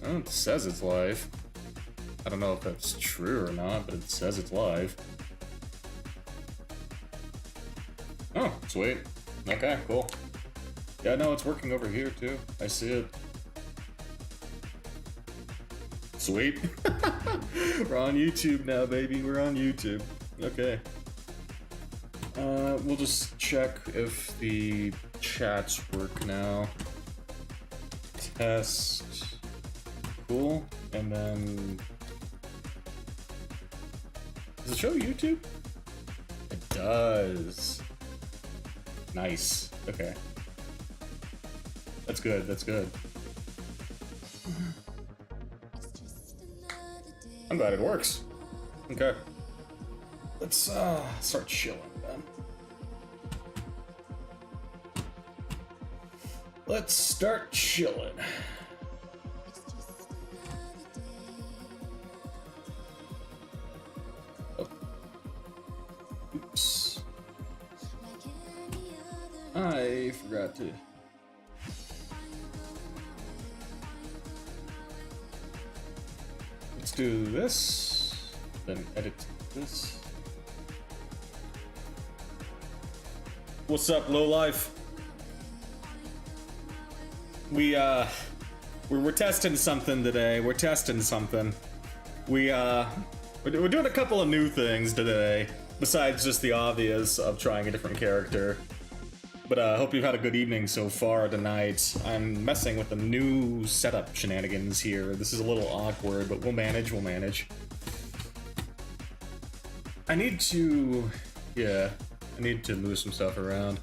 Well, it says it's live. I don't know if that's true or not, but it says it's live. Oh, sweet. Okay, cool. Yeah, no, it's working over here too. I see it. Sweet. We're on YouTube now, baby. We're on YouTube. Okay. We'll just check if the chats work now. Test. Cool. And then... Does it show YouTube? It does. Nice. Okay. That's good, that's good. I'm glad it works. Okay. Let's start chilling then. Let's start chilling. Oh. Oops. I forgot to. Let's do this, then edit this. What's up, lowlife? We're testing something today. We're testing something. We're doing a couple of new things today, besides just the obvious of trying a different character. But I hope you've had a good evening so far tonight. I'm messing with the new setup shenanigans here. This is a little awkward, but we'll manage, we'll manage. I need to move some stuff around.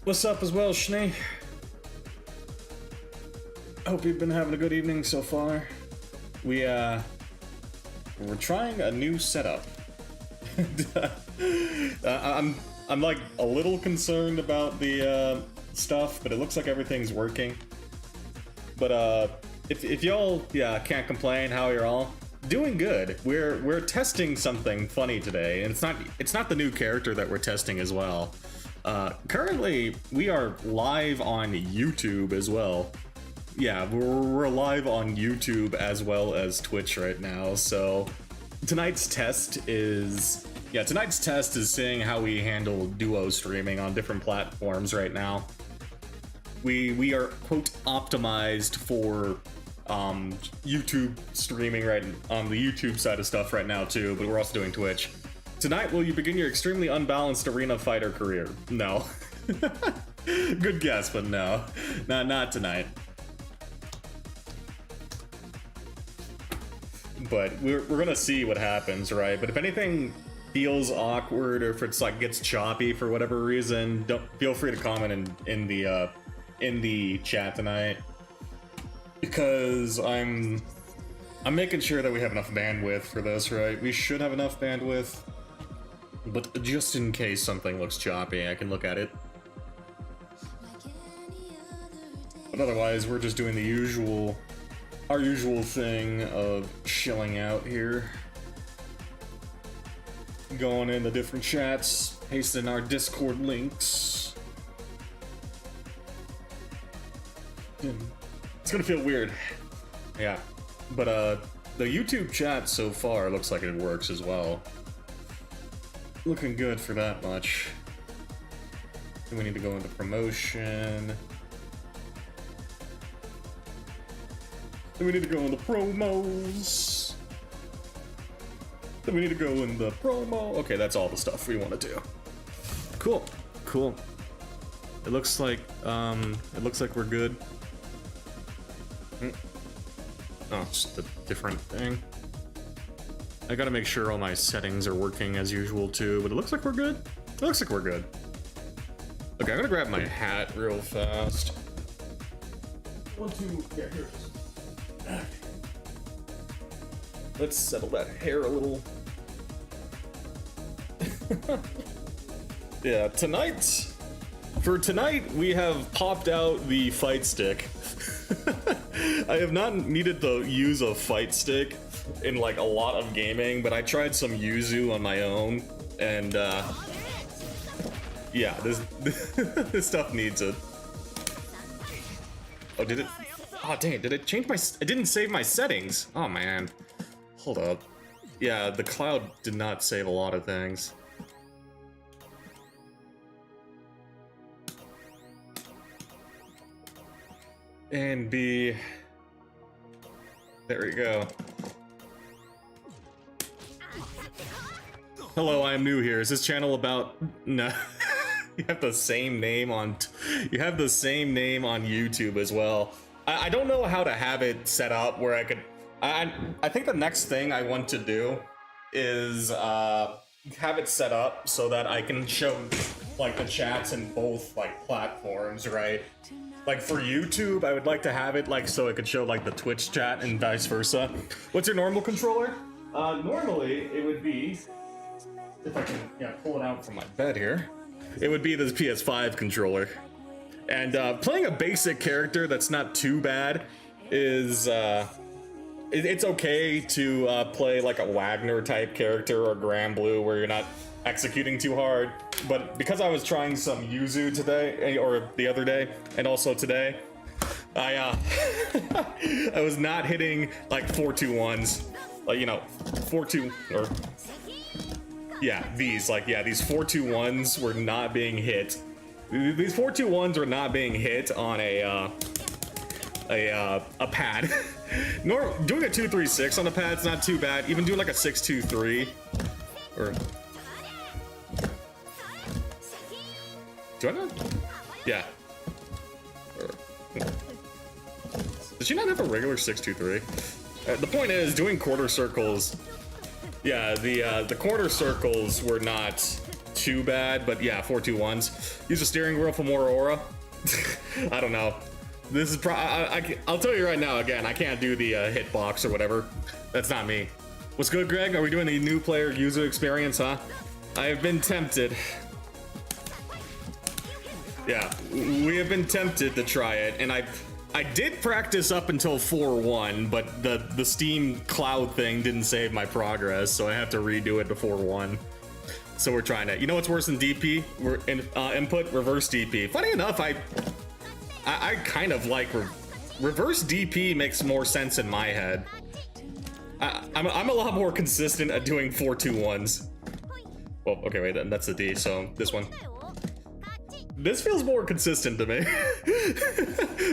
What's up as well, Schnee? Hope you've been having a good evening so far. We're trying a new setup. I'm like a little concerned about the stuff, but it looks like everything's working. But if y'all can't complain, how you're all doing good. We're testing something funny today, and it's not the new character that we're testing as well. Currently we are live on YouTube as well. Yeah, we're live on YouTube as well as Twitch right now. So tonight's test is seeing how we handle duo streaming on different platforms right now. We are, quote, optimized for YouTube streaming right on the YouTube side of stuff right now too, but we're also doing Twitch. Tonight, will you begin your extremely unbalanced arena fighter career? No. Good guess, but no. Not tonight. But we're gonna see what happens, right? But if anything feels awkward, or if it's like gets choppy for whatever reason, don't feel free to comment in the chat tonight, because I'm making sure that we have enough bandwidth for this, right? We should have enough bandwidth, but just in case something looks choppy, I can look at it. But otherwise, we're just doing our usual thing of chilling out here. Going in the different chats, pasting our Discord links. It's gonna feel weird. Yeah. But the YouTube chat so far looks like it works as well. Looking good for that much. Then we need to go into promotion. Then we need to go into promos. Then we need to go in the promo. Okay, that's all the stuff we want to do. Cool, cool. It looks like we're good. Oh, it's the different thing. I gotta make sure all my settings are working as usual too, but it looks like we're good. It looks like we're good. Okay, I'm gonna grab my hat real fast. 1, 2, yeah, here it is. Okay. Let's settle that hair a little. Yeah, for tonight, we have popped out the fight stick. I have not needed to use a fight stick in like a lot of gaming, but I tried some Yuzu on my own, and yeah, this stuff needs it. Oh, did it? Oh, dang it. Did it change my... It didn't save my settings. Oh, man. Hold up. Yeah, the cloud did not save a lot of things. And B... There we go. Hello, I am new here. Is this channel about... No. You have the same name on... You have the same name on YouTube as well. I don't know how to have it set up where I could... I think the next thing I want to do is have it set up so that I can show like the chats in both like platforms, right? Like for YouTube, I would like to have it like so it could show like the Twitch chat and vice versa. What's your normal controller? Normally it would be, if I can pull it out from my bed here, it would be the PS5 controller. And playing a basic character that's not too bad is it's okay to play like a Wagner type character or Granblue where you're not executing too hard. But because I was trying some Yuzu today, or the other day, and also today, I I was not hitting like 4-2-1s, like, you know, 4-2 or yeah, these 4-2-1s were not being hit. These 4-2-1s were not being hit on a pad. Doing a 2-3-6 on a pad's not too bad. Even doing like a 6-2-3 or do I not? Yeah. Does she not have a regular 6-2-3? The point is, doing quarter circles. Yeah, the quarter circles were not too bad, but yeah, 4-2-1s. Use a steering wheel for more aura. I don't know. This is I'll tell you right now, again, I can't do the hitbox or whatever. That's not me. What's good, Greg? Are we doing the new player user experience, huh? I have been tempted. Yeah, we have been tempted to try it, and I did practice up until 4-1, but the Steam cloud thing didn't save my progress, so I have to redo it to 4-1. So we're trying it. You know what's worse than DP? We're in input reverse DP. Funny enough, I kind of like reverse DP makes more sense in my head. I'm a lot more consistent at doing 4-2-1s. Well, okay, wait, that's the D, so this one. This feels more consistent to me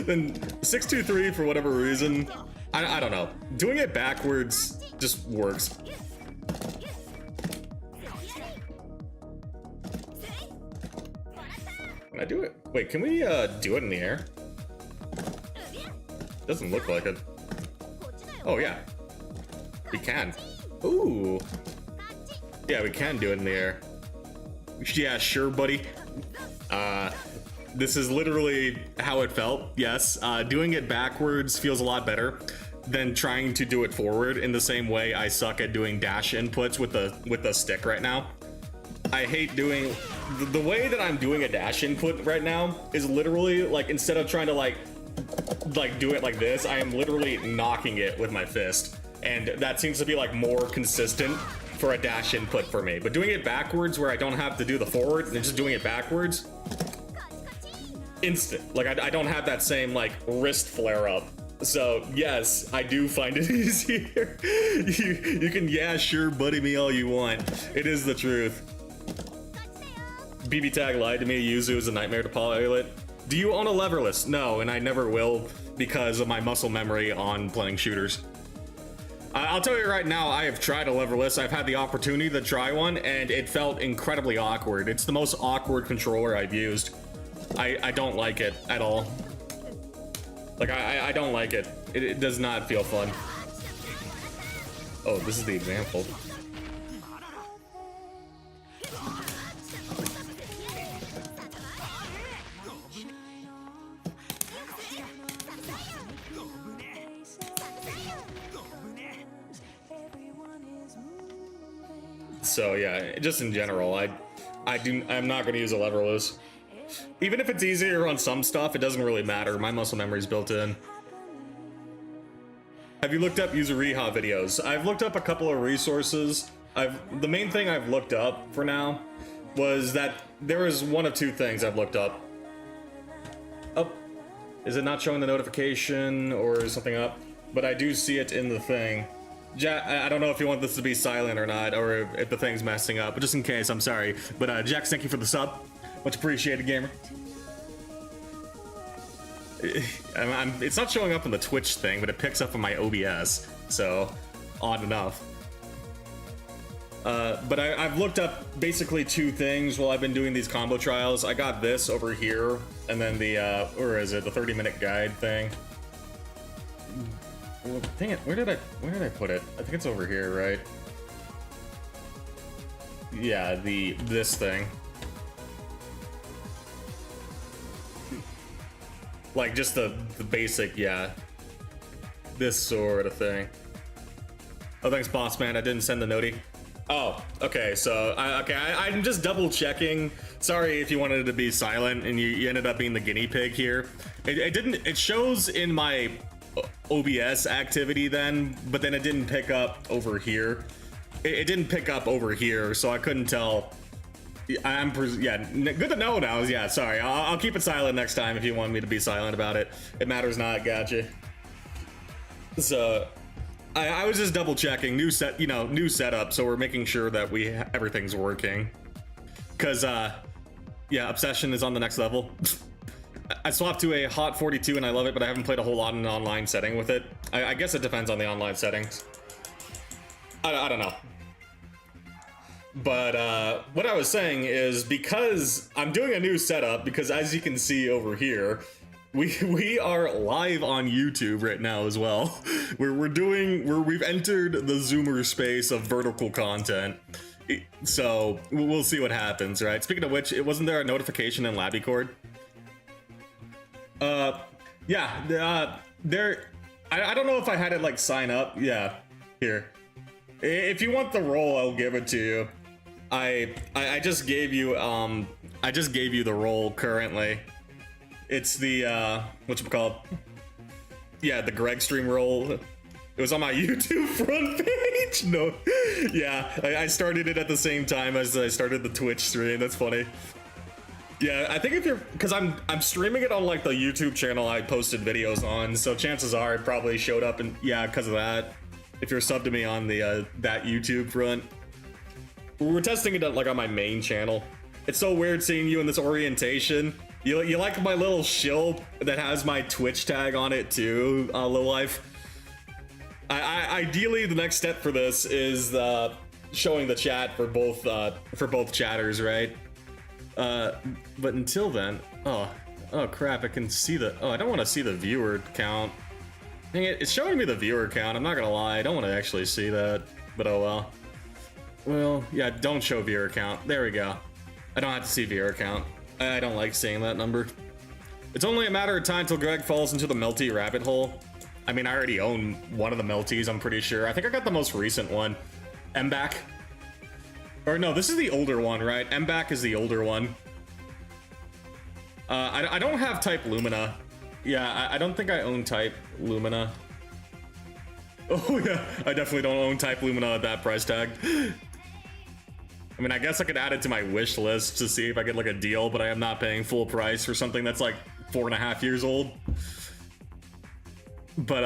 than 6-2-3 for whatever reason. I don't know. Doing it backwards just works. Can I do it? Wait, can we do it in the air? Doesn't look like it. Oh yeah, we can. Ooh. Yeah, we can do it in the air. Yeah, sure, buddy. This is literally how it felt. Yes, doing it backwards feels a lot better than trying to do it forward in the same way I suck at doing dash inputs with the stick right now. I hate doing the way that I'm doing a dash input right now is literally like, instead of trying to like do it like this, I am literally knocking it with my fist, and that seems to be like more consistent for a dash input for me. But doing it backwards where I don't have to do the forward and just doing it backwards, instant. Like I don't have that same like wrist flare up. So yes, I do find it easier. You can, yeah, sure, buddy me all you want. It is the truth. BB Tag lied to me. Yuzu is a nightmare to pilot. Do you own a leverless? No, and I never will because of my muscle memory on playing shooters. I'll tell you right now, I have tried a leverless. I've had the opportunity to try one, and it felt incredibly awkward. It's the most awkward controller I've used. I don't like it at all. Like, I don't like it. It does not feel fun. Oh, this is the example. So yeah, just in general, I'm not going to use a leverless. Even if it's easier on some stuff, it doesn't really matter. My muscle memory is built in. Have you looked up user reha videos? I've looked up a couple of resources. The main thing I've looked up for now was that there is one of two things I've looked up. Oh, Is it not showing the notification or is something up? But I do see it in the thing. Jack, I don't know if you want this to be silent or not, or if the thing's messing up, but just in case, I'm sorry. But Jax, thank you for the sub. Much appreciated, gamer. It's not showing up on the Twitch thing, but it picks up on my OBS, so odd enough. But I've looked up basically two things while I've been doing these combo trials. I got this over here, and then the, where is it? The 30-minute guide thing. Well, dang it, where did I put it? I think it's over here, right? Yeah, this thing. Like just the basic, yeah. This sort of thing. Oh, thanks, boss man. I didn't send the noti. Oh, okay. So I'm just double checking. Sorry if you wanted it to be silent and you ended up being the guinea pig here. It didn't. It shows in my OBS activity then, but then it didn't pick up over here. It didn't pick up over here, so I couldn't tell. Yeah, good to know now. Yeah, sorry. I'll keep it silent next time if you want me to be silent about it. It matters not. Gotcha. So I was just double checking. New setup. So we're making sure that everything's working. Cause yeah, Obsession is on the next level. I swapped to a hot 42 and I love it, but I haven't played a whole lot in an online setting with it. I guess it depends on the online settings. I don't know. But what I was saying is, because I'm doing a new setup, because as you can see over here, we are live on YouTube right now as well. We've entered the Zoomer space of vertical content. So we'll see what happens, right? Speaking of which, wasn't there a notification in LabbyCord? Yeah, I don't know if I had it like sign up. Yeah, here. If you want the role, I'll give it to you. I just gave you the role currently. It's the whatchamacallit? Yeah, the Greg stream role. It was on my YouTube front page. No, yeah, I started it at the same time as I started the Twitch stream. That's funny. Yeah, I think because I'm streaming it on like the YouTube channel I posted videos on, so chances are it probably showed up, and yeah, because of that. If you're subbed to me on the that YouTube front. We're testing it like on my main channel. It's so weird seeing you in this orientation. You like my little shield that has my Twitch tag on it too, Lowlife? Ideally, the next step for this is showing the chat for both chatters, right? But until then, oh crap! I can see I don't want to see the viewer count. Dang it! It's showing me the viewer count. I'm not gonna lie, I don't want to actually see that, but oh well. Well, yeah, don't show viewer count. There we go. I don't have to see viewer count. I don't like seeing that number. It's only a matter of time till Greg falls into the melty rabbit hole. I mean, I already own one of the melties, I'm pretty sure. I think I got the most recent one. M-Back. Or no, this is the older one, right? M-Back is the older one. I don't have Type Lumina. Yeah, I don't think I own Type Lumina. Oh yeah, I definitely don't own Type Lumina at that price tag. I mean, I guess I could add it to my wish list to see if I get like a deal, but I am not paying full price for something that's like 4.5 years old. But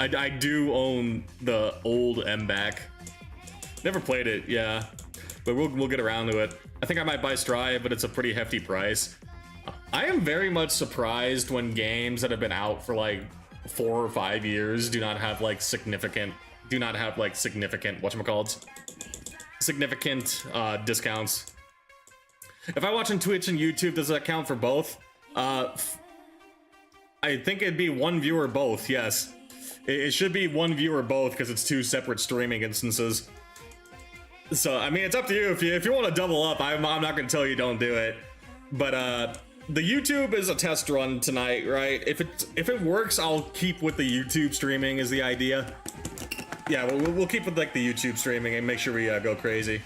I do own the old M-Back. Never played it, yeah. But we'll get around to it. I think I might buy Strive, but it's a pretty hefty price. I am very much surprised when games that have been out for like 4 or 5 years do not have like significant whatchamacallit? Significant discounts. If I watch on Twitch and YouTube, does that count for both? I think it'd be one viewer both, yes. It should be one viewer both because it's 2 separate streaming instances. So, I mean, it's up to you. If you want to double up, I'm not going to tell you don't do it. But the YouTube is a test run tonight, right? If it works, I'll keep with the YouTube streaming is the idea. Yeah, we'll keep with like the YouTube streaming and make sure we go crazy.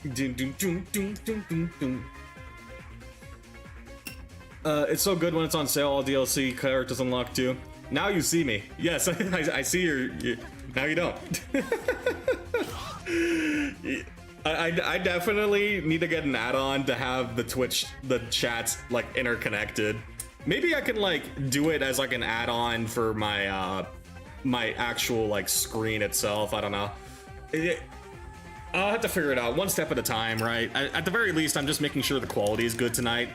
It's so good when it's on sale. All DLC characters unlocked too. Now you see me. Yes, I see your. Now you don't. I definitely need to get an add-on to have the chats like interconnected. Maybe I can like do it as like an add-on for my my actual like screen itself. I don't know. I'll have to figure it out one step at a time, right? At the very least, I'm just making sure the quality is good tonight.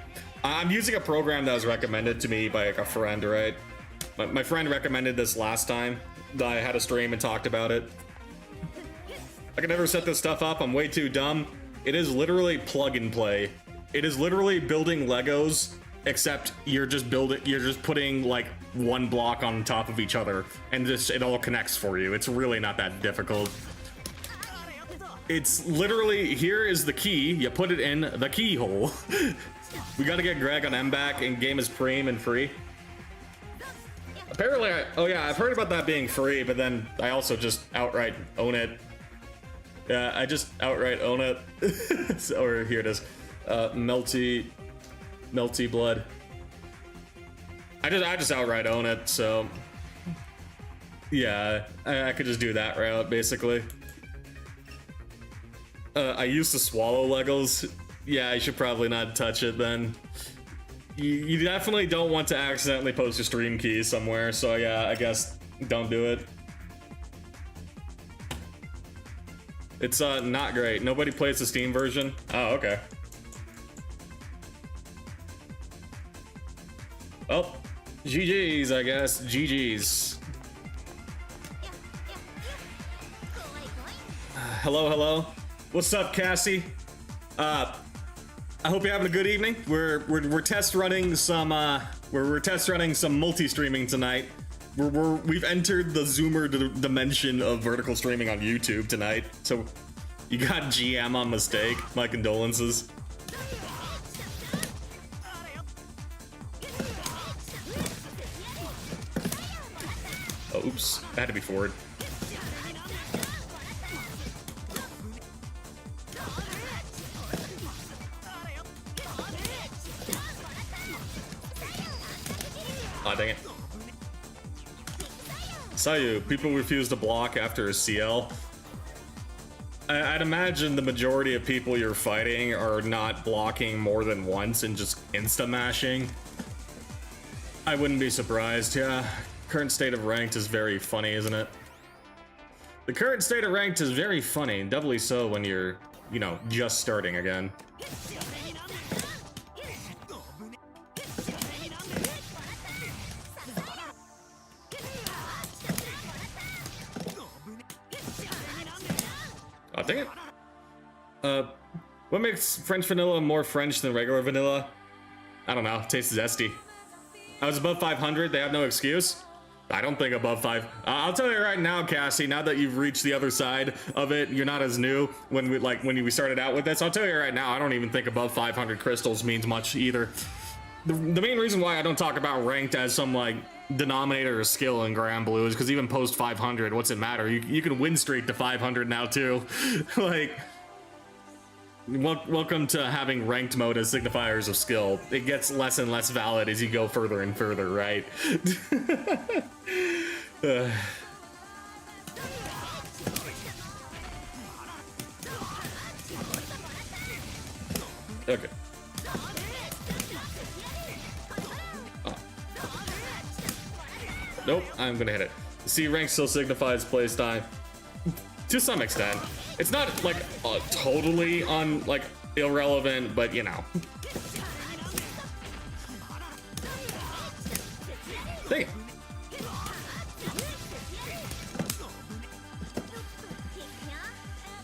I'm using a program that was recommended to me by like a friend, right? My friend recommended this last time that I had a stream and talked about it. I can never set this stuff up. I'm way too dumb. It is literally plug and play. It is literally building Legos, except you're just putting like one block on top of each other, and it all connects for you. It's really not that difficult. It's literally, here is the key. You put it in the keyhole. We gotta get Greg on M back, and game is preem and free. Apparently, oh yeah, I've heard about that being free, but then I also just outright own it. Yeah, I just outright own it. Or here it is. Melty blood. I just outright own it, so yeah, I could just do that route basically. I used to swallow Legos. Yeah, you should probably not touch it then. You definitely don't want to accidentally post your stream key somewhere, so yeah, I guess don't do it. It's not great. Nobody plays the Steam version. Oh, okay. Oh, GG's, I guess. GG's. Hello. What's up, Cassie? I hope you're having a good evening. We're test running some we're test running some multi-streaming tonight. We've entered the Zoomer dimension of vertical streaming on YouTube tonight. So you got GM on mistake. My condolences. Oh, oops. That had to be forward. Aw, dang it. Saw you. People refuse to block after a CL. I'd imagine the majority of people you're fighting are not blocking more than once and just insta-mashing. I wouldn't be surprised, yeah. Current state of ranked is very funny, isn't it? The current state of ranked is very funny, doubly so when you're, you know, just starting again. Oh, dang it. What makes French vanilla more French than regular vanilla? I don't know, tastes zesty. I was above 500, they have no excuse. I don't think above 5. I'll tell you right now, Cassie, now that you've reached the other side of it, you're not as new when we started out with this. I'll tell you right now, I don't even think above 500 crystals means much either. The main reason why I don't talk about ranked as some like denominator or skill in Granblue is because even post 500, what's it matter? You can win streak to 500 now too. Like, welcome to having ranked mode as signifiers of skill. It gets less and less valid as you go further and further, right? Okay. Oh. Nope, I'm gonna hit it. C rank still signifies place time. To some extent. It's not like totally irrelevant, but you know. Dang it.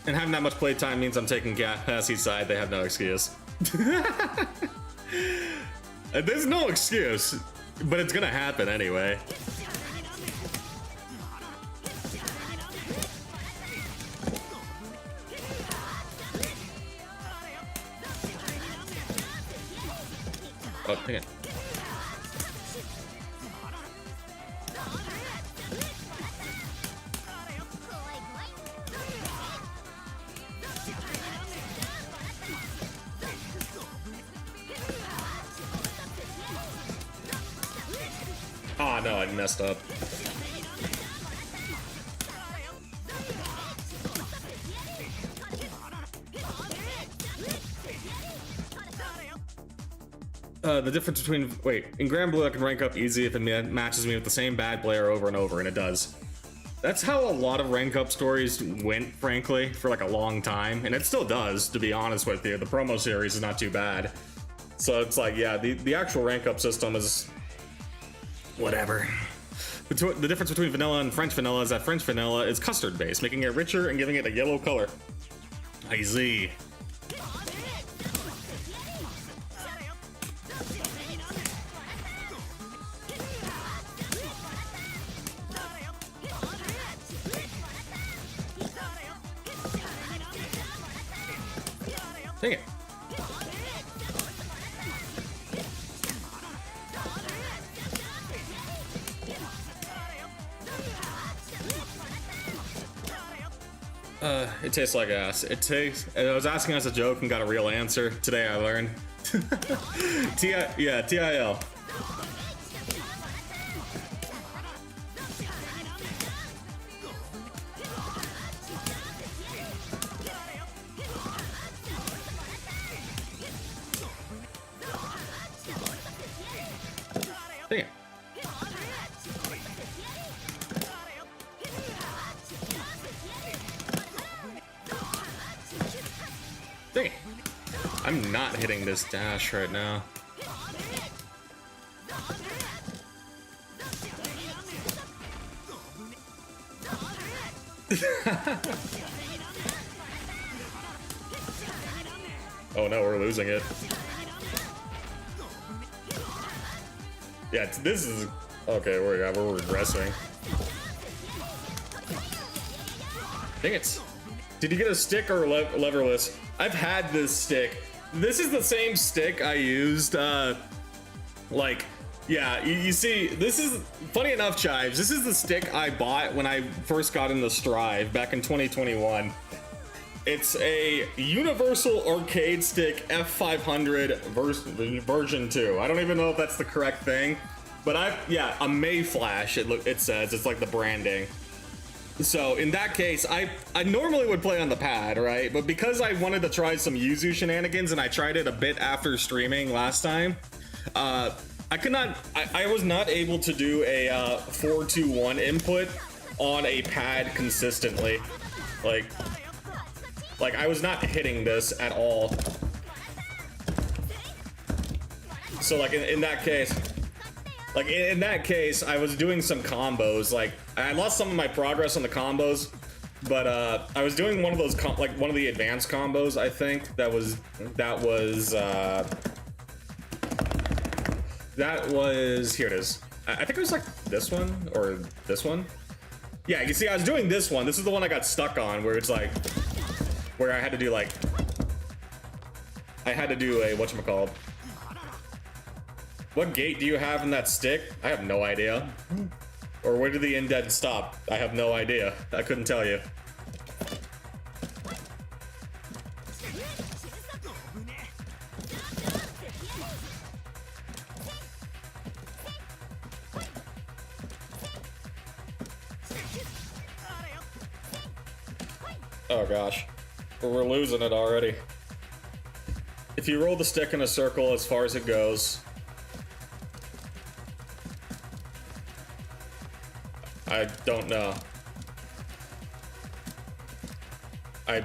And having that much playtime means I'm taking Cassie's side. They have no excuse. There's no excuse, but it's gonna happen anyway. Oh, dang it. Oh no, I messed up. The difference between in Granblue I can rank up easy if it matches me with the same bad player over and over, and it does. That's how a lot of rank up stories went, frankly, for like a long time, and it still does, to be honest with you. The promo series is not too bad. So it's like, yeah, the actual rank up system is whatever. The difference between vanilla and French vanilla is that French vanilla is custard based, making it richer and giving it a yellow color. I see. Dang it. It tastes like ass. It tastes. I was asking us a joke and got a real answer. Today I learned. Yeah, TIL. Dang it. Dang it. I'm not hitting this dash right now. Oh no, we're losing it. Yeah, this is okay. We're regressing. Dang it! Did you get a stick or leverless? I've had this stick. This is the same stick I used. Like, yeah, you see, this is funny enough, Chives. This is the stick I bought when I first got into Strive back in 2021. It's a Universal Arcade Stick F500 version 2. I don't even know if that's the correct thing, but yeah, a Mayflash. It says it's like the branding. So in that case, I normally would play on the pad, right? But because I wanted to try some Yuzu shenanigans and I tried it a bit after streaming last time, I was not able to do a 4-2-1 input on a pad consistently. Like I was not hitting this at all. So like in that case, I was doing some combos. Like I lost some of my progress on the combos, but I was doing one of those one of the advanced combos. I think that was here it is. I think it was like this one or this one. Yeah, you see, I was doing this one. This is the one I got stuck on, where it's like, where I had to do a whatchamacallit. What gate do you have in that stick? I have no idea. Or where did the indent stop? I have no idea. I couldn't tell you. Oh gosh. We're losing it already. If you roll the stick in a circle as far as it goes, I don't know. I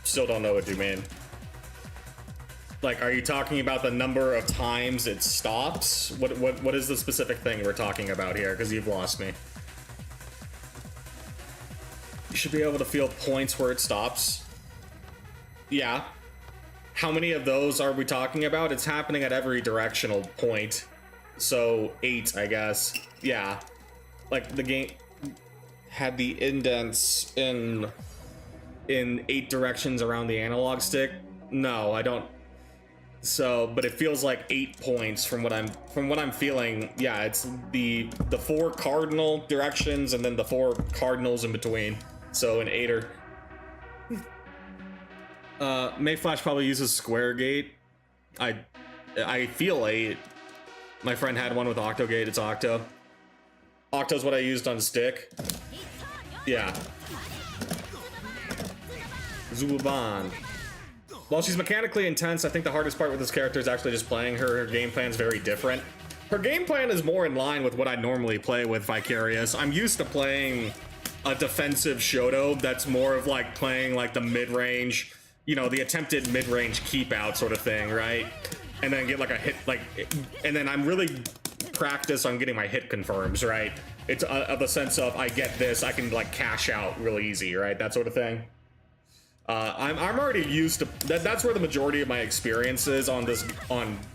still don't know what you mean. Like, are you talking about the number of times it stops? What is the specific thing we're talking about here? Because you've lost me. You should be able to feel points where it stops. Yeah. How many of those are we talking about? It's happening at every directional point. So 8, I guess. Yeah. Like the game had the indents in 8 directions around the analog stick. No, I don't. So, but it feels like 8 points from what I'm feeling. Yeah, it's the 4 cardinal directions and then the 4 cardinals in between. So an 8er. Mayflash probably uses square gate. I feel 8. My friend had one with Octogate. It's Octo. Octo's what I used on stick. Yeah. Zubaban. while she's mechanically intense, I think the hardest part with this character is actually just playing her. Her game plan is very different. Her game plan is more in line with what I normally play with Vicarious. I'm used to playing a defensive Shoto that's more of like playing like the mid-range, you know, the attempted mid-range keep out sort of thing, right? And then get like a hit, like, and then I'm really practice on getting my hit confirms, right? It's of the sense of I get this, I can like cash out really easy, right? That sort of thing. I'm already used to that. That's where the majority of my experience is on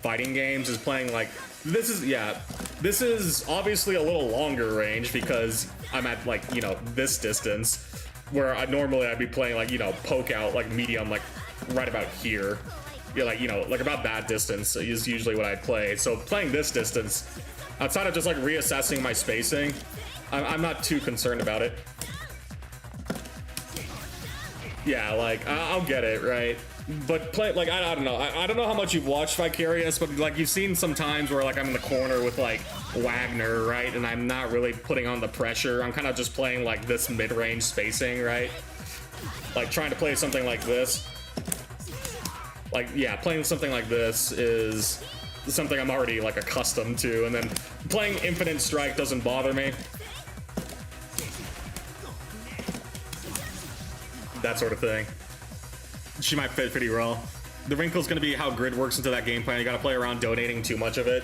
fighting games, is playing like this is obviously a little longer range because I'm at like, you know, this distance, where normally I'd be playing like, you know, poke out like medium, like right about here. Yeah, like, you know, like about that distance is usually what I'd play. So playing this distance, outside of just like reassessing my spacing, I'm not too concerned about it. Yeah, like I'll get it, right? But play like I don't know. I don't know how much you've watched Vicarious, but like you've seen some times where like I'm in the corner with like Wagner, right? And I'm not really putting on the pressure. I'm kind of just playing like this mid-range spacing, right? Like trying to play something like this. Like, yeah, playing something like this is something I'm already like accustomed to, and then playing Infinite Strike doesn't bother me. That sort of thing. She might fit pretty well. The wrinkle's gonna be how grid works into that game plan. You gotta play around donating too much of it.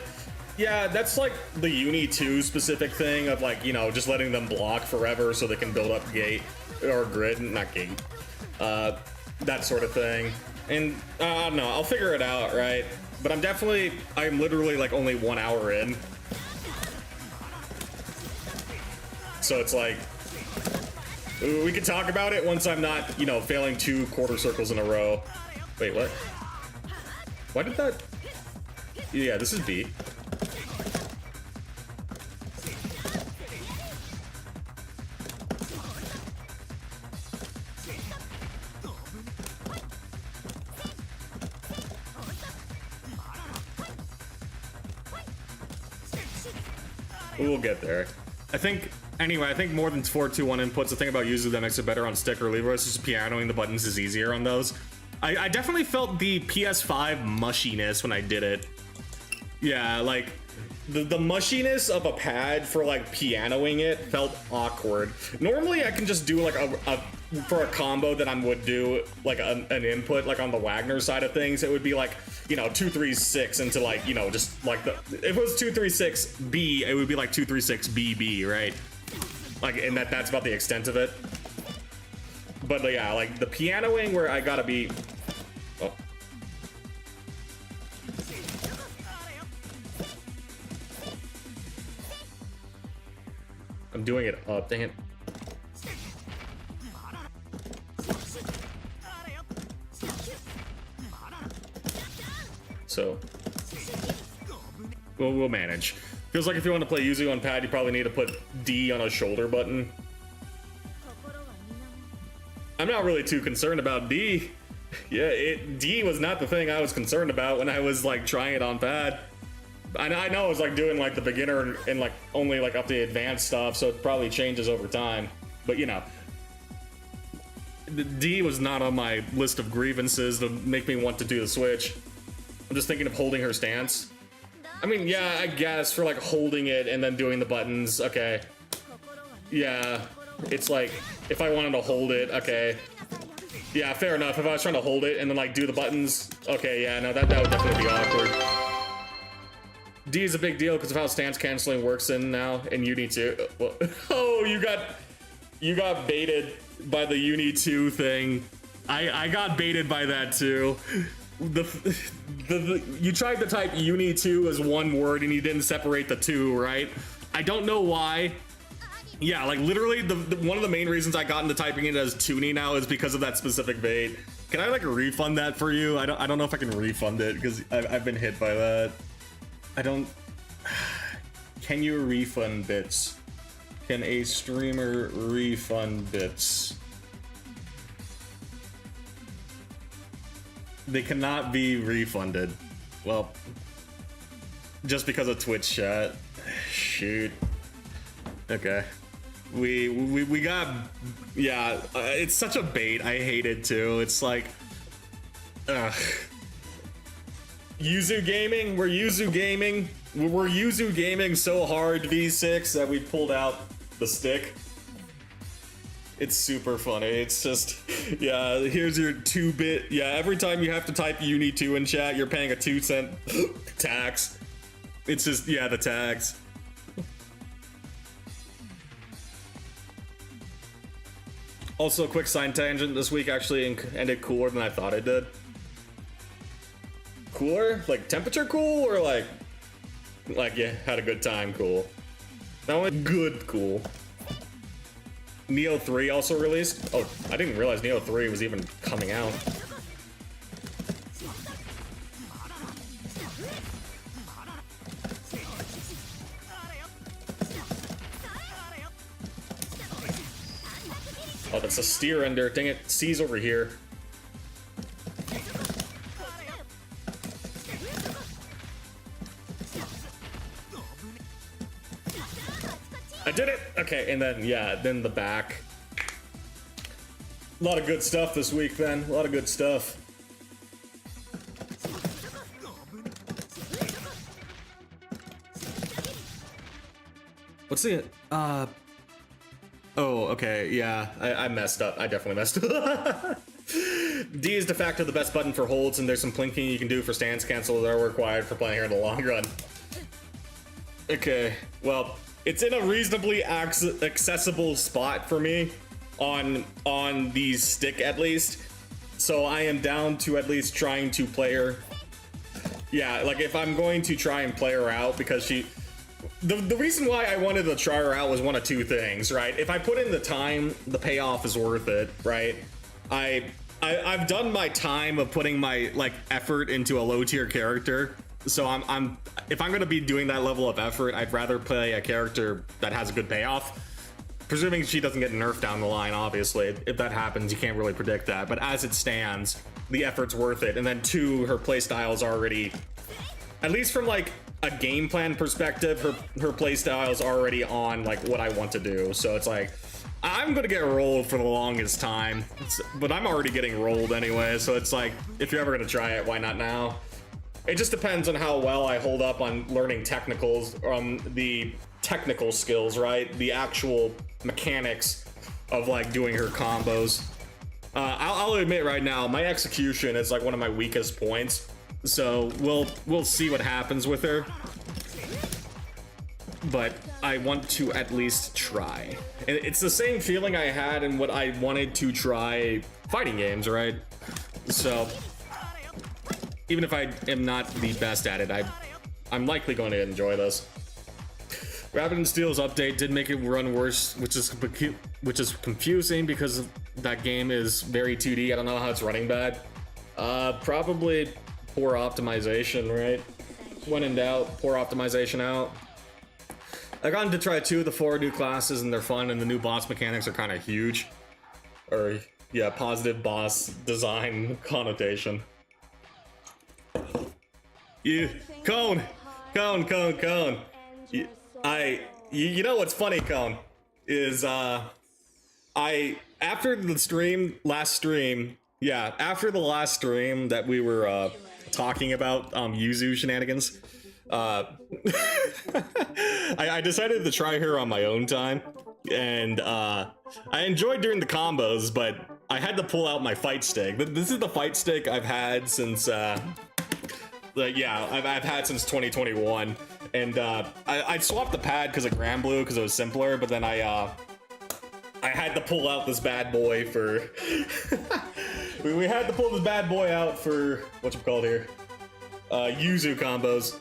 Yeah, that's like the UNI2 specific thing of like, you know, just letting them block forever so they can build up gate or grid, not gate. That sort of thing. And I don't know, I'll figure it out, right? But I'm literally like only 1 hour in. So it's like, we can talk about it once I'm not, you know, failing 2 quarter circles in a row. Wait, what? Why did that? Yeah, this is B. We'll get there. I think more than 4-2-1 inputs. The thing about Yuzu that makes it better on stick or lever is just pianoing the buttons is easier on those. I definitely felt the PS5 mushiness when I did it. Yeah, like the mushiness of a pad for like pianoing it felt awkward. Normally I can just do like for a combo that I would do like an input like on the Wagner side of things, it would be like, you know, 2-3-6 into like, you know, just like if it was 2-3-6 B, it would be like 2-3-6 BB, right? Like, and that's about the extent of it. But yeah, like the pianoing where I gotta be. Oh. I'm doing it up, dang it. So we'll manage. Feels like if you want to play Yuzu on pad, you probably need to put D on a shoulder button. I'm not really too concerned about D. Yeah, D was not the thing I was concerned about when I was like trying it on pad. I know I was like doing like the beginner and like only like up to the advanced stuff, so it probably changes over time. But you know, the D was not on my list of grievances to make me want to do the switch. I'm just thinking of holding her stance. I mean, yeah, I guess for like holding it and then doing the buttons, okay. Yeah, it's like if I wanted to hold it, okay. Yeah, fair enough. If I was trying to hold it and then like do the buttons, okay, yeah, no, that would definitely be awkward. D is a big deal because of how stance canceling works in now in UNI2. Well, oh, you got baited by the UNI2 thing. I got baited by that too. You tried to type UNI2 as one word and you didn't separate the two, right? I don't know why. Yeah, like literally one of the main reasons I got into typing it as Toonie now is because of that specific bait. Can I like refund that for you? I don't know if I can refund it because I've been hit by that. I don't. Can you refund bits? Can a streamer refund bits? They cannot be refunded. Well, just because of Twitch chat. Shoot. Okay. We got, yeah, it's such a bait. I hate it too. It's like, Ugh. Yuzu gaming? We're Yuzu gaming? We're Yuzu gaming so hard V6 that we pulled out the stick. It's super funny. It's just, yeah, here's your 2-bit. Yeah, every time you have to type UNI2 in chat, you're paying a 2-cent tax. It's just, yeah, the tax. Also, a quick side tangent. This week actually ended cooler than I thought it did. Cooler? Like temperature cool, or like yeah, had a good time cool? That one good cool. Neo 3 also released. Oh, I didn't realize Neo 3 was even coming out. Oh, that's a steer ender. Dang it, C's over here. I did it! Okay, and then, yeah, then the back. A lot of good stuff this week, then. A lot of good stuff. What's the, oh, okay, yeah, I messed up. I definitely messed up. D is de facto the best button for holds, and there's some plinking you can do for stance cancel that are required for playing here in the long run. Okay, well, it's in a reasonably accessible spot for me on the stick at least. So I am down to at least trying to play her. Yeah, like if I'm going to try and play her out, because she... The reason why I wanted to try her out was one of two things, right? If I put in the time, the payoff is worth it, right? I've done my time of putting my like effort into a low tier character. So if I'm gonna be doing that level of effort, I'd rather play a character that has a good payoff. Presuming she doesn't get nerfed down the line, obviously. If that happens, you can't really predict that. But as it stands, the effort's worth it. And then two, her playstyle is already, at least from like a game plan perspective, her playstyle is already on like what I want to do. So it's like, I'm gonna get rolled for the longest time, but I'm already getting rolled anyway. So it's like, if you're ever gonna try it, why not now? It just depends on how well I hold up on learning technicals, the technical skills, right? The actual mechanics of like doing her combos. I'll admit right now, my execution is like one of my weakest points. So we'll see what happens with her. But I want to at least try. And it's the same feeling I had in what I wanted to try fighting games, right? So even if I am not the best at it, I'm likely going to enjoy this. Rapid and Steel's update did make it run worse, which is confusing because that game is very 2D. I don't know how it's running bad. Probably poor optimization, right? When in doubt, poor optimization out. I got to try 2 of the 4 new classes, and they're fun, and the new boss mechanics are kind of huge. Or, yeah, positive boss design connotation. You Cone. You know what's funny, Cone, is after the last stream that we were talking about Yuzu shenanigans, I decided to try her on my own time, and I enjoyed doing the combos, but I had to pull out my fight stick. This is the fight stick I've had since I've had since 2021, and I swapped the pad because of Granblue because it was simpler, but then I had to pull out this bad boy for we had to pull this bad boy out for whatchamacallit here, Yuzu combos.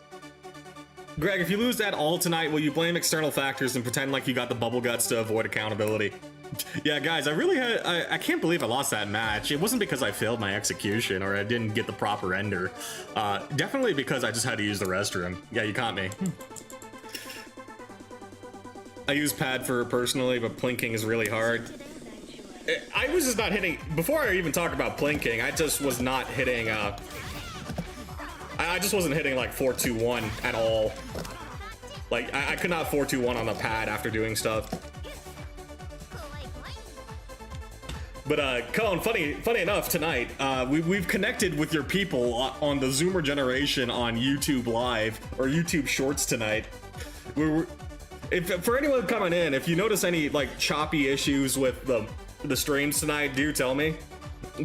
Greg, if you lose that all tonight, will you blame external factors and pretend like you got the bubble guts to avoid accountability? Yeah, guys, I can't believe I lost that match. It wasn't because I failed my execution or I didn't get the proper ender. Definitely because I just had to use the restroom. Yeah, you caught me. I use pad for personally, but plinking is really hard. I was just not hitting, before I even talk about plinking, I just was not hitting, I just wasn't hitting like 4-2-1 at all. Like, I could not 4-2-1 on the pad after doing stuff. But Cone, funny enough, tonight we've connected with your people on the Zoomer Generation on YouTube Live or YouTube Shorts tonight. If for anyone coming in, if you notice any like choppy issues with the streams tonight, do tell me,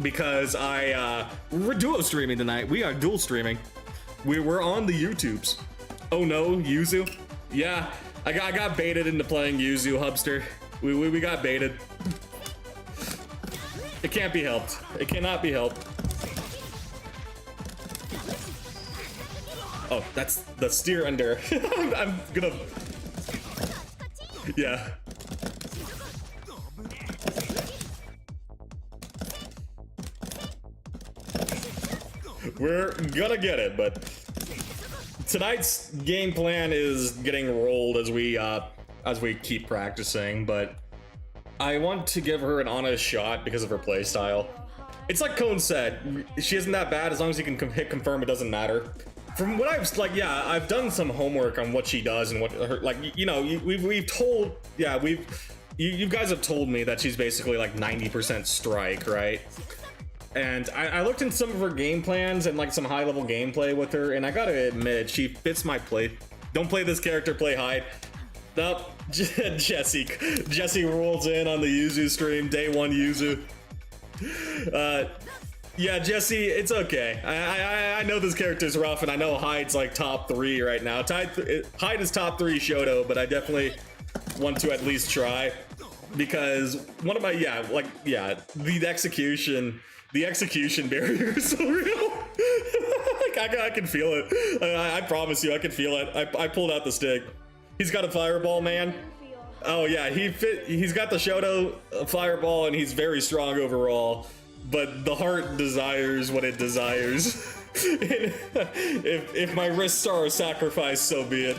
because we're duo streaming tonight. We are dual streaming. We're on the YouTubes. Oh no, Yuzu. Yeah, I got baited into playing Yuzu, Hubster. We got baited. It can't be helped. It cannot be helped. Oh, that's the steer under. I'm gonna. Yeah. We're gonna get it, but tonight's game plan is getting rolled as we keep practicing, but I want to give her an honest shot because of her playstyle. It's like Cone said, she isn't that bad. As long as you can hit confirm, it doesn't matter. From what I've like, yeah, I've done some homework on what she does and what her, like, you know, we've told, yeah, you guys have told me that she's basically like 90% strike, right? And I looked in some of her game plans and like some high level gameplay with her, and I gotta admit, she fits my play. Don't play this character, play hide. Nope. Jesse rolls in on the Yuzu stream, day one Yuzu. Yeah, Jesse, it's okay. I know this character's rough, and I know Hyde's like top 3 right now. Hyde is top 3 Shoto, but I definitely want to at least try, because one of my the execution barrier is so real. I can feel it. I promise you, I can feel it. I pulled out the stick. He's got a fireball, man. Oh yeah, he's got the Shoto fireball, and he's very strong overall. But the heart desires what it desires. if my wrists are a sacrifice, so be it.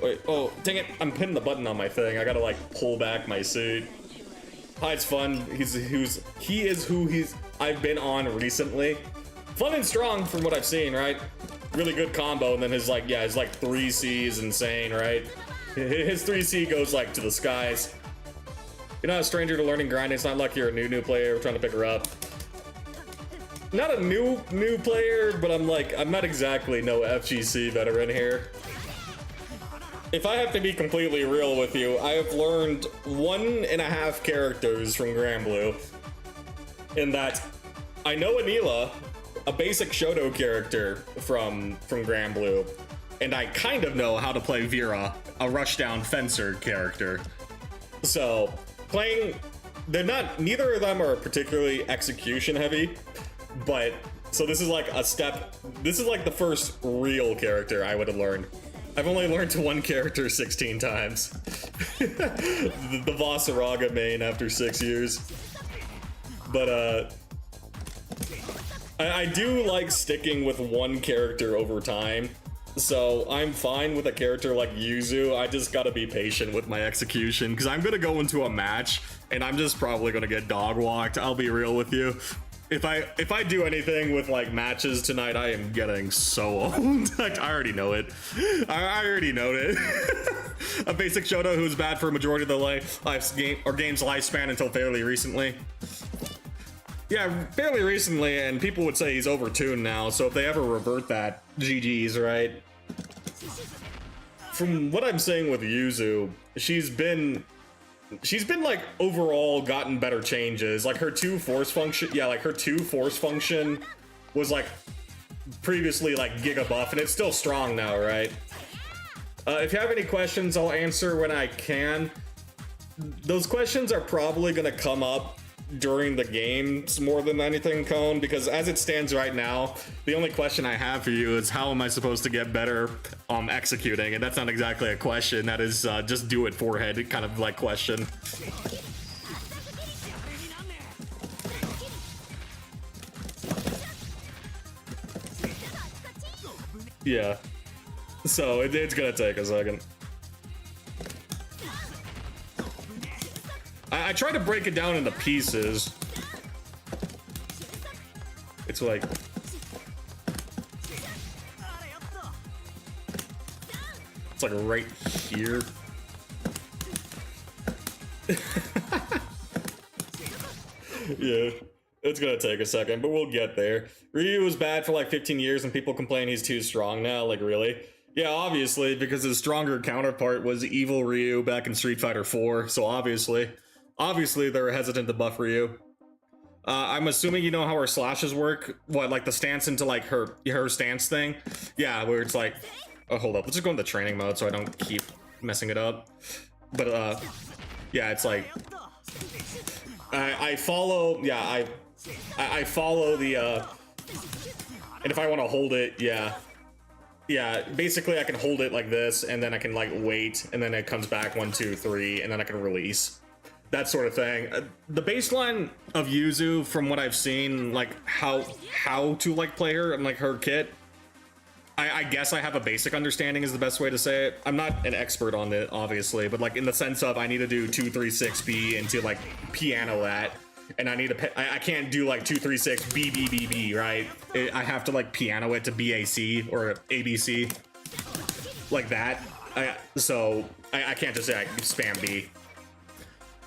Wait, oh, dang it, I'm hitting the button on my thing. I gotta like pull back my suit. Hyde's fun. He is who I've been on recently. Fun and strong from what I've seen, right? Really good combo, and then his 3C is insane, right? His 3C goes like to the skies. You're not a stranger to learning grinding. It's not like you're a new player trying to pick her up. Not a new player, but I'm not exactly no FGC veteran here. If I have to be completely real with you, I have learned 1.5 characters from Granblue. In that, I know Anila, a basic Shoto character from Granblue, and I kind of know how to play Vera, a rushdown fencer character. So neither of them are particularly execution heavy, but so this is like a step. This is like the first real character I would have learned. I've only learned to one character 16 times. the Vasaraga main after 6 years. But I do like sticking with one character over time, so I'm fine with a character like Yuzu. I just gotta be patient with my execution, because I'm gonna go into a match and I'm just probably gonna get dog walked. I'll be real with you. If I do anything with like matches tonight, I am getting so old. I already know it. I already know it. A basic Shoto who's bad for a majority of the game's lifespan until fairly recently. Yeah, fairly recently, and people would say he's overtuned now, so if they ever revert that, GG's, right? From what I'm saying with Yuzu, she's been like overall gotten better changes. Like her 2 force function, was like previously like giga buff, and it's still strong now, right? If you have any questions, I'll answer when I can. Those questions are probably gonna come up during the games more than anything, Cone, because as it stands right now, the only question I have for you is how am I supposed to get better executing, and that's not exactly a question. That is just do it forehead kind of like question. Yeah, so it's gonna take a second. I try to break it down into pieces. It's like... It's like right here. Yeah, it's gonna take a second, but we'll get there. Ryu was bad for like 15 years and people complain he's too strong now, like really? Yeah, obviously, because his stronger counterpart was Evil Ryu back in Street Fighter 4, so obviously they're hesitant to buff Ryu. I'm assuming you know how her slashes work? What, like the stance into like her stance thing? Yeah, where it's like, oh, hold up, let's just go into training mode so I don't keep messing it up. But yeah, it's like, I follow, yeah, I follow the, and if I want to hold it, yeah, basically I can hold it like this, and then I can like wait, and then it comes back 1, 2, 3, and then I can release. That sort of thing. The baseline of Yuzu, from what I've seen, like how to like play her and like her kit, I guess I have a basic understanding is the best way to say it. I'm not an expert on it, obviously, but like in the sense of I need to do 2-3-6-B into like piano that, and I need to I can't do like 2-3-6-B, right? I have to like piano it to BAC or ABC like that. So I can't just say I spam B.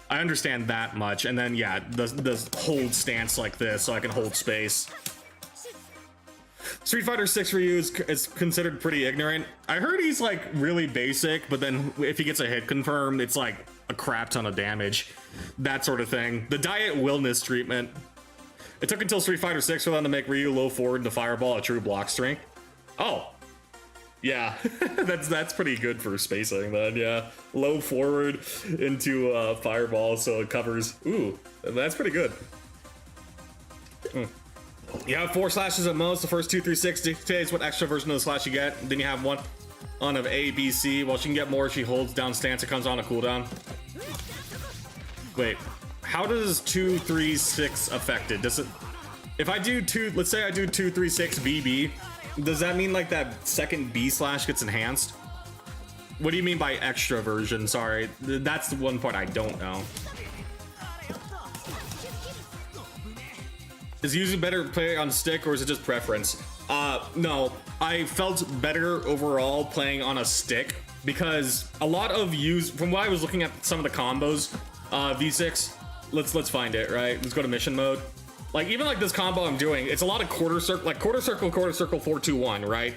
I understand that much, and then yeah, the hold stance like this, so I can hold space. Street Fighter 6 Ryu is considered pretty ignorant. I heard he's like really basic, but then if he gets a hit confirmed, it's like a crap ton of damage. That sort of thing. The diet willness treatment. It took until Street Fighter 6 for them to make Ryu low forward into Fireball a true block strength. Oh. Yeah, that's pretty good for spacing then, yeah. Low forward into Fireball so it covers. Ooh, that's pretty good. You have 4 slashes at most. The first 2-3-6 dictates what extra version of the slash you get. Then you have one on of A, B, C. Well, she can get more if she holds down stance. It comes on a cooldown. Wait, how does 2-3-6 affect it? Does it, if I do let's say I do 2-3-6 BB, does that mean like that second B slash gets enhanced? What do you mean by extra version? Sorry, that's the one part I don't know. Is Yuzu better play on stick or is it just preference? No, I felt better overall playing on a stick because a lot of Yuzu, from what I was looking at some of the combos, V6, let's find it, right? Let's go to mission mode. Like even like this combo I'm doing, it's a lot of quarter circle, like quarter circle, 4-2-1, right?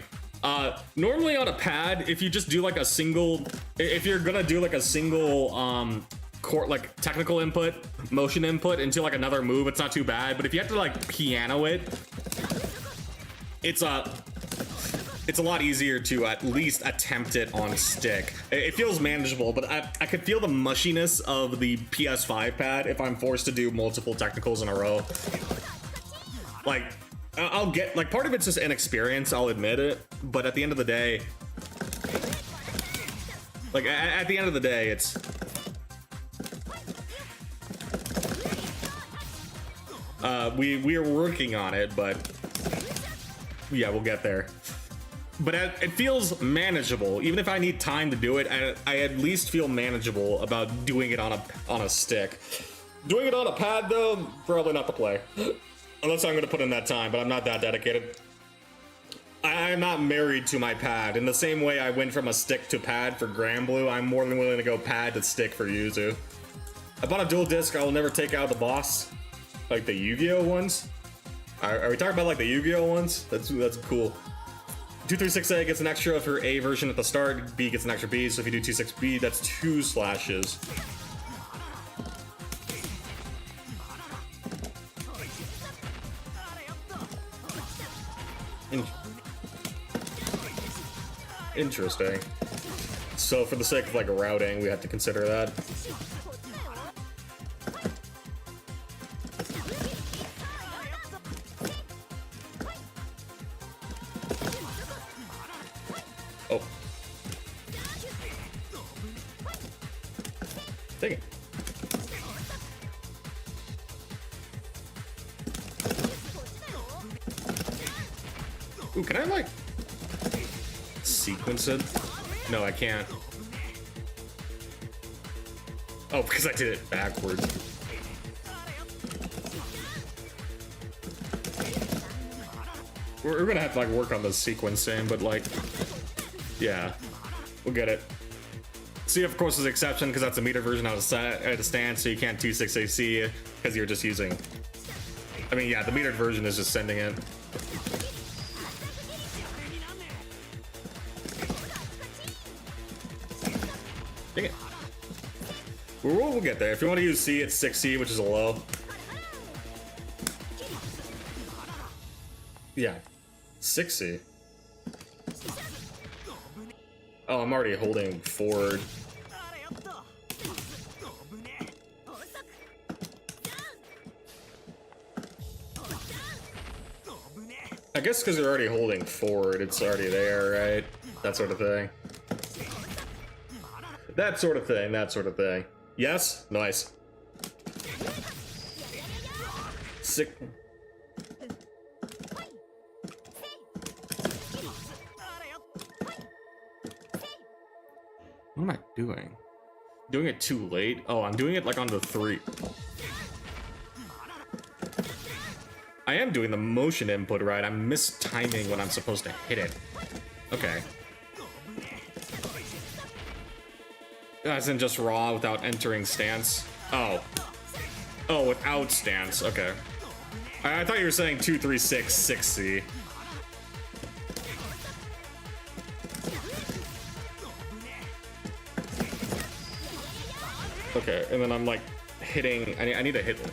Normally on a pad, if you just do like a single, if you're gonna do like a single like technical input, motion input into like another move, it's not too bad. But if you have to like piano it, it's a lot easier to at least attempt it on stick. It feels manageable, but I could feel the mushiness of the PS5 pad if I'm forced to do multiple technicals in a row. Like, I'll get, like, part of it's just inexperience, I'll admit it, but at the end of the day, like, at the end of the day, it's... we are working on it, but yeah, we'll get there. But it feels manageable. Even if I need time to do it, I at least feel manageable about doing it on a stick. Doing it on a pad, though, probably not the play. Unless I'm going to put in that time, but I'm not that dedicated. I'm not married to my pad. In the same way I went from a stick to pad for Granblue, I'm more than willing to go pad to stick for Yuzu. I bought a dual disc I will never take out of the boss. Like the Yu-Gi-Oh ones? Are we talking about like the Yu-Gi-Oh ones? That's cool. 2-3-6A gets an extra for A version at the start, B gets an extra B, so if you do 2-6B, that's 2 slashes. Interesting. So for the sake of like routing, we have to consider that. Oh. Dang it. Ooh, can I like sequence it? No, I can't. Oh, because I did it backwards. We're gonna have to like work on the sequencing, but like, yeah, we'll get it. C, of course, is an exception because that's a meter version out of stance, so you can't 2-6 AC because you're just using I mean, yeah, the metered version is just sending it. Dang it. We'll get there. If you want to use C, it's 6C, which is a low. Yeah, 6C. Oh, I'm already holding forward. I guess because you're already holding forward, it's already there, right? That sort of thing. That sort of thing, that sort of thing. Yes? Nice. Sick. What am I doing? Doing it too late? Oh, I'm doing it like on the 3. I am doing the motion input right. I'm mistiming when I'm supposed to hit it. Okay. As in just raw without entering stance. Oh. Oh, without stance. Okay. I thought you were saying 2, 3, 6, 6C. Okay, and then I'm like hitting. I need to hit one.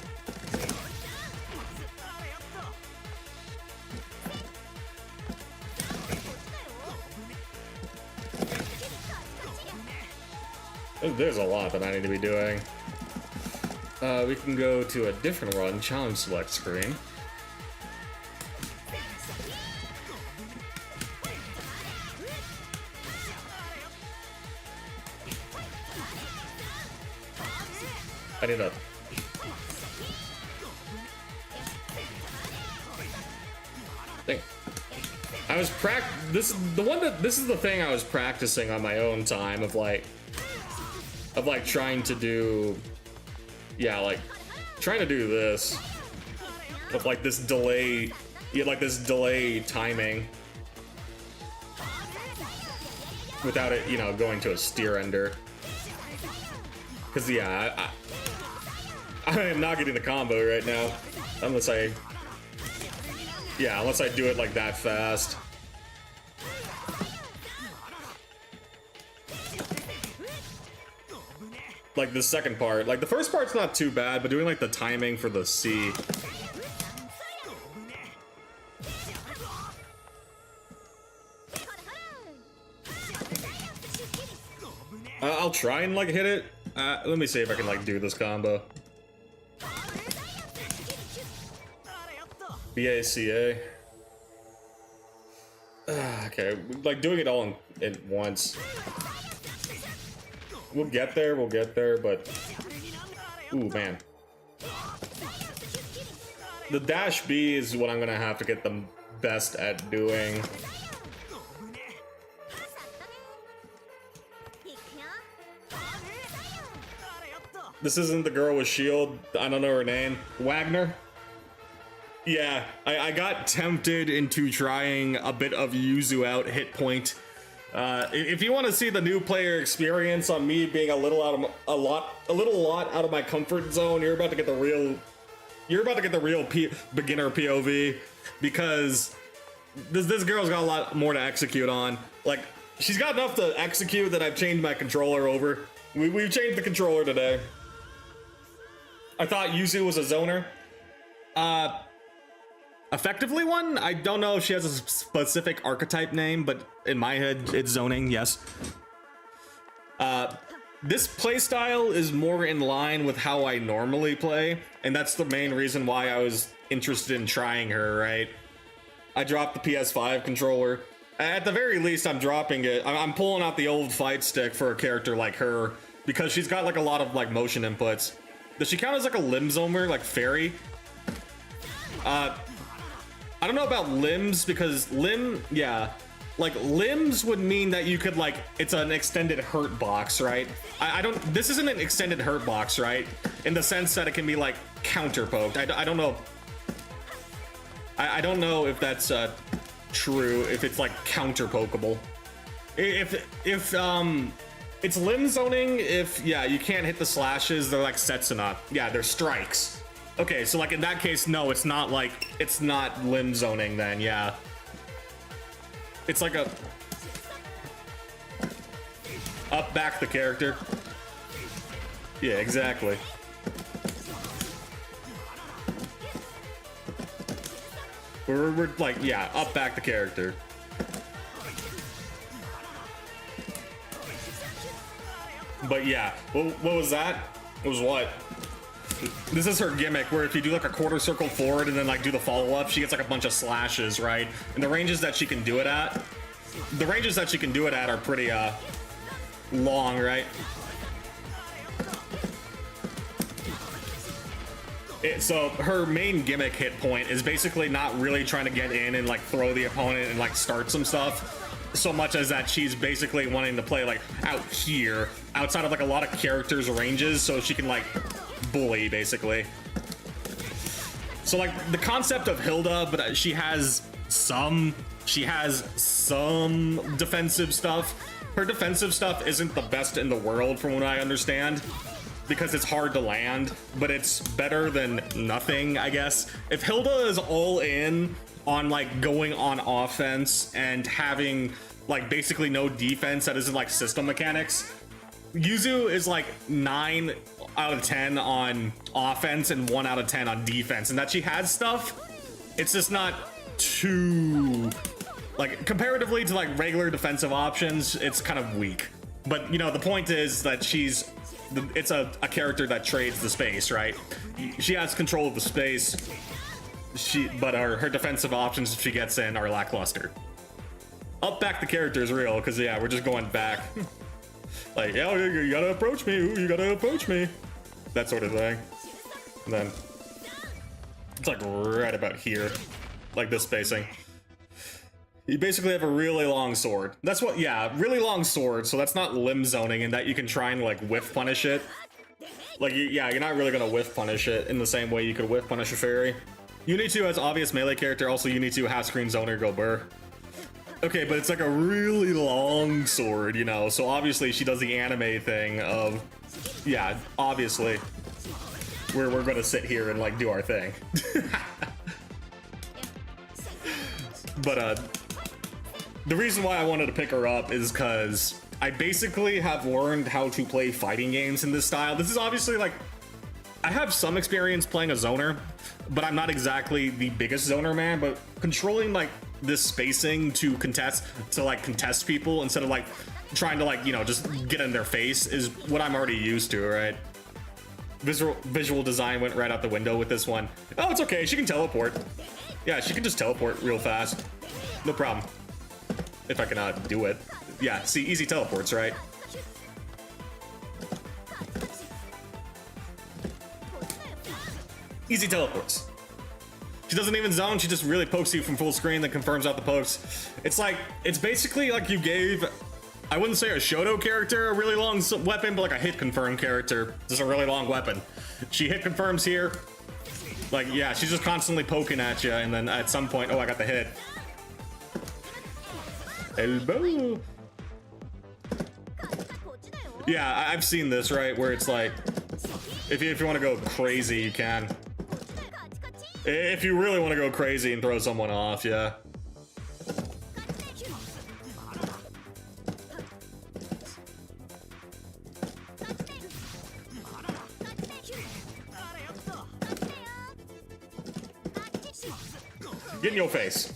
There's a lot that I need to be doing. We can go to a different run, challenge select screen. I need a... Dang. I was this is the thing I was practicing on my own time of like trying to do, yeah, like trying to do this with like this delay, yeah, like this delay timing without it, you know, going to a steer ender. Cause yeah, I am not getting the combo right now unless I do it like that fast. Like the second part, like the first part's not too bad, but doing like the timing for the C. I'll try and like hit it. Let me see if I can like do this combo. BACA. Okay, like doing it all at once. We'll get there, but... Ooh, man. The dash B is what I'm gonna have to get the best at doing. This isn't the girl with shield. I don't know her name. Wagner? Yeah, I got tempted into trying a bit of Yuzu out hit point. If you want to see the new player experience on me being a little out of my comfort zone, you're about to get the real beginner POV, because this girl's got a lot more to execute on. Like, she's got enough to execute that I've changed my controller over. We've changed the controller today. I thought Yuzu was a zoner. Effectively one? I don't know if she has a specific archetype name, but in my head, it's zoning, yes. This playstyle is more in line with how I normally play, and that's the main reason why I was interested in trying her, right? I dropped the PS5 controller. At the very least, I'm dropping it. I'm pulling out the old fight stick for a character like her, because she's got like a lot of like motion inputs. Does she count as like a limb zoner, like fairy? I don't know about limbs, because like limbs would mean that you could like, it's an extended hurt box, right? This isn't an extended hurt box, right? In the sense that it can be like counter poked. I don't know. I don't know if that's true, if it's like counter pokeable. If it's limb zoning, if, yeah, you can't hit the slashes, they're like Setsuna. Yeah, they're strikes. Okay, so like in that case, no, it's not like, it's not limb zoning then, yeah. It's like a up back the character. Yeah, exactly. We're like, yeah, up back the character. But yeah, what was that? It was what? This is her gimmick, where if you do like a quarter circle forward and then like do the follow-up, she gets like a bunch of slashes, right? And the ranges that she can do it at, are pretty long, right? So her main gimmick hit point is basically not really trying to get in and like throw the opponent and like start some stuff, so much as that she's basically wanting to play like out here, outside of like a lot of characters' ranges, so she can like bully basically. So like the concept of Hilda, but she has some defensive stuff. Her defensive stuff isn't the best in the world from what I understand, because it's hard to land, but it's better than nothing, I guess. If Hilda is all in on like going on offense and having like basically no defense that isn't like system mechanics, Yuzu is like 9 out of 10 on offense and 1 out of 10 on defense, and that she has stuff, it's just not too, like, comparatively to like regular defensive options, it's kind of weak. But you know, the point is that it's a character that trades the space, right? She has control of the space, but her defensive options she gets in are lackluster. Up back the character is real, because yeah, we're just going back. Like, yeah, you gotta approach me, ooh, you gotta approach me. That sort of thing. And then it's like right about here, like this spacing. You basically have a really long sword. That's what, yeah, really long sword, so that's not limb zoning in that you can try and like whiff punish it. Like, yeah, you're not really gonna whiff punish it in the same way you could whiff punish a fairy. UNI2 has obvious melee character, also UNI2 half screen zoner, go burr. Okay, but it's like a really long sword, you know, so obviously she does the anime thing of, yeah, obviously we're gonna sit here and like do our thing. But the reason why I wanted to pick her up is because I basically have learned how to play fighting games in this style. This is obviously like, I have some experience playing a zoner, but I'm not exactly the biggest zoner man, but controlling like this spacing to contest people instead of like trying to like, you know, just get in their face is what I'm already used to, right? Visual design went right out the window with this one. Oh, it's okay, she can teleport. Yeah, she can just teleport real fast. No problem. If I can do it. Yeah, see, easy teleports, right? Easy teleports. She doesn't even zone, she just really pokes you from full screen, then confirms out the pokes. It's like, it's basically like you gave, I wouldn't say a Shoto character a really long weapon, but like a hit confirm character. Just a really long weapon. She hit confirms here. Like, yeah, she's just constantly poking at you, and then at some point, oh, I got the hit. Elbow. Yeah, I've seen this, right, where it's like, if you want to go crazy, you can. If you really want to go crazy and throw someone off, yeah. Get in your face.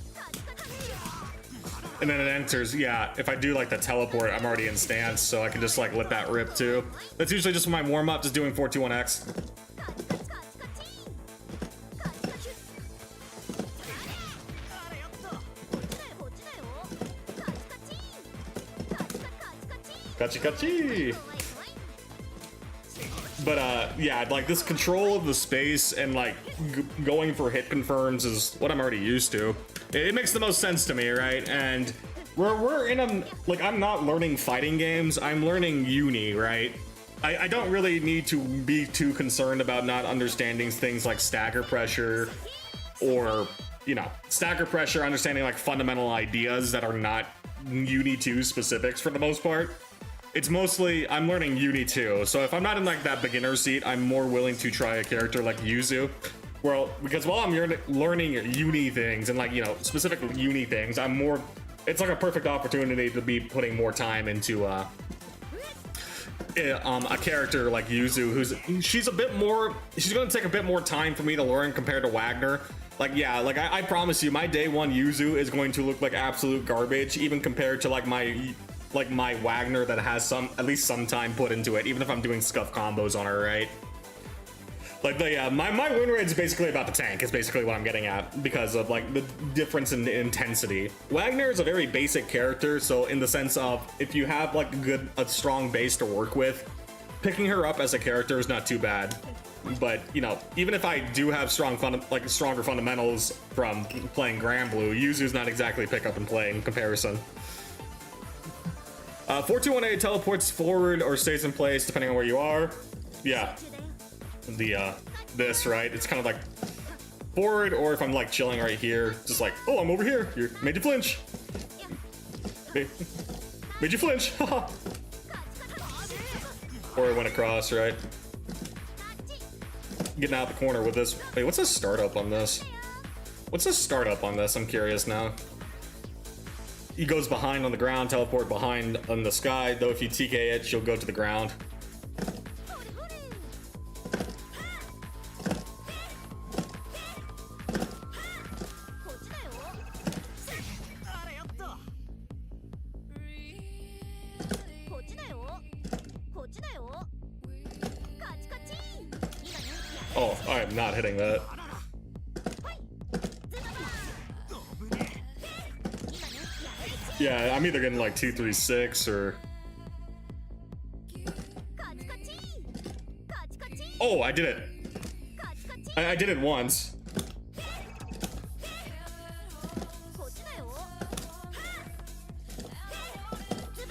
And then it enters, yeah, if I do like the teleport, I'm already in stance, so I can just like let that rip too. That's usually just my warm-up, just doing 421X. Kachi kachi! But yeah, like this control of the space and like going for hit confirms is what I'm already used to. It makes the most sense to me, right? And we're in a, like, I'm not learning fighting games, I'm learning uni, right? I don't really need to be too concerned about not understanding things like stagger pressure or, you know, stagger pressure, understanding like fundamental ideas that are not UNI2 specifics for the most part. it's mostly I'm learning UNI2, so if I'm not in like that beginner seat, I'm more willing to try a character like Yuzu. Well, because while I'm learning uni things and like, you know, specific uni things, I'm more, it's like a perfect opportunity to be putting more time into a character like Yuzu, she's gonna take a bit more time for me to learn compared to Wagner. Like, yeah, like I promise you, my day one Yuzu is going to look like absolute garbage, even compared to like my Wagner that has at least some time put into it, even if I'm doing scuff combos on her, right? Like, my win rate is basically about the tank, is basically what I'm getting at, because of like the difference in the intensity. Wagner is a very basic character, so in the sense of if you have like a strong base to work with, picking her up as a character is not too bad. But you know, even if I do have stronger fundamentals from playing Granblue, Yuzu's not exactly pick up and play in comparison. 4218 teleports forward or stays in place depending on where you are. Yeah. This, right? It's kind of like forward, or if I'm like chilling right here, just like, oh, I'm over here. You made you flinch. Made you flinch. Or it went across, right? Getting out the corner with this. Wait, what's the startup on this? What's the startup on this? I'm curious now. He goes behind on the ground, teleport behind on the sky, though if you TK it, she'll go to the ground. Oh, I'm not hitting that. Yeah, I'm either getting like 236 or... Oh, I did it. I did it once.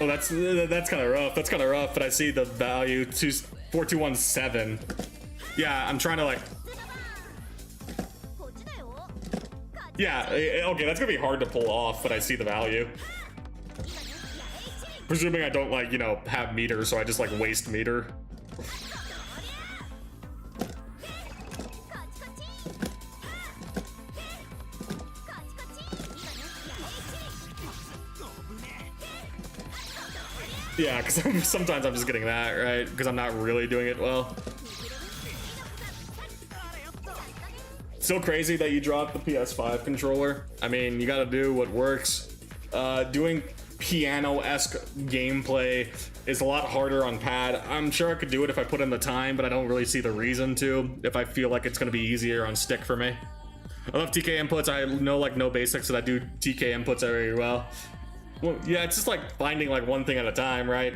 Oh, that's kind of rough. That's kind of rough, but I see the value, 4217. Yeah, I'm trying to like... Yeah, okay, that's gonna be hard to pull off, but I see the value. Presuming I don't like, you know, have meter, so I just like waste meter. Yeah, because sometimes I'm just getting that, right? Because I'm not really doing it well. Still crazy that you dropped the PS5 controller. I mean, you gotta do what works. Doing piano-esque gameplay is a lot harder on pad. I'm sure I could do it if I put in the time, but I don't really see the reason to, if I feel like it's gonna be easier on stick for me. I love TK inputs. I know like no basics, so I do TK inputs very well. Well, yeah, it's just like finding like one thing at a time, right?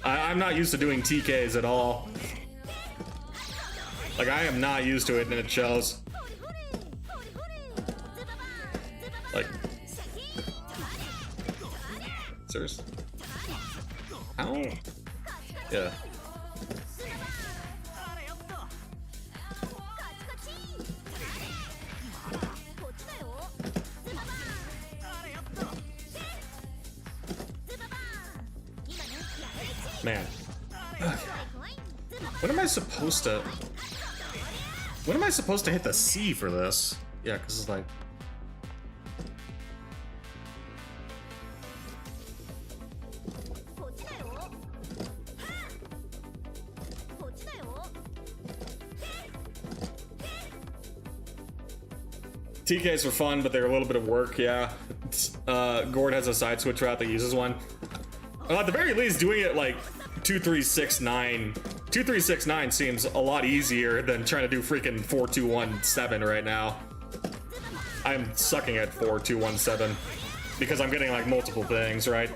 I'm not used to doing TKs at all. Like, I am not used to it, and it shows. Like, seriously? How? Yeah. Man. When am I supposed to... When am I supposed to hit the C for this? Yeah, because it's like... TKs are fun, but they're a little bit of work, yeah. Gord has a side switch route that uses one. At the very least, doing it like 2369. 2369 seems a lot easier than trying to do freaking 4217 right now. I'm sucking at 4217 because I'm getting like multiple things, right?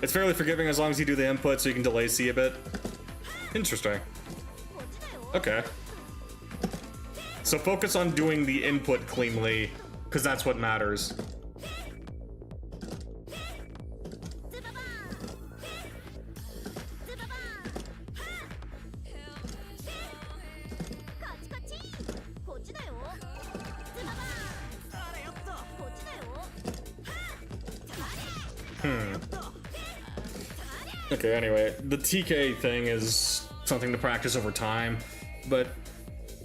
It's fairly forgiving as long as you do the input so you can delay C a bit. Interesting. Okay. So focus on doing the input cleanly, because that's what matters. Okay, anyway, the TK thing is something to practice over time, but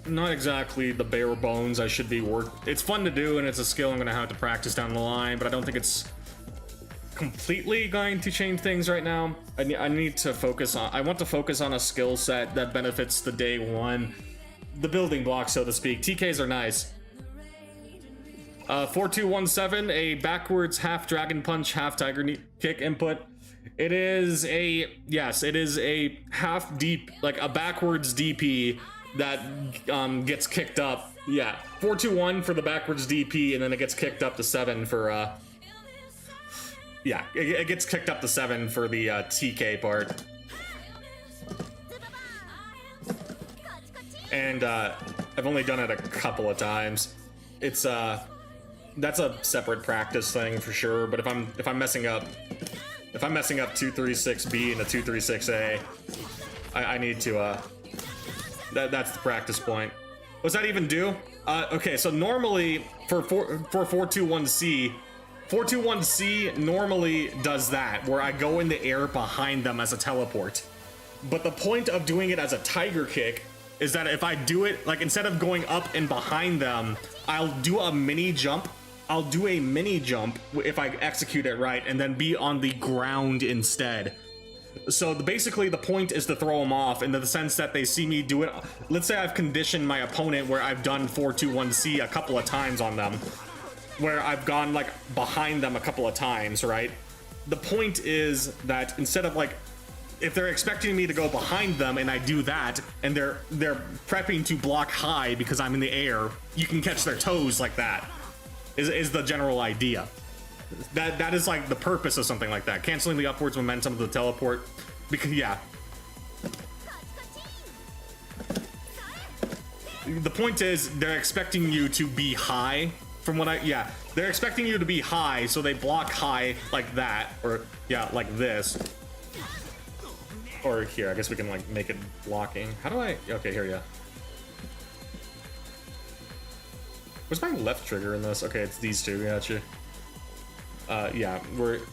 not exactly the bare bones I should be It's fun to do, and it's a skill I'm gonna have to practice down the line, but I don't think it's completely going to change things right now. I need to focus on, I want to focus on a skill set that benefits the day one, the building block, so to speak. TKs are nice. 4217, a backwards half dragon punch, half tiger kick input. It is a, yes, it is a half deep, like a backwards DP that gets kicked up. Yeah, 421 for the backwards DP, and then it gets kicked up to 7 for, yeah, it gets kicked up to 7 for the TK part. And I've only done it a couple of times. It's that's a separate practice thing for sure, but if I'm messing up 236B and a 236A, I need to that's the practice point. What's that even do? Okay, so normally for 421C, 421C normally does that, where I go in the air behind them as a teleport. But the point of doing it as a tiger kick is that if I do it, like instead of going up and behind them, I'll do a mini jump. I'll do a mini jump if I execute it right, and then be on the ground instead. So basically the point is to throw them off in the sense that they see me do it. Let's say I've conditioned my opponent where I've done 421C a couple of times on them, where I've gone like behind them a couple of times, right? The point is that instead of like, if they're expecting me to go behind them and I do that, and they're prepping to block high because I'm in the air, you can catch their toes like that, is the general idea. That is like the purpose of something like that. Canceling the upwards momentum of the teleport. Because, yeah. The point is, they're expecting you to be high. From what yeah. They're expecting you to be high, so they block high like that. Or, yeah, like this. Or here, I guess we can like make it blocking. How do I, okay, here, yeah. Where's my left trigger in this? Okay, it's these two, gotcha. Yeah,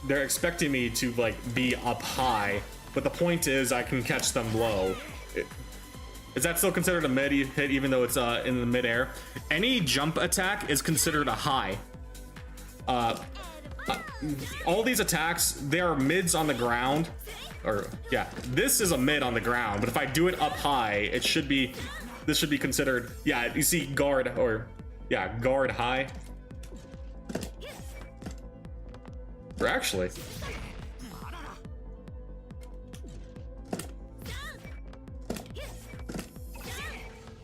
they're expecting me to like be up high, but the point is I can catch them low. Is that still considered a mid hit even though it's in the midair? Any jump attack is considered a high. All these attacks, they are mids on the ground. Or, yeah, this is a mid on the ground, but if I do it up high, this should be considered, yeah, you see guard, or, yeah, guard high. Or actually,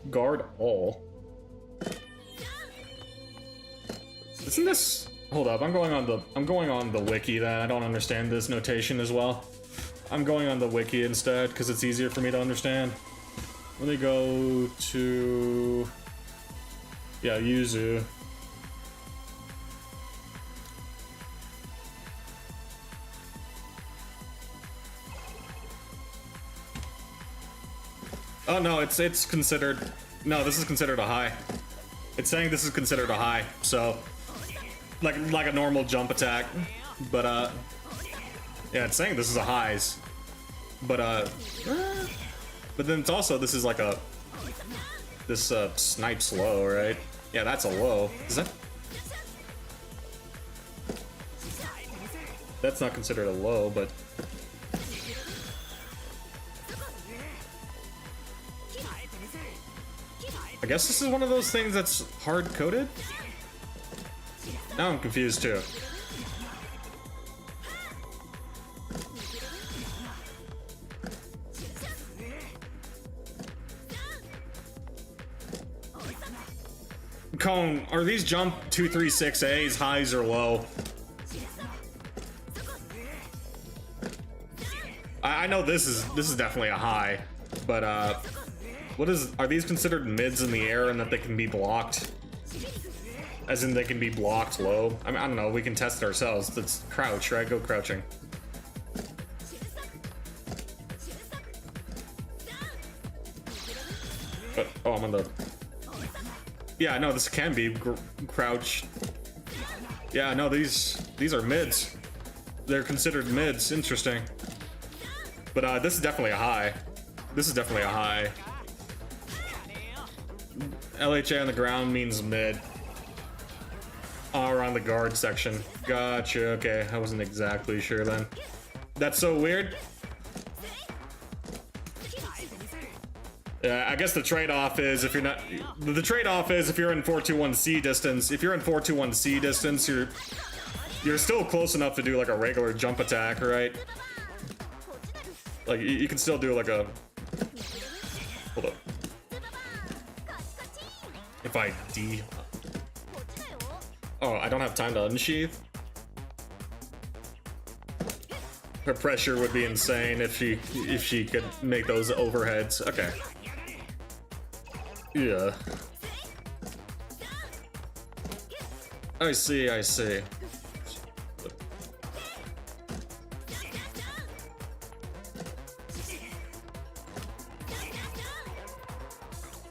guard all. Isn't this, hold up, I'm going on the wiki then. I don't understand this notation as well. I'm going on the wiki instead because it's easier for me to understand. Let me go to, yeah, Yuzu. Oh no, it's considered, no, this is considered a high. It's saying this is considered a high, so like a normal jump attack, but yeah, it's saying this is a highs, but then it's also, this is like a, this snipes low, right? Yeah, that's a low. Is that? That's not considered a low, but I guess this is one of those things that's hard-coded? Now I'm confused too. Cone, are these jump 236As highs or low? I know this is definitely a high, but are these considered mids in the air and that they can be blocked? As in they can be blocked low? I mean, I don't know, we can test it ourselves. Let's crouch, right? Go crouching. Oh, I'm on the... Yeah, no, this can be crouch. Yeah, no, these are mids. They're considered mids. Interesting. But this is definitely a high. This is definitely a high. LHA on the ground means mid. Around the guard section. Gotcha, okay. I wasn't exactly sure then. That's so weird. Yeah, I guess the trade-off is if you're not... The trade-off is if you're in 421C distance. If you're in 421C distance, you're still close enough to do like a regular jump attack, right? Like, you can still do like a... Hold up. If I D... Oh, I don't have time to unsheath? Her pressure would be insane if she could make those overheads. Okay. Yeah. I see, I see.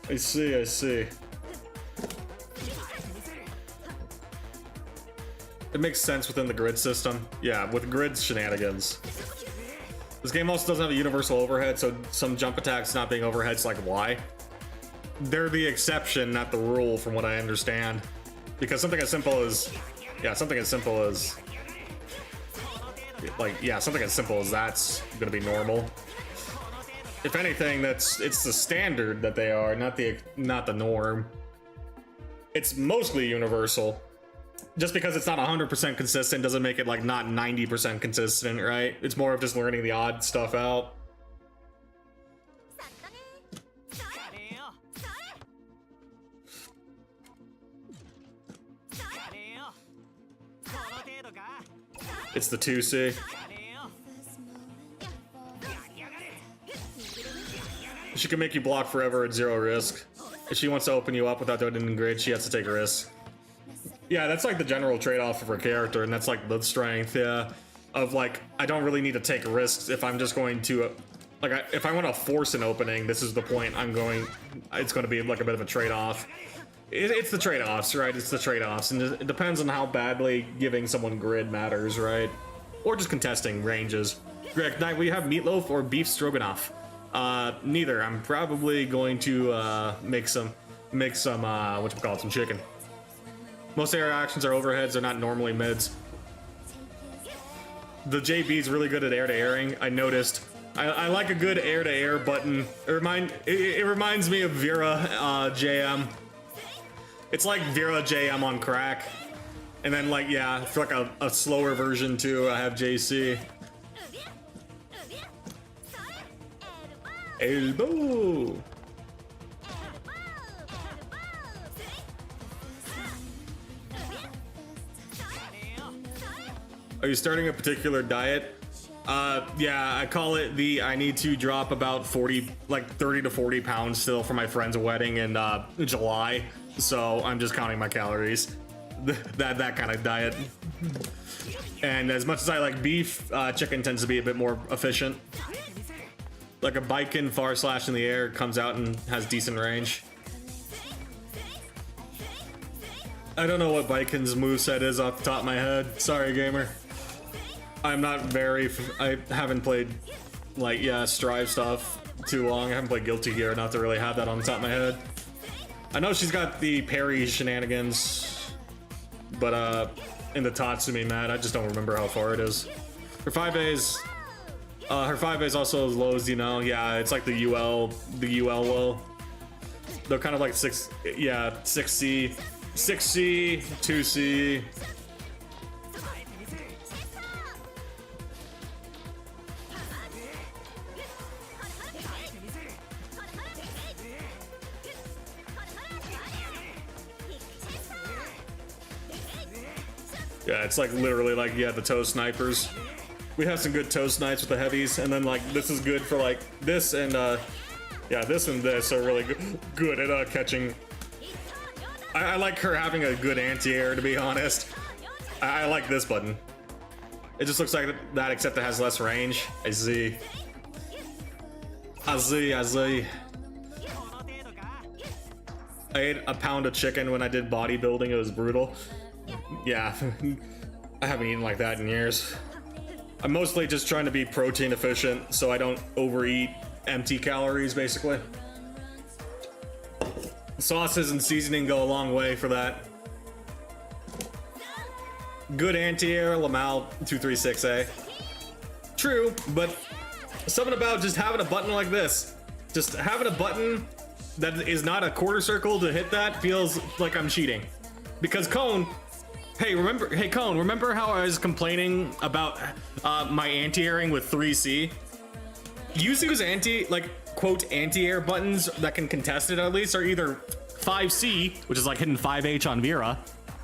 I see, I see. It makes sense within the grid system. Yeah, with grid shenanigans. This game also doesn't have a universal overhead, so some jump attacks not being overheads, like why? They're the exception, not the rule, from what I understand. Because something as simple as... Yeah, something as simple as... Like, yeah, something as simple as that's gonna be normal. If anything, it's the standard that they are, not the norm. It's mostly universal. Just because it's not 100% consistent doesn't make it like not 90% consistent, right? It's more of just learning the odd stuff out. It's the 2C. She can make you block forever at 0 risk. If she wants to open you up without doing it in grid, she has to take a risk. Yeah, that's like the general trade-off of her character, and that's like the strength, yeah. Of like, I don't really need to take risks if I'm just going to, like, if I want to force an opening, this is the point it's going to be like a bit of a trade-off. It's the trade-offs, right? It's the trade-offs, and it depends on how badly giving someone grid matters, right? Or just contesting ranges. Greg, Knight, will you have meatloaf or beef stroganoff? Neither. I'm probably going to make some some chicken. Most air actions are overheads, they're not normally mids. The JB is really good at air-to-airing, I noticed. I like a good air-to-air button. It reminds me of Vera JM. It's like Vera JM on crack. And then like, yeah, for like a slower version too, I have JC. Elbow! Are you starting a particular diet? Yeah, I call it I need to drop about 30 to 40 pounds still for my friend's wedding in July. So I'm just counting my calories. that kind of diet. And as much as I like beef, chicken tends to be a bit more efficient. Like a Baiken far slash in the air comes out and has decent range. I don't know what Baiken's moveset is off the top of my head. Sorry, gamer. I'm not I haven't played, like, yeah, Strive stuff too long. I haven't played Guilty Gear enough to really have that on the top of my head. I know she's got the parry shenanigans, but in the Tatsumi mat, I just don't remember how far it is. Her 5A's also as low as, you know, yeah, it's like the UL low. They're kind of like 6C, 2C. Yeah, it's like literally like, yeah, the toe snipers. We have some good toe snipes with the heavies, and then like this is good for like this and yeah, this and this are really good at catching. I like her having a good anti-air, to be honest. I like this button. It just looks like that, except it has less range. I see. I ate a pound of chicken when I did bodybuilding. It was brutal. Yeah, I haven't eaten like that in years. I'm mostly just trying to be protein efficient so I don't overeat empty calories, basically. Sauces and seasoning go a long way for that. Good anti-air, Lamau 236A. True, but something about just having a button like this. Just having a button that is not a quarter circle to hit that feels like I'm cheating. Because Cone, Cone, remember how I was complaining about my anti-airing with 3C? Yuzu's quote anti-air buttons that can contest it at least are either 5C, which is like hitting 5H on Vera,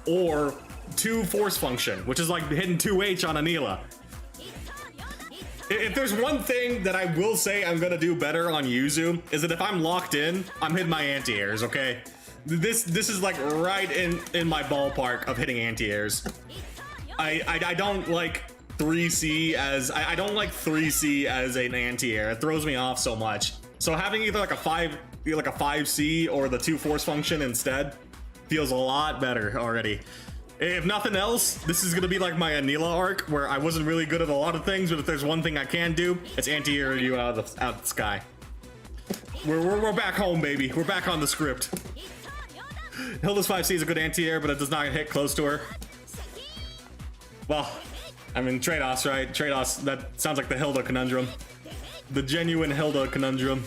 or 2 force function, which is like hitting 2H on Anila. If there's one thing that I will say I'm gonna do better on Yuzu, is that if I'm locked in, I'm hitting my anti-airs, okay? This is like right in my ballpark of hitting anti-airs. I don't like 3C as I don't like 3C as an anti-air. It throws me off so much. So having either like a 5C or the 2 force function instead feels a lot better already. If nothing else, this is gonna be like my Anila arc, where I wasn't really good at a lot of things, but if there's one thing I can do, it's anti-air you out of the sky. We're back home, baby. We're back on the script. Hilda's 5C is a good anti-air, but it does not hit close to her. Well, I mean, trade-offs, right? Trade-offs, that sounds like the Hilda conundrum. The genuine Hilda conundrum.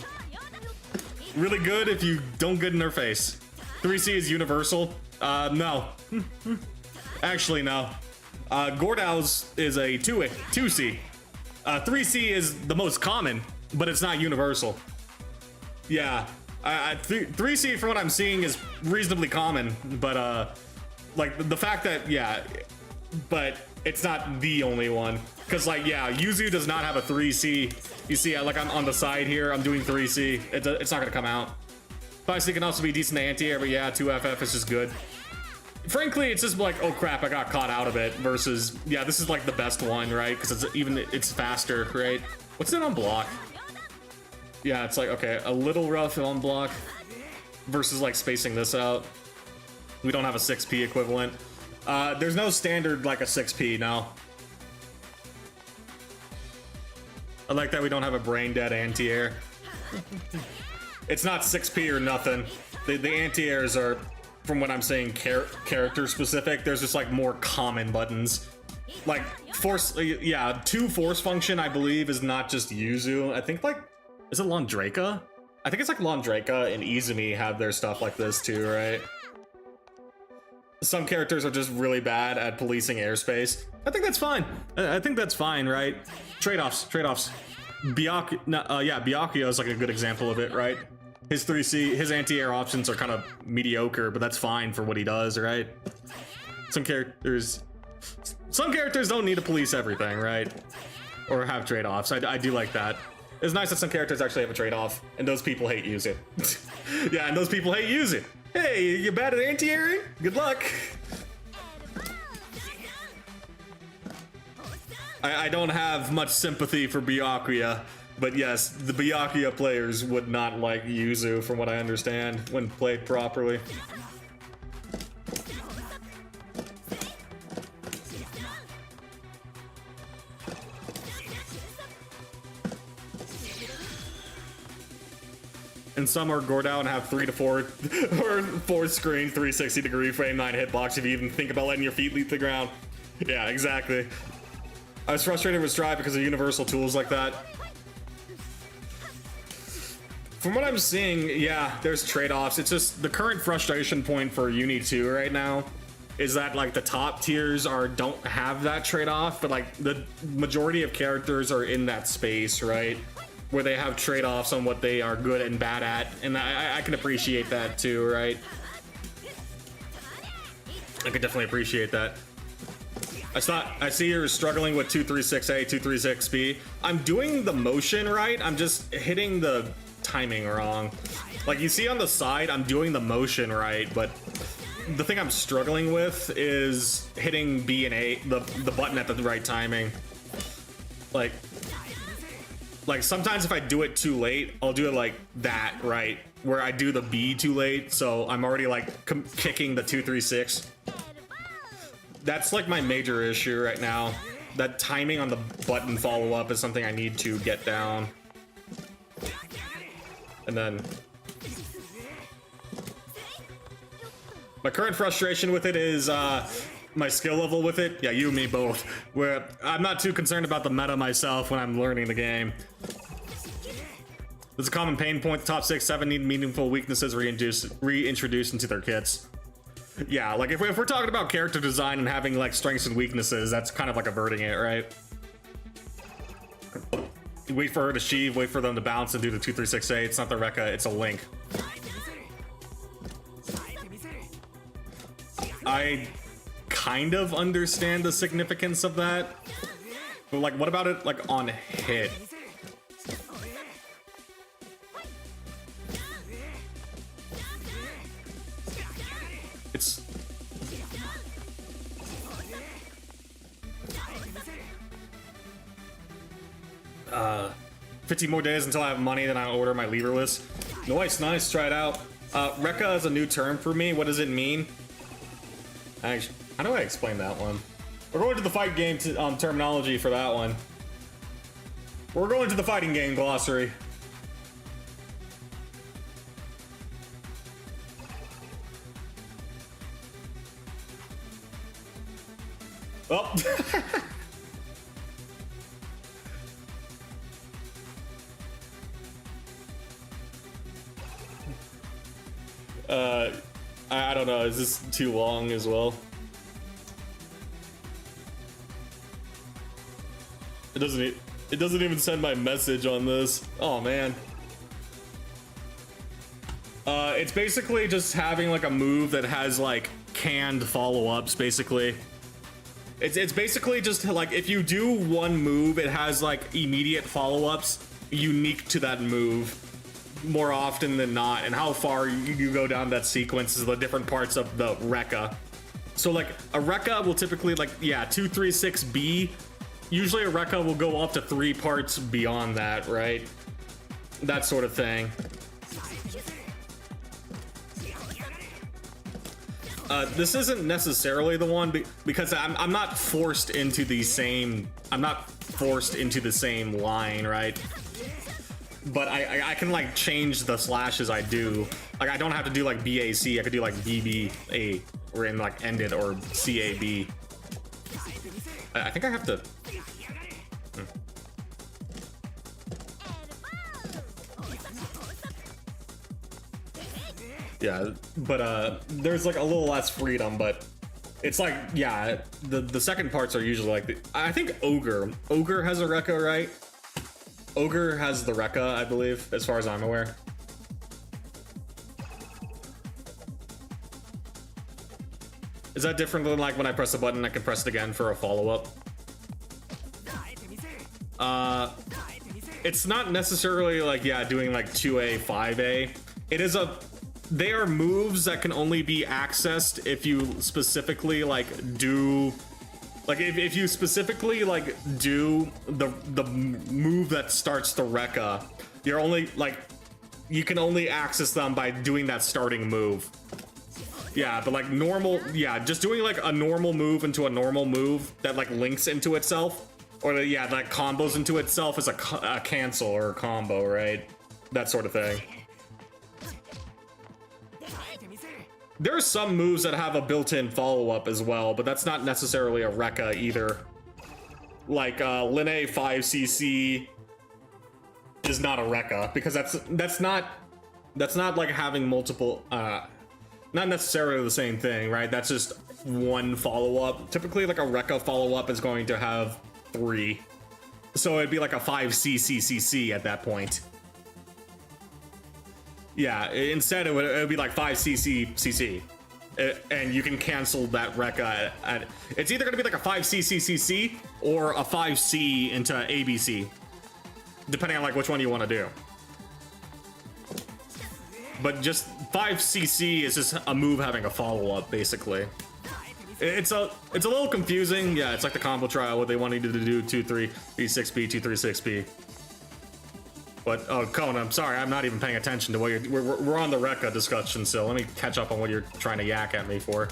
Really good if you don't get in her face. 3C is universal. No. Actually, no. Gordow's is a 2C. 3C is the most common, but it's not universal. Yeah. 3C, from what I'm seeing, is reasonably common, but like the fact that, yeah, but it's not the only one. Because, like, yeah, Yuzu does not have a 3C. You see, like, I'm on the side here, I'm doing 3C. It's not gonna come out. 5C can also be decent anti-air, but yeah, 2FF is just good. Frankly, it's just like, oh crap, I got caught out of it, versus, yeah, this is like the best one, right? Because it's faster, right? What's it on block? Yeah, it's like, okay, a little rough on block versus like spacing this out. We don't have a 6P equivalent. There's no standard like a 6P now. I like that we don't have a brain dead anti-air. It's not 6P or nothing. The anti-airs are, from what I'm saying, character specific. There's just like more common buttons. Like force, yeah, 2 force function I believe is not just Yuzu. I think like, is it Londraka? I think it's like Londraka and Izumi have their stuff like this too, right? Some characters are just really bad at policing airspace. I think that's fine. I think that's fine, right? Trade-offs. Byakuya is like a good example of it, right? His 3C, his anti-air options are kind of mediocre, but that's fine for what he does, right? Some characters don't need to police everything, right? Or have trade-offs. I do like that. It's nice that some characters actually have a trade-off, and those people hate Yuzu. Yeah, and those people hate Yuzu. Hey, you bad at anti-airing? Good luck. I don't have much sympathy for Byakuya, but yes, the Byakuya players would not like Yuzu, from what I understand, when played properly. And some are Gordau and have 3 to 4 or 4 screen, 360-degree frame 9 hitbox if you even think about letting your feet leap the ground. Yeah, exactly. I was frustrated with Strive because of universal tools like that. From what I'm seeing, yeah, there's trade-offs. It's just the current frustration point for UNI2 right now is that like the top tiers don't have that trade-off, but like the majority of characters are in that space, right? Where they have trade-offs on what they are good and bad at, and I can appreciate that too, right? I can definitely appreciate that. I see you're struggling with 236A, 236B. I'm doing the motion right, I'm just hitting the timing wrong. Like you see on the side, I'm doing the motion right, but the thing I'm struggling with is hitting B and A, the button at the right timing. Like sometimes if I do it too late, I'll do it like that, right? Where I do the B too late, so I'm already like kicking the 236. That's like my major issue right now. that timing on the button follow-up is something I need to get down. And then my current frustration with it is my skill level with it. Yeah, you and me both. Where I'm not too concerned about the meta myself when I'm learning the game. There's a common pain point. The top 6, 7 need meaningful weaknesses reintroduced into their kits. Yeah, like if we're talking about character design and having like strengths and weaknesses, that's kind of like averting it, right? You wait for her to sheave, wait for them to bounce and do the 2, 3, 6, 8. It's not the Rekka, it's a Link. I kind of understand the significance of that, but like, what about it like on hit? It's 15 more days until I have money, then I'll order my leverless. Nice, try it out. Rekka is a new term for me. What does it mean? Actually, how do I explain that one? We're going to the fight game terminology for that one. We're going to the fighting game glossary. Oh. I don't know. Is this too long as well? It doesn't even send my message on this. Oh man. It's basically just having like a move that has like canned follow-ups basically. It's basically just like if you do one move, it has like immediate follow-ups unique to that move more often than not, and how far you go down that sequence is the different parts of the Rekka. So like a Rekka will typically like, yeah, 2, 3, 6, B. Usually a Rekka will go up to 3 parts beyond that, right? That sort of thing. This isn't necessarily the one because I'm not forced into the same. I'm not forced into the same line, right? But I can like change the slashes I do. Like I don't have to do like BAC. I could do like BBA or in like end it or CAB. I think I have to. Yeah, but there's like a little less freedom, but it's like, yeah, the second parts are usually like I think Ogre has a Rekka, right? Ogre has the Rekka, I believe, as far as I'm aware. Is that different than like when I press a button I can press it again for a follow-up? It's not necessarily like, yeah, doing like 2A, 5A. It is they are moves that can only be accessed if you specifically like do, like if you specifically like do the move that starts the Rekka, you're only like, you can only access them by doing that starting move. Yeah, but like normal, yeah, just doing like a normal move into a normal move that like links into itself, or yeah, that combos into itself is a cancel or a combo, right? That sort of thing. There are some moves that have a built-in follow-up as well, but that's not necessarily a Rekka either. Like Linne 5cc is not a Rekka because that's not like having multiple, not necessarily the same thing, right? That's just one follow-up. Typically like a Rekka follow-up is going to have 3. So it'd be like a 5cc at that point. Yeah, instead it would be like 5cc, and you can cancel that Rekka at it's either gonna be like a 5cc or a 5c into ABC, depending on like which one you want to do. But just 5cc is just a move having a follow-up, basically. It's a little confusing. Yeah, it's like the combo trial, what they wanted you to do 2, 3, B6B, 2, 3, 6B. But, oh, Kona, I'm sorry, I'm not even paying attention to what we're on the Rekka discussion still. Let me catch up on what you're trying to yak at me for.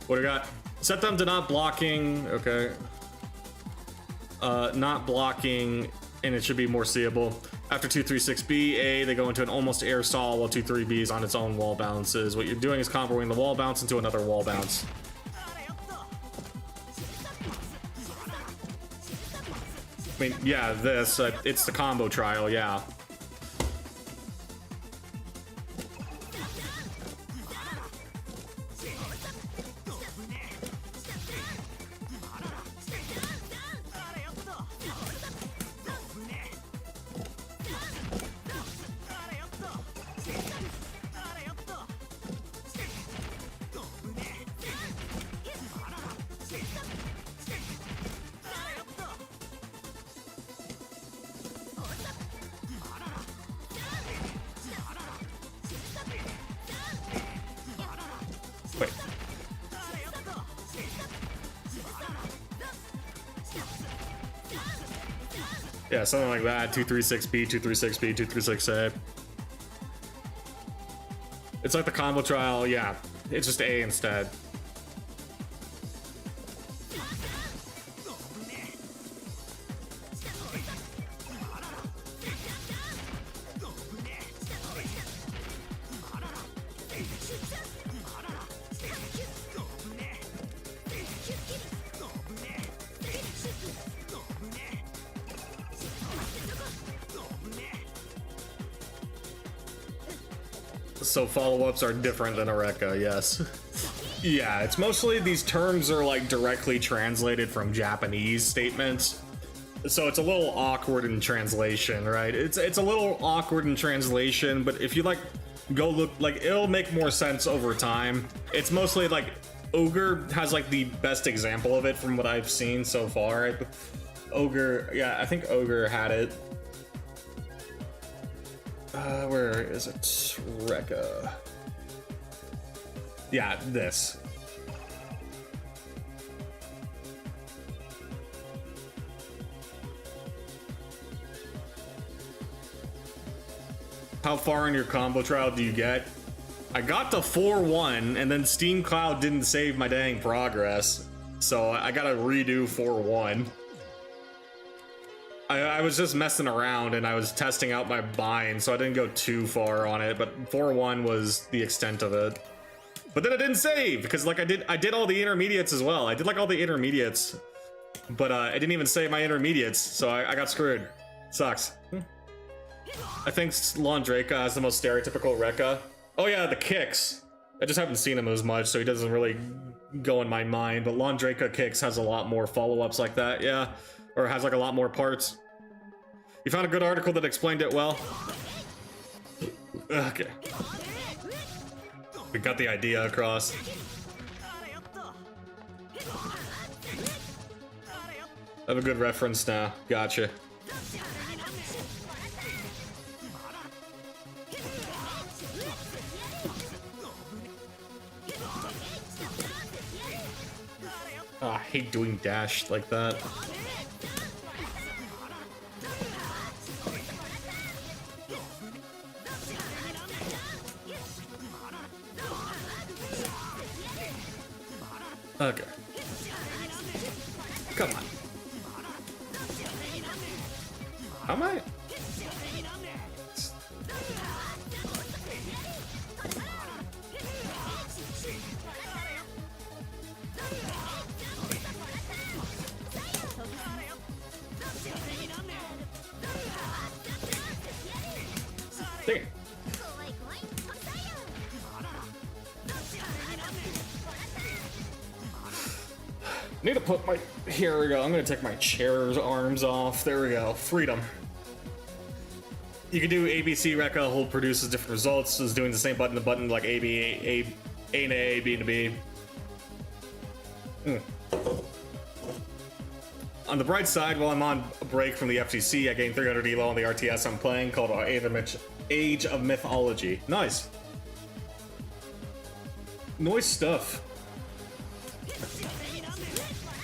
What do you got? Set them to not blocking, okay. not blocking, and it should be more seeable. After 236B, A, they go into an almost air stall while 23B is on its own wall bounces. What you're doing is comboing the wall bounce into another wall bounce. I mean, yeah, this, it's the combo trial, yeah. Wait. Yeah, something like that. 236B, 236B, 236A. It's like the combo trial, yeah. It's just A instead. So follow-ups are different than a Rekka, yes. Yeah, it's mostly these terms are like directly translated from Japanese statements. So it's a little awkward in translation, right? It's a little awkward in translation, but if you like go look, like it'll make more sense over time. It's mostly like Ogre has like the best example of it from what I've seen so far. Ogre, yeah, I think Ogre had it. Where is it? Rekka. Yeah, this. How far in your combo trial do you get? I got to 4-1, and then Steam Cloud didn't save my dang progress, so I gotta redo 4-1. I was just messing around and I was testing out my bind, so I didn't go too far on it, but 4-1 was the extent of it. But then it didn't save, because like I did all the intermediates as well. I did like all the intermediates, but I didn't even save my intermediates, so I got screwed. Sucks. I think Londraka has the most stereotypical Rekka. Oh yeah, the kicks. I just haven't seen him as much, so he doesn't really go in my mind, but Londraka kicks has a lot more follow-ups like that, yeah. Or has like a lot more parts. You found a good article that explained it well? Okay. We got the idea across. I have a good reference now. Gotcha. Oh, I hate doing dash like that. Okay. Come on. How am I? Dang it. Need to put my, here we go, I'm gonna take my chair's arms off. There we go, freedom. You can do ABC Rekka, hold produces different results, is doing the same button to button like A, B, A to A, B to B. On the bright side, while I'm on a break from the FTC, I gained 300 elo on the RTS I'm playing called Age of Mythology. Nice. Nice stuff.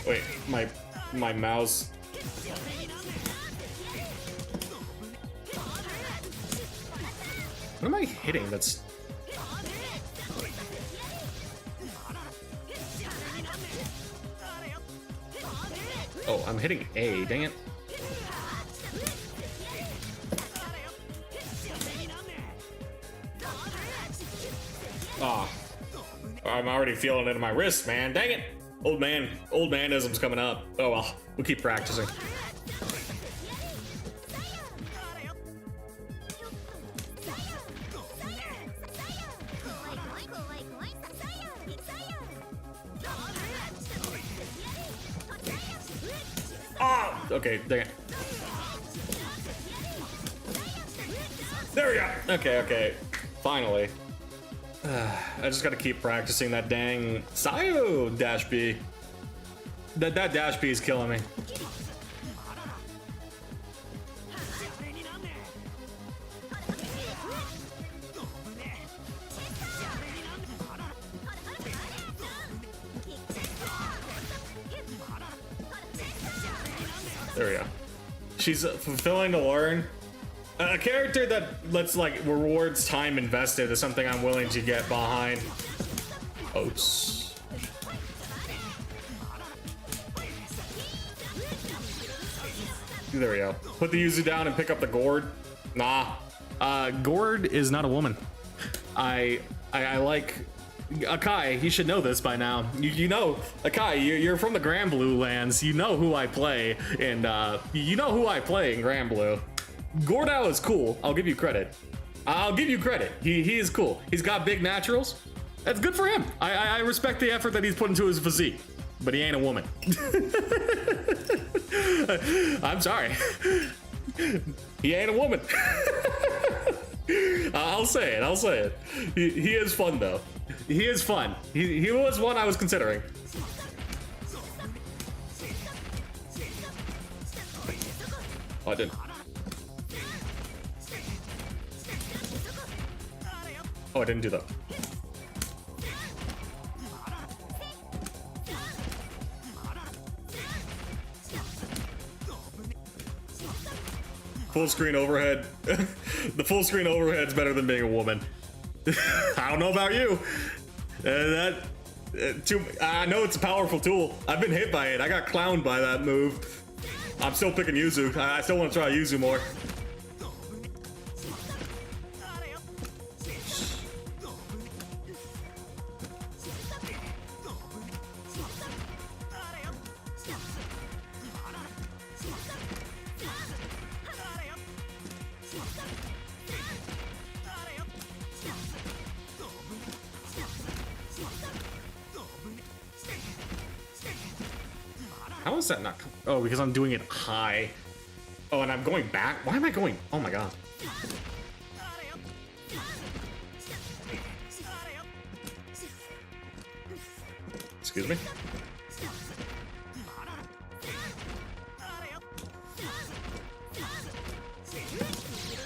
Wait, my mouse. What am I hitting? That's. Oh, I'm hitting A, dang it. Oh, I'm already feeling it in my wrist, man. Dang it. Old manism's coming up. Oh well, we'll keep practicing. Oh, okay, dang it. There we go. Okay, finally. I just gotta keep practicing that dang Sayo dash B. That dash B is killing me. There we go. She's fulfilling to learn. A character that rewards time invested is something I'm willing to get behind. Oats. There we go. Put the Yuzu down and pick up the gourd. Nah. Gourd is not a woman. I like Akai. You should know this by now. You know, Akai, you're from the Granblue lands. You know who I play, and you know who I play in Granblue. Gordao is cool. I'll give you credit. He is cool. He's got big naturals. That's good for him. I respect the effort that he's put into his physique. But he ain't a woman. I'm sorry. He ain't a woman. I'll say it. He is fun though. He is fun. He was one I was considering. Oh, I didn't. Oh, I didn't do that. Full screen overhead. The full screen overhead's better than being a woman. I don't know about you. I know it's a powerful tool. I've been hit by it. I got clowned by that move. I'm still picking Yuzu. I still want to try Yuzu more. How is that not? Oh, because I'm doing it high. Oh, and I'm going back. Why am I going? Oh my god. Excuse me.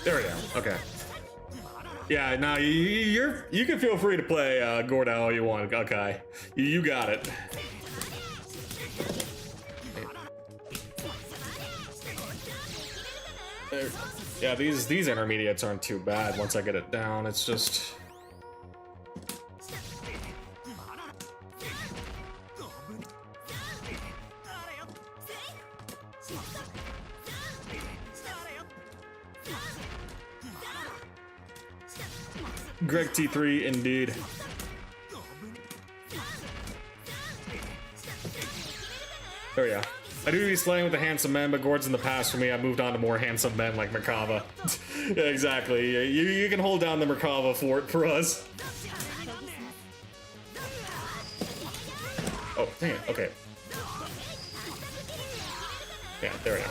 There we go. Okay. Yeah, no, you can feel free to play Gorda all you want. Okay, you got it. Yeah, these intermediates aren't too bad once I get it down. It's just Greg T3 indeed. There we go. I do be slaying with the handsome men, but Gord's in the past for me. I moved on to more handsome men like Merkava. Yeah, exactly. You can hold down the Merkava fort for us. Oh, dang it. Okay. Yeah, there we go.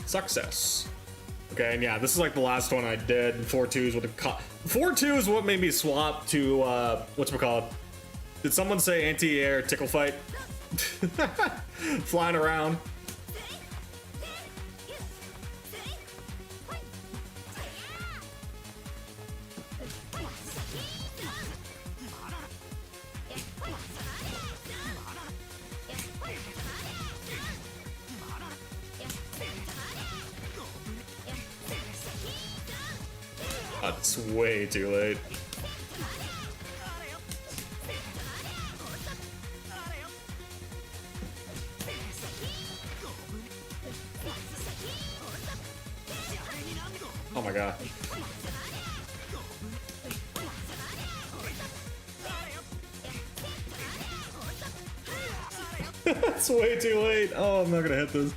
Success. Okay, and yeah, this is like the last one I did. 4-2s with a 4-2 is what made me swap to whatchamacallit. Did someone say anti-air tickle fight? Flying around. That's way too late. Oh my god. It's way too late. Oh, I'm not gonna hit this.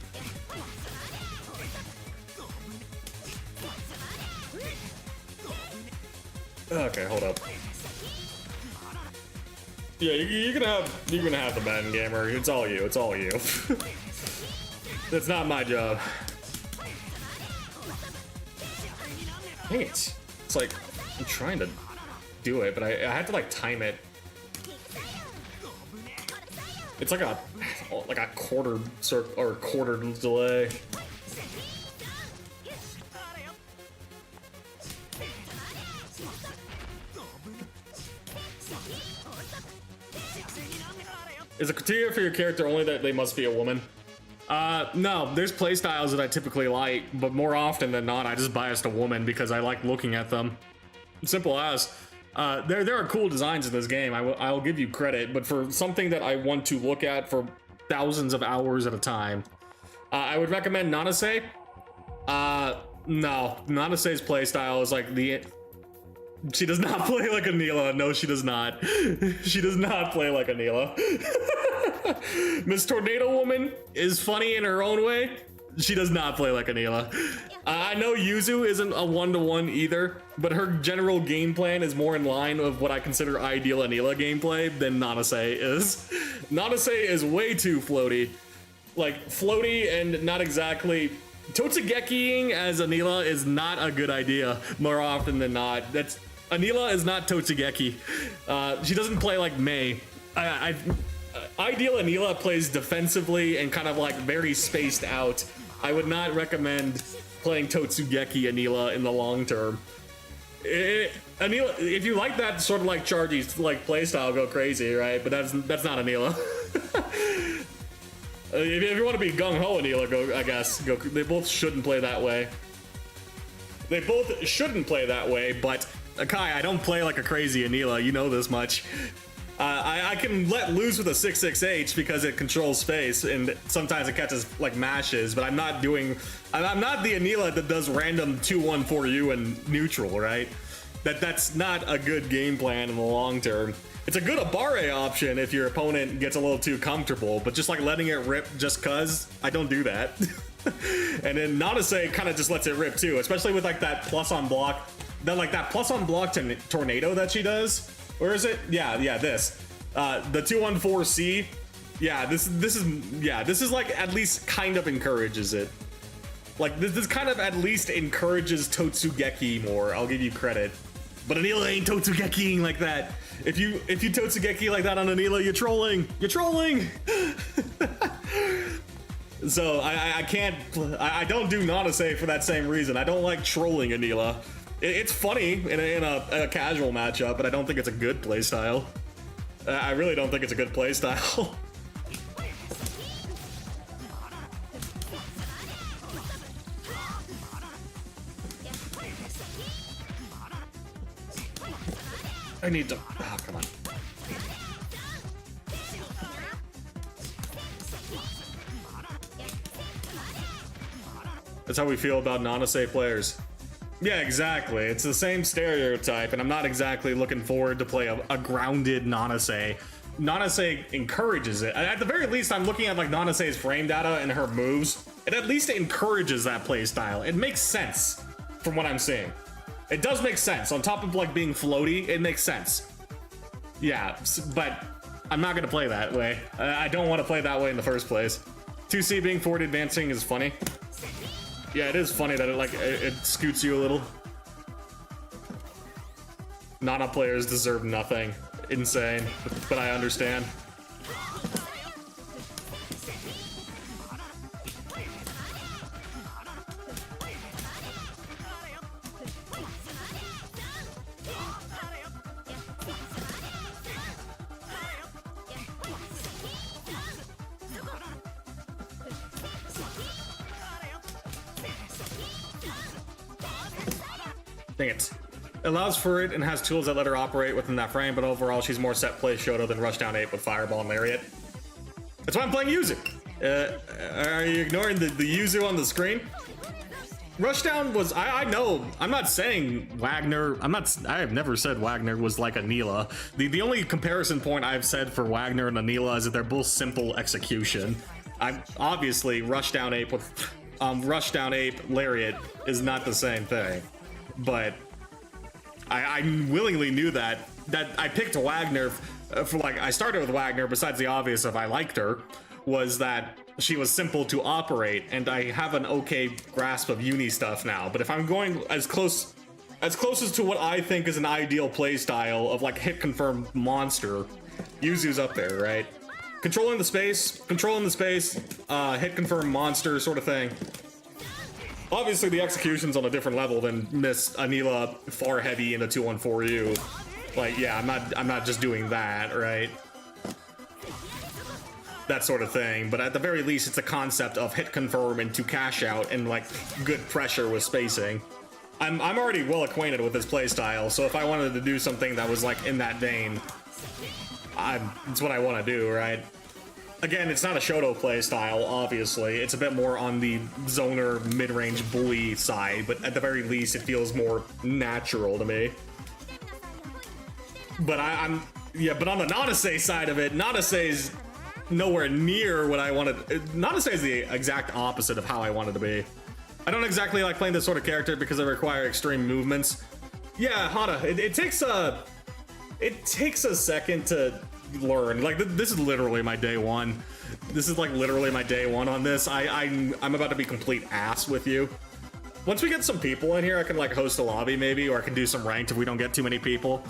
Okay, hold up. Yeah, you're gonna have the bad gamer. It's all you. It's all you. That's not my job. Dang it. It's like I'm trying to do it, but I had to like time it. It's like a quarter circle or quarter delay. Is a criteria for your character only that they must be a woman? No, there's playstyles that I typically like, but more often than not, I just bias a woman because I like looking at them. Simple as. There are cool designs in this game, I'll give you credit, but for something that I want to look at for thousands of hours at a time, I would recommend Nanase. No, Nanase's playstyle is like she does not play like Anila. No, she does not. She does not play like Anila. Miss Tornado Woman is funny in her own way. She does not play like Anila. I know Yuzu isn't a one-to-one either, but her general game plan is more in line with what I consider ideal Anila gameplay than Nanase is. Nanase is way too floaty. Like, floaty and not exactly... Totsugeki-ing as Anila is not a good idea more often than not. Anila is not Totsugeki. She doesn't play like Mei. Ideal Anila plays defensively and kind of like very spaced out. I would not recommend playing Totsugeki Anila in the long term. Anila, if you like that sort of like chargy like playstyle, go crazy, right? But that's not Anila. If you want to be gung ho Anila, go. I guess go. They both shouldn't play that way. They both shouldn't play that way, but Kai, I don't play like a crazy Anila. You know this much. I can let loose with a 668 because it controls space and sometimes it catches like mashes, but I'm not the Anila that does random 2-1-4U and neutral, right? That's not a good game plan in the long term. It's a good Abare option if your opponent gets a little too comfortable, but just like letting it rip just cuz, I don't do that. And then Nanase kind of just lets it rip too, especially with like that plus on block, that plus on block tornado that she does. Where is it? Yeah, this. The 214C. Yeah, this is like at least kind of encourages it. Like this kind of at least encourages Totsugeki more. I'll give you credit. But Anila ain't Totsugeki-ing like that. If you Totsugeki like that on Anila, you're trolling. You're trolling. So I can't. I don't do Nanase for that same reason. I don't like trolling Anila. It's funny in a casual matchup, but I don't think it's a good playstyle. I really don't think it's a good playstyle. I need to... Oh, come on. That's how we feel about Nanase players. Yeah, exactly. It's the same stereotype, and I'm not exactly looking forward to play a grounded Nanase. Nanase encourages it. At the very least, I'm looking at like Nanase's frame data and her moves. It at least encourages that play style. It makes sense from what I'm seeing. It does make sense. On top of like being floaty, it makes sense. Yeah, but I'm not gonna play that way. I don't want to play that way in the first place. 2C being forward advancing is funny. Yeah, it is funny that it scoots you a little. Nana players deserve nothing. Insane, but I understand. Dang it. Allows for it and has tools that let her operate within that frame, but overall she's more set play Shoto than Rushdown 8 with Fireball and Lariat. That's why I'm playing Yuzu. Are you ignoring the Yuzu on the screen? Rushdown was, I know, I'm not saying Wagner, I have never said Wagner was like Anila. The only comparison point I've said for Wagner and Anila is that they're both simple execution. Obviously, Rushdown Ape with, Rushdown Ape Lariat is not the same thing. But I willingly knew that I picked Wagner for like, I started with Wagner, besides the obvious of I liked her, was that she was simple to operate, and I have an okay grasp of uni stuff now. But if I'm going as close as to what I think is an ideal playstyle of like hit confirm monster, Yuzu's up there, right? Controlling the space, hit confirm monster sort of thing. Obviously the execution's on a different level than Miss Anila far heavy in the 214U. Like, yeah, I'm not just doing that, right? That sort of thing, but at the very least it's a concept of hit confirm into cash out and like good pressure with spacing. I'm already well acquainted with this playstyle, so if I wanted to do something that was like in that vein, it's what I want to do, right? Again, it's not a Shoto playstyle, obviously. It's a bit more on the zoner mid-range bully side, but at the very least it feels more natural to me. But but on the Nanase side of it, Nanase's nowhere near what I wanted. Nanase is the exact opposite of how I wanted to be. I don't exactly like playing this sort of character because I require extreme movements. Yeah, Hana, it takes a second to learn. Like, this is literally my day one. This is like literally my day one on this. I'm about to be complete ass with you. Once we get some people in here, I can like host a lobby maybe, or I can do some ranked if we don't get too many people.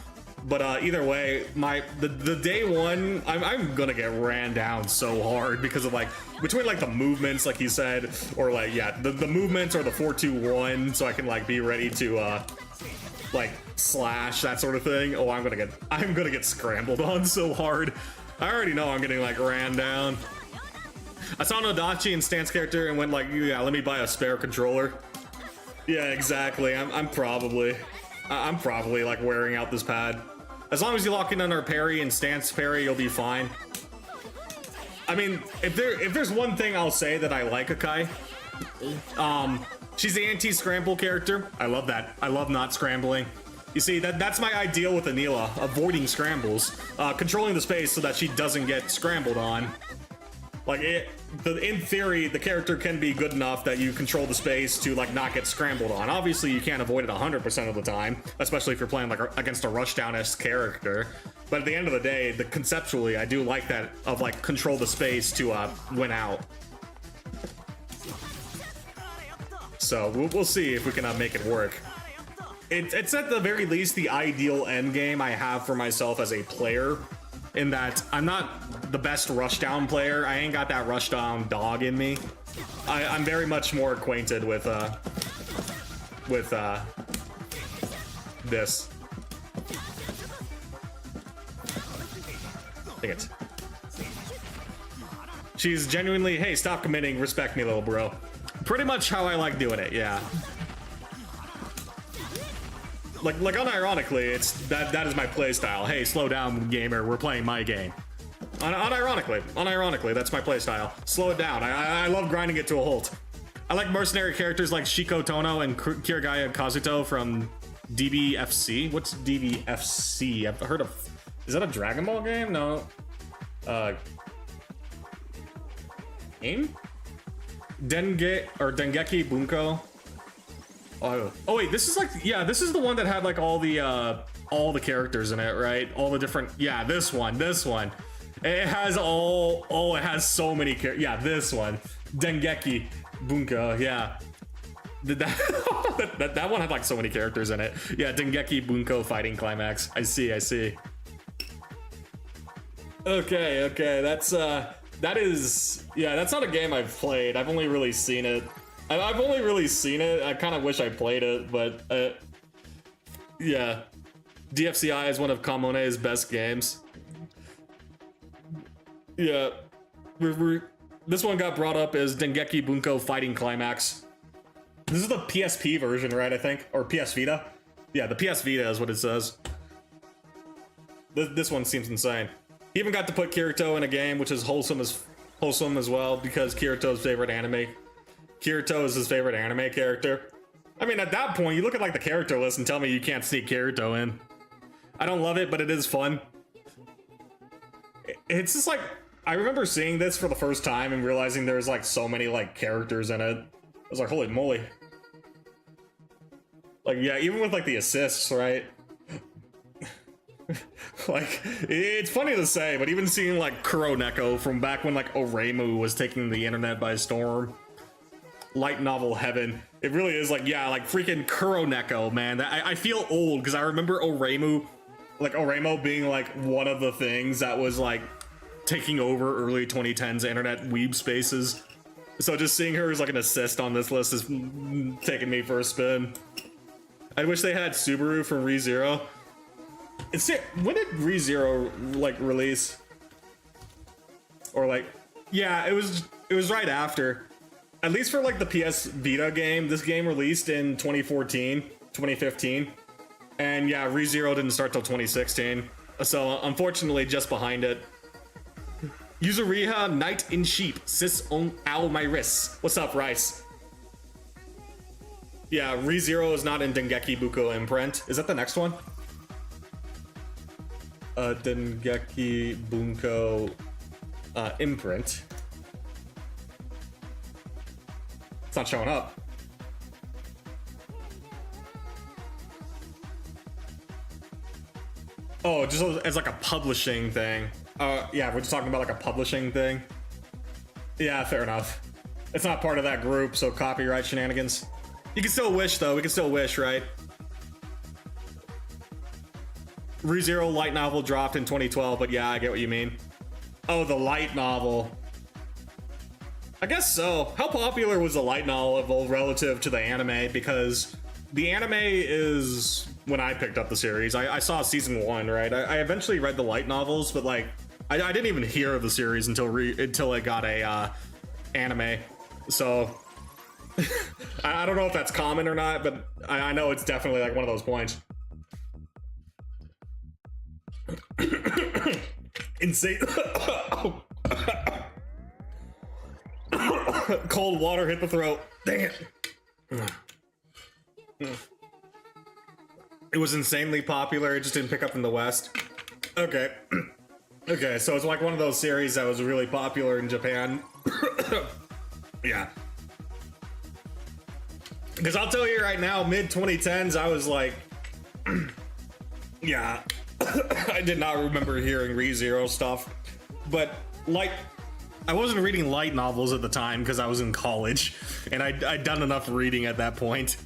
But either way, the day one, I'm gonna get ran down so hard because of like, between like the movements, like you said, or like, yeah, the movements or the 4-2-1, so I can like be ready to like slash, that sort of thing. Oh, I'm gonna get scrambled on so hard. I already know I'm getting like ran down. I saw an Odachi and stance character and went like, yeah, let me buy a spare controller. Yeah, exactly. I'm probably like wearing out this pad. As long as you lock in on her parry and stance parry, you'll be fine. I mean, if there's one thing I'll say that I like Akai, she's the anti-scramble character. I love that. I love not scrambling. You see, that's my ideal with Anila, avoiding scrambles, controlling the space so that she doesn't get scrambled on. Like, in theory, the character can be good enough that you control the space to, like, not get scrambled on. Obviously, you can't avoid it 100% of the time, especially if you're playing, like, against a Rushdown-esque character. But at the end of the day, conceptually, I do like that of, like, control the space to, win out. So, we'll see if we can make it work. It's at the very least the ideal endgame I have for myself as a player, in that I'm not the best rushdown player. I ain't got that rushdown dog in me. I'm very much more acquainted with this. Dang it. She's genuinely, hey, stop committing, respect me, little bro. Pretty much how I like doing it, yeah. Like unironically, that is my playstyle. Hey, slow down, gamer. We're playing my game. Unironically, that's my playstyle. Slow it down. I love grinding it to a halt. I like mercenary characters like Shiko Tono and Kirigaya Kazuto from DBFC. What's DBFC? I've heard of. Is that a Dragon Ball game? No. Game? Dengeki Bunko. Oh wait, this is like, yeah, this is the one that had like all the characters in it, right? All the different, yeah, this one. It has it has so many characters. Yeah, this one, Dengeki Bunko, yeah. That one had like so many characters in it. Yeah, Dengeki Bunko fighting climax. I see. Okay, that's not a game I've played. I've only really seen it. I kind of wish I played it, but yeah. DFCI is one of Kamone's best games. Yeah. This one got brought up as Dengeki Bunko Fighting Climax. This is the PSP version, right, I think? Or PS Vita? Yeah, the PS Vita is what it says. This one seems insane. He even got to put Kirito in a game, which is wholesome as well, because Kirito's favorite anime. Kirito is his favorite anime character. I mean, at that point, you look at like the character list and tell me you can't sneak Kirito in. I don't love it, but it is fun. It's just like, I remember seeing this for the first time and realizing there's like so many like characters in it. I was like, holy moly. Like, yeah, even with like the assists, right? Like, it's funny to say, but even seeing like Kuroneko from back when like Oremu was taking the internet by storm. Light novel heaven. It really is like, yeah, like freaking Kuroneko, man. I feel old because I remember Oremu being like one of the things that was like taking over early 2010s internet weeb spaces. So just seeing her as like an assist on this list is taking me for a spin. I wish they had Subaru from ReZero. When did ReZero like release? Or like, yeah, it was right after. At least for like the PS Vita game, this game released in 2015. And yeah, ReZero didn't start till 2016. So unfortunately, just behind it. Yuzuriha, Knight in Sheep, Sis on Ow My Wrists. What's up, Rice? Yeah, ReZero is not in Dengeki Buko Imprint. Is that the next one? Dengeki Bunko Imprint. It's not showing up. Oh, just as like a publishing thing. Yeah, we're just talking about like a publishing thing. Yeah, fair enough. It's not part of that group, so copyright shenanigans. You can still wish, though. We can still wish, right? ReZero light novel dropped in 2012, but yeah, I get what you mean. Oh, the light novel. I guess so. How popular was the light novel relative to the anime? Because the anime is when I picked up the series. I saw season 1, right? I eventually read the light novels, but like I didn't even hear of the series until it got a anime. So I don't know if that's common or not, but I know it's definitely like one of those points. Insane. Cold water hit the throat. Dang it. It was insanely popular. It just didn't pick up in the West. Okay. Okay, so it's like one of those series that was really popular in Japan. Yeah. Because I'll tell you right now, mid 2010s, I was like, yeah, I did not remember hearing ReZero stuff. But like, I wasn't reading light novels at the time because I was in college, and I'd done enough reading at that point.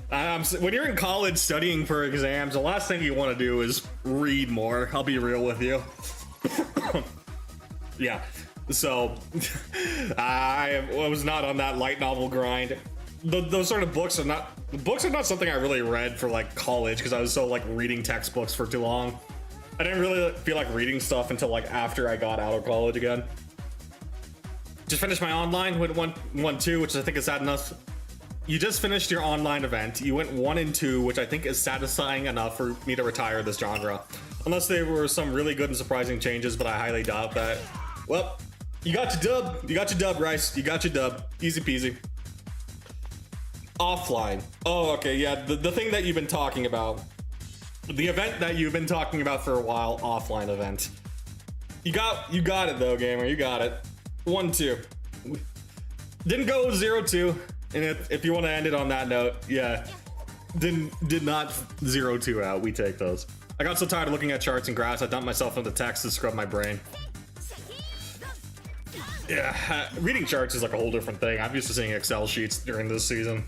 When you're in college studying for exams, the last thing you want to do is read more. I'll be real with you. Yeah, so I was not on that light novel grind. Those sort of books are not something I really read for like college because I was so like reading textbooks for too long. I didn't really feel like reading stuff until like after I got out of college again. Just finished my online, went 1-2, which I think is sad enough. You just finished your online event. You went 1 and 2, which I think is satisfying enough for me to retire this genre. Unless there were some really good and surprising changes, but I highly doubt that. Well, you got your dub. You got your dub, Rice. You got your dub. Easy peasy. Offline. Oh, okay, yeah, the thing that you've been talking about. The event that you've been talking about for a while, offline event. You got it though, gamer. You got it. 1-2. Didn't go 0-2. And if you want to end it on that note, yeah, did not 0-2 out. We take those. I got so tired of looking at charts and graphs, I dumped myself into text to scrub my brain. Yeah, reading charts is like a whole different thing. I'm used to seeing Excel sheets during this season.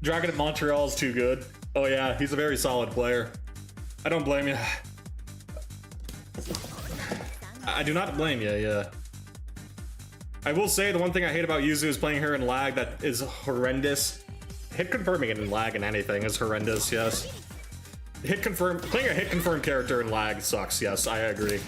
Dragon at Montreal is too good. Oh yeah, he's a very solid player. I don't blame you. I do not blame you, yeah. I will say the one thing I hate about Yuzu is playing her in lag that is horrendous. Hit confirming it in lag and anything is horrendous, yes. Playing a hit confirm character in lag sucks, yes, I agree.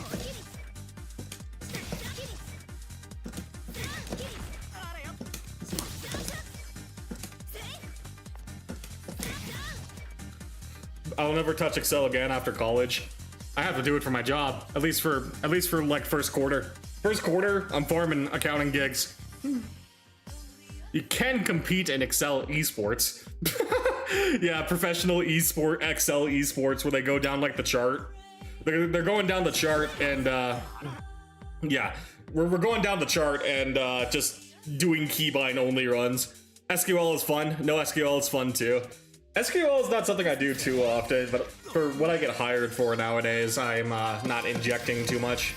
I'll never touch Excel again after college. I have to do it for my job, at least for like first quarter. First quarter, I'm farming accounting gigs. You can compete in Excel esports. Yeah, professional esport, Excel esports, where they go down like the chart. They're going down the chart, and yeah, we're going down the chart and just doing keybind only runs. SQL is fun. No SQL is fun too. SQL is not something I do too often, but for what I get hired for nowadays, I'm not injecting too much.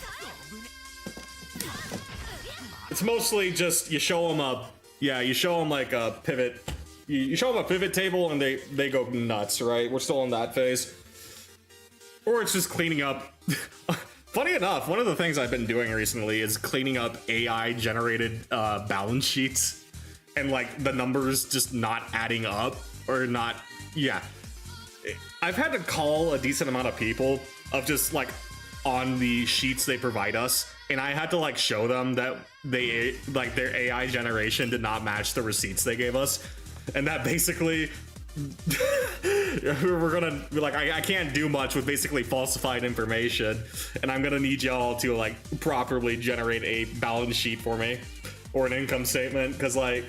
It's mostly just you show them a, yeah, you show them like a pivot. You show them a pivot table and they go nuts, right? We're still in that phase. Or it's just cleaning up. Funny enough, one of the things I've been doing recently is cleaning up AI generated balance sheets and like the numbers just not adding up or not. Yeah, I've had to call a decent amount of people of just like on the sheets they provide us, and I had to like show them that they like their AI generation did not match the receipts they gave us, and that basically we're gonna be like, I can't do much with basically falsified information, and I'm gonna need y'all to like properly generate a balance sheet for me or an income statement, because like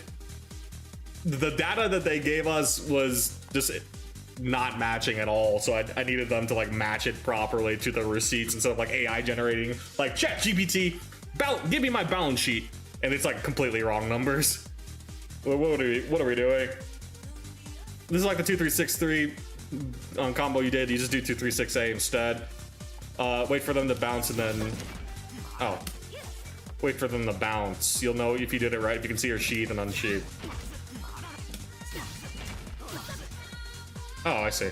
the data that they gave us was just not matching at all, so I needed them to like match it properly to the receipts instead of like AI generating like ChatGPT, give me my balance sheet, and it's like completely wrong numbers. What are we doing? This is like the 2363 on combo you did. You just do 236A instead. Wait for them to bounce and then, oh, wait for them to bounce. You'll know if you did it right if you can see your sheath and unsheath. Oh, I see.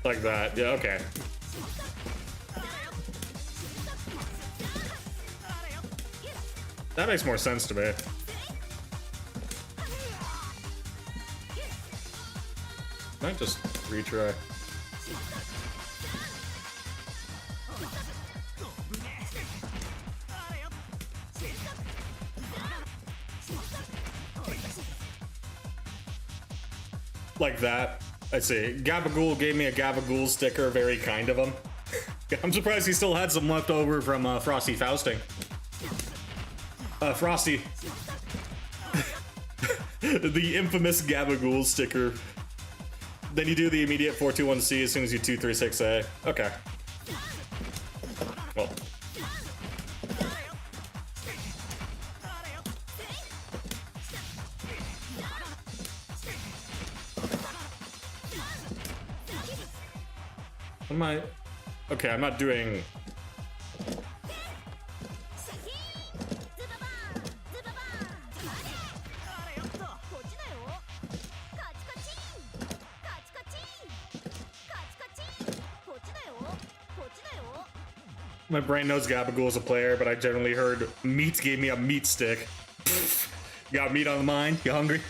Like that, yeah, okay. That makes more sense to me. Might just retry. Like that. I see. Gabagool gave me a Gabagool sticker, very kind of him. I'm surprised he still had some left over from Frosty Fausting. Frosty. The infamous Gabagool sticker. Then you do the immediate 421C as soon as you 236A. Okay. Well. What am I? Okay, I'm not doing. My brain knows Gabagool is a player, but I generally heard meat gave me a meat stick. Got meat on the mind? You hungry?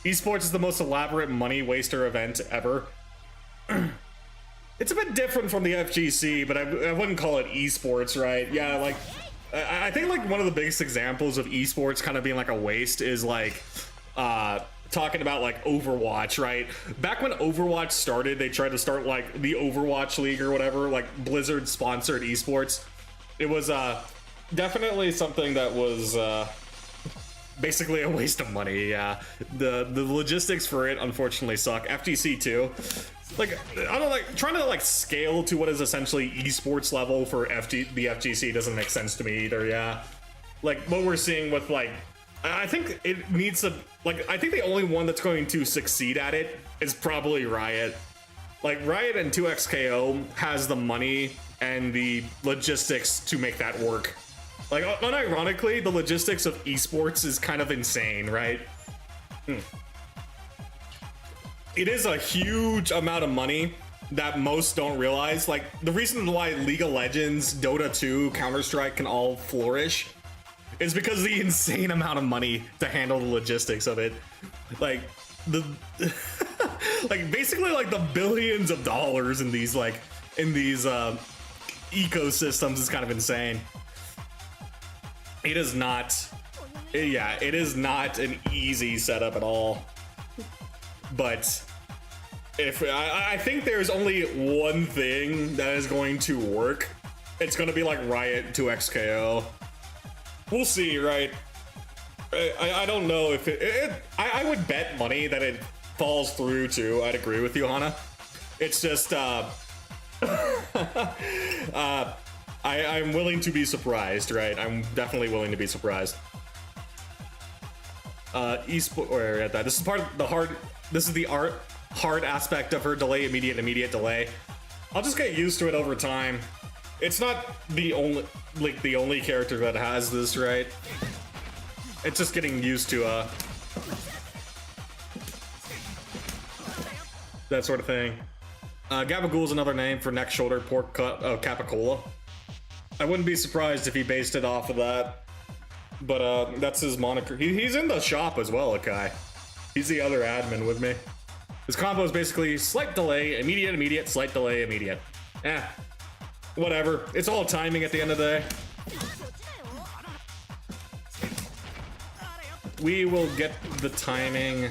Esports is the most elaborate money waster event ever. It's a bit different from the FGC, but I wouldn't call it esports, right? Yeah, like, I think like one of the biggest examples of esports kind of being like a waste is like, talking about like Overwatch, right? Back when Overwatch started, they tried to start like the Overwatch League or whatever, like Blizzard sponsored esports. It was definitely something that was basically a waste of money. Yeah, the logistics for it unfortunately suck. FGC too. Like, I don't like trying to like scale to what is essentially esports level for the FGC doesn't make sense to me either. Yeah, like what we're seeing with like, I think it needs to like, I think the only one that's going to succeed at it is probably Riot. Like Riot and 2XKO has the money and the logistics to make that work. Like unironically, the logistics of esports is kind of insane, right? It is a huge amount of money that most don't realize. Like the reason why League of Legends, Dota 2, Counter-Strike can all flourish is because of the insane amount of money to handle the logistics of it. Like the like basically like the billions of dollars in these like ecosystems is kind of insane. It is not, yeah, it is not an easy setup at all. but if I think there's only one thing that is going to work, it's going to be like Riot 2XKO. We'll see, right? I don't know if I would bet money that it falls through too. I'd agree with you, Hana. It's just I'm willing to be surprised, right? I'm definitely willing to be surprised. Esport, or at that. This is part of the hard. This is the hard aspect of her delay, immediate delay. I'll just get used to it over time. It's not the only character that has this, right? It's just getting used to that sort of thing. Gabagool is another name for neck, shoulder, pork cut, capicola. I wouldn't be surprised if he based it off of that, but that's his moniker. He's in the shop as well, Akai. He's the other admin with me. His combo is basically slight delay, immediate, slight delay, immediate. Whatever. It's all timing at the end of the day. We will get the timing.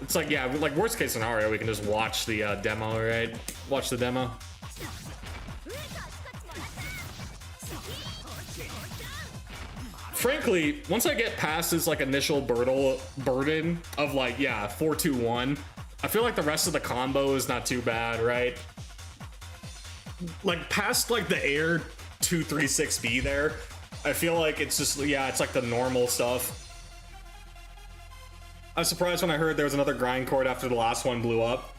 It's like, yeah, like worst case scenario, we can just watch the demo, right? Watch the demo. Frankly, once I get past this like initial burden of like, yeah, 4-2-1, I feel like the rest of the combo is not too bad, right? Like past like the air 2-3-6B there, I feel like it's just, yeah, it's like the normal stuff. I was surprised when I heard there was another grind chord after the last one blew up.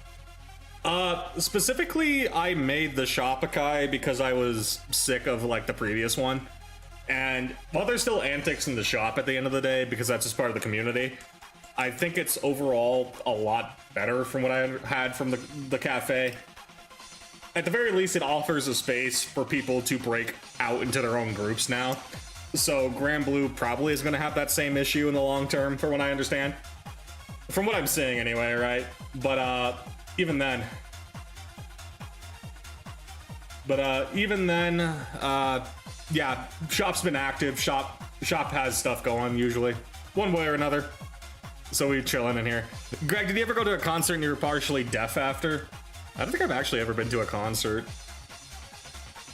Specifically, I made the Shopakai because I was sick of like the previous one. And while there's still antics in the shop at the end of the day, because that's just part of the community, I think it's overall a lot better from what I had from the cafe. At the very least, it offers a space for people to break out into their own groups now. So Granblue probably is going to have that same issue in the long term, from what I understand. From what I'm seeing anyway, right? But even then, yeah, shop's been active. Shop has stuff going usually, one way or another. So we chilling in here. Greg, did you ever go to a concert and you were partially deaf after? I don't think I've actually ever been to a concert.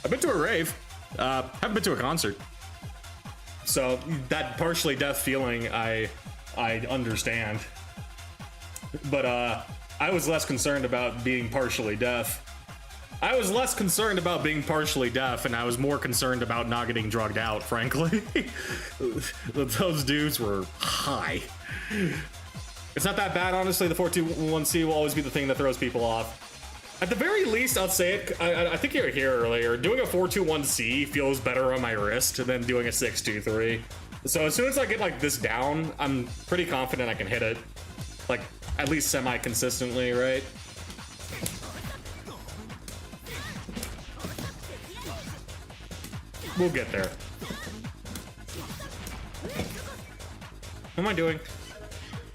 I've been to a rave. Haven't been to a concert. So that partially deaf feeling, I understand. But I was less concerned about being partially deaf. I was less concerned about being partially deaf, and I was more concerned about not getting drugged out, frankly. Those dudes were high. It's not that bad, honestly. The 4-2-1-C will always be the thing that throws people off. At the very least, I'll say it. I think you were here earlier. Doing a 4-2-1-C feels better on my wrist than doing a 6-2-3. So as soon as I get like this down, I'm pretty confident I can hit it, like at least semi-consistently, right? We'll get there. What am I doing?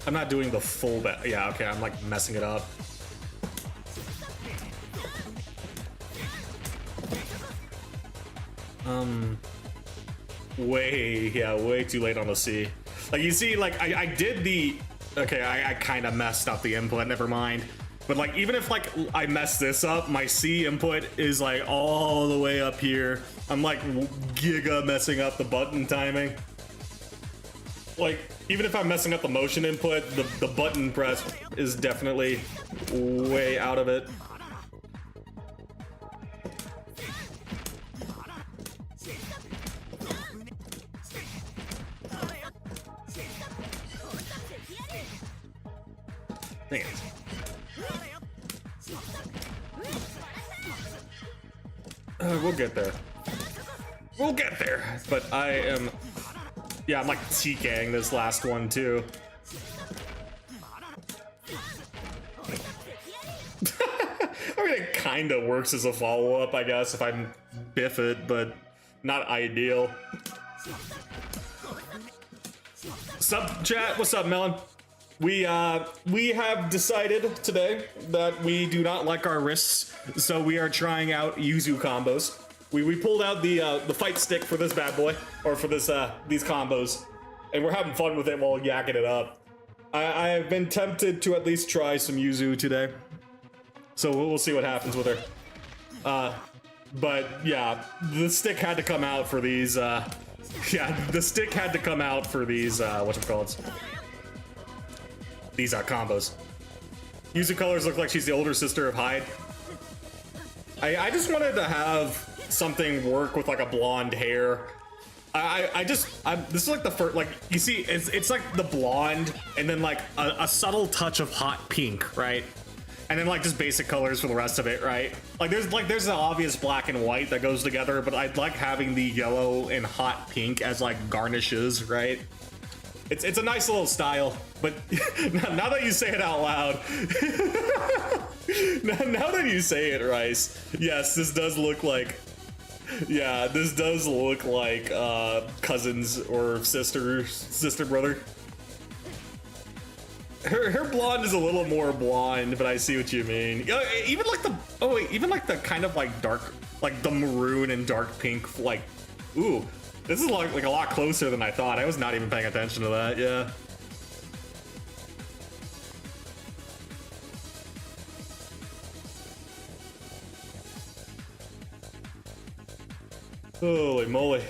I'm not doing the full bet. Yeah, okay, I'm like messing it up. Way too late on the C. Like, you see, like, I did the... Okay, I kind of messed up the input, never mind. But, like, even if, like, I mess this up, my C input is, like, all the way up here. I'm, like, giga messing up the button timing. Like, even if I'm messing up the motion input, the button press is definitely way out of it. Dang it. We'll get there. We'll get there. But I am... Yeah, I'm like TKing this last one too. I mean, it kind of works as a follow-up, I guess, if I biff it, but not ideal. Sup, chat? What's up, Melon? We have decided today that we do not like our wrists, so we are trying out Yuzu combos. We pulled out the fight stick for this bad boy, or for this these combos, and we're having fun with it while yakking it up. I've been tempted to at least try some Yuzu today. So we'll see what happens with her. But yeah, the stick had to come out for these, yeah, the stick had to come out for these, whatchamacallits? These, combos. Yuzu colors look like she's the older sister of Hyde. I just wanted to have something work with like a blonde hair. This is like the first, like, you see, it's like the blonde and then like a subtle touch of hot pink, right? And then like just basic colors for the rest of it, right? There's an obvious black and white that goes together, but I'd like having the yellow and hot pink as like garnishes, right? It's a nice little style, but now that you say it out loud, now that you say it, Rice, yes, this does look like, yeah, this does look like cousins or sister brother. Her blonde is a little more blonde, but I see what you mean. Even like even like the kind of like dark, like the maroon and dark pink, like, ooh, this is like a lot closer than I thought. I was not even paying attention to that. Yeah. Holy moly.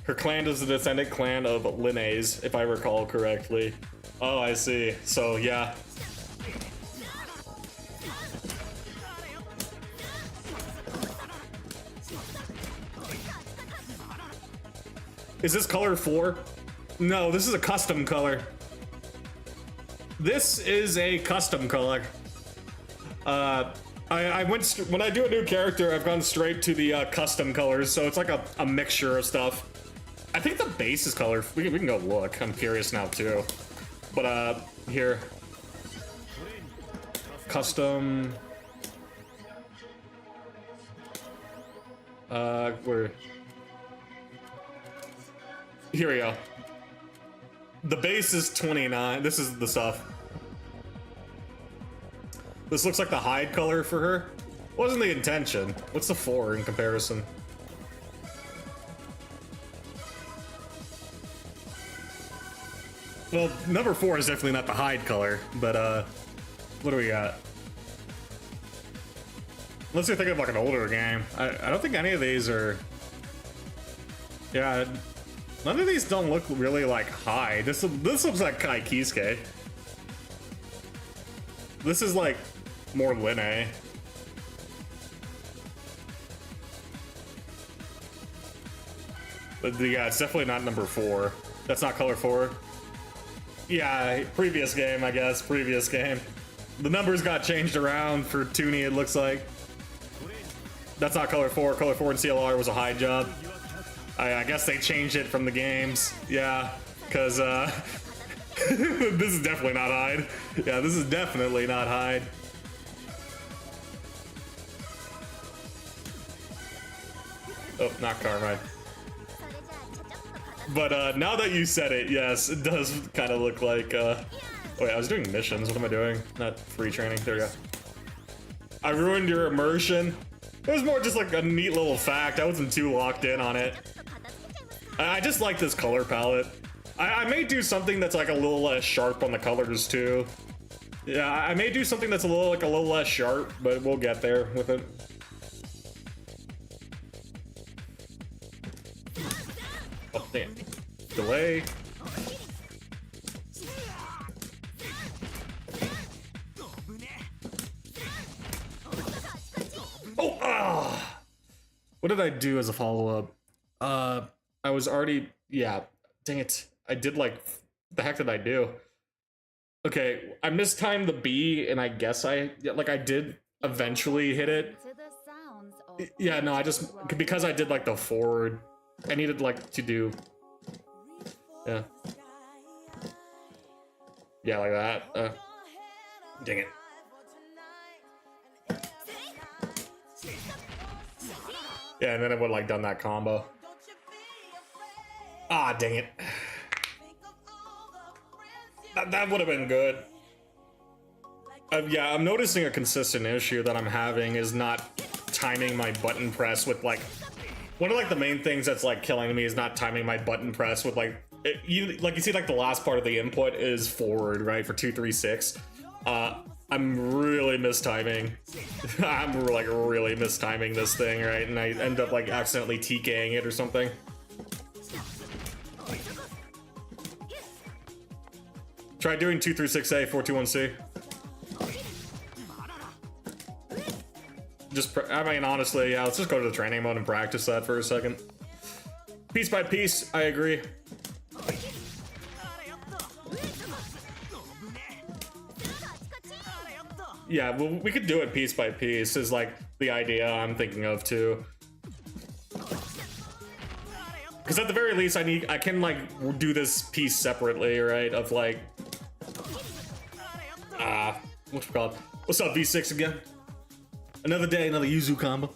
Her clan is the descendant clan of Linnaeus, if I recall correctly. Oh, I see. So, yeah. Is this color 4? No, this is a custom color. This is a custom color. I went when I do a new character, I've gone straight to the custom colors, so it's like a mixture of stuff. I think the base is color. We can go look. I'm curious now too. But here, custom. Where? Here we go. The base is 29. This is the stuff. This looks like the hide color for her. Wasn't the intention. What's the 4 in comparison? Well, number 4 is definitely not the hide color, but what do we got? Unless you're thinking of like an older game. I don't think any of these are. Yeah, none of these don't look really like hide. This looks like Kai Kisuke. This is like more Linnae. But yeah, it's definitely not number 4. That's not color 4. Yeah, previous game, I guess. Previous game. The numbers got changed around for Toonie, it looks like. That's not color 4. Color 4 in CLR was a hide job. I guess they changed it from the games. Yeah, because this is definitely not hide. Yeah, this is definitely not hide. Oh, not Carmine. But now that you said it, yes, it does kind of look like, oh wait, I was doing missions. What am I doing? Not free training. There we go. I ruined your immersion. It was more just like a neat little fact. I wasn't too locked in on it. I just like this color palette. I may do something that's like a little less sharp on the colors too. Yeah, I may do something that's a little less sharp, but we'll get there with it. Oh damn! Delay. Oh ah! What did I do as a follow-up? I was already, yeah, dang it. I did like, the heck did I do? Okay, I mistimed the B and I guess I did eventually hit it. Yeah, no, because I did like the forward, I needed like to do, yeah. Yeah, like that. Dang it. Yeah, and then it would like done that combo. Ah, dang it. That would have been good. Yeah, I'm noticing a consistent issue that I'm having is not timing my button press with like... One of like the main things that's like killing me is not timing my button press with like you see like the last part of the input is forward, right, for 236. I'm really mistiming. I'm like really mistiming this thing, right, and I end up like accidentally TKing it or something. Try doing 236A 421C. I mean, honestly, yeah, let's just go to the training mode and practice that for a second. Piece by piece, I agree. Yeah, well, we could do it piece by piece is like the idea I'm thinking of too. Because at the very least, I can like do this piece separately, right? Of like, what's it called? What's up, V6 again? Another day, another Yuzu combo.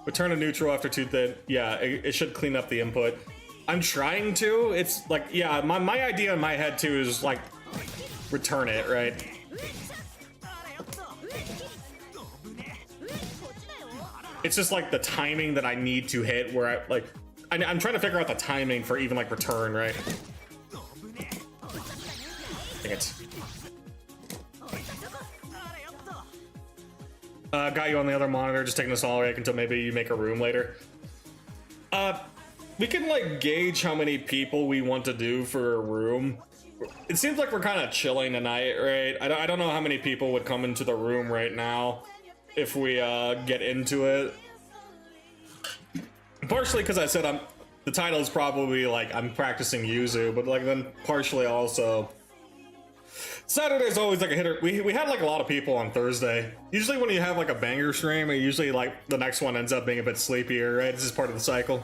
Return to neutral after 2 thin. Yeah, it should clean up the input. I'm trying to. It's like, yeah, my idea in my head too is like return it, right? It's just like the timing that I need to hit where I'm trying to figure out the timing for even like return, right? Dang it. Got you on the other monitor, just taking this all right until maybe you make a room later. We can like gauge how many people we want to do for a room. It seems like we're kind of chilling tonight, right? I don't know how many people would come into the room right now if we get into it. Partially because I said the title is probably like I'm practicing Yuzu, but like then partially also Saturday's always like a hitter. We had like a lot of people on Thursday. Usually when you have like a banger stream, usually like the next one ends up being a bit sleepier, right? This is part of the cycle.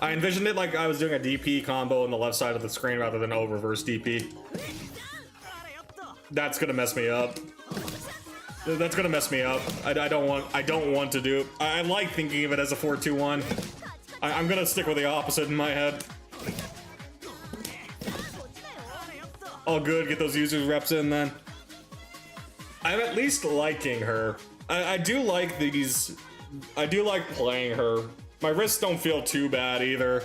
I envisioned it like I was doing a DP combo on the left side of the screen rather than reverse DP. That's gonna mess me up. That's gonna mess me up. I don't want to do. I like thinking of it as a 4-2-1. I'm gonna stick with the opposite in my head. All good. Get those users reps in then. I'm at least liking her. I do like these. I do like playing her. My wrists don't feel too bad either,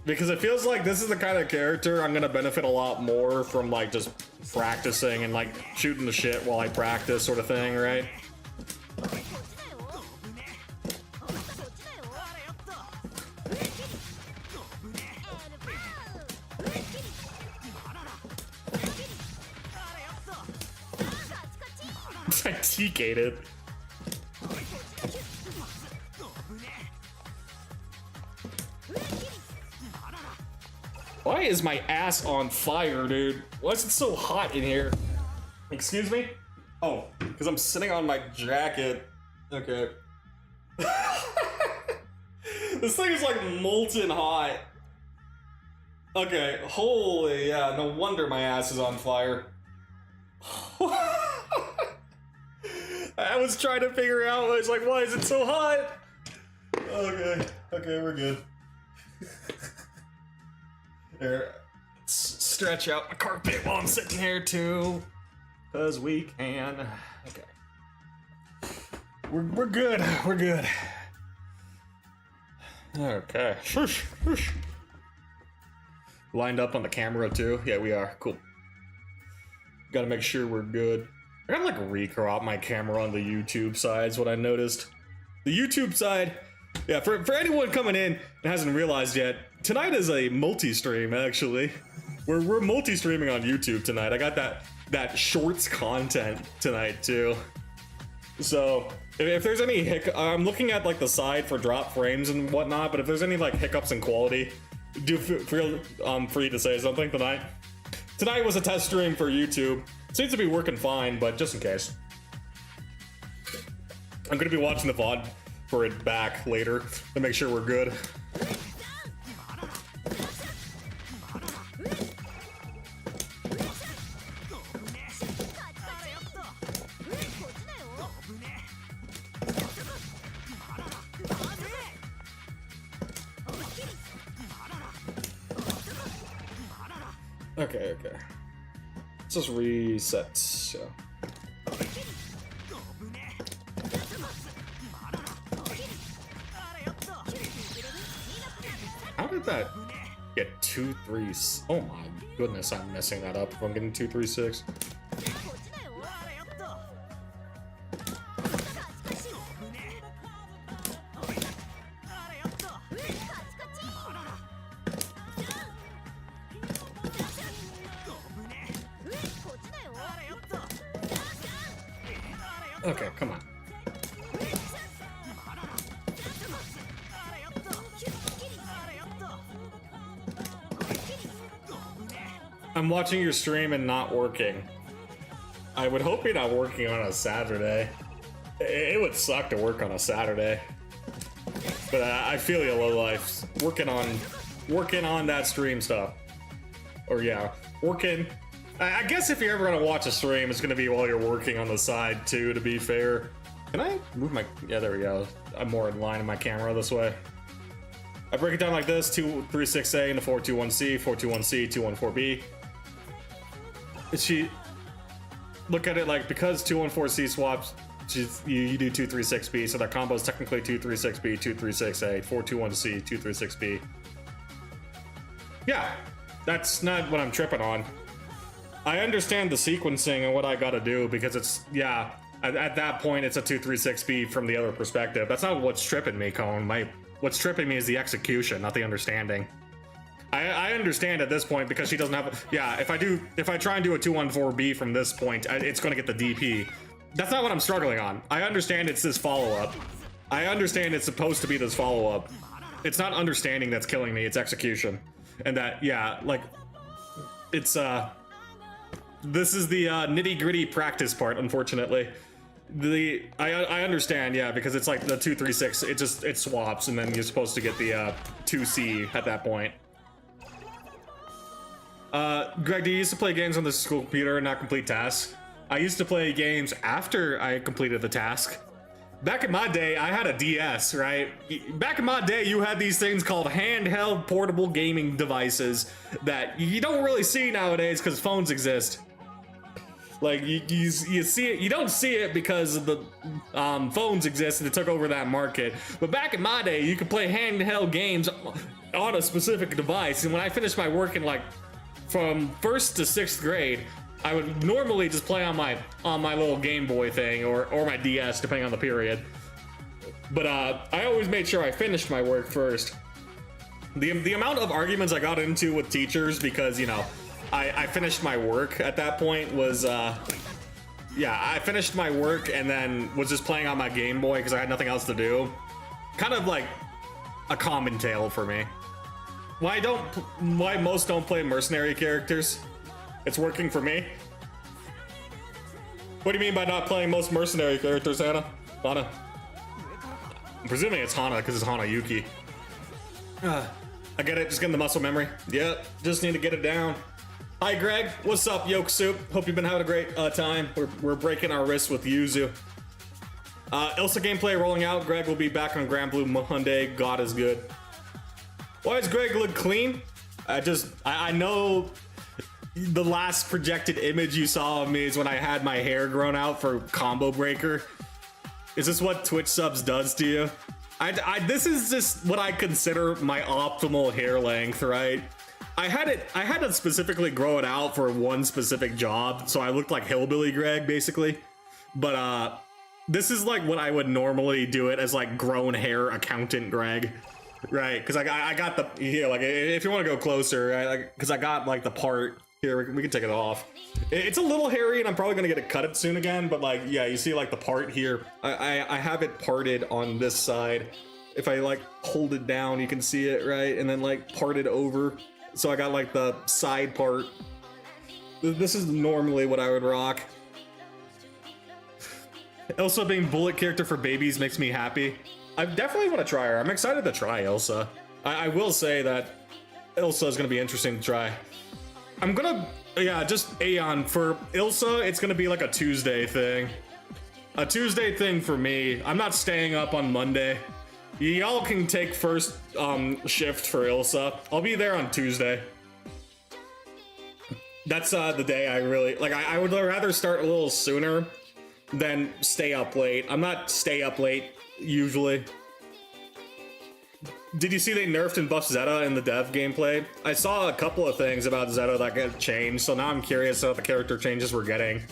because it feels like this is the kind of character I'm gonna benefit a lot more from, like just practicing and like shooting the shit while I practice, sort of thing, right? I TK'd it. Why is my ass on fire, dude? Why is it so hot in here? Excuse me? Oh, because I'm sitting on my jacket. Okay. This thing is like molten hot. Okay, holy, yeah, no wonder my ass is on fire. I was trying to figure out, I was like, why is it so hot? Okay, we're good. Here, stretch out my carpet while I'm sitting here too, cause we can. Okay, we're good. We're good. Okay. Shush, shush. Lined up on the camera too. Yeah, we are. Cool. Gotta make sure we're good. I gotta like recrop my camera on the YouTube side is what I noticed. The YouTube side, yeah, for anyone coming in and hasn't realized yet, tonight is a multi-stream actually. We're multi-streaming on YouTube tonight. I got that shorts content tonight too. So if there's any I'm looking at like the side for drop frames and whatnot, but if there's any like hiccups in quality, do feel free to say something tonight. Tonight was a test stream for YouTube. Seems to be working fine, but just in case. I'm gonna be watching the VOD for it back later to make sure we're good. Okay. Let's just reset. Yeah. How did that get 2-3? Oh my goodness, I'm messing that up if I'm getting 2-3-6. Okay, come on. I'm watching your stream and not working. I would hope you're not working on a Saturday. It would suck to work on a Saturday. But I feel you, low life. Working on that stream stuff. Or yeah, working. I guess if you're ever gonna watch a stream, it's gonna be while you're working on the side too, to be fair. Can I move my, yeah, there we go. I'm more in line in my camera this way. I break it down like this: 2-3-6A into 4-2-1C, 4-2-1C, 2-1-4B. She look at it like, because 2-1-4C swaps, you do 2-3-6B, so that combo is technically 2-3-6B, 2-3-6A, 4-2-1C, 2-3-6B. Yeah, that's not what I'm tripping on. I understand the sequencing and what I gotta do, because it's, yeah, at that point it's a 2-3-6B from the other perspective. That's not what's tripping me, Cone. What's tripping me is the execution, not the understanding. I understand at this point, because she doesn't have, yeah, if I try and do a 2-1-4B from this point, it's gonna get the DP. That's not what I'm struggling on. I understand it's this follow-up. I understand it's supposed to be this follow-up. It's not understanding that's killing me, it's execution. And that, yeah, like, it's, this is the nitty-gritty practice part, unfortunately. I understand, yeah, because it's like the 2-3-6, it swaps, and then you're supposed to get the 2C at that point. Greg, do you used to play games on the school computer and not complete tasks? I used to play games after I completed the task. Back in my day, I had a DS, right? Back in my day, you had these things called handheld portable gaming devices that you don't really see nowadays because phones exist. Like, you see it, you don't see it because of the phones exist and it took over that market. But back in my day, you could play handheld games on a specific device. And when I finished my work in, like, from 1st to 6th grade, I would normally just play on my little Game Boy thing or my DS, depending on the period. But I always made sure I finished my work first. The amount of arguments I got into with teachers because, you know, I finished my work at that point was, yeah, I finished my work and then was just playing on my Game Boy because I had nothing else to do. Kind of like a common tale for me. Why most don't play mercenary characters? It's working for me. What do you mean by not playing most mercenary characters, Hana? I'm presuming it's Hana because it's Hana Yuki. I get it, just getting the muscle memory. Yep, just need to get it down. Hi Greg, what's up, Yolk Soup? Hope you've been having a great time. We're breaking our wrists with Yuzu. Ilsa gameplay rolling out. Greg will be back on Granblue Monday. God is good. Why does Greg look clean? I know the last projected image you saw of me is when I had my hair grown out for Combo Breaker. Is this what Twitch subs does to you? This is just what I consider my optimal hair length, right? I had to specifically grow it out for one specific job, so I looked like Hillbilly Greg, basically. But this is like what I would normally do it as, like, grown hair accountant Greg. Right, because I got the, here, like, if you want to go closer, right, because I got, like, the part, here, we can take it off. It's a little hairy, and I'm probably going to get it cut soon again, but, like, yeah, you see, like, the part here. I have it parted on this side. If I, like, hold it down, you can see it, right, and then, like, part it over. So I got, like, the side part. This is normally what I would rock. Elsa being bullet character for babies makes me happy. I definitely want to try her. I'm excited to try Elsa. I will say that Elsa is going to be interesting to try. I'm gonna, yeah, just Aeon. For Elsa, it's going to be like a Tuesday thing. A Tuesday thing for me. I'm not staying up on Monday. Y'all can take first shift for Elsa. I'll be there on Tuesday. That's the day I really like. I would rather start a little sooner than stay up late. I'm not stay up late usually. Did you see they nerfed and buffed Zeta in the dev gameplay? I saw a couple of things about Zeta that got changed, so now I'm curious about the character changes we're getting.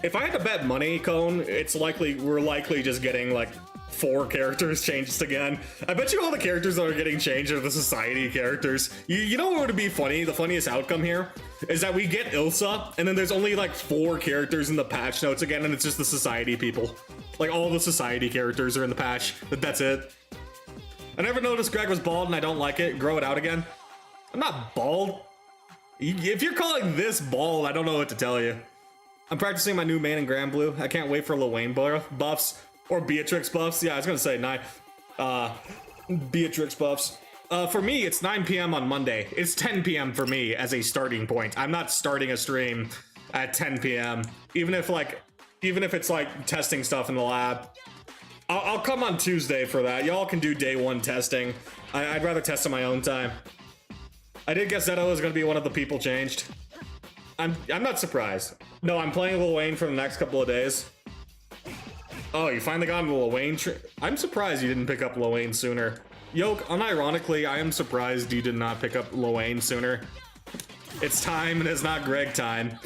If I had to bet money, Cone, we're likely just getting like 4 characters changed again. I bet you all the characters that are getting changed are the society characters. You know what would be funny? The funniest outcome here is that we get Ilsa, and then there's only like 4 characters in the patch notes again, and it's just the society people. Like all the society characters are in the patch. That's it. I never noticed Greg was bald, and I don't like it. Grow it out again. I'm not bald. If you're calling this bald, I don't know what to tell you. I'm practicing my new main in Granblue. I can't wait for Lil Wayne buffs. Or Beatrix buffs. Yeah, I was gonna say Beatrix buffs. For me, it's 9 p.m. on Monday. It's 10 p.m. for me as a starting point. I'm not starting a stream at 10 p.m. Even if it's like testing stuff in the lab. I'll come on Tuesday for that. Y'all can do day 1 testing. I'd rather test on my own time. I did guess Zeto was gonna be one of the people changed. I'm not surprised. No, I'm playing Lil Wayne for the next couple of days. Oh, you finally got Lil Wayne. I'm surprised you didn't pick up Lil Wayne sooner. Yoke, unironically, I am surprised you did not pick up Lil Wayne sooner. It's time and it's not Greg time.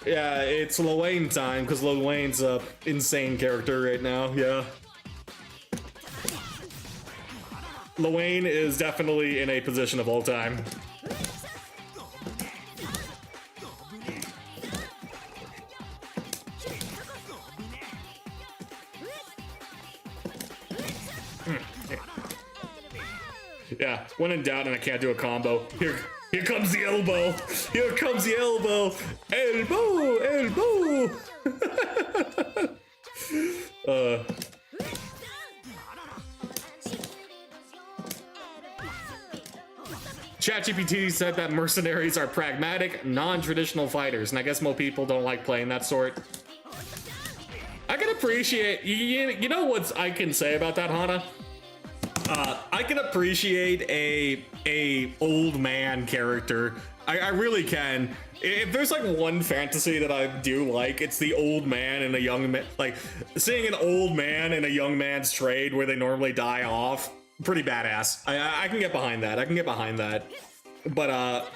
Yeah, it's Lil Wayne time because Lil Wayne's a insane character right now. Yeah. Lil Wayne is definitely in a position of all time. Yeah, when in doubt and I can't do a combo. Here comes the elbow. Here comes the elbow. Elbow. ChatGPT said that mercenaries are pragmatic, non-traditional fighters, and I guess most people don't like playing that sort. I can appreciate, you know what I can say about that, Hana? I can appreciate a old man character. I really can. If there's like one fantasy that I do like, it's the old man and a young man. Like seeing an old man in a young man's trade where they normally die off. Pretty badass. I can get behind that. I can get behind that. But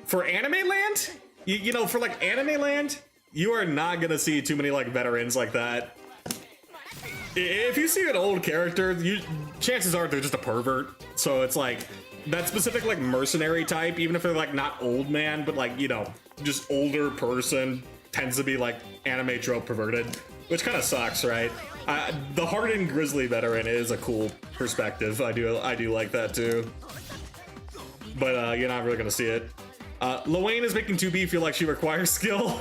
for anime land, you know, for like anime land, you are not gonna see too many like veterans like that. If you see an old character, chances are they're just a pervert. So it's like that specific like mercenary type, even if they're like not old man, but like, you know, just older person tends to be like anime trope perverted, which kind of sucks, right? The hardened grizzly veteran is a cool perspective. I do like that too. But you're not really gonna see it. Lil Wayne is making 2B feel like she requires skill.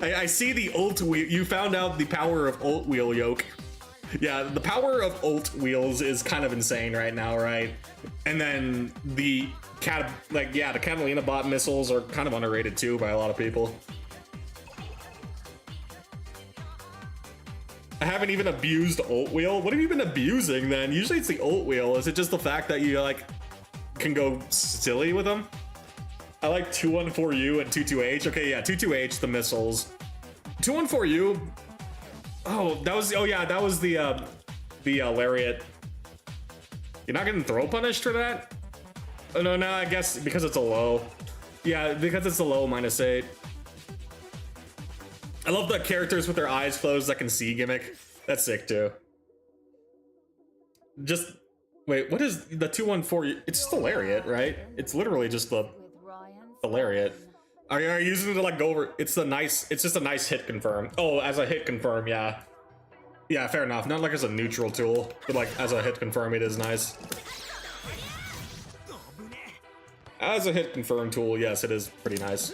I see the ult wheel. You found out the power of ult wheel, Yoke. Yeah, the power of ult wheels is kind of insane right now, right? And then the Catalina bot missiles are kind of underrated too by a lot of people. I haven't even abused ult wheel. What have you been abusing then? Usually it's the ult wheel. Is it just the fact that you like can go silly with them? I like 214U and 22H. Okay, yeah, 22H, the missiles. 214U. Oh, that was the lariat. You're not getting throw punished for that? Oh, no, I guess because it's a low. Yeah, because it's a low -8. I love the characters with their eyes closed that can see gimmick. That's sick too. Just wait, what is the 214? It's just the lariat, right? It's literally just the lariat. Are you using it to like go over? It's just a nice hit confirm. Oh, as a hit confirm, yeah. Yeah, fair enough. Not like as a neutral tool, but like as a hit confirm, it is nice. As a hit confirm tool, yes, it is pretty nice.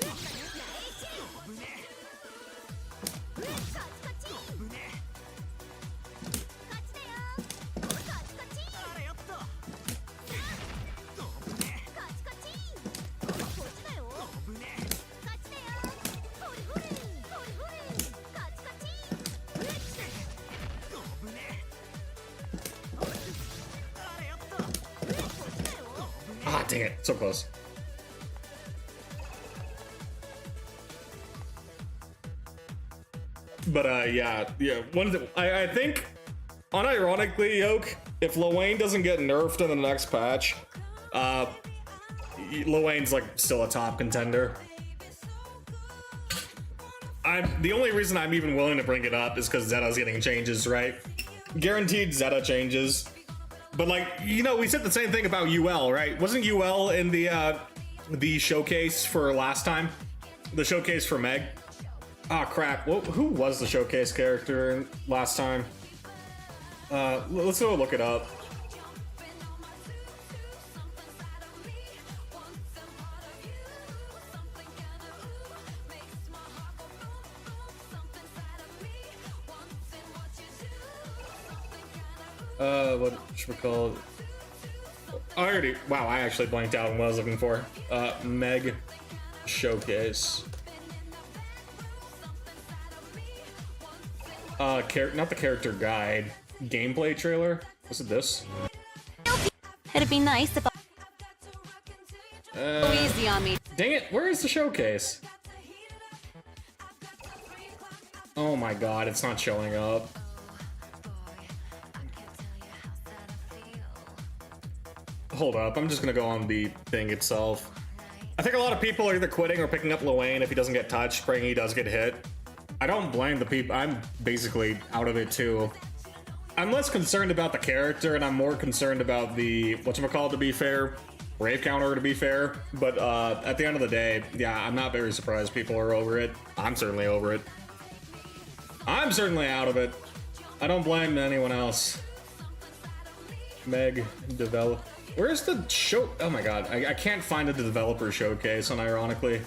Ah, dang it, so close. But yeah. I think, unironically, Yoke, if Lowain doesn't get nerfed in the next patch, Lowain's like still a top contender. The only reason I'm even willing to bring it up is because Zeta's getting changes, right? Guaranteed Zeta changes. But like, you know, we said the same thing about UL, right? Wasn't UL in the showcase for last time? The showcase for Meg? Ah, crap. Who was the showcase character last time? Let's go look it up. What should we call it? Wow, I actually blanked out on what I was looking for. Meg showcase. Not the character guide. Gameplay trailer? Was it this? It'd be nice if go easy on me. Dang it, where is the showcase? Oh my god, it's not showing up. Hold up, I'm just gonna go on the thing itself. I think a lot of people are either quitting or picking up Lowain if he doesn't get touched, praying he does get hit. I don't blame the people. I'm basically out of it too. I'm less concerned about the character and I'm more concerned about the, whatchamacallit, to be fair, rave counter, to be fair. But at the end of the day, yeah, I'm not very surprised people are over it. I'm certainly over it. I'm certainly out of it. I don't blame anyone else. Meg develop. Where's the show? Oh my god, I can't find the developer showcase, unironically.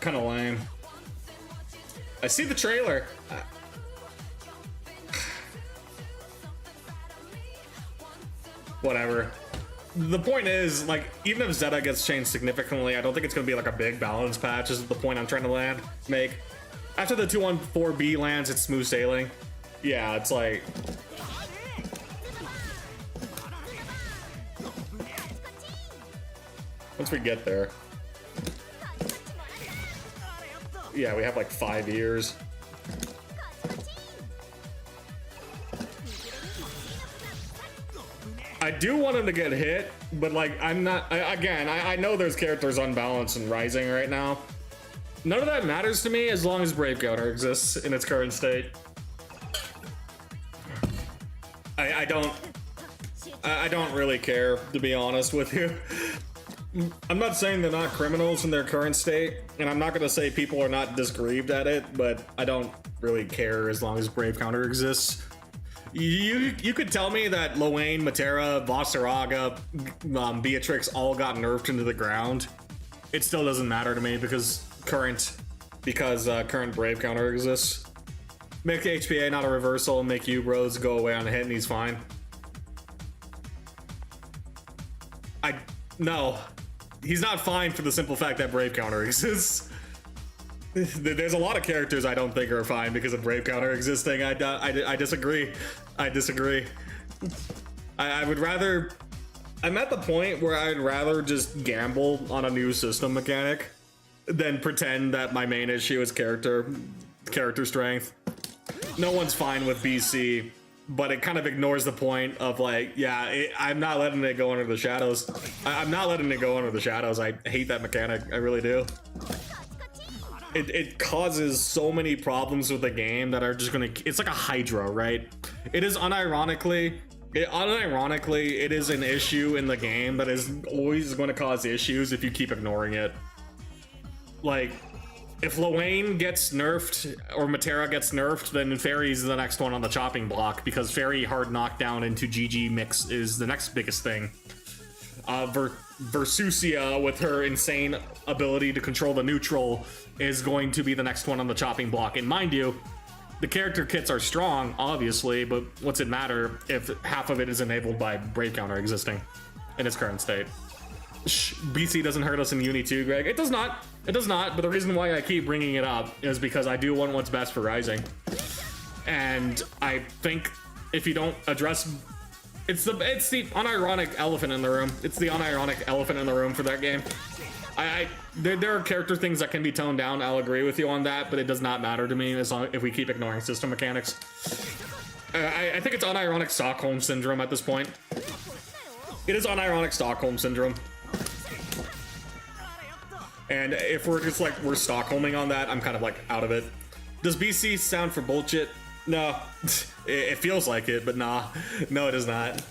Kinda lame. I see the trailer. Whatever. The point is, like, even if Zeta gets changed significantly, I don't think it's gonna be like a big balance patch, is the point I'm trying to make. After the 214B lands, it's smooth sailing. Yeah, it's like... once we get there. Yeah, we have like 5 years. I do want him to get hit, but like, I'm not, I know there's characters unbalanced and rising right now. None of that matters to me as long as Brave Counter exists in its current state. I don't really care, to be honest with you. I'm not saying they're not criminals in their current state, and I'm not gonna say people are not disgrieved at it, but I don't really care as long as Brave Counter exists. You could tell me that Lowain, Matera, Vossaraga, Beatrix all got nerfed into the ground. It still doesn't matter to me because current Brave Counter exists. Make HPA not a reversal and make U-Bros go away on a hit and he's fine. No. He's not fine for the simple fact that Brave Counter exists. There's a lot of characters I don't think are fine because of Brave Counter existing. I disagree. I disagree. I would rather... I'm at the point where I'd rather just gamble on a new system mechanic than pretend that my main issue is character strength. No one's fine with BC, but it kind of ignores the point of like, yeah, I'm not letting it go under the shadows. I'm not letting it go under the shadows. I hate that mechanic. I really do. It causes so many problems with the game that are just gonna, it's like a Hydra, right? It is unironically, it is an issue in the game that is always going to cause issues if you keep ignoring it. Like, if Lowain gets nerfed or Matera gets nerfed, then Fairy's the next one on the chopping block because Fairy hard knockdown into GG mix is the next biggest thing. Versusia with her insane ability to control the neutral is going to be the next one on the chopping block. And mind you, the character kits are strong, obviously, but what's it matter if half of it is enabled by Brave Counter existing in its current state? BC doesn't hurt us in UNI2, Greg. It does not. It does not, but the reason why I keep bringing it up is because I do want what's best for Rising. And I think if you don't address... It's the unironic elephant in the room. It's the unironic elephant in the room for that game. There are character things that can be toned down. I'll agree with you on that, but it does not matter to me as long if we keep ignoring system mechanics. I think it's unironic Stockholm syndrome at this point. It is unironic Stockholm syndrome. And if we're just like, we're Stockholming on that, I'm kind of like out of it. Does BC sound for bullshit? No. It feels like it, but nah. No, it does not.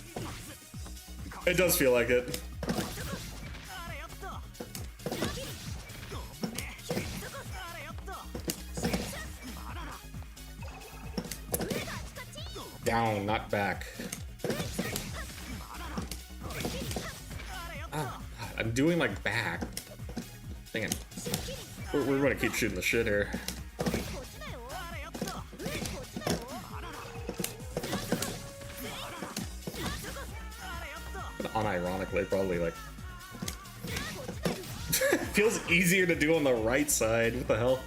It does feel like it. Down, not back. Oh, I'm doing like back. Dang it. We're gonna keep shooting the shit here. But unironically, probably like feels easier to do on the right side. What the hell?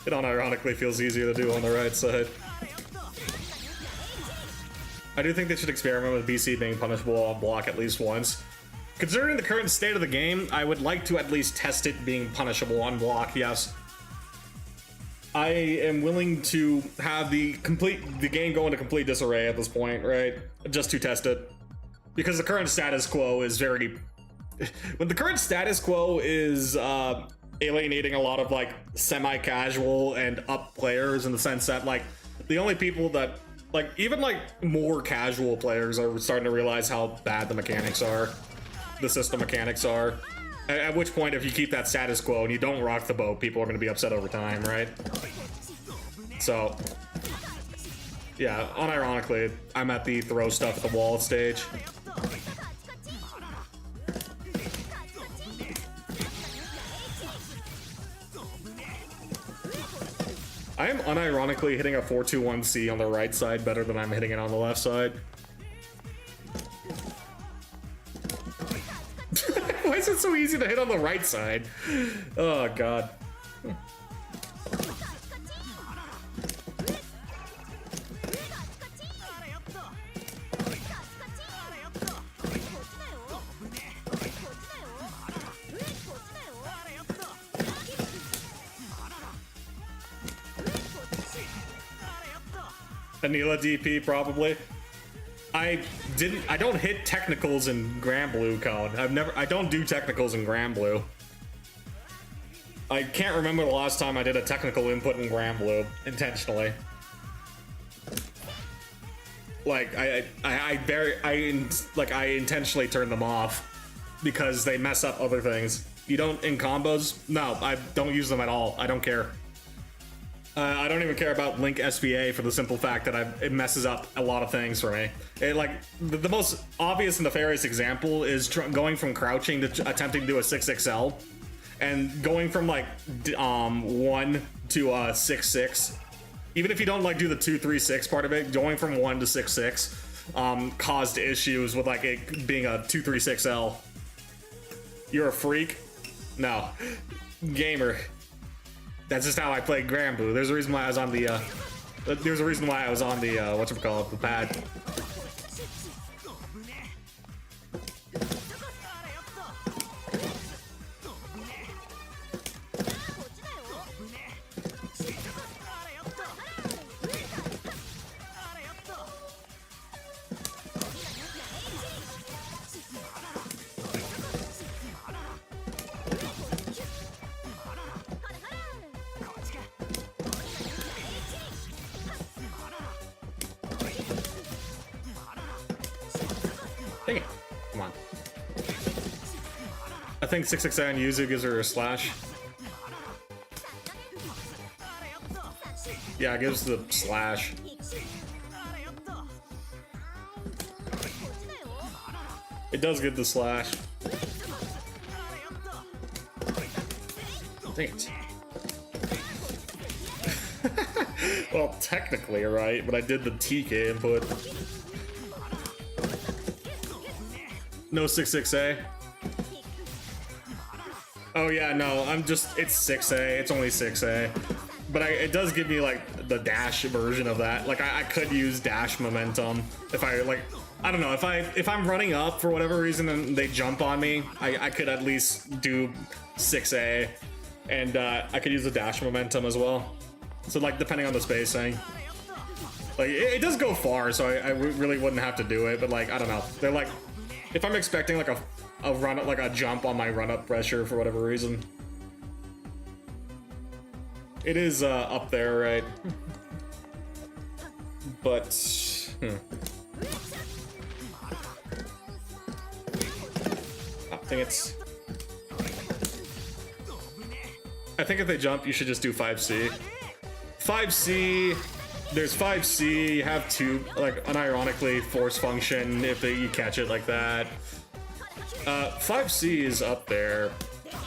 It unironically feels easier to do on the right side. I do think they should experiment with BC being punishable on block at least once. Considering the current state of the game, I would like to at least test it being punishable on block, yes. I am willing to have the game go into complete disarray at this point, right? Just to test it. Because the current status quo is very... When the current status quo is alienating a lot of like semi-casual and up players in the sense that like the only people that like even like more casual players are starting to realize how bad the mechanics are, the system mechanics are. At which point, if you keep that status quo and you don't rock the boat, people are going to be upset over time, right? So, yeah, unironically, I'm at the throw stuff at the wall stage. I am unironically hitting a 4-2-1-C on the right side better than I'm hitting it on the left side. Why is it so easy to hit on the right side? Oh, God. Anila DP, probably. I don't hit technicals in Granblue code. I don't do technicals in Granblue. I can't remember the last time I did a technical input in Granblue intentionally. Like I intentionally turn them off because they mess up other things. You don't in combos? No, I don't use them at all. I don't care. I don't even care about Link SVA for the simple fact that it messes up a lot of things for me. The most obvious and nefarious example is going from crouching to attempting to do a 6XL, and going from like 1 to 6-6. Even if you don't like do the 2-3-6 part of it, going from 1 to 6-6 caused issues with like it being a 2-3-6L. You're a freak? No, gamer. That's just how I played Granblue. There's a reason why I was on the, whatchamacallit, the pad. Dang it. Come on. I think 6XI on Yuzu gives her a slash. Yeah, it gives the slash. It does give the slash. Dang it. Well, technically, right, but I did the TK input. No 6-6A. Oh yeah, no, it's 6A. It's only 6A. But it does give me like the dash version of that. Like I could use dash momentum if I like I don't know, if I'm running up for whatever reason and they jump on me, I could at least do 6A, and I could use the dash momentum as well. So like depending on the spacing, like it does go far, so I really wouldn't have to do it. But like I don't know, they're like if I'm expecting like a run up, like a jump on my run up pressure for whatever reason, it is up there, right? But I think if they jump, you should just do 5C. 5C, there's 5C, you have two, like, unironically, force function if you catch it like that. 5C is up there,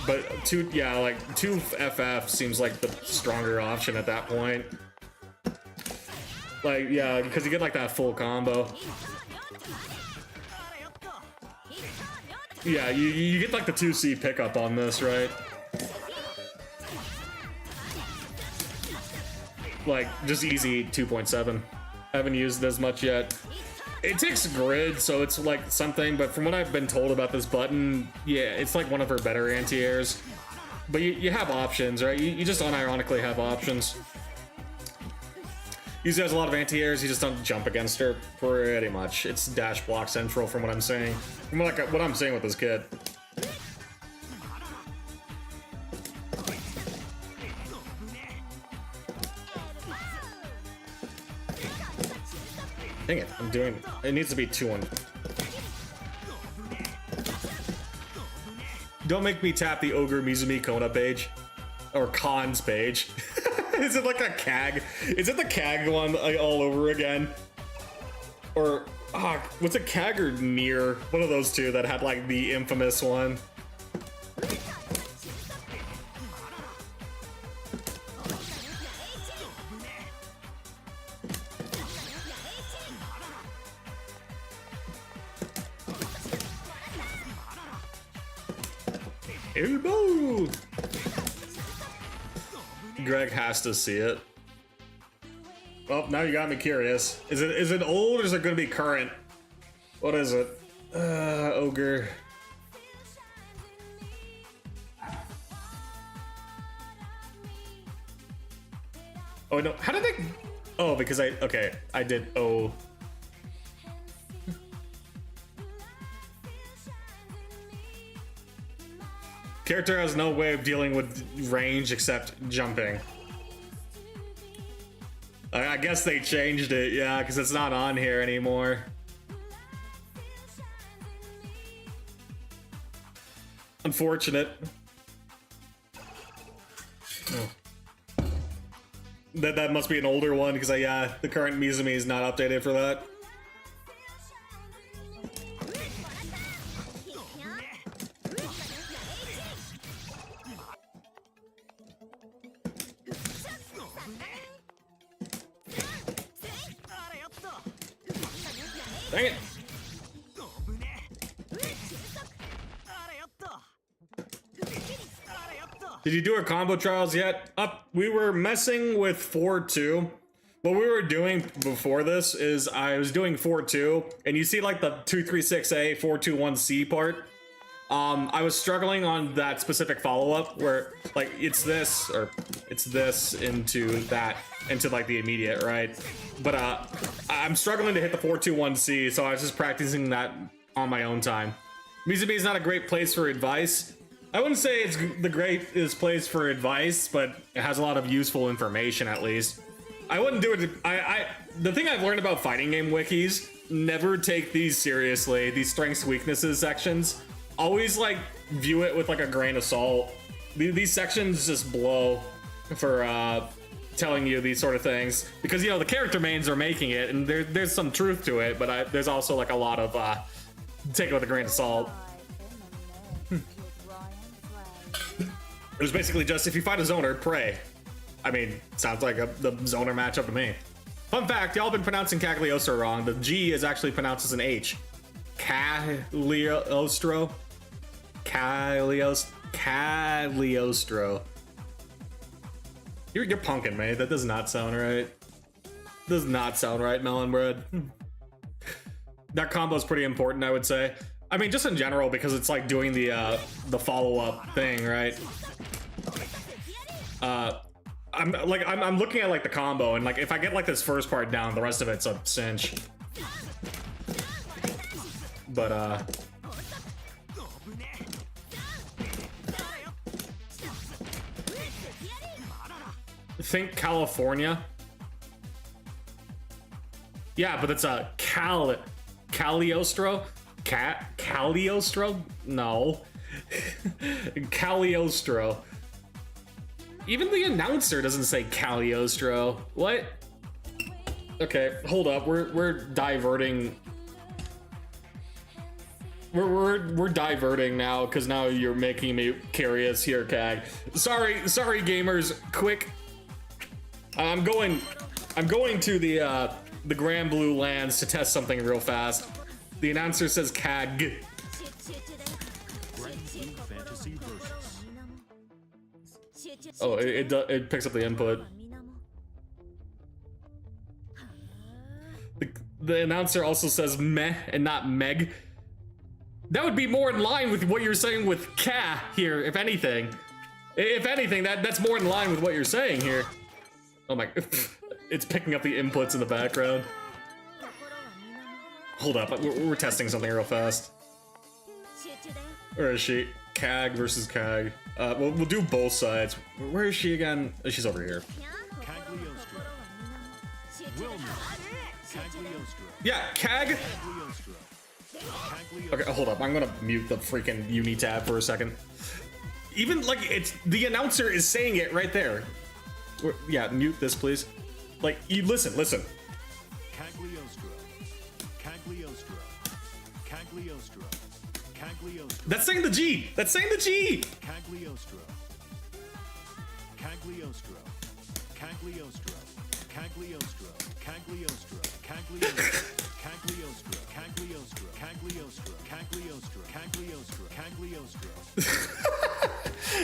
but 2FF seems like the stronger option at that point. Like, yeah, because you get, like, that full combo. Yeah, you get, like, the 2C pickup on this, right? Like, just easy 2.7. I haven't used it as much yet. It takes grid, so it's like something, but from what I've been told about this button, yeah, it's like one of her better anti-airs. But you have options, right? You just unironically have options. Yuzu has a lot of anti-airs, you just don't jump against her, pretty much. It's dash block central from what I'm saying. From like what I'm saying with this kid. Dang it, I'm doing it. Needs to be 2-1. Don't make me tap the Ogre Mizumi Kona page. Or Khan's page. Is it like a CAG? Is it the CAG one like, all over again? Or, what's a CAG or Nier? One of those two that had like the infamous one. Elbow! Greg has to see it. Well, now you got me curious. Is it old or is it gonna be current? What is it? Ogre. Oh no, how did they? Oh, because I did O. Character has no way of dealing with range except jumping. I guess they changed it, yeah, because it's not on here anymore. Unfortunate. Oh. That must be an older one, because the current Mizumi is not updated for that. Dang it! Did you do our combo trials yet? We were messing with 4-2. What we were doing before this is I was doing 4-2, and you see like the 236A, 421C part. I was struggling on that specific follow-up where like it's this into that into like the immediate, right? But I'm struggling to hit the 421C, so I was just practicing that on my own time. Mizumi is not a great place for advice. I wouldn't say it's the greatest place for advice, but it has a lot of useful information at least. I wouldn't do it. The thing I've learned about fighting game wikis: never take these seriously. These strengths weaknesses sections. Always like view it with like a grain of salt. These sections just blow for telling you these sort of things because you know the character mains are making it, and there's some truth to it, but there's also like a lot of take it with a grain of salt. It was basically just if you fight a zoner, pray. I mean, sounds like the zoner matchup to me. Fun fact, y'all been pronouncing Cagliostro wrong. The G is actually pronounced as an H. Cagliostro. Cagliostro. You're punking me. That does not sound right. Does not sound right, melon bread. That combo is pretty important, I would say. I mean, just in general, because it's like doing the follow-up thing, right? I'm looking at like the combo, and like if I get like this first part down, the rest of it's a cinch. But think California. Yeah, but it's a Cagliostro? Cagliostro? No. Cagliostro. Even the announcer doesn't say Cagliostro. What? Okay, hold up. We're diverting. We're diverting now because now you're making me curious here, Cag. Sorry, gamers. Quick. I'm going to the Granblue lands to test something real fast. The announcer says Cag. Oh, it picks up the input. The announcer also says meh and not meg. That would be more in line with what you're saying with Ka here, if anything. If anything, that's more in line with what you're saying here. Oh my, it's picking up the inputs in the background. Hold up, we're testing something real fast. Where is she? Cag versus Cag. We'll do both sides. Where is she again? Oh, she's over here. Yeah, Cag. Okay, hold up. I'm gonna mute the freaking Uni tab for a second. Even like it's the announcer is saying it right there. Yeah, mute this, please. Like, you listen. That's saying the G. That's saying the G.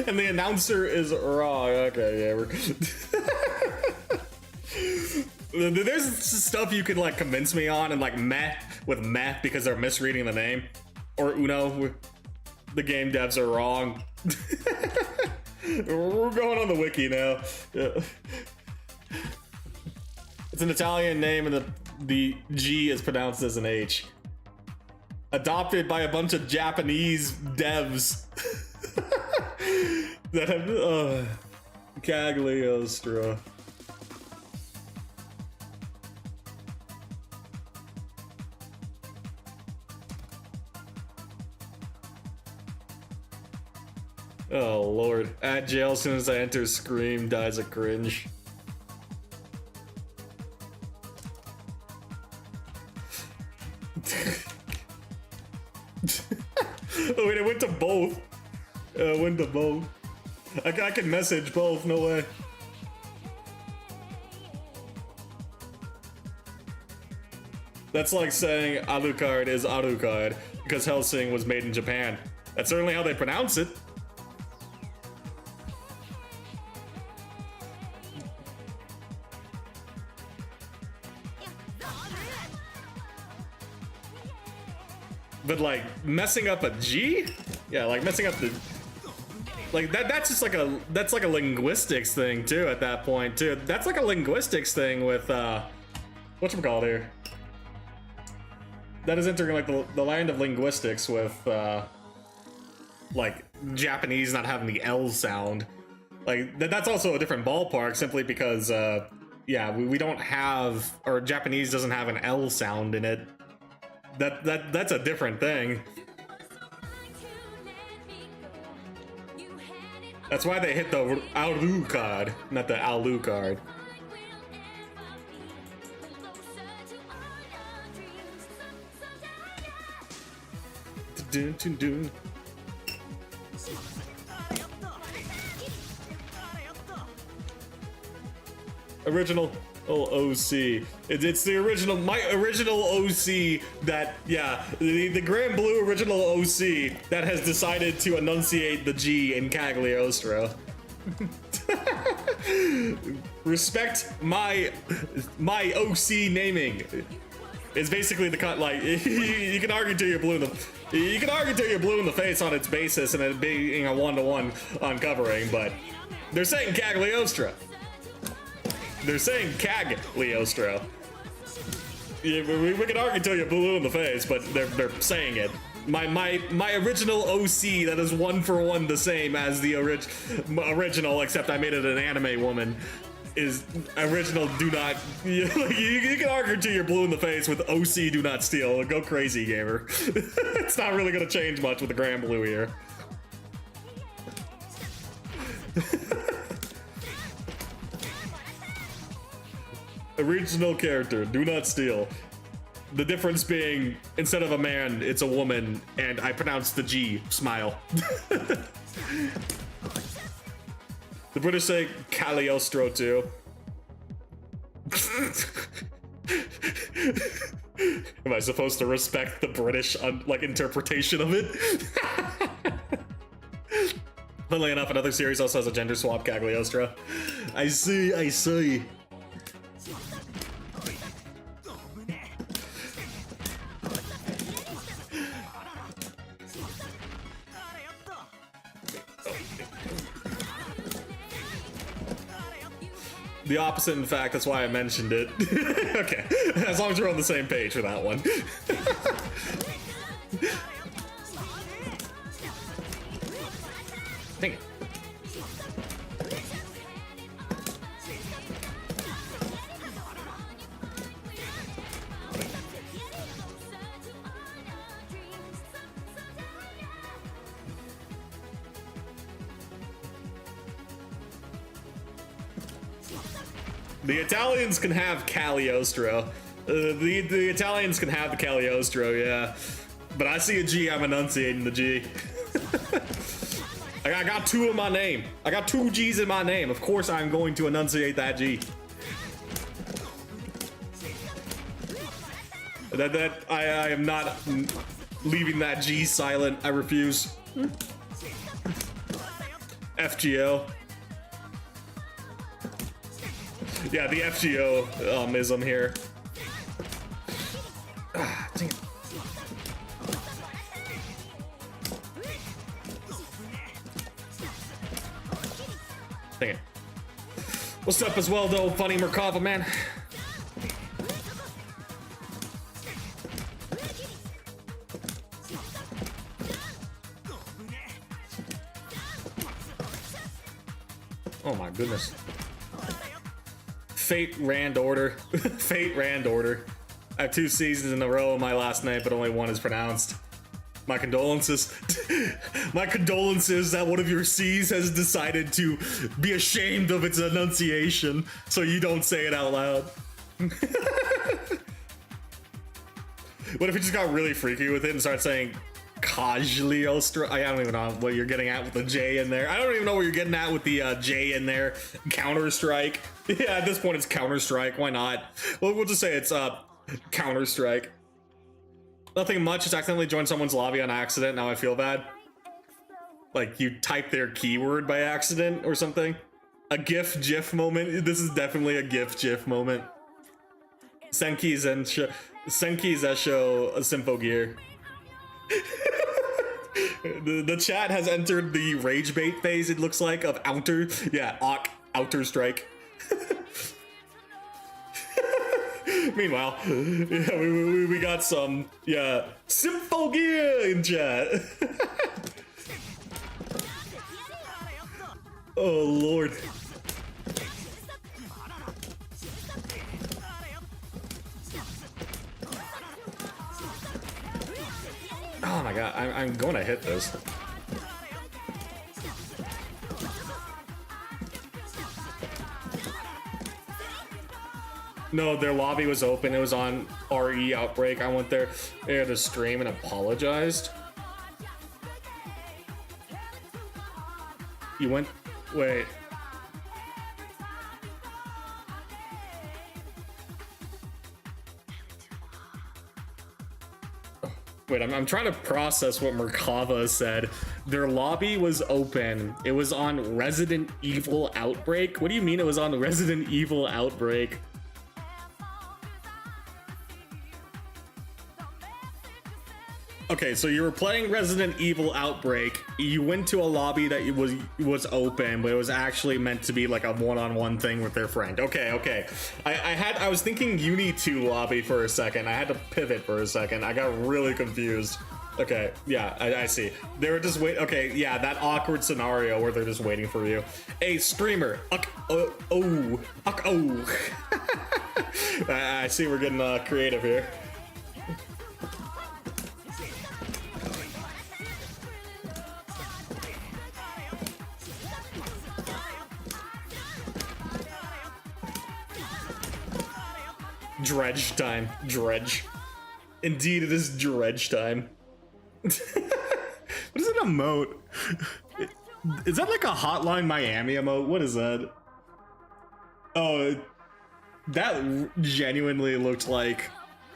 And the announcer is wrong. Okay, yeah, we're there's stuff you can like convince me on and like meh with meh because they're misreading the name. Or Uno, the game devs are wrong. We're going on the wiki now. Yeah. It's an Italian name and the G is pronounced as an H. Adopted by a bunch of Japanese devs that have Cagliostro. Oh lord. At jail as soon as I enter Scream dies a cringe. Oh wait, it went to both. It went to both. I can message both, no way. That's like saying Alucard is Alucard because Hellsing was made in Japan. That's certainly how they pronounce it. But like messing up a G? Yeah, like messing up the like that's just like a linguistics thing too at that point too. That's like a linguistics thing with whatchamacallit here. That is entering like the land of linguistics with like Japanese not having the L sound. Like that's also a different ballpark simply because yeah, we don't have, or Japanese doesn't have an L sound in it. That's a different thing. That's why they hit the Alucard, not the Alucard. Dun, dun, dun. Original OC. It's the original, my original OC that, yeah, the Granblue original OC that has decided to enunciate the G in Cagliostro. Respect my OC naming. is basically the cut. Like you can argue till you're blue in the face on its basis and it being a 1-to-1 uncovering, but they're saying Cagliostro. They're saying Cagliostro. Yeah, we can argue till you're blue in the face, but they're saying it. My original OC that is 1-for-1 the same as the original, except I made it an anime woman, is original do not. You can argue till you're blue in the face with OC do not steal. Go crazy, gamer. It's not really gonna change much with the Granblue here. Original character, do not steal. The difference being, instead of a man, it's a woman, and I pronounce the G, smile. The British say Cagliostro too. Am I supposed to respect the British interpretation of it? Funnily enough, another series also has a gender swap Cagliostro. I see. The opposite, in fact, that's why I mentioned it. Okay, as long as we're on the same page for that one. Dang it. The Italians can have Cagliostro. The Italians can have the Cagliostro, yeah. But I see a G, I'm enunciating the G. I got 2 in my name. I got 2 G's in my name. Of course I'm going to enunciate that G. I am not leaving that G silent. I refuse. FGO. Yeah, the FGO ism here. Ah, dang it. Dang it. What's up as well, though, Funny Merkava, man? Oh my goodness. Fate Rand Order. Fate Rand Order. I have 2 seasons in a row in my last name, but only 1 is pronounced. My condolences. My condolences that one of your C's has decided to be ashamed of its enunciation, so you don't say it out loud. What if you just got really freaky with it and started saying Cagliostro? I don't even know what you're getting at with the J in there. I don't even know what you're getting at with the J in there. Counter-Strike. Yeah, at this point it's Counter-Strike. Why not? Well, we'll just say it's Counter-Strike. Nothing much. Just accidentally joined someone's lobby on accident. Now I feel bad. Like you typed their keyword by accident or something. A GIF moment. This is definitely a GIF moment. Senki Zensho Symphogear. The chat has entered the rage bait phase, it looks like, of outer. Yeah, outer strike. Meanwhile, yeah, we got some, yeah, Symphogear in chat. Oh lord. Oh my god, I'm going to hit this. No, their lobby was open. It was on RE Outbreak. I went there. They had a stream and apologized. You went... Wait. Wait, I'm trying to process what Merkava said. Their lobby was open. It was on Resident Evil Outbreak? What do you mean it was on Resident Evil Outbreak? okay, so you were playing Resident Evil Outbreak. You went to a lobby that was open, but it was actually meant to be like a one-on-one thing with their friend. Okay. I was thinking UNI2 lobby for a second. I had to pivot for a second. I got really confused. Okay, yeah, I see. They were just wait. Okay, yeah, that awkward scenario where they're just waiting for you. Hey, streamer. I see we're getting creative here. Dredge time. Dredge. Indeed, it is dredge time. What is an emote? Is that like a Hotline Miami emote? What is that? Oh, that genuinely looked like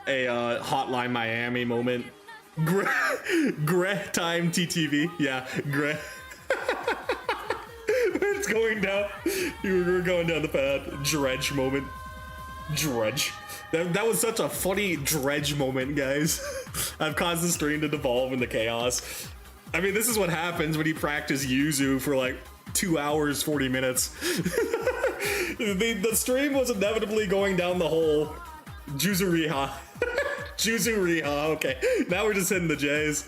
a Hotline Miami moment. Gre time TTV. Yeah, Gre. It's going down. We're going down the path. Dredge moment. Dredge. That was such a funny dredge moment, guys. I've caused the stream to devolve into chaos. I mean, this is what happens when you practice Yuzu for like 2 hours, 40 minutes. the stream was inevitably going down the hole. Juzuriha. Juzuriha, okay. Now we're just hitting the J's.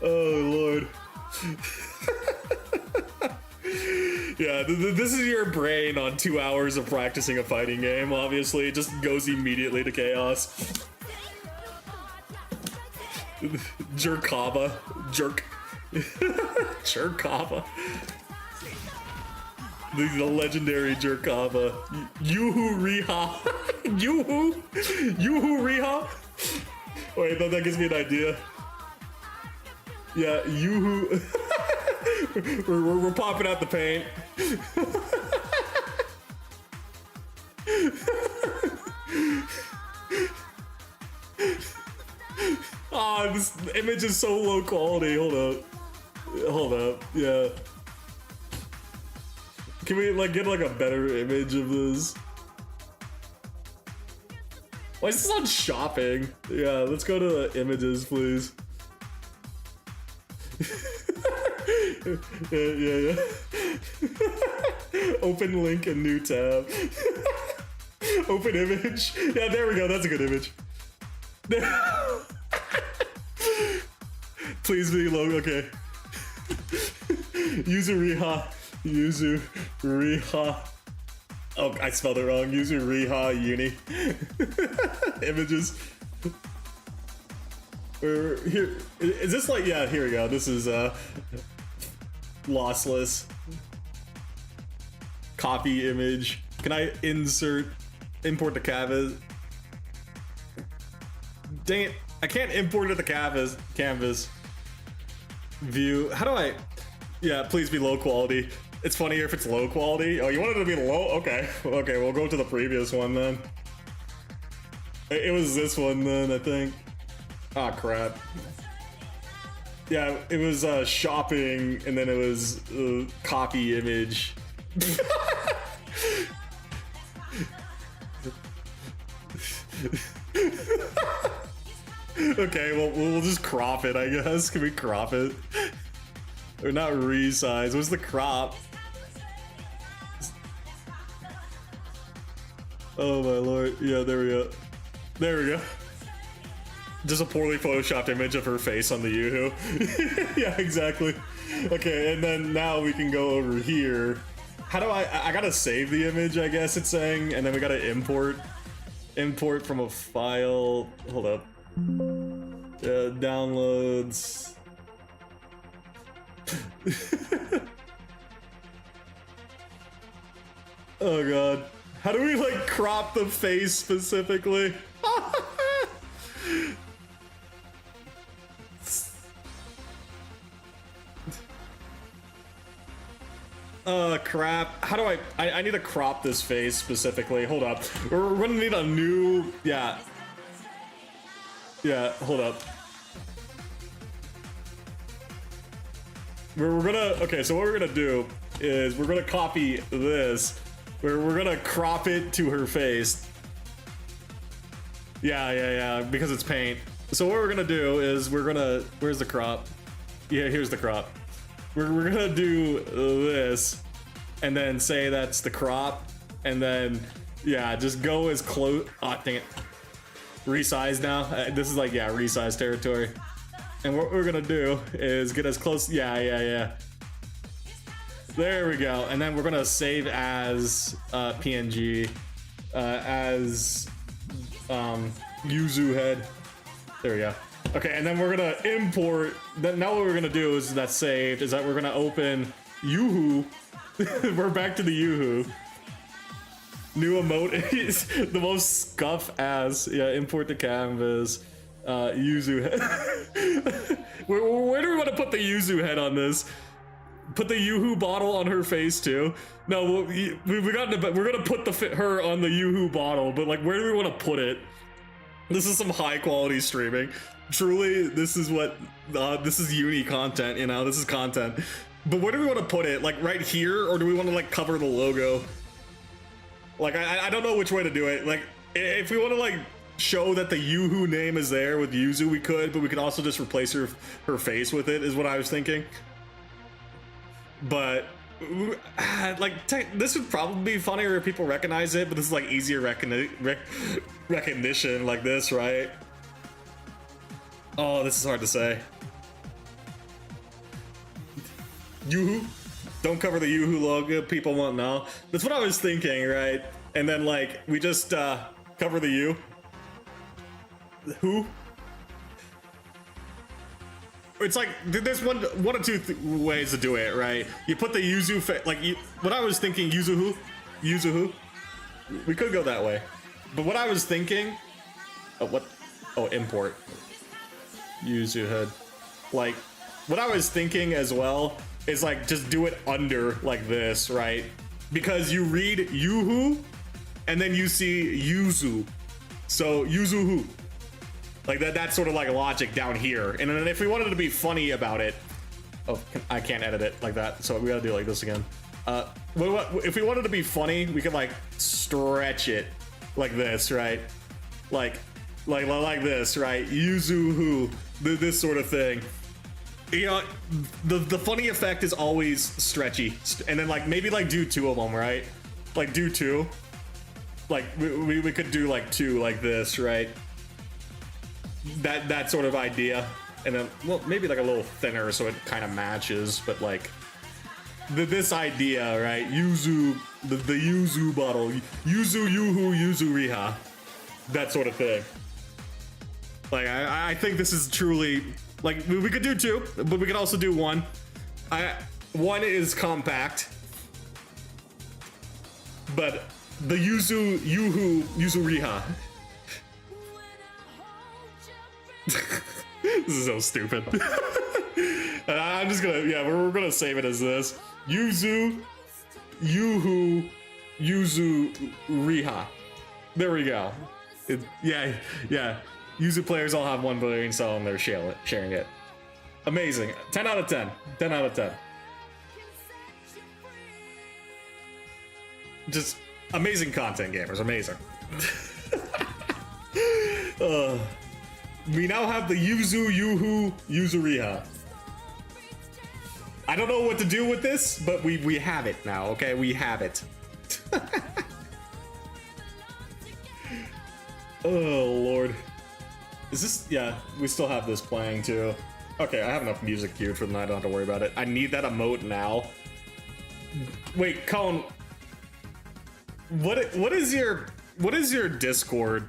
Oh, Lord. Yeah, this is your brain on 2 hours of practicing a fighting game, obviously. It just goes immediately to chaos. Jerkava. Jerk. Jerkava. The legendary Jerkava. Yuhu Riha. Yuhu? Yuhu Riha? Wait, that gives me an idea. Yeah, Yuhu. we're popping out the paint. Ah, oh, this image is so low quality. Hold up. Yeah. Can we like get like a better image of this? Why is this on shopping? Yeah, let's go to images, please. Yeah. Open link, a new tab. Open image. Yeah, there we go. That's a good image. Please be low. Okay. Yuzu Riha. Yuzu Riha. Oh, I spelled it wrong. Yuzu Riha Uni. Images. Here, is this like, yeah, here we go. This is lossless. Copy image. Can I import the canvas? Dang it, I can't import it to canvas. View, how do I? Yeah, please be low quality. It's funnier if it's low quality. Oh, you wanted it to be low? Okay, we'll go to the previous one then. It was this one then, I think. Ah, crap. Yeah, it was shopping, and then it was copy image. Okay, well, we'll just crop it, I guess. Can we crop it? Or not resize. What's the crop? Oh my lord. Yeah, there we go. There we go. Just a poorly photoshopped image of her face on the Yoo-hoo. Yeah, exactly. Okay, and then now we can go over here. How do I gotta save the image, I guess it's saying, and then we gotta import from a file. Hold up. Downloads. Oh god. How do we like crop the face specifically? Crap. How do I need to crop this face specifically. Hold up. We're gonna need a new, yeah, hold up. We're gonna, okay, so what we're gonna do is we're gonna copy this. We're gonna crop it to her face. Yeah, because it's paint. So what we're gonna do is where's the crop? Yeah, here's the crop. We're gonna do this, and then say that's the crop, and then yeah, just go as close. Oh dang it! Resize now. This is like yeah, resize territory. And what we're gonna do is get as close. Yeah. There we go. And then we're gonna save as PNG as Yuzu head. There we go. Okay, and then we're gonna import. Now what we're gonna do is that's saved. Is that we're gonna open Yuhu. We're back to the Yuhu. New emote is the most scuff ass. Yeah, import the canvas. Yuzu head. where do we want to put the Yuzu head on this? Put the Yuhu bottle on her face too. No, we're gonna put her on the Yuhu bottle, but like, where do we want to put it? This is some high quality streaming. Truly, this is what this is uni content. You know, this is content. But where do we want to put it? Like right here, or do we want to like cover the logo? Like I don't know which way to do it. Like if we want to like show that the Yuhu name is there with Yuzu, we could, but we could also just replace her face with it. Is what I was thinking. But like this would probably be funnier if people recognize it, but this is like easier recognition like this, right? Oh, this is hard to say. Yuhu, don't cover the Yuhu logo, people won't know. That's what I was thinking, right? And then like we just cover the U. Who? It's like there's one or two ways to do it, right? You put the Yuzu like what I was thinking, Yuzu. We could go that way, but what I was thinking, import Yuzu head. Like what I was thinking as well is like just do it under like this, right? Because you read Yuhu, and then you see Yuzu, so Yuzuhu. Like that's sort of like logic down here. And then if we wanted to be funny about it, I can't edit it like that, so we gotta do it like this again. If we wanted to be funny, we could like stretch it like this, right? Like this, right? Yuzuhu, this sort of thing. You know, the funny effect is always stretchy, and then like maybe like do two of them, right? Like do two. Like we could do like two like this, right? That sort of idea, and then well maybe like a little thinner so it kind of matches, but like this idea, right? Yuzu, the Yuzu bottle, Yuzu Yuhu Yuzu Riha, that sort of thing. Like I think this is truly like we could do two, but we could also do one. One is compact, but the Yuzu Yuhu Yuzu Riha. This is so stupid. And I'm just gonna, yeah, we're gonna save it as this. Yuzu, Yuhu, Yuzu, Riha. There we go. Yeah. Yuzu players all have 1 billion, so they're sharing it. Amazing. 10 out of 10. 10 out of 10. Just amazing content, gamers. Amazing. We now have the Yuzu, Yuhu, Yuzuriha. I don't know what to do with this, but we have it now, okay? We have it. Oh, Lord. Is this... Yeah, we still have this playing, too. Okay, I have enough music queued for the night. I don't have to worry about it. I need that emote now. Wait, Colin... What is your Discord?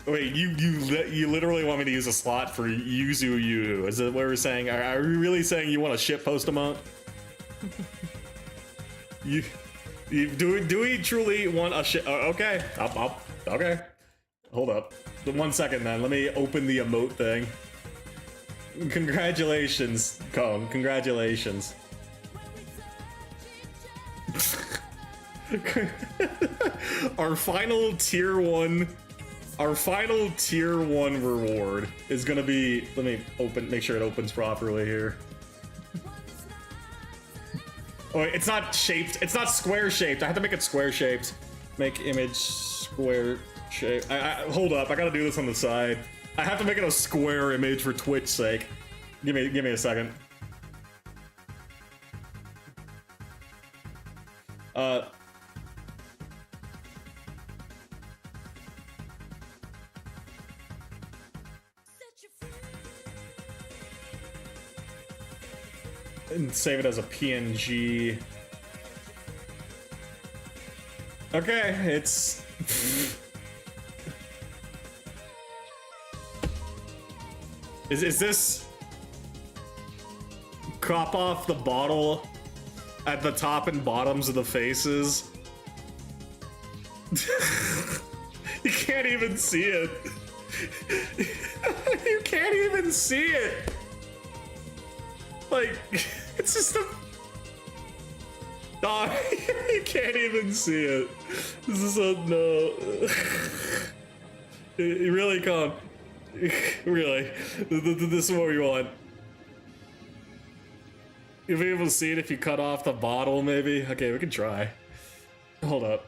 Wait, you literally want me to use a slot for Yuzu Yu? Is that what we're saying? Are we really saying you want a shitpost emote? Do we truly want a shit? Okay, okay. Hold up. 1 second, then. Let me open the emote thing. Congratulations, Cone. Congratulations. Our final tier 1 reward is gonna be, let me make sure it opens properly here. Oh wait, it's not square shaped. I have to make it square shaped. Make image square Hold up, I gotta do this on the side. I have to make it a square image for Twitch's sake. Give me a second. And save it as a PNG. Okay, it's... Is this... Crop off the bottle at the top and bottoms of the faces? You can't even see it. You can't even see it. Like, it's just a... Oh, you can't even see it. This is a no. You really can't. Really. This is what we want. You'll be able to see it if you cut off the bottle, maybe? Okay, we can try. Hold up.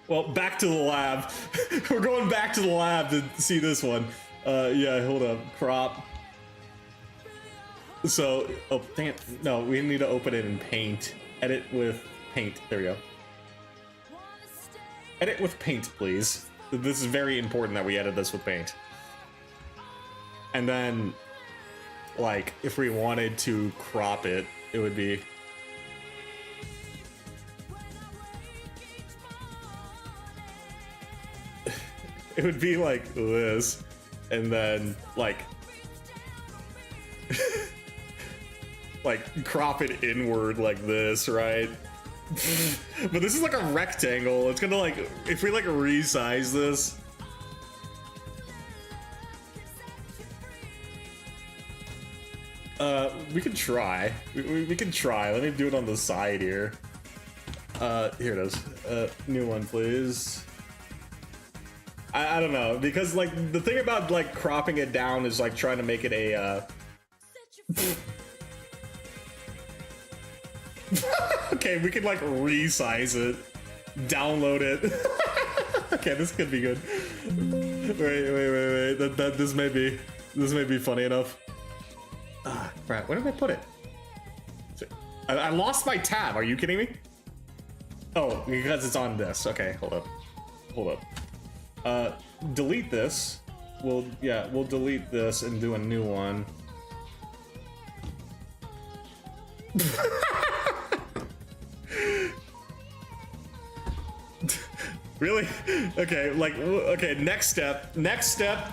Well, back to the lab. We're going back to the lab to see this one. Yeah, hold up. Crop. So, oh, dang it. No, we need to open it in Paint. Edit with Paint. There we go. Edit with Paint, please. This is very important that we edit this with Paint. And then, like, if we wanted to crop it, it would be... It would be like this. And then, like... like, crop it inward like this, right? But this is like a rectangle. It's gonna, like, if we, like, resize this... we can try. We can try. Let me do it on the side here. Here it is. New one, please. I don't know, because, like, the thing about, like, cropping it down is, like, trying to make it a, okay, we can, like, resize it. Download it. Okay, this could be good. Wait. This may be funny enough. Ah, crap. Where did I put it? I lost my tab. Are you kidding me? Oh, because it's on this. Okay, hold up. Delete this. We'll delete this and do a new one. Really? Okay, like, okay, next step,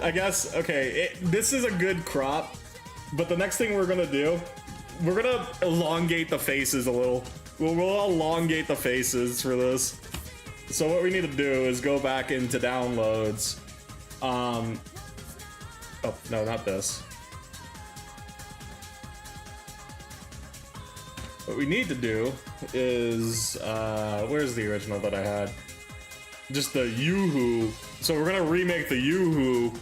I guess. Okay, this is a good crop, but the next thing we're gonna do, we're gonna elongate the faces a little. We'll elongate the faces for this. So what we need to do is go back into downloads. Oh, no, not this. What we need to do is, where's the original that I had? Just the Yuzu. So we're gonna remake the Yuzu.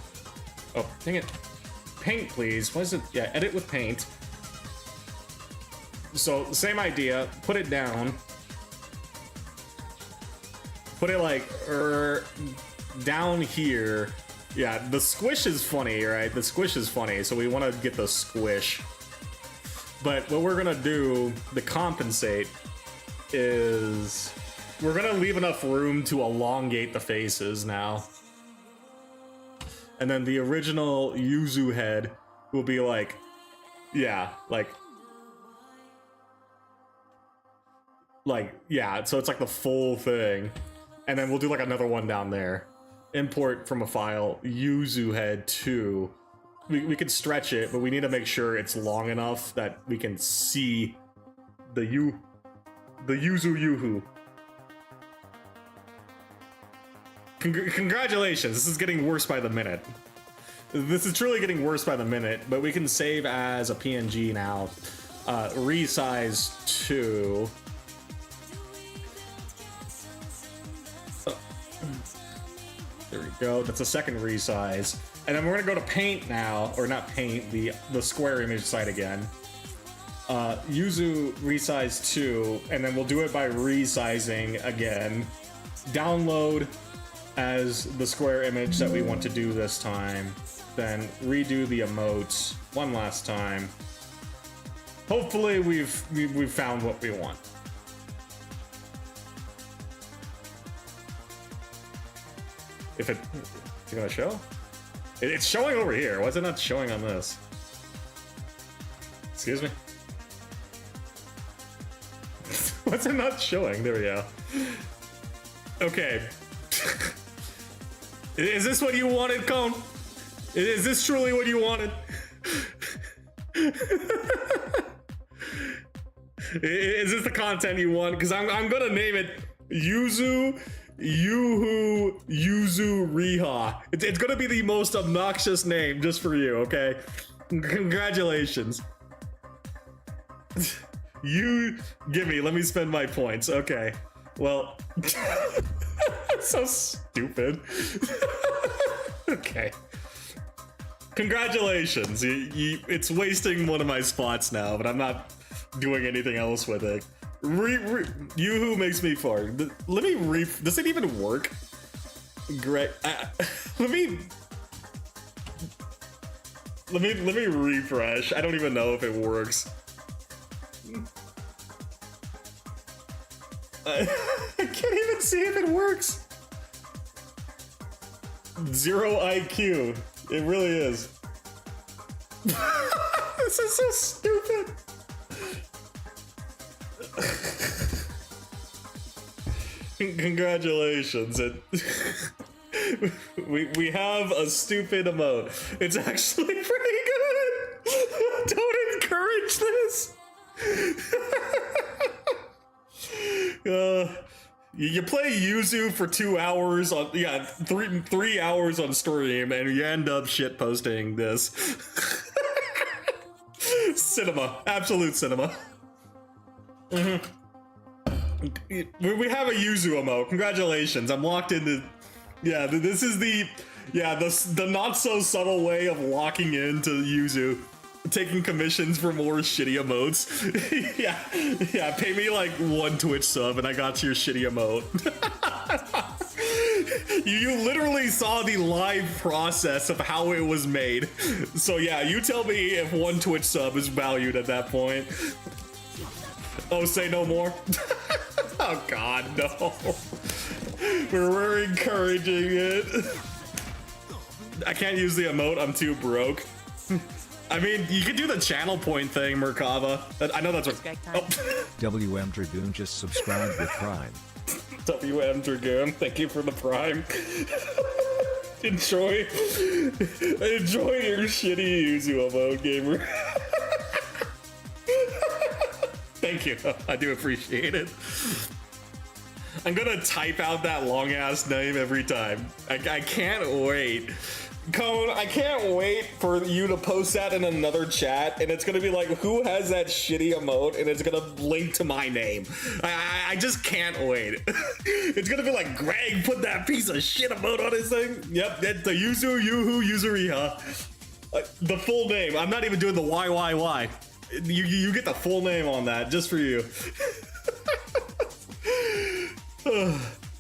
Oh, dang it. Paint, please. What is it? Yeah, edit with Paint. So, same idea. Put it down. Put it like, down here. Yeah, the squish is funny, right? The squish is funny, so we want to get the squish. But what we're gonna do to compensate is we're gonna leave enough room to elongate the faces now. And then the original Yuzu head will be like, yeah, yeah, so it's like the full thing. And then we'll do like another one down there. Import from a file, Yuzu head 2. We can stretch it, but we need to make sure it's long enough that we can see the Yuzu. Congratulations, this is getting worse by the minute. This is truly getting worse by the minute, but we can save as a PNG now. Resize to... There we go, that's a second resize. And then we're gonna go to Paint now, or not Paint, the square image site again. Yuzu resize 2, and then we'll do it by resizing again. Download, as the square image that we want to do this time, then redo the emotes one last time. Hopefully we've found what we want. If it's gonna show? It's showing over here. Why is it not showing on this? Excuse me? What's it not showing? There we go. Okay. Is this what you wanted, Cone? Is this truly what you wanted? Is this the content you want? Because I'm gonna name it Yuzu Riha. It's gonna be the most obnoxious name just for you, okay? Congratulations. You gimme, let me spend my points. Okay. Well, so stupid. Okay. Congratulations. It's wasting one of my spots now, but I'm not doing anything else with it. Yoo-hoo makes me fart. Let me does it even work? Great. Let me refresh. I don't even know if it works. I can't even see if it works. 0 IQ. It really is. This is so stupid. Congratulations. We have a stupid emote. It's actually pretty good. Don't encourage this. You play Yuzu for 2 hours on, yeah, three hours on stream, and you end up shit posting this. Cinema, absolute cinema. We have a Yuzu emote. Congratulations, I'm locked into. Yeah, this is the not so subtle way of locking into Yuzu. Taking commissions for more shitty emotes. yeah, pay me like 1 Twitch sub and I got your shitty emote. you literally saw the live process of how it was made. So yeah, you tell me if 1 Twitch sub is valued at that point. Oh, say no more? Oh god, no. We're encouraging it. I can't use the emote, I'm too broke. I mean, you could do the channel point thing, Merkava. I know that's what. Oh. WM Dragoon just subscribed with Prime. WM Dragoon, thank you for the Prime. Enjoy your shitty Yuzu emote, gamer. Thank you, I do appreciate it. I'm gonna type out that long ass name every time. I can't wait. Cone, I can't wait for you to post that in another chat, and it's gonna be like, who has that shitty emote, and it's gonna link to my name. I just can't wait. It's gonna be like, Greg put that piece of shit emote on his thing. Yep, that's the Yuzu, Yoo-hoo, Yuzuriha. The full name. I'm not even doing the YYY. You get the full name on that, just for you.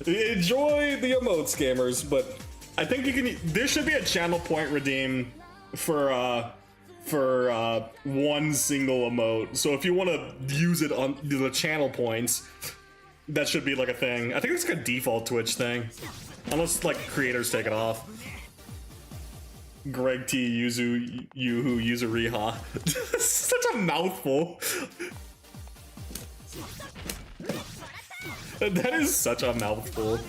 Enjoy the emotes, gamers, but I think you can. There should be a channel point redeem for 1 single emote. So if you want to use it on the channel points, that should be like a thing. I think it's like a default Twitch thing, unless like creators take it off. Greg T Yuzu Yoo-hoo Yuzuriha. Such a mouthful. That is such a mouthful.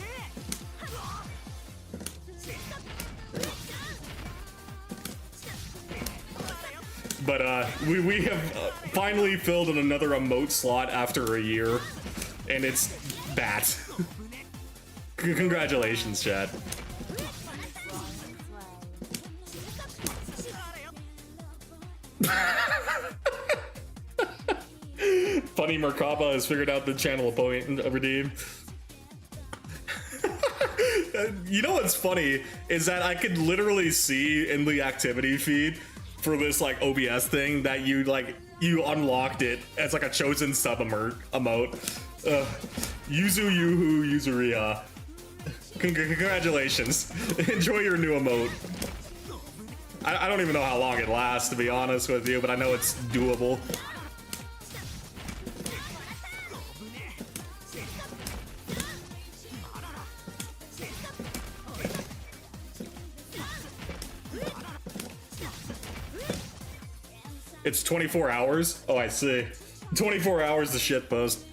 But we have finally filled in another emote slot after a year, and it's Bat. Congratulations, chat. Funny Merkaba has figured out the channel point redeem. You know what's funny is that I could literally see in the activity feed for this like OBS thing that you unlocked it as like a chosen sub emote. Yuzu Yoo-hoo Yuzuria. Congratulations. Enjoy your new emote. I don't even know how long it lasts, to be honest with you, but I know it's doable. It's 24 hours? Oh, I see. 24 hours to shitpost.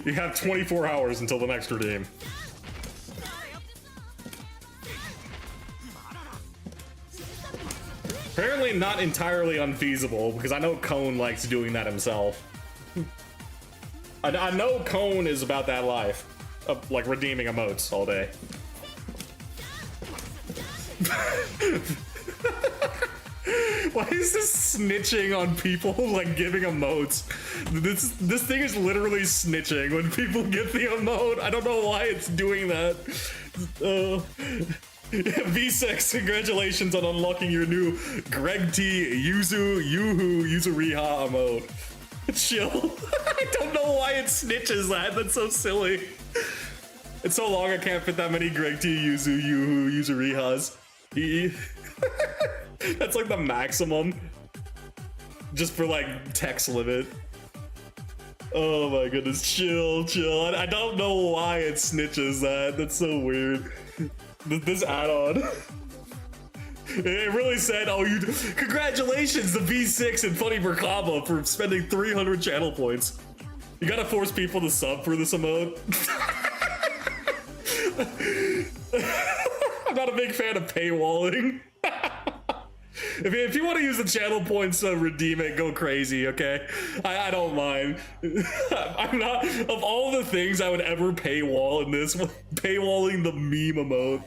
You have 24 hours until the next redeem. Apparently not entirely unfeasible, because I know Cone likes doing that himself. I know Cone is about that life. Of, like, redeeming emotes all day. Why is this snitching on people, like, giving emotes? This thing is literally snitching when people get the emote. I don't know why it's doing that. V6, congratulations on unlocking your new Greg T, Yuzu, Riha emote. Chill. I don't know why it snitches that. That's so silly. It's so long I can't fit that many Greg T, Yuzu, Rihas. That's like the maximum. Just for like text limit. Oh my goodness, chill. I don't know why it snitches that. That's so weird. This add-on. It really said, oh, congratulations to V6 and Funny Merkaba for spending 300 channel points. You gotta force people to sub for this emote. I'm not a big fan of paywalling. If you want to use the channel points to redeem it, go crazy, okay? I don't mind. I'm not, of all the things I would ever paywall in this, paywalling the meme emote.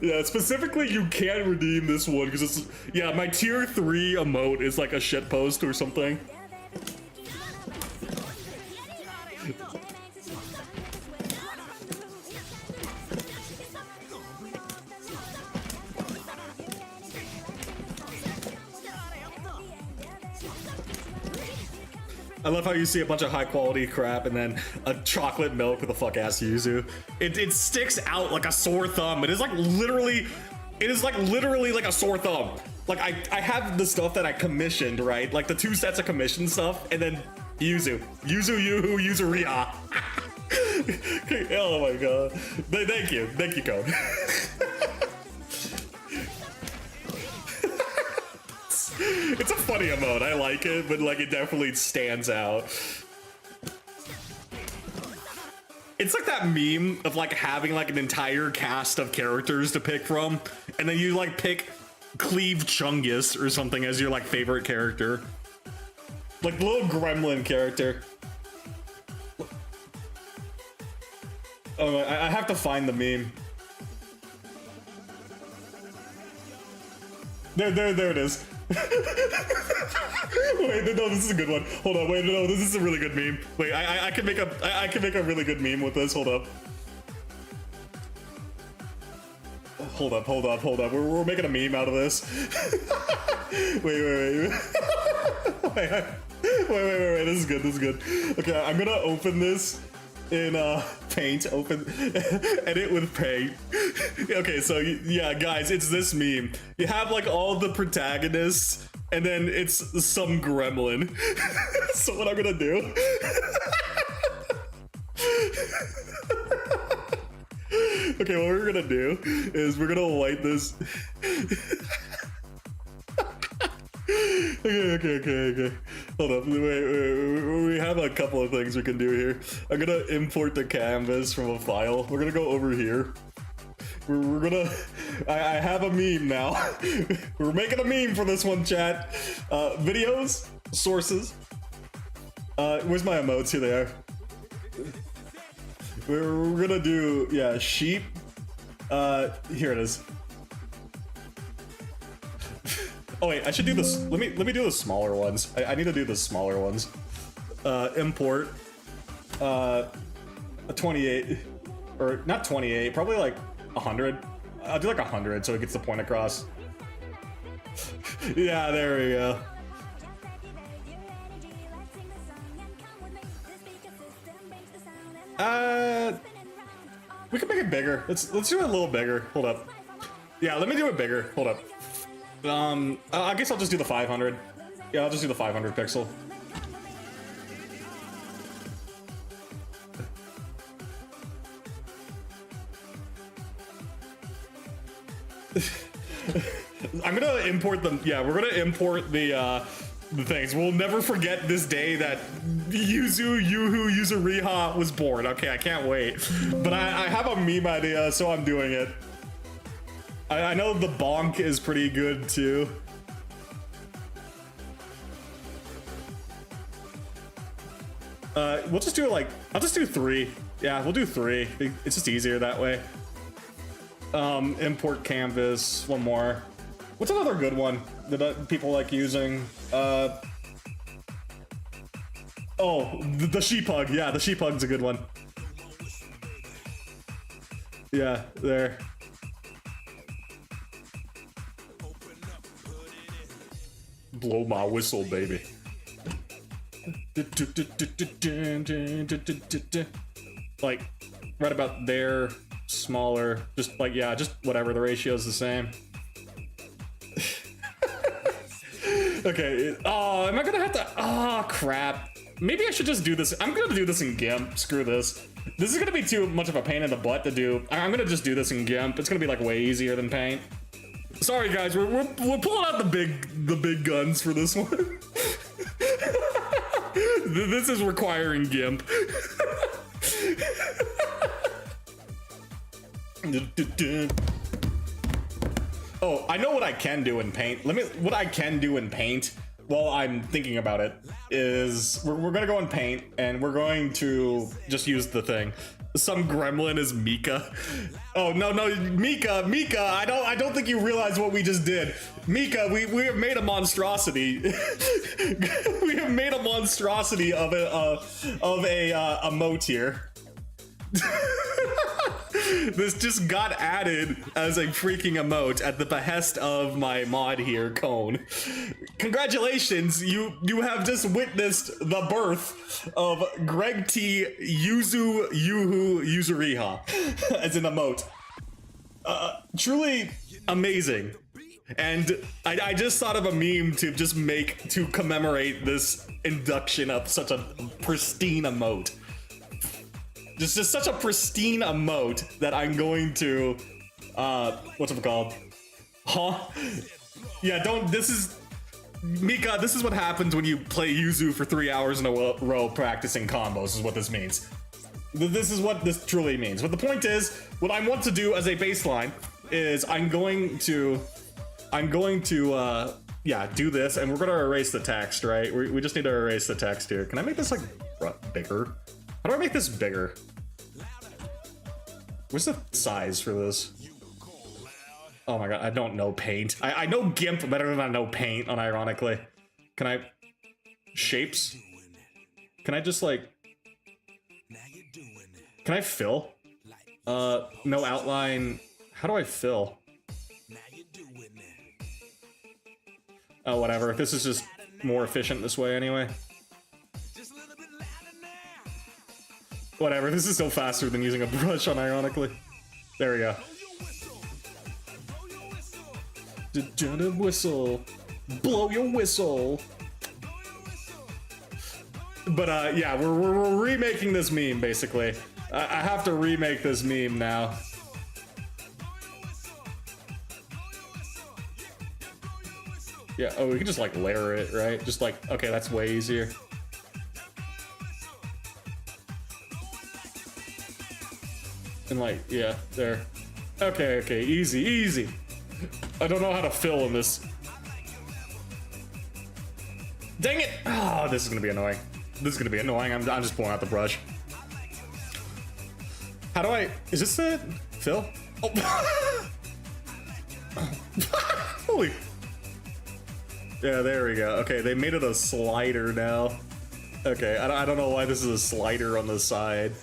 Yeah, specifically you can't redeem this one because it's, yeah, my tier 3 emote is like a shitpost or something. I love how you see a bunch of high quality crap and then a chocolate milk with a fuck ass Yuzu. It sticks out like a sore thumb. It is like literally like a sore thumb. Like I have the stuff that I commissioned, right? Like the 2 sets of commissioned stuff and then Yuzu, Riha. Oh my god. Thank you, Code. It's a funny emote, I like it, but like it definitely stands out. It's like that meme of like having like an entire cast of characters to pick from, and then you like pick Cleve Chungus or something as your like favorite character. Like the little gremlin character. Oh, I have to find the meme. There it is. Wait, no, this is a good one. Hold on, wait, no, this is a really good meme. Wait, I can make a really good meme with this. Hold up. Hold up. We're making a meme out of this. Wait. Wait. This is good. Okay, I'm gonna open this in Paint. Edit with Paint. Okay, so yeah, guys, it's this meme. You have like all the protagonists, and then it's some gremlin. So what I'm gonna do? Okay, what we're gonna do is we're gonna light this. Okay. Hold up. Wait. We have a couple of things we can do here. I'm gonna import the canvas from a file. We're gonna go over here. We're gonna. I have a meme now. We're making a meme for this one, chat. Videos, sources. Where's my emotes? Here they are. We're gonna do, yeah, sheep. Here it is. Oh wait, I should do this. Let me do the smaller ones. I need to do the smaller ones. Import. 28, or not 28, probably like 100. I'll do like 100 so it gets the point across. Yeah, there we go. We can make it bigger. Let's do it a little bigger. Hold up. Yeah, let me do it bigger. Hold up. I guess I'll just do the 500. Yeah, I'll just do the 500 pixel. I'm gonna import them. Yeah, we're gonna import the things. We'll never forget this day that Yuzu was born. Okay, I can't wait. But I have a meme idea, so I'm doing it. I know the bonk is pretty good too. We'll just do it like, I'll just do 3. Yeah, we'll do 3. It's just easier that way. Import canvas, one more. What's another good one that people like using? Oh, the sheep hug. Yeah, the sheep hug's a good one. Yeah, there. Blow my whistle, baby. Like, right about there, smaller, just like, yeah, just whatever, the ratio is the same. Okay, oh, am I gonna have to, oh, crap. Maybe I should just do this. I'm gonna do this in GIMP, screw this. This is gonna be too much of a pain in the butt to do. I'm gonna just do this in GIMP. It's gonna be like way easier than Paint. Sorry guys, we're pulling out the big guns for this one. This is requiring GIMP. Oh, I know what I can do in Paint. What I can do in Paint, while I'm thinking about it, is we're gonna go in Paint and we're going to just use the thing. Some gremlin is Mika. Oh no, Mika, I don't think you realize what we just did. Mika, we have made a monstrosity. We have made a monstrosity of a emote here. This just got added as a freaking emote at the behest of my mod here, Cone. Congratulations, you have just witnessed the birth of Greg T. Yuzuriha as an emote. Truly amazing. And I just thought of a meme to just make to commemorate this induction of such a pristine emote. Just such a pristine emote that I'm going to, what's it called? Huh? Yeah, this is, Mika, this is what happens when you play Yuzu for 3 hours in a row practicing combos, is what this means. This is what this truly means. But the point is, what I want to do as a baseline is I'm going to, yeah, do this, and we're gonna erase the text, right? We just need to erase the text here. Can I make this, like, bigger? How do I make this bigger? What's the size for this? Oh my god, I don't know Paint. I know GIMP better than I know Paint, unironically. Can I... Shapes? Can I just, like... Can I fill? No outline. How do I fill? Oh, whatever. This is just more efficient this way anyway. Whatever, this is still faster than using a brush, unironically. There we go. Whistle. Blow your whistle. But yeah, we're remaking this meme, basically. I have to remake this meme now. Yeah, oh, we can just like layer it, right? Just like, okay, that's way easier. And like, yeah, there. Okay, easy. I don't know how to fill in this. Dang it! Oh, this is gonna be annoying. I'm just pulling out the brush. How do I... Is this it? Fill? Oh. Holy... Yeah, there we go. Okay, they made it a slider now. Okay, I don't know why this is a slider on the side.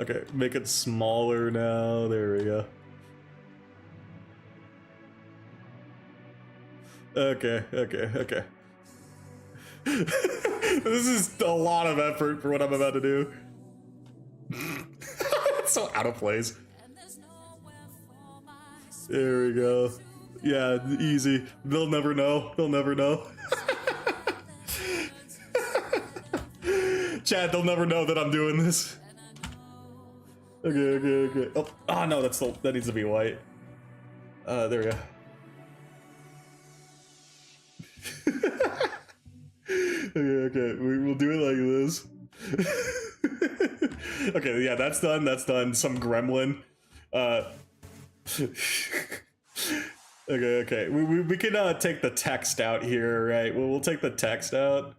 Okay, make it smaller now. There we go. Okay, okay, okay. This is a lot of effort for what I'm about to do. It's so out of place. There we go. Yeah, easy. They'll never know. They'll never know. Chat, they'll never know that I'm doing this. Okay. Oh no, that needs to be white. There we go. Okay, we'll do it like this. Okay, yeah, that's done. Some gremlin. Okay. We can take the text out here, right? We'll take the text out.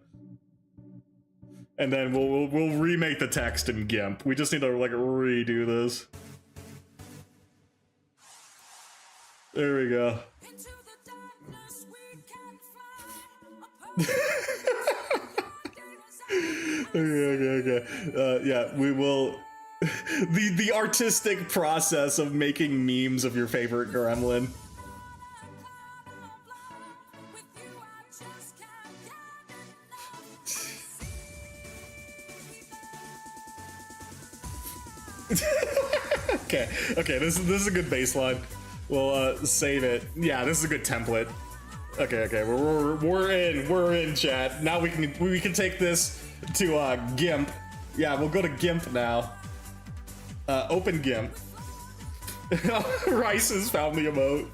And then we'll remake the text in GIMP. We just need to like redo this. There we go. Okay. Yeah, we will. The artistic process of making memes of your favorite gremlin. Okay, this is a good baseline. We'll save it. Yeah, this is a good template. Okay, we're in, chat. Now we can take this to GIMP. Yeah, we'll go to GIMP now. Open GIMP. Rice has found the emote.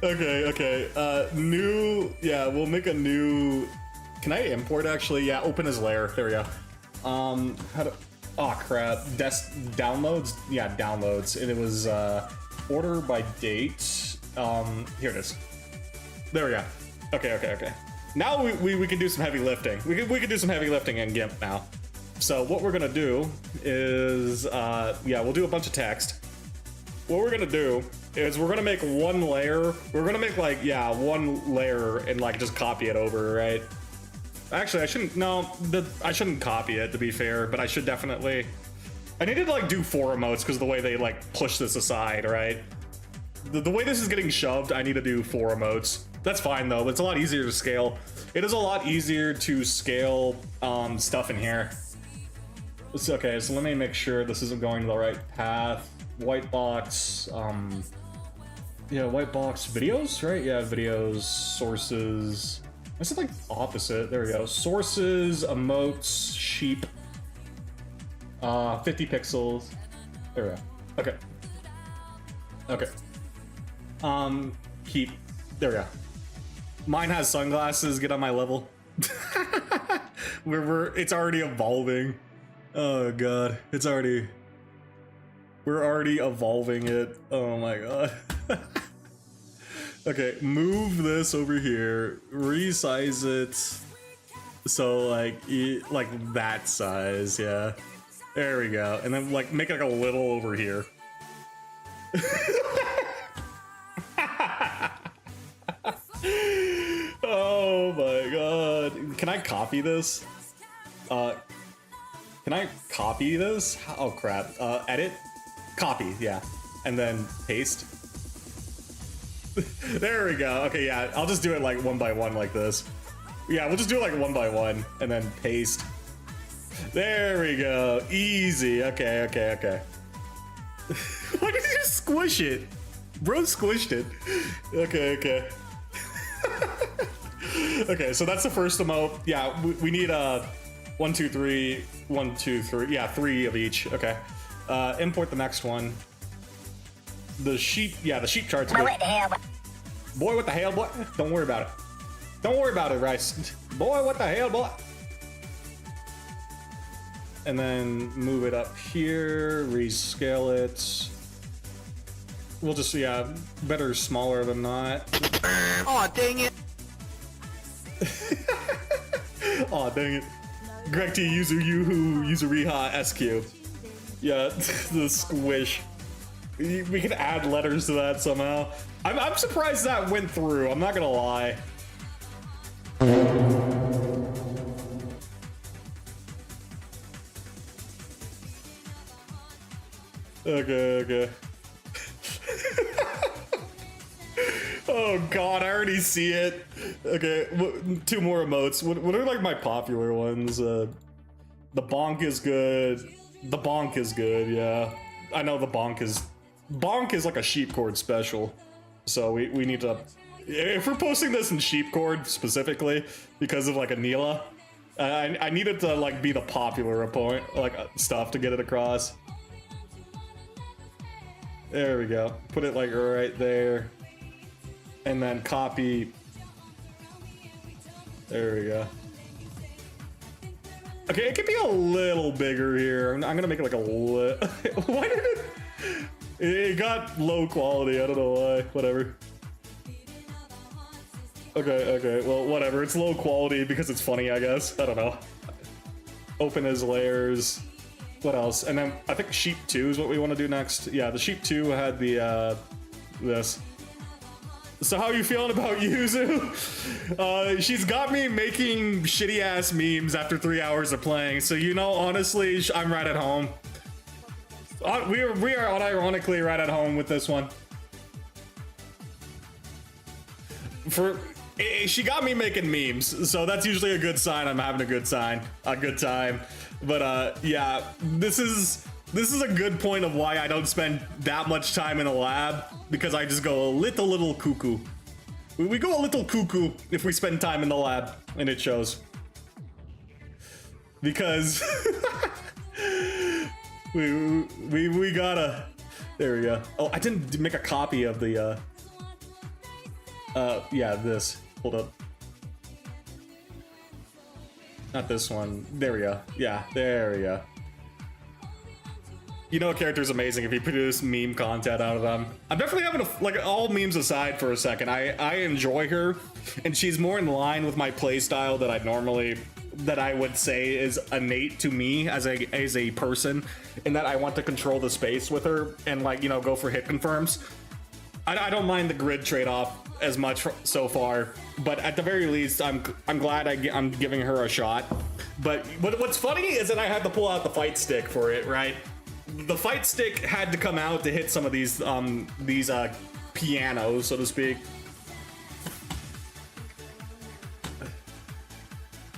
Okay. New. Yeah, we'll make a new. Can I import actually? Yeah, open as layer. There we go. How to? Oh crap. Downloads. Yeah, downloads. And it was order by date. Here it is. There we go. Okay. Now we can do some heavy lifting. We can do some heavy lifting in GIMP now. So what we're gonna do is, yeah, we'll do a bunch of text. What we're gonna do is we're gonna make one layer. We're gonna make like, yeah, one layer and like just copy it over, right? Actually, I shouldn't. No, I shouldn't copy it, to be fair. But I should definitely. I need to like do 4 emotes because of the way they like push this aside, right? The way this is getting shoved, I need to do 4 emotes. That's fine though. It's a lot easier to scale. It is a lot easier to scale stuff in here. It's okay. So let me make sure this isn't going to the right path. White box. Yeah, white box videos, right? Yeah, videos, sources. I said like opposite. There we go. Sources, emotes, sheep. 50 pixels. There we go. Okay. Keep. There we go. Mine has sunglasses. Get on my level. It's already evolving. Oh god, we're already evolving it. Oh my god. Okay, move this over here, resize it so like that size, yeah. There we go, and then like make it like a little over here. Oh my god, can I copy this? Can I copy this? Oh crap, edit, copy, yeah, and then paste. There we go. Okay, yeah, I'll just do it like 1 by 1 like this. Yeah, we'll just do it like 1 by 1 and then paste. There we go. Easy. Okay. Why did you squish it? Bro squished it. Okay. Okay, so that's the first emote. Yeah, we need 1, 2, 3, 1, 2, 3. Yeah, 3 of each. Okay. Import the next one. The sheep, yeah, the sheep chart's good. Boy, what the hell, boy? Don't worry about it. Don't worry about it, Rice. Boy, what the hell, boy? And then move it up here, rescale it. We'll just, yeah, better smaller than not. Aw, dang it. Aw, dang it. Greg T, Yuzu, Yuzu Riha, SQ. Yeah, the squish. We can add letters to that somehow. I'm surprised that went through. I'm not gonna lie. Okay. Oh god, I already see it. Okay, two more emotes. What are like my popular ones? The bonk is good. The bonk is good, yeah. I know the bonk is like a sheep cord special. So we need to, if we're posting this in sheep cord specifically because of like a Neela, I need it to like be the popular opponent, like stuff to get it across. There we go. Put it like right there. And then copy. There we go. Okay, it could be a little bigger here. I'm gonna make it like a little. Why did it? It got low quality. I don't know why. Whatever. Okay. Well, whatever. It's low quality because it's funny, I guess. I don't know. Open as layers. What else? And then I think sheep 2 is what we want to do next. Yeah, the sheep 2 had the this. So how are you feeling about Yuzu? She's got me making shitty ass memes after 3 hours of playing. So you know, honestly, I'm right at home. We are unironically right at home with this one. She got me making memes, so that's usually a good sign. I'm having a good time. But yeah, this is a good point of why I don't spend that much time in the lab, because I just go a little cuckoo. We go a little cuckoo if we spend time in the lab, and it shows. Because we gotta. There we go. Oh, I didn't make a copy of the yeah, this. Hold up. Not this one. There we go. Yeah, there we go. You know, a character's amazing if you produce meme content out of them. I'm definitely having a, like, all memes aside for a second. I enjoy her, and she's more in line with my playstyle that I would say is innate to me as a person, in that I want to control the space with her and, like, you know, go for hit confirms. I don't mind the grid trade-off as much so far, but at the very least, I'm glad I'm giving her a shot. But what's funny is that I had to pull out the fight stick for it, right? The fight stick had to come out to hit some of these pianos, so to speak.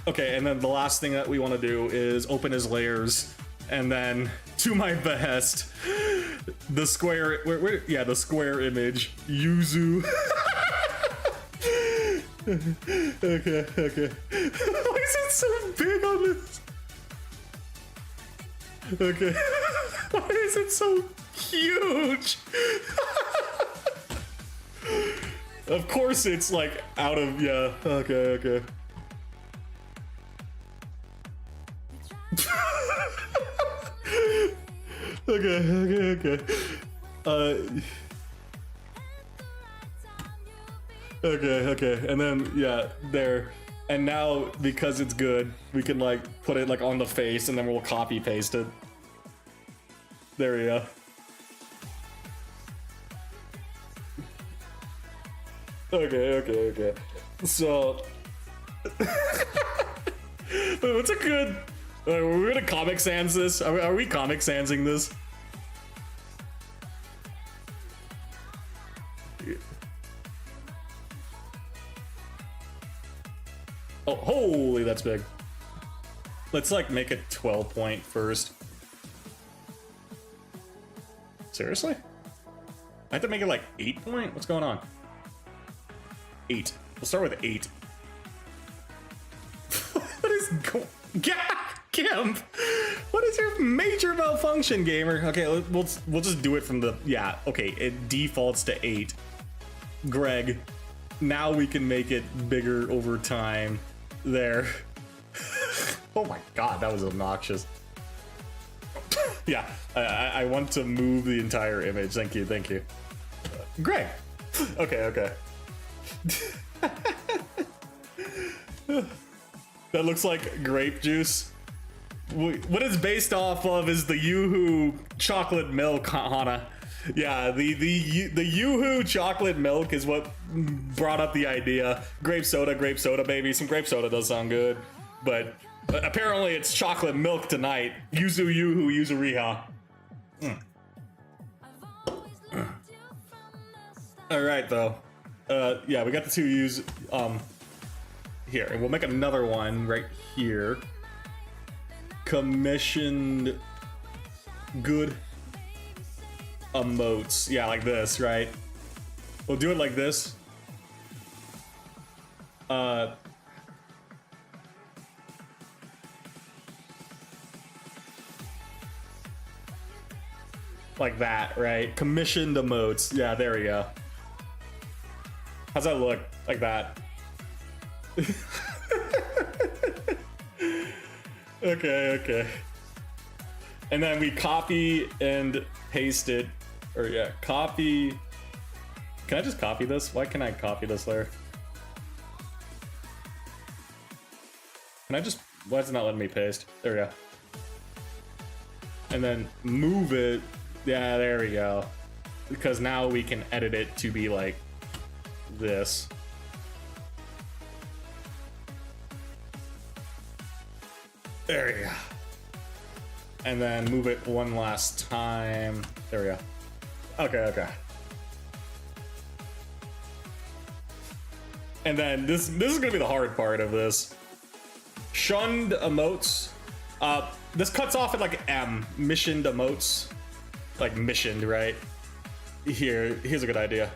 Okay, and then the last thing that we want to do is open his layers, and then, to my behest, the square, yeah, the square image, Yuzu. Okay. Why is it so big on this? Okay. Why is it so huge? Of course it's like out of, yeah, okay. Okay. Okay, and then, yeah, there. And now, because it's good, we can, like, put it, like, on the face, and then we'll copy paste it. There we go. Okay. So... what's a good... we're gonna Comic Sans this? Are we Comic Sansing this? Oh, holy, that's big. Let's, like, make it 12 point first. Seriously? I have to make it, like, 8 point? What's going on? 8. We'll start with 8. What is going... Gimp! What is your major malfunction, gamer? Okay, we'll just do it from the... Yeah, okay, it defaults to 8. Greg, now we can make it bigger over time. There. Oh my god, that was obnoxious. Yeah, I want to move the entire image. Thank you. Greg! Okay. That looks like grape juice. What it's based off of is the Yuzu chocolate milk, Hana. Yeah, the Yuzu chocolate milk is what brought up the idea. Grape soda, baby. Some grape soda does sound good, but apparently it's chocolate milk tonight. Yuzu Riha. All right, though. Yeah, we got the two U's here, and we'll make another one right here. Commissioned good emotes. Yeah, like this, right? We'll do it like this. Like that, right? Commissioned emotes. Yeah, there we go. How's that look? Like that. Okay. And then we copy and paste it. Or yeah, copy. Can I just copy this? Why can I copy this layer? Can I just, why is it not letting me paste? There we go. And then move it. Yeah, there we go. Because now we can edit it to be like this. There we go. And then move it one last time. There we go. Okay. And then this is gonna be the hard part of this. Shunned emotes. This cuts off at like M. Missioned emotes. Like missioned, right? Here's a good idea.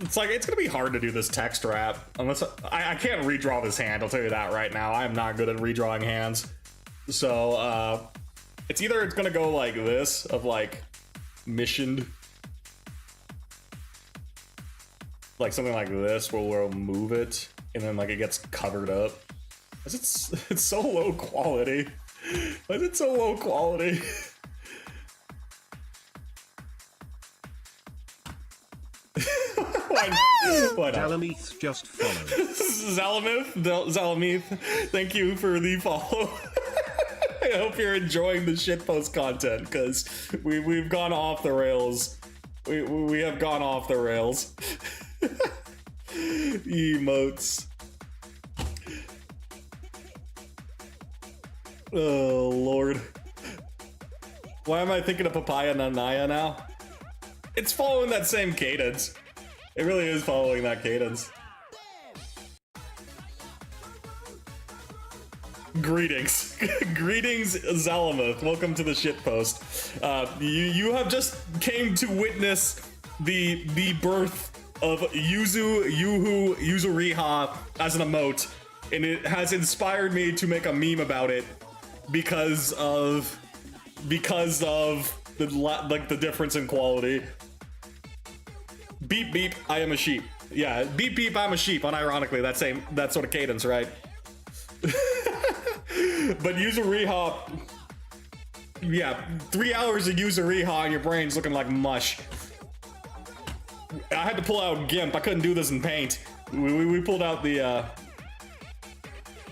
It's like, it's gonna be hard to do this text wrap unless I can't redraw this hand. I'll tell you that right now. I am not good at redrawing hands. So it's either it's gonna go like this, of like missioned, like something like this, where we'll move it and then like it gets covered up. It's so low quality. Why is it so low quality? Why not? Zalamith just followed. Zalamith, thank you for the follow. I hope you're enjoying the shitpost content, because we've gone off the rails. We have gone off the rails. Emotes. Oh Lord. Why am I thinking of Papaya Nanaya now? It's following that same cadence. It really is following that cadence. Greetings. Greetings, Zalamith. Welcome to the shitpost. You have just came to witness the birth of Yuzu Riha as an emote, and it has inspired me to make a meme about it because of the difference in quality. Beep beep, I am a sheep. Yeah, beep beep, I'm a sheep. Unironically, that sort of cadence, right? But Yuzu Riha, yeah, 3 hours of Yuzu Riha and your brain's looking like mush. I had to pull out GIMP. I couldn't do this in Paint. We pulled out the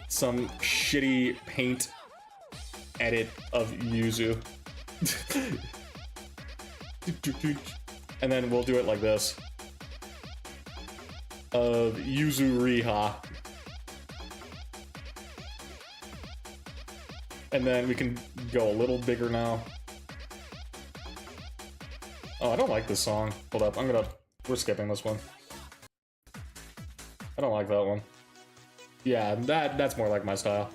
some shitty Paint edit of Yuzu. And then we'll do it like this. Of Yuzu Riha. And then we can go a little bigger now. Oh, I don't like this song. Hold up, we're skipping this one. I don't like that one. Yeah, that's more like my style.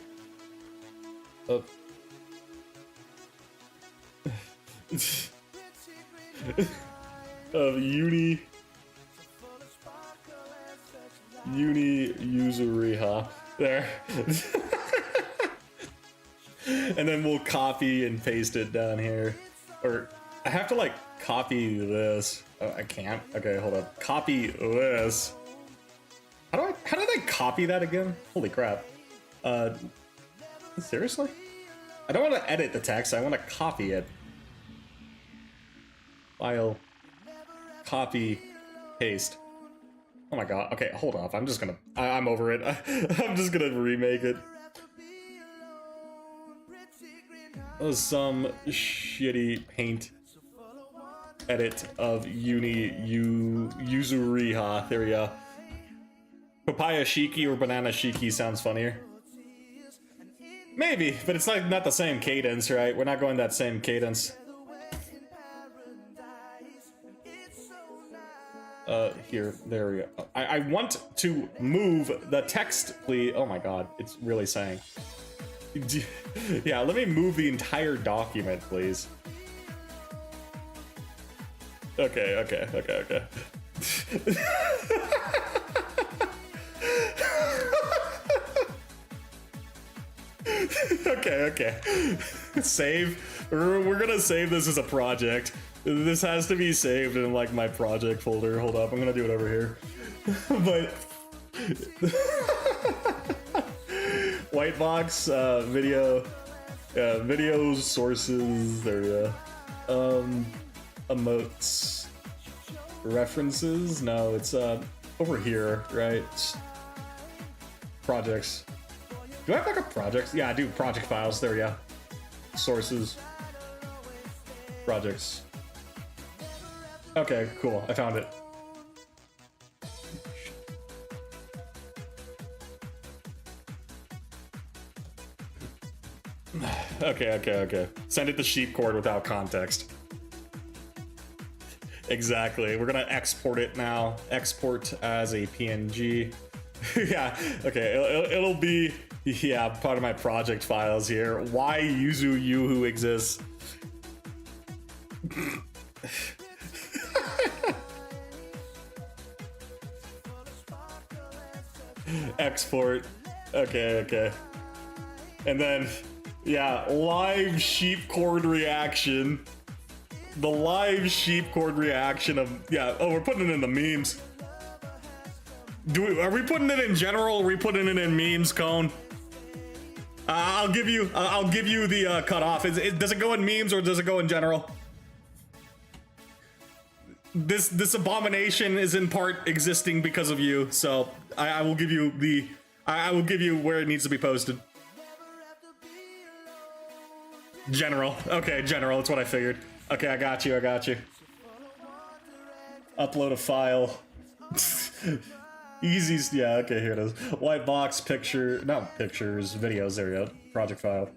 Of Yuzu Riha. There. And then we'll copy and paste it down here. Or I have to like copy this. Oh, I can't. Okay, hold up. Copy this. How did I copy that again? Holy crap. Seriously? I don't want to edit the text, I want to copy it. File. Copy. Paste. Oh my god. Okay, hold off. I'm over it. I'm just gonna remake it. Some shitty Paint edit of Yuzu Riha. There we go. Papaya Shiki or Banana Shiki sounds funnier. Maybe, but it's not the same cadence, right? We're not going that same cadence. Here, there we go. I want to move the text, please. Oh my god, it's really saying. Yeah, let me move the entire document, please. Okay. Okay. Save. We're gonna save this as a project. This has to be saved in like my project folder. Hold up, I'm gonna do it over here. But white box, video sources. There we go. Emotes, references. No, it's over here, right? Projects. Do I have like a project? Yeah, I do. Project files. There we go. Sources. Projects. Okay, cool. I found it. Okay. Send it to sheet cord without context. Exactly. We're gonna export it now. Export as a PNG. Yeah, okay. It'll be, yeah, part of my project files here. Why Yuzu exists. Export. Okay. And then, yeah, live sheep cord reaction. The live sheep cord reaction of, yeah, oh, we're putting it in the memes. Are we putting it in general? Or are we putting it in memes, Cone? I'll give you the cutoff. Does it go in memes or does it go in general? This abomination is in part existing because of you, so I will give you where it needs to be posted. General. Okay, general. That's what I figured. Okay, I got you. Upload a file. Easy. Yeah. Okay, here it is. White box picture. Not pictures. Videos. There we go. Project file.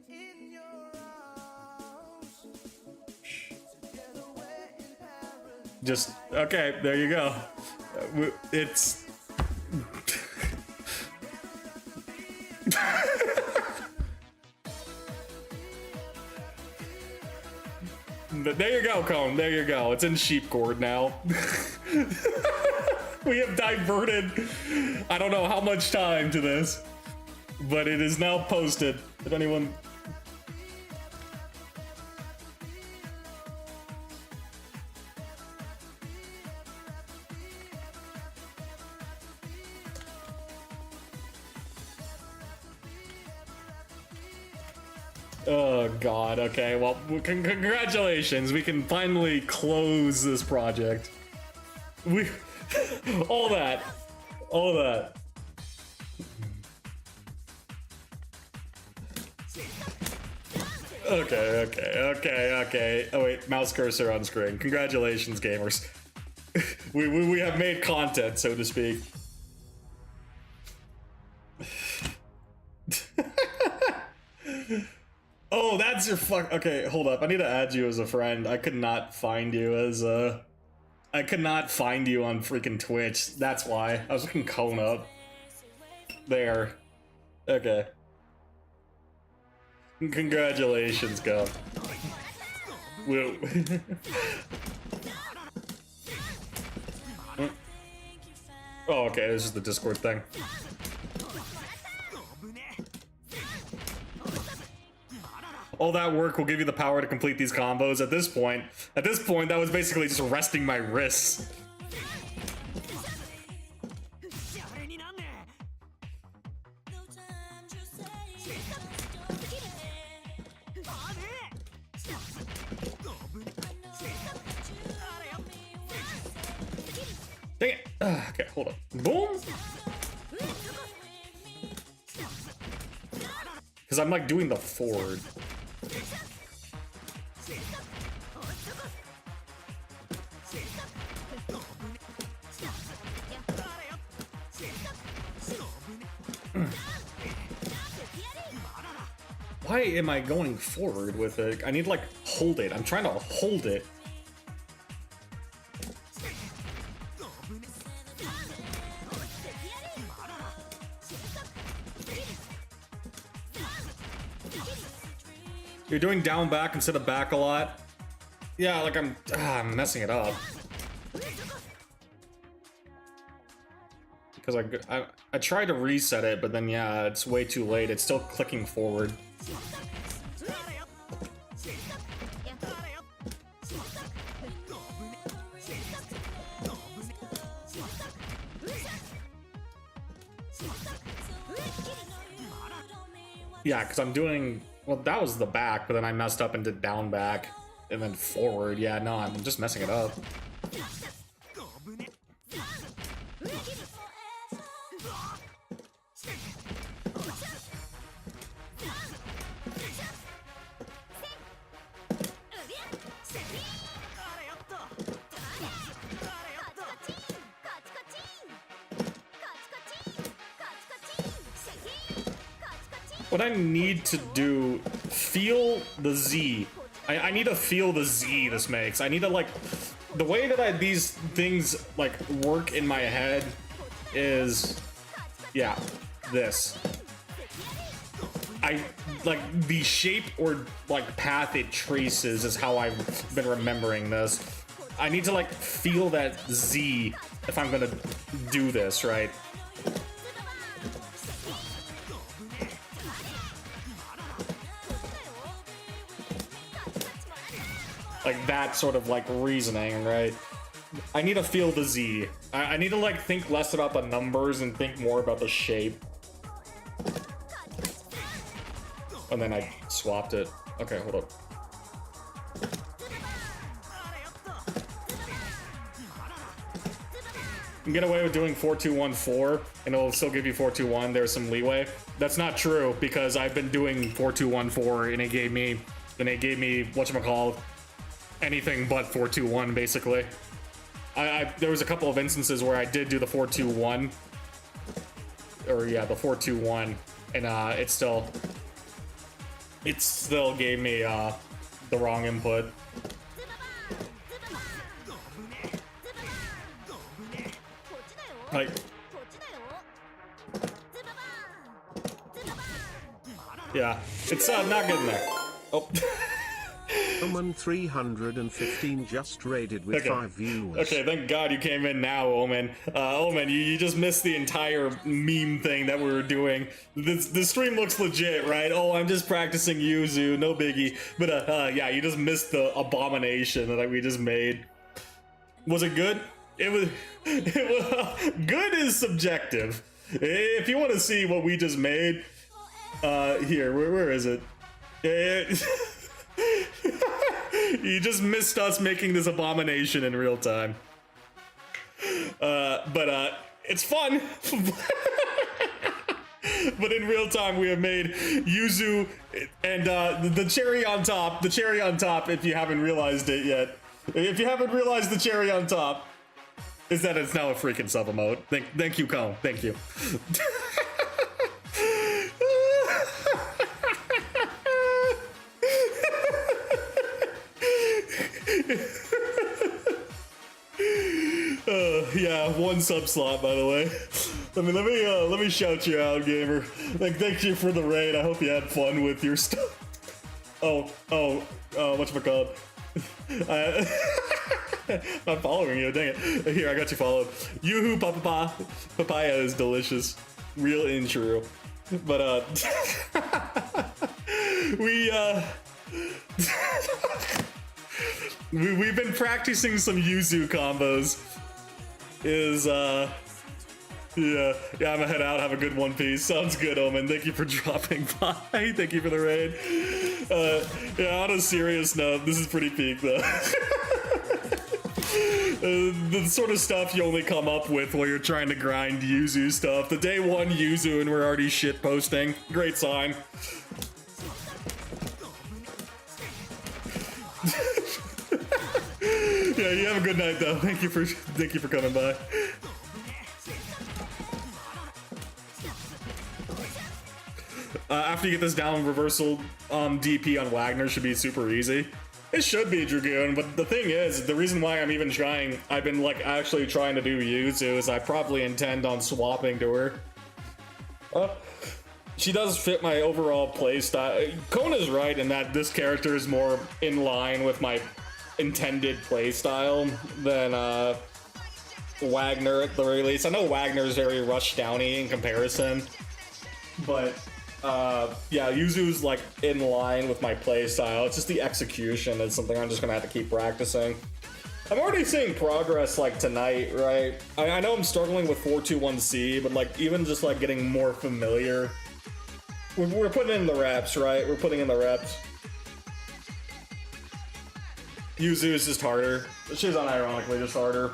Just okay. There you go. It's. There you go, Cone. There you go. It's in sheepcord now. We have diverted I don't know how much time to this, but it is now posted. If anyone... Oh god, okay, well, congratulations, we can finally close this project. All that. Okay. Oh wait, mouse cursor on screen. Congratulations, gamers. we have made content, so to speak. Oh, that's your fuck. Okay, hold up. I need to add you as a friend. I could not find you as I could not find you on freaking Twitch. That's why. I was looking Cone up. There. Okay. Congratulations, go. Woo. Oh, okay. This is the Discord thing. All that work will give you the power to complete these combos. At this point, that was basically just resting my wrists. Dang it. Okay, hold up. Boom. Because I'm like doing the forward. why am I going forward with it? I need to like hold it. I'm trying to hold it. You're doing down back instead of back a lot. Yeah, like I'm messing it up. Because I tried to reset it, but then yeah, it's way too late. It's still clicking forward. Yeah, because I'm doing, well, that was the back, but then I messed up and did down back and then forward. Yeah, no, I'm just messing it up. What I need to do, feel the Z. I need to feel the Z this makes. I need to like, the way that these things like work in my head is, yeah, this. I like the shape or like path it traces is how I've been remembering this. I need to like feel that Z if I'm gonna do this, right? Like that sort of like reasoning, right? I need to feel the Z. I need to like think less about the numbers and think more about the shape. And then I swapped it. Okay, hold up. You can get away with doing 4-2-1-4 and it'll still give you 4-2-1. There's some leeway. That's not true because I've been doing 4-2-1-4 and it gave me whatchamacallit, anything but 4-2-1 basically. There was a couple of instances where I did do the 4-2-1, or yeah, the 4-2-1, and it still gave me the wrong input. Like, yeah, it's not good in there. Oh. Omen 315 just raided with 5 viewers. Okay, thank God you came in now, Omen. Omen, you just missed the entire meme thing that we were doing. The stream looks legit, right? Oh, I'm just practicing Yuzu, no biggie. But yeah, you just missed the abomination that we just made. Was it good? It was good is subjective. If you want to see what we just made, here, where is it? You just missed us making this abomination in real time. But it's fun. But in real time, we have made Yuzu and the cherry on top. The cherry on top, if you haven't realized it yet. If you haven't realized the cherry on top, is that it's now a freaking sub emote. Thank you, Cone. Thank you. Yeah, 1 sub slot, by the way. Let me shout you out, gamer. Thank you for the raid. I hope you had fun with your stuff. Whatchamacallit? I'm following you, dang it. Here, I got you followed. Yoo-hoo, papaya is delicious. Real and true. But, we've been practicing some Yuzu combos. Yeah, I'm gonna head out. Have a good One Piece. Sounds good, Omen. Thank you for dropping by. Thank you for the raid. Yeah, on a serious note, this is pretty peak though. The sort of stuff you only come up with while you're trying to grind Yuzu stuff. The day 1 Yuzu and we're already shit posting. Great sign. Yeah, you have a good night though. Thank you for coming by. After you get this down, reversal DP on Wagner should be super easy. It should be Dragoon, but the thing is, the reason why I'm even trying, I've been like actually trying to do Yuzu is I probably intend on swapping to her. She does fit my overall playstyle. Kona's right in that this character is more in line with my intended playstyle than Wagner at the very least. I know Wagner is very rush downy in comparison, but yeah, Yuzu's like in line with my playstyle. It's just the execution is something I'm just gonna have to keep practicing. I'm already seeing progress like tonight, right? I know I'm struggling with 421C, but like even just like getting more familiar. We're putting in the reps, right? We're putting in the reps. Yuzu is just harder. She's unironically just harder.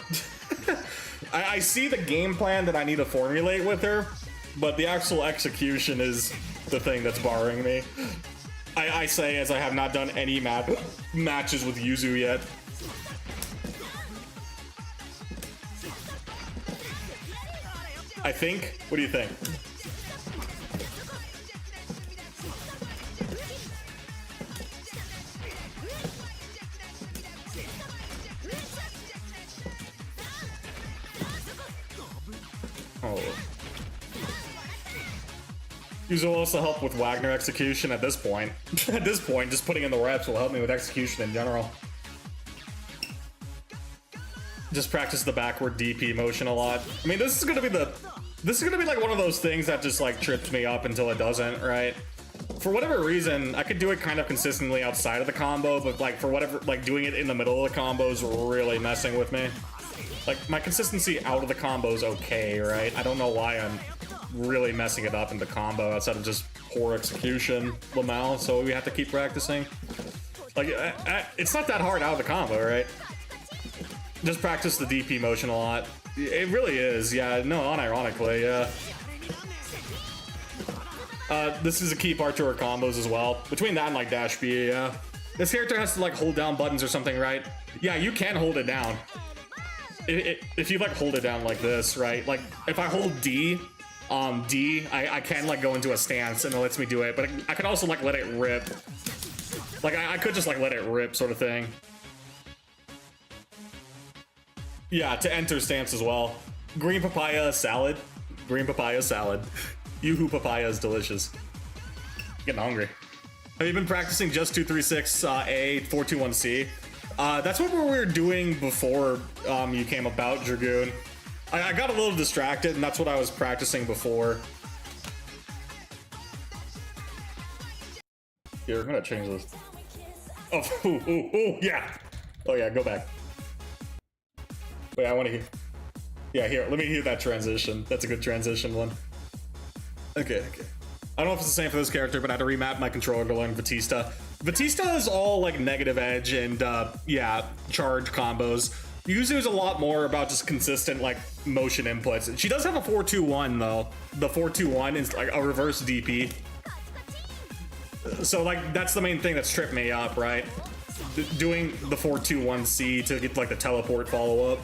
I see the game plan that I need to formulate with her, but the actual execution is the thing that's barring me. I say as I have not done any matches with Yuzu yet. I think? What do you think? Oh. Yuzu will also help with Wagner execution at this point. At this point, just putting in the reps will help me with execution in general. Just practice the backward DP motion a lot. I mean, this is gonna be like one of those things that just like trips me up until it doesn't, right? For whatever reason, I could do it kind of consistently outside of the combo, but like for whatever, like doing it in the middle of the combo is really messing with me. Like my consistency out of the combo is okay, right? I don't know why I'm really messing it up in the combo outside of just poor execution, Lamau, so we have to keep practicing. Like, it's not that hard out of the combo, right? Just practice the DP motion a lot. It really is, yeah, no, unironically, yeah. This is a key part to her combos as well. Between that and like dash B, yeah. This character has to like hold down buttons or something, right? Yeah, you can hold it down. If you like hold it down like this, right? Like if I hold D, I can like go into a stance and it lets me do it, but I could also like let it rip. Like I could just like let it rip sort of thing. Yeah, to enter stance as well. Green papaya salad. Green papaya salad. Yoo-hoo papaya is delicious. Getting hungry. Have you been practicing just 236 A 421C? That's what we were doing before you came about, Dragoon. I got a little distracted, and that's what I was practicing before. Here, I'm gonna change this. Oh, ooh, yeah. Oh yeah, go back. Wait, I want to hear. Yeah, here, let me hear that transition. That's a good transition one. Okay. I don't know if it's the same for this character, but I had to remap my controller to learn Batista. Batista is all like negative edge and yeah, charge combos. Yuzu is a lot more about just consistent like motion inputs. She does have a 4-2-1 though. The 4-2-1 is like a reverse DP. So like that's the main thing that's tripped me up, right? Doing the 4-2-1C to get like the teleport follow up.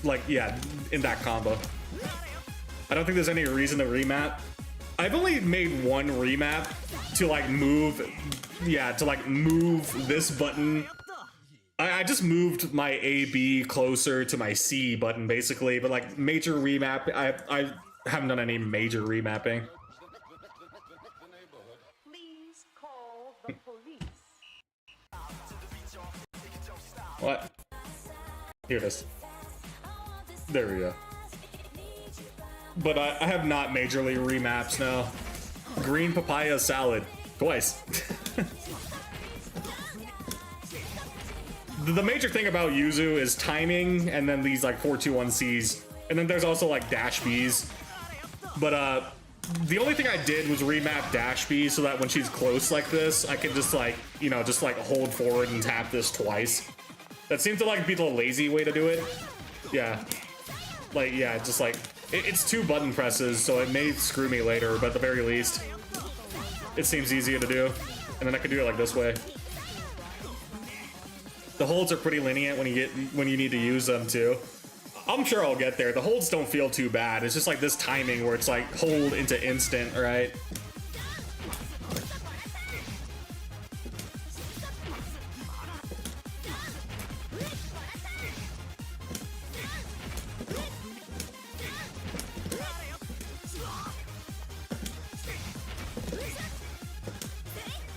Like yeah, in that combo. I don't think there's any reason to remap. I've only made one remap to like move, yeah, to like move this button. I just moved my AB closer to my C button basically, but like major remap, I haven't done any major remapping. Please call the police. What? Here it is. There we go. But I have not majorly remaps now. Green papaya salad. Twice. The major thing about Yuzu is timing and then these like 4-2-1-Cs. And then there's also like dash Bs. But the only thing I did was remap dash B so that when she's close like this, I can just like, you know, just like hold forward and tap this twice. That seems to like be the lazy way to do it. Yeah. Like, yeah, just like, it's 2 button presses, so it may screw me later, but at the very least, it seems easier to do. And then I can do it like this way. The holds are pretty lenient when you need to use them too. I'm sure I'll get there. The holds don't feel too bad. It's just like this timing where it's like hold into instant, right?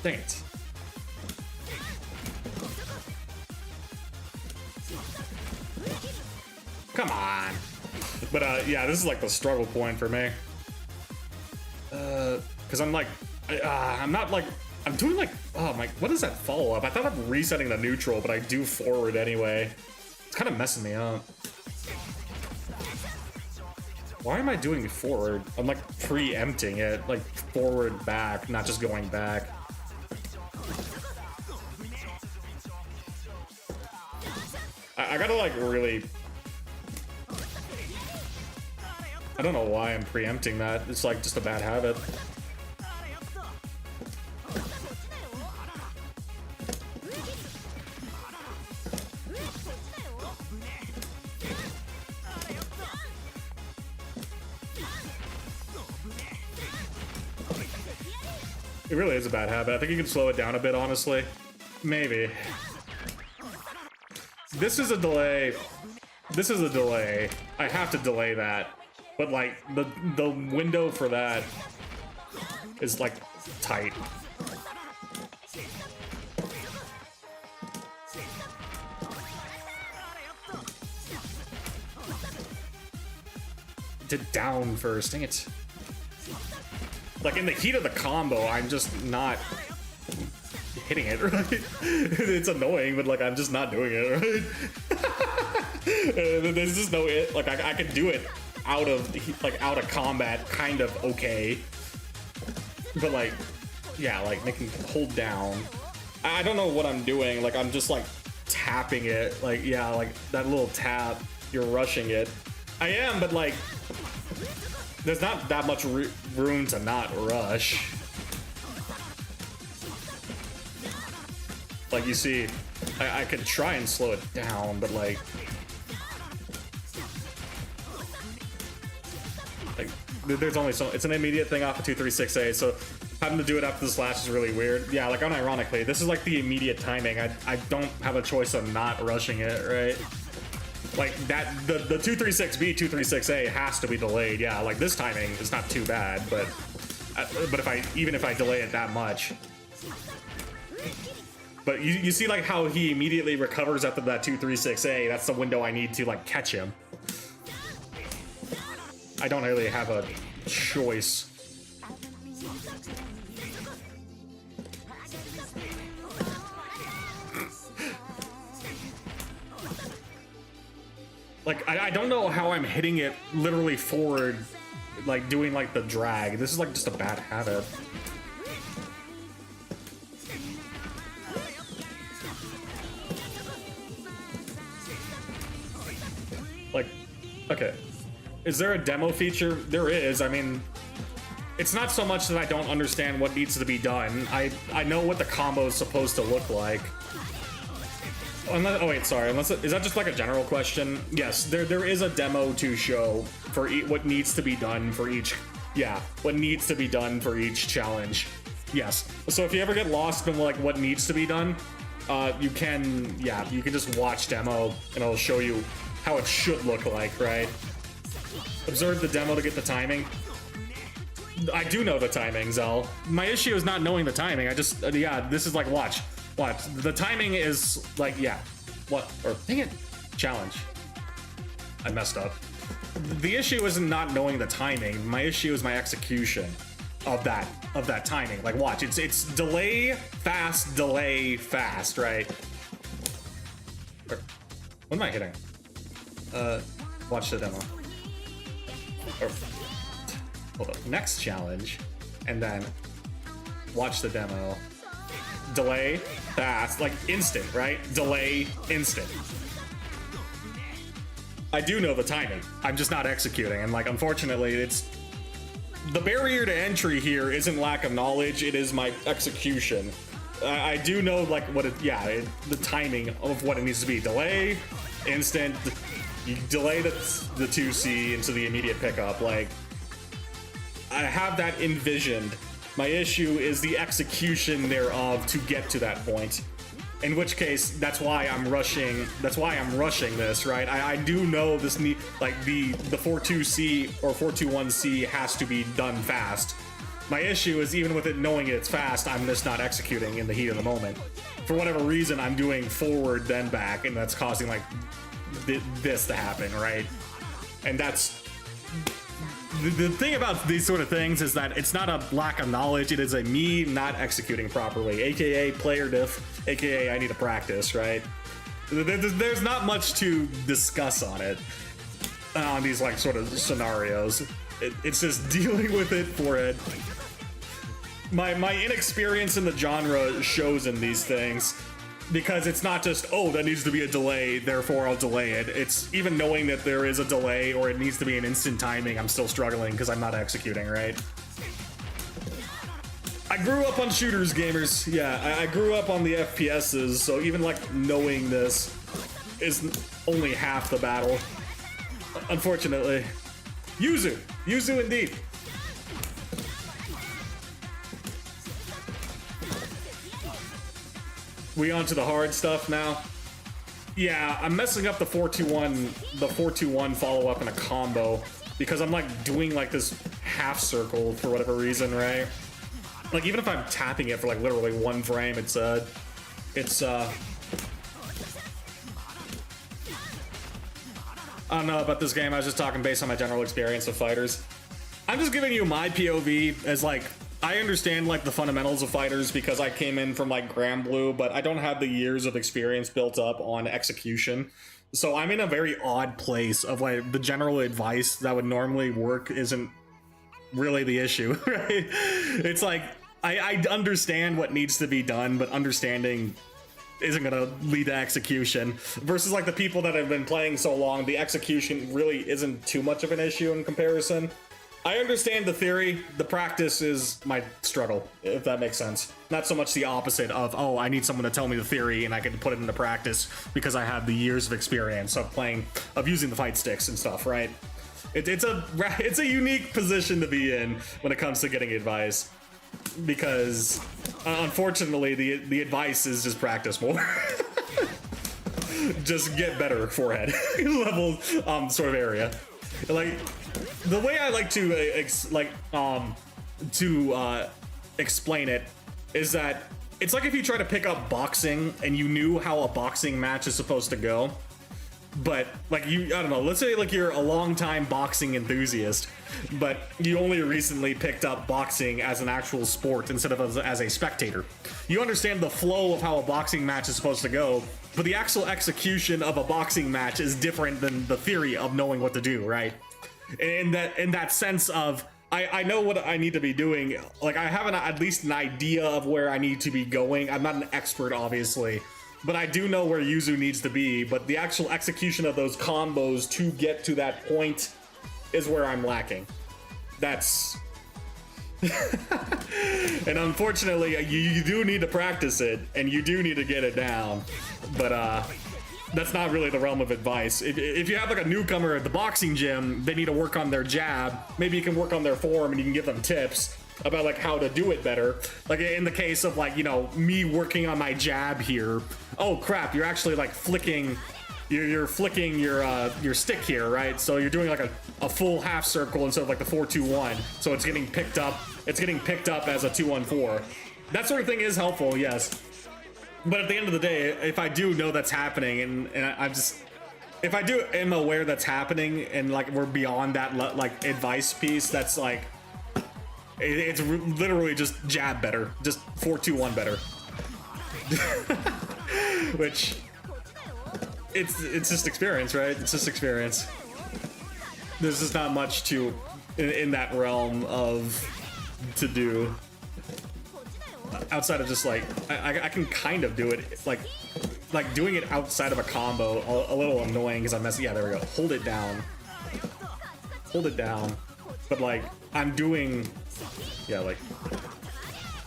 Dang it. Come on. But yeah, this is like the struggle point for me. Because I'm like, I'm not like, I'm doing like, oh my, what is that follow up? I thought I'm resetting the neutral, but I do forward anyway. It's kind of messing me up. Why am I doing forward? I'm like preempting it, like forward back, not just going back. I gotta like really, I don't know why I'm preempting that. It's like just a bad habit. It really is a bad habit. I think you can slow it down a bit, honestly. Maybe. This is a delay. This is a delay. I have to delay that. But like the window for that is like tight. Did down first. Dang it. Like in the heat of the combo, I'm just not hitting it, right? It's annoying, but like I'm just not doing it, right? There's just no it. Like I can do it out of combat, kind of okay. But like, yeah, like making hold down. I don't know what I'm doing. Like I'm just like tapping it. Like yeah, like that little tap. You're rushing it. I am, but like, there's not that much room to not rush. Like you see, I could try and slow it down, but like there's only so, it's an immediate thing off of 236A, so having to do it after the slash is really weird. Yeah, like unironically, this is like the immediate timing. I don't have a choice of not rushing it, right? Like that, the 236B, 236A has to be delayed. Yeah, like this timing is not too bad, but even if I delay it that much. But you see like how he immediately recovers after that 236A. That's the window I need to like catch him. I don't really have a choice. Like, I don't know how I'm hitting it literally forward, like doing like the drag. This is like just a bad habit. Like, okay. Is there a demo feature? There is. I mean, it's not so much that I don't understand what needs to be done. I know what the combo is supposed to look like. Unless, oh wait, sorry. Unless is that just like a general question? Yes, there is a demo to show for what needs to be done for each. Yeah, what needs to be done for each challenge. Yes. So if you ever get lost in like what needs to be done, you can just watch demo and it'll show you how it should look like, right? Observe the demo to get the timing. I do know the timing, Zell. My issue is not knowing the timing. I just yeah, this is like watch. The timing is like, yeah. What? Or dang it. Challenge. I messed up. The issue isn't not knowing the timing. My issue is my execution of that timing. Like watch, it's delay, fast, right? What am I hitting? Watch the demo. Or, hold up. Next challenge, and then watch the demo. Delay, fast, like instant, right? Delay, instant. I do know the timing. I'm just not executing, and like unfortunately, it's the barrier to entry here isn't lack of knowledge. It is my execution. I do know like what it, yeah, the timing of what it needs to be. Delay, instant. You delay the 2C into the immediate pickup. Like, I have that envisioned. My issue is the execution thereof to get to that point. In which case, that's why I'm rushing. That's why I'm rushing this, right? I do know this need, like the 4-2C or 4-2-1C has to be done fast. My issue is even with it knowing it's fast, I'm just not executing in the heat of the moment. For whatever reason, I'm doing forward then back, and that's causing like this to happen, right? And that's the thing about these sort of things is that it's not a lack of knowledge, it is a me not executing properly, aka player diff, aka I need to practice, right? There's not much to discuss on it, on these like sort of scenarios. It's just dealing with it for it. My inexperience in the genre shows in these things, because it's not just, oh, that needs to be a delay, therefore I'll delay it. It's even knowing that there is a delay or it needs to be an instant timing, I'm still struggling because I'm not executing, right? I grew up on shooters, gamers. Yeah, I grew up on the FPSs, so even like knowing this is only half the battle, unfortunately. Yuzu! Yuzu indeed! We on to the hard stuff now. Yeah, I'm messing up the 4-2-1 follow-up in a combo because I'm like doing like this half circle for whatever reason, right? Like even if I'm tapping it for like literally one frame, it's I don't know about this game. I was just talking based on my general experience of fighters. I'm just giving you my POV as like, I understand like the fundamentals of fighters because I came in from like Granblue, but I don't have the years of experience built up on execution. So I'm in a very odd place of like the general advice that would normally work isn't really the issue, right? It's like, I understand what needs to be done, but understanding isn't gonna lead to execution. Versus like the people that have been playing so long, the execution really isn't too much of an issue in comparison. I understand the theory, the practice is my struggle, if that makes sense. Not so much the opposite of, oh, I need someone to tell me the theory and I can put it into practice because I have the years of experience of playing, of using the fight sticks and stuff, right? It's a unique position to be in when it comes to getting advice. Because, unfortunately, the advice is just practice more. Just get better forehead level sort of area. Like, the way I like to explain it is that it's like if you try to pick up boxing and you knew how a boxing match is supposed to go, but like I don't know, let's say like you're a long-time boxing enthusiast, but you only recently picked up boxing as an actual sport instead of as a spectator. You understand the flow of how a boxing match is supposed to go, but the actual execution of a boxing match is different than the theory of knowing what to do, right? In that sense of, I know what I need to be doing. Like, I have at least an idea of where I need to be going. I'm not an expert, obviously, but I do know where Yuzu needs to be. But the actual execution of those combos to get to that point is where I'm lacking. That's... and unfortunately, you do need to practice it, and you do need to get it down. But, that's not really the realm of advice. If you have like a newcomer at the boxing gym, they need to work on their jab. Maybe you can work on their form and you can give them tips about like how to do it better. Like in the case of like, you know, me working on my jab here. Oh crap, you're actually like flicking, you're flicking your stick here, right? So you're doing like a full half circle instead of like the 4-2-1. So it's getting picked up as a 2-1-4. That sort of thing is helpful, yes. But at the end of the day, if I do know that's happening, and I'm just, if I do am aware that's happening, and like we're beyond that like advice piece, that's like, it's literally just jab better, just 4-2-1 better, which it's just experience, right? It's just experience. There's just not much to in that realm of to do. Outside of just like, I can kind of do it, like doing it outside of a combo, a little annoying because I'm messing, yeah, there we go, hold it down, but like, I'm doing, yeah, like,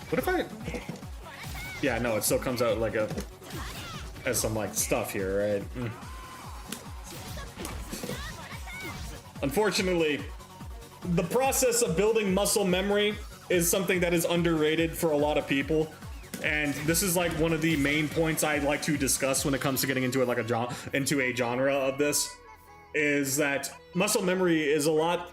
what if I, yeah, no, it still comes out like as some like stuff here, right? unfortunately, the process of building muscle memory is something that is underrated for a lot of people. And this is like one of the main points I like to discuss when it comes to getting into like a genre of this, is that muscle memory is a lot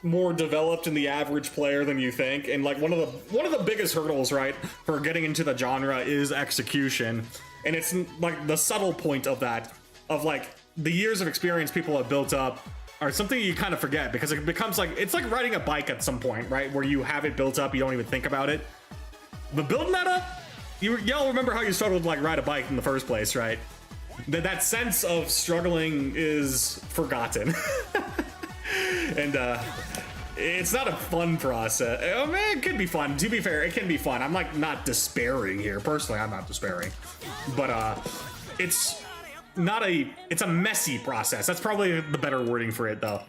more developed in the average player than you think. And like one of the biggest hurdles, right, for getting into the genre is execution. And it's like the subtle point of that, of like the years of experience people have built up are something you kind of forget, because it becomes like, it's like riding a bike at some point, right, where you have it built up, you don't even think about it. But building that up, y'all remember how you struggled to like ride a bike in the first place, right? That sense of struggling is forgotten. And it's not a fun process. I mean, it could be fun. To be fair, it can be fun. I'm like not despairing here. Personally, I'm not despairing. But it's a messy process. That's probably the better wording for it, though.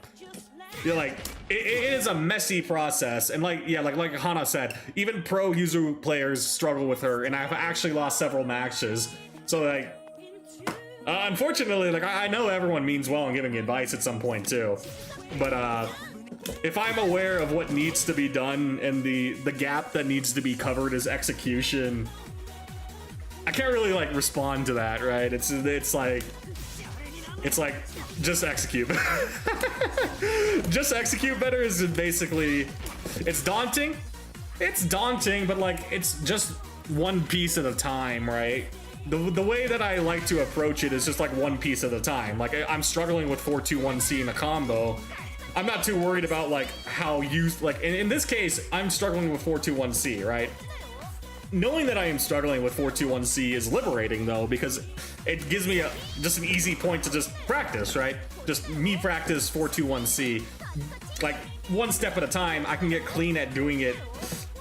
You're like, it is a messy process, and like, yeah, like Hana said, even pro Yuzu players struggle with her, and I've actually lost several matches. So like, unfortunately, like I know everyone means well in giving advice at some point too, but if I'm aware of what needs to be done and the gap that needs to be covered is execution, I can't really like respond to that, right? It's like just execute. Just execute better is basically, it's daunting. It's daunting, but like it's just one piece at a time, right? The way that I like to approach it is just like one piece at a time. Like I'm struggling with 4-2-1-C in a combo. I'm not too worried about like how you like in this case I'm struggling with 4-2-1-C, right? Knowing that I am struggling with 4-2-1-C is liberating though, because it gives me just an easy point to just practice, right? Just me practice 4-2-1-C, like one step at a time. I can get clean at doing it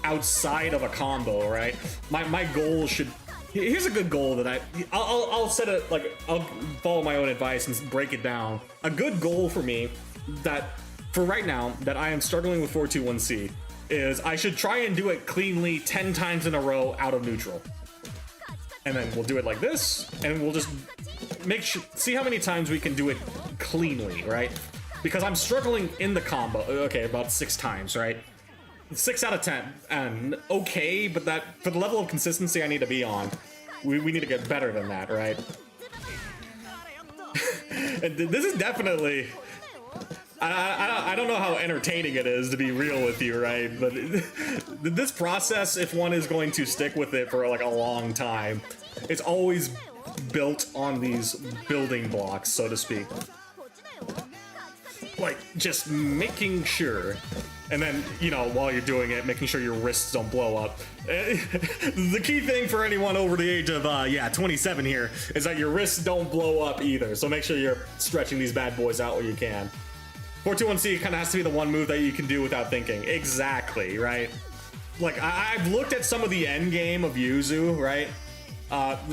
outside of a combo, right? My goal should, here's a good goal that I'll set it, like I'll follow my own advice and break it down. A good goal for me that for right now that I am struggling with 4-2-1-C is I should try and do it cleanly 10 times in a row out of neutral. And then we'll do it like this, and we'll just see how many times we can do it cleanly, right? Because I'm struggling in the combo, okay, about 6 times, right? 6 out of 10, and okay, but that, for the level of consistency I need to be on, we need to get better than that, right? And this is definitely, I don't know how entertaining it is, to be real with you, right? But this process, if one is going to stick with it for like a long time, it's always built on these building blocks, so to speak. Like, just making sure, and then, you know, while you're doing it, making sure your wrists don't blow up. The key thing for anyone over the age of, 27 here, is that your wrists don't blow up either, so make sure you're stretching these bad boys out where you can. 4-2-1-C kind of has to be the one move that you can do without thinking. Exactly, right? Like, I've looked at some of the end game of Yuzu, right?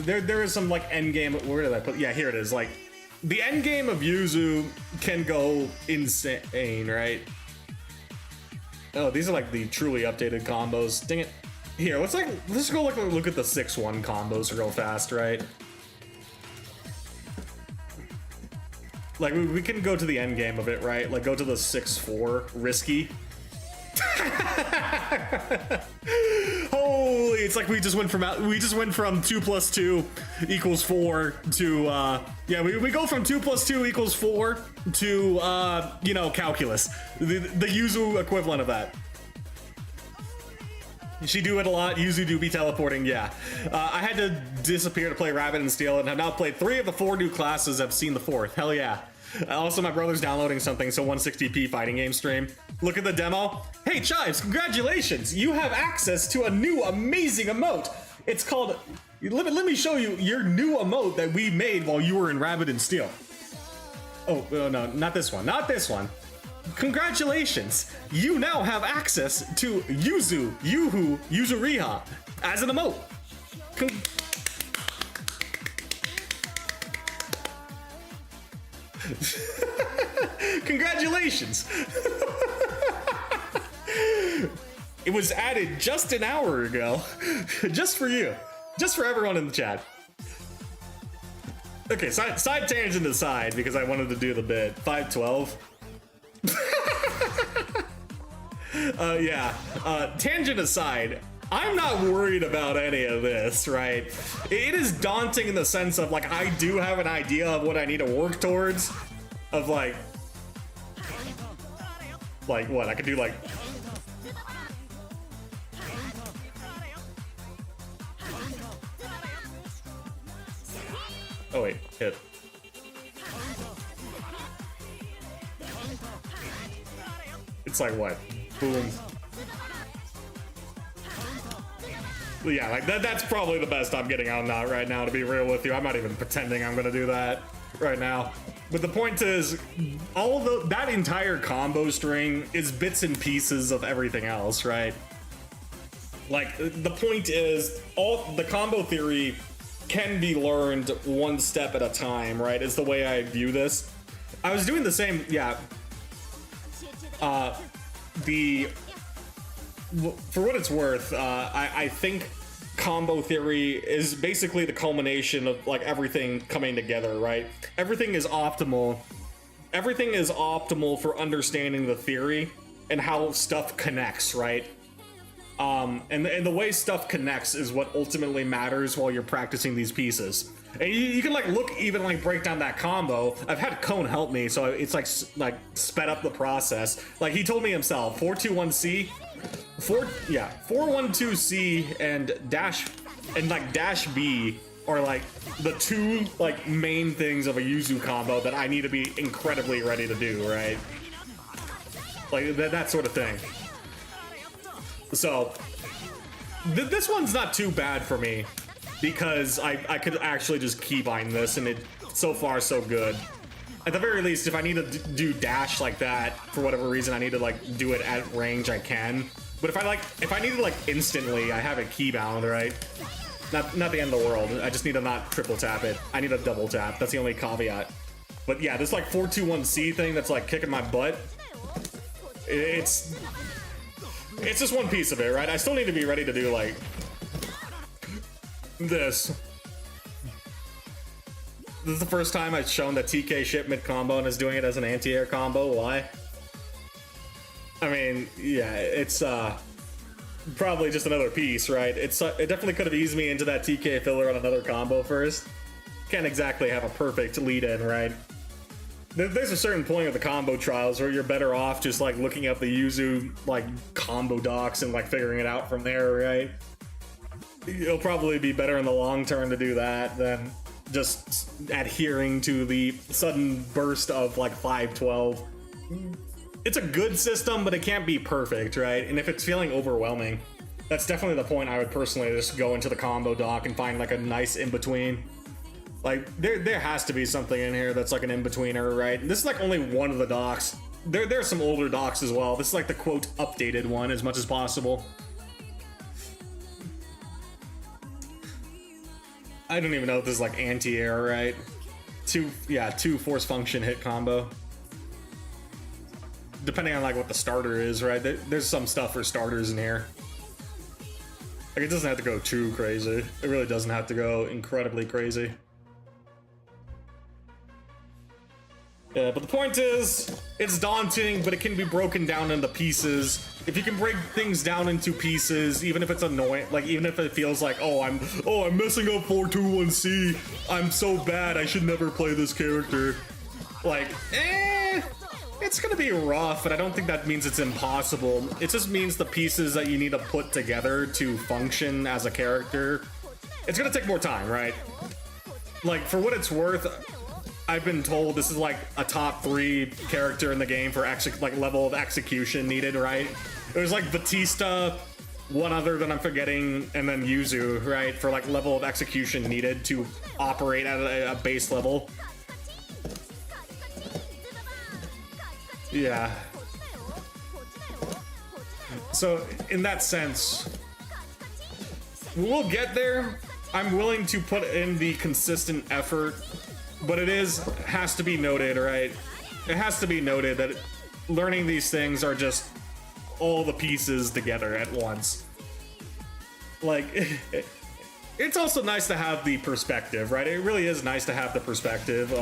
There is some, like, end game, where did I put, yeah, here it is, like, the end game of Yuzu can go insane, right? Oh, these are like the truly updated combos. Dang it. Here, let's go look at the 6-1 combos real fast, right? Like we can go to the end game of it, right? Like go to the 6-4 risky. Holy, it's like we just went from 2 + 2 = 4 to yeah, we go from 2 + 2 = 4 to you know, calculus, the Yuzu equivalent of that. She do it a lot. Yuzu do be teleporting, yeah. I had to disappear to play Rabbit and Steel, and have now played 3 of the 4 new classes. I've seen the 4th. Hell yeah. Also, my brother's downloading something, so 160p fighting game stream. Look at the demo. Hey, Chives, congratulations! You have access to a new amazing emote. It's called... Let me show you your new emote that we made while you were in Rabbit and Steel. Oh, no, not this one. Not this one. Congratulations! You now have access to Yuzu, Yuzuriha as an emote. Congratulations! It was added just an hour ago. Just for you. Just for everyone in the chat. Okay, side tangent aside, because I wanted to do the bit. 512. Yeah. Tangent aside, I'm not worried about any of this, right? It is daunting in the sense of, like, I do have an idea of what I need to work towards. Of, like what? I could do, like... Oh, wait. Hit. It's like, what? Boom. Yeah, like that's probably the best I'm getting out of right now, to be real with you. I'm not even pretending I'm gonna do that right now. But the point is, that entire combo string is bits and pieces of everything else, right? Like, the point is, all the combo theory can be learned one step at a time, right? Is the way I view this. I was doing the same, yeah. For what it's worth, I think combo theory is basically the culmination of, like, everything coming together, right? Everything is optimal. Everything is optimal for understanding the theory and how stuff connects, right? And the way stuff connects is what ultimately matters while you're practicing these pieces. And you can, like, even like break down that combo. I've had Cone help me, so it's like sped up the process. Like, he told me himself, 421C, 412C and dash B are, like, the two, like, main things of a Yuzu combo that I need to be incredibly ready to do, right? Like, that sort of thing. So, this one's not too bad for me, because I could actually just keybind this, and so far so good. At the very least, if I need to do dash like that, for whatever reason, I need to, like, do it at range, I can. But if I need to, like, instantly, I have it keybound, right? Not the end of the world. I just need to not triple tap it. I need to double tap. That's the only caveat. But yeah, this, like, 421C thing that's, like, kicking my butt, it's just one piece of it, right? I still need to be ready to do, like, this. This is the first time I've shown that TK ship mid combo and is doing it as an anti-air combo. Why? I mean, yeah, it's probably just another piece, right? It definitely could have eased me into that TK filler on another combo first. Can't exactly have a perfect lead-in, right? There's a certain point of the combo trials where you're better off just, like, looking up the Yuzu, like, combo docs and, like, figuring it out from there, right? It'll probably be better in the long term to do that than just adhering to the sudden burst of, like, 512. It's a good system, but it can't be perfect, right? And if it's feeling overwhelming, that's definitely the point I would personally just go into the combo doc and find, like, a nice in-between. Like, there has to be something in here that's, like, an in-betweener, right? This is, like, only one of the docs. There's some older docs as well. This is, like, the, quote, updated one as much as possible. I don't even know if this is, like, anti-air, right? Two force function hit combo. Depending on, like, what the starter is, right? There's some stuff for starters in here. Like, it doesn't have to go too crazy. It really doesn't have to go incredibly crazy. Yeah, but the point is, it's daunting, but it can be broken down into pieces. If you can break things down into pieces, even if it's annoying, like, even if it feels like, oh, I'm messing up 421C, I'm so bad, I should never play this character. Like, it's gonna be rough, but I don't think that means it's impossible. It just means the pieces that you need to put together to function as a character, it's gonna take more time, right? Like, for what it's worth, I've been told this is, like, a top 3 character in the game for like level of execution needed, right? It was like Batista, one other that I'm forgetting, and then Yuzu, right? For, like, level of execution needed to operate at a base level. Yeah. So, in that sense, we'll get there. I'm willing to put in the consistent effort, but it has to be noted, right? It has to be noted that learning these things are just all the pieces together at once. Like, it's also nice to have the perspective, right? It really is nice to have the perspective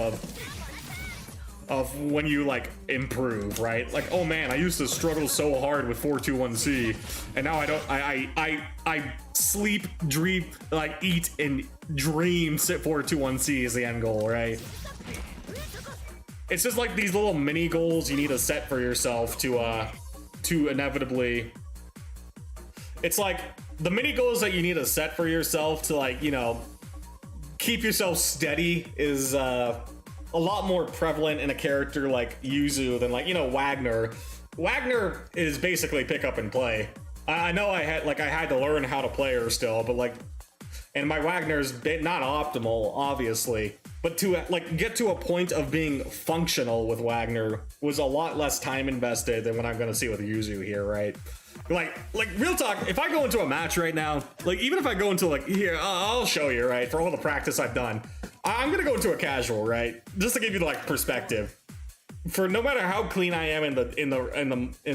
of when you like improve, right? Like, oh man, I used to struggle so hard with 421C, and now I don't. I sleep, dream, like eat and dream. 421C is the end goal, right? It's just like these little mini goals you need to set for yourself to inevitably. It's like the mini goals that you need to set for yourself to, like, you know, keep yourself steady is a lot more prevalent in a character like Yuzu than, like, you know, Wagner. Wagner is basically pick up and play. I know I had to learn how to play her still, but like, and my Wagner's not optimal, obviously, but to like get to a point of being functional with Wagner was a lot less time invested than what I'm gonna see with Yuzu here, right? Like real talk, if I go into a match right now, like even if I go into like here, I'll show you, right? For all the practice I've done, I'm gonna go into a casual, right? Just to give you like perspective. For no matter how clean I am in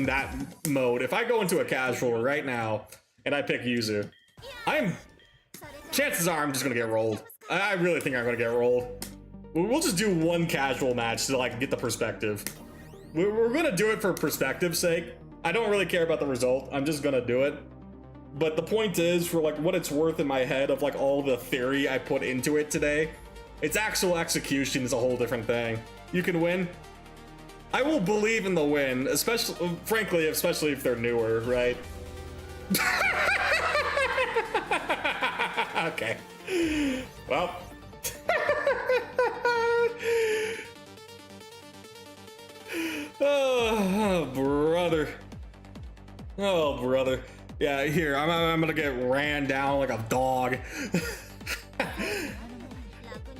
that mode, if I go into a casual right now and I pick Yuzu, chances are I'm just gonna get rolled. I really think I'm gonna get rolled. We'll just do one casual match to like get the perspective. We're gonna do it for perspective's sake. I don't really care about the result. I'm just gonna do it. But the point is, for like what it's worth in my head of like all the theory I put into it today, its actual execution is a whole different thing. You can win. I will believe in the win, especially if they're newer, right? Okay. Well. Oh, brother. Oh, brother. Yeah, here, I'm gonna get ran down like a dog.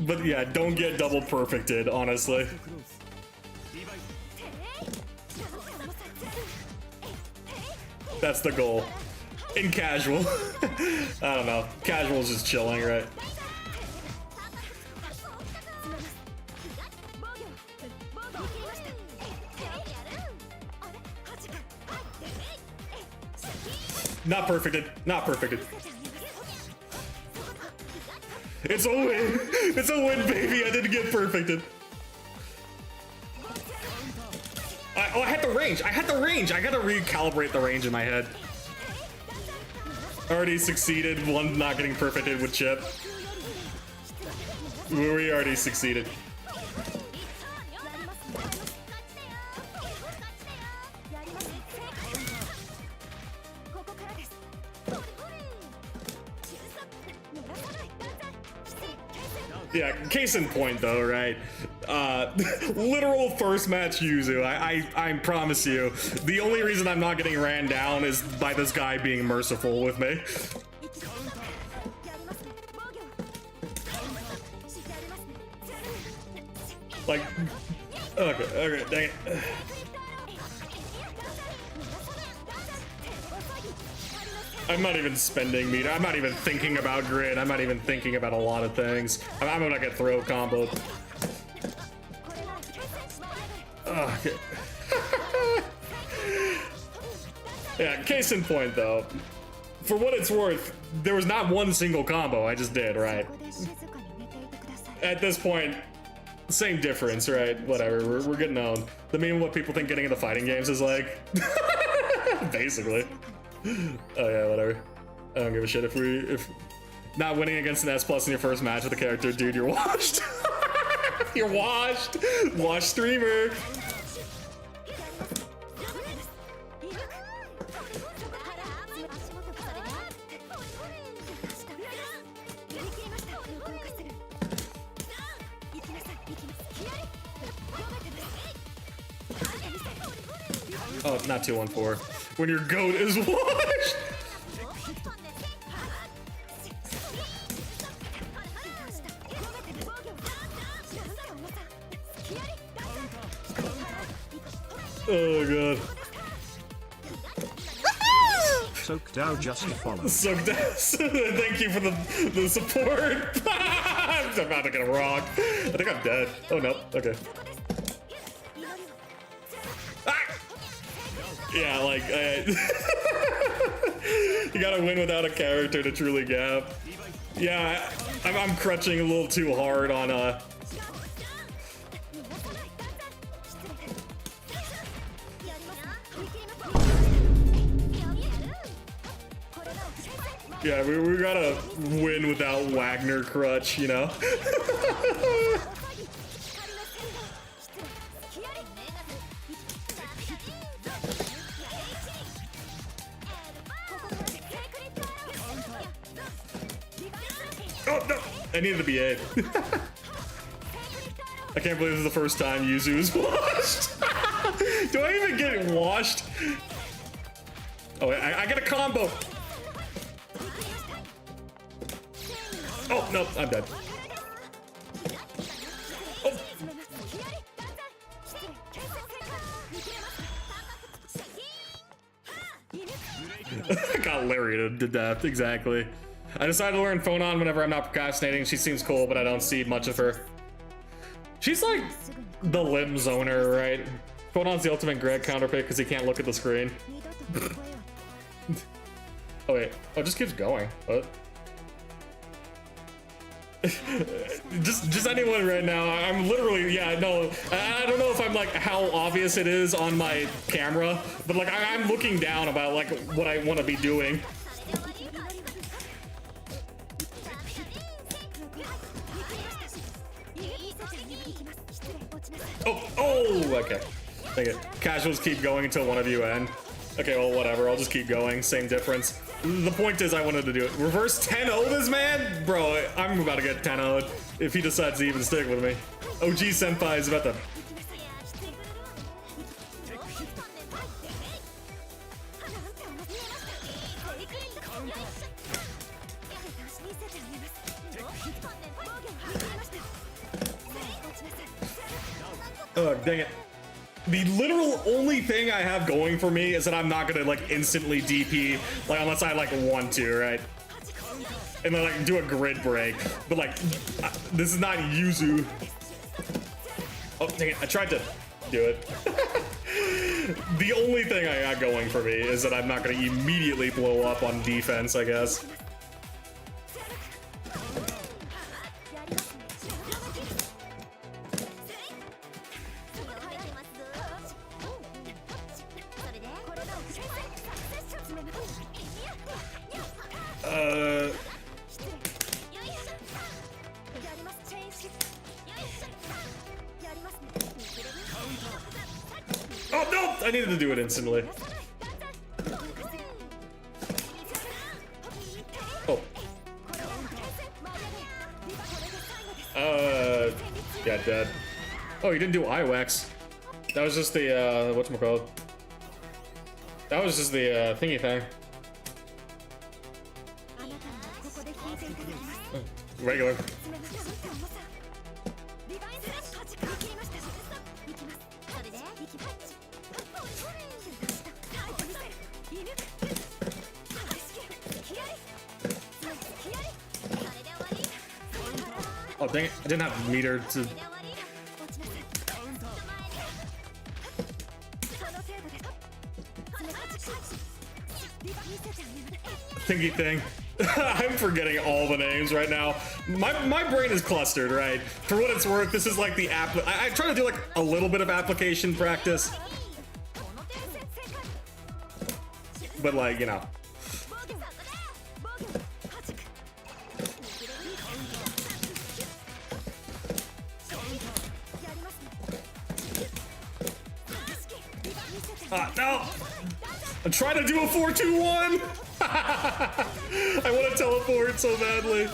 But yeah, don't get double perfected, honestly. That's the goal. In casual. I don't know. Casual's just chilling, right? Not perfected. Not perfected. It's a win. It's a win, baby. I didn't get perfected. I had the range. I had the range. I gotta recalibrate the range in my head. Already succeeded. One not getting perfected with Chip. We already succeeded. Yeah, case in point though, right? Literal first match Yuzu. I promise you, the only reason I'm not getting ran down is by this guy being merciful with me. Like, okay, dang it. I'm not even spending meter. I'm not even thinking about grid. I'm not even thinking about a lot of things. I'm gonna get throw combo. Okay. Yeah, case in point though. For what it's worth, there was not one single combo I just did, right? At this point, same difference, right? Whatever, we're getting owned. The mean what people think getting into fighting games is like. Basically. Oh yeah, whatever. I don't give a shit if not winning against an S+ in your first match with a character, dude, you're washed. You're washed. Washed streamer. Oh, not 214. When your goat is washed. Oh god. Soaked out just to follow. Soaked out. Thank you for the support. I'm about to get a rock. I think I'm dead. Oh no. Okay. Yeah, like, you gotta win without a character to truly gap. Yeah, I'm crutching a little too hard on, Yeah, we gotta win without Wagner crutch, you know? Oh, no! I needed to be A. I can't believe this is the first time Yuzu is washed. Do I even get washed? Oh, I got a combo. Oh, no, I'm dead. Oh. Got Larry to death, exactly. I decided to learn Phonon whenever I'm not procrastinating. She seems cool, but I don't see much of her. She's like the limb zoner, right? Phonon's the ultimate Greg counterpick because he can't look at the screen. Oh wait, oh, it just keeps going. What? just anyone right now. I'm literally, yeah, no, I don't know if I'm like how obvious it is on my camera, but like I'm looking down about like what I want to be doing. Oh, okay. Thank you. Casuals keep going until one of you end. Okay, well, whatever. I'll just keep going. Same difference. The point is I wanted to do it. Reverse 10-0 this man? Bro, I'm about to get 10-0'd if he decides to even stick with me. OG Senpai is about to... Oh, dang it. The literal only thing I have going for me is that I'm not gonna like instantly DP, like unless I like want to, right? And then like do a grid break. But like, this is not Yuzu. Oh, dang it, I tried to do it. The only thing I got going for me is that I'm not gonna immediately blow up on defense, I guess. Oh no! I needed to do it instantly. Oh. Yeah, dead. Oh, you didn't do IWAX. That was just the, whatchamacallit? That was just the, thingy thing. Regular. Oh dang it, I didn't have meter to... Thingy thing. I'm forgetting all the names right now. My brain is clustered, right? For what it's worth, this is like the app. I try to do like a little bit of application practice. But like, you know. No! I'm trying to do a 4-2-1! I want to teleport so badly.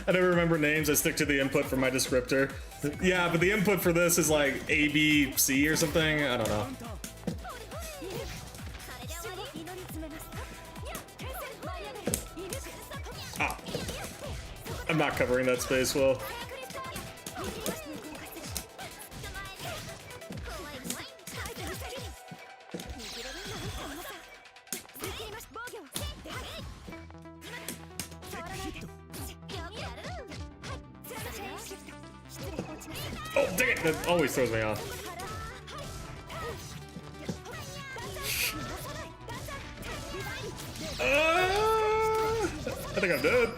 I never remember names. I stick to the input for my descriptor. Yeah, but the input for this is like A, B, C or something. I don't know. Ah. I'm not covering that space well. Oh, dang it! That always throws me off. I think I'm dead.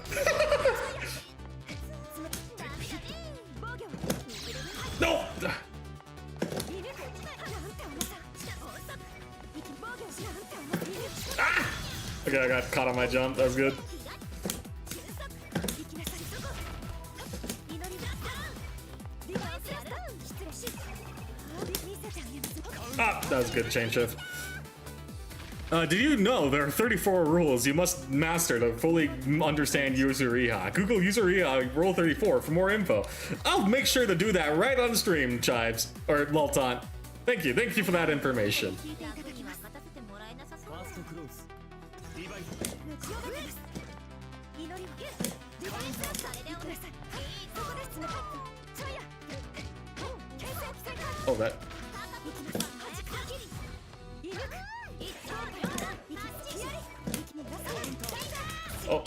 No! Ah! Okay, I got caught on my jump. That was good. Ah, that was a good chain shift. Did you know there are 34 rules you must master to fully understand Yuzu Iha? Google Yuzu Iha Rule 34 for more info. I'll make sure to do that right on stream, Chives. Or Lolton. Thank you for that information. Oh, that. Oh.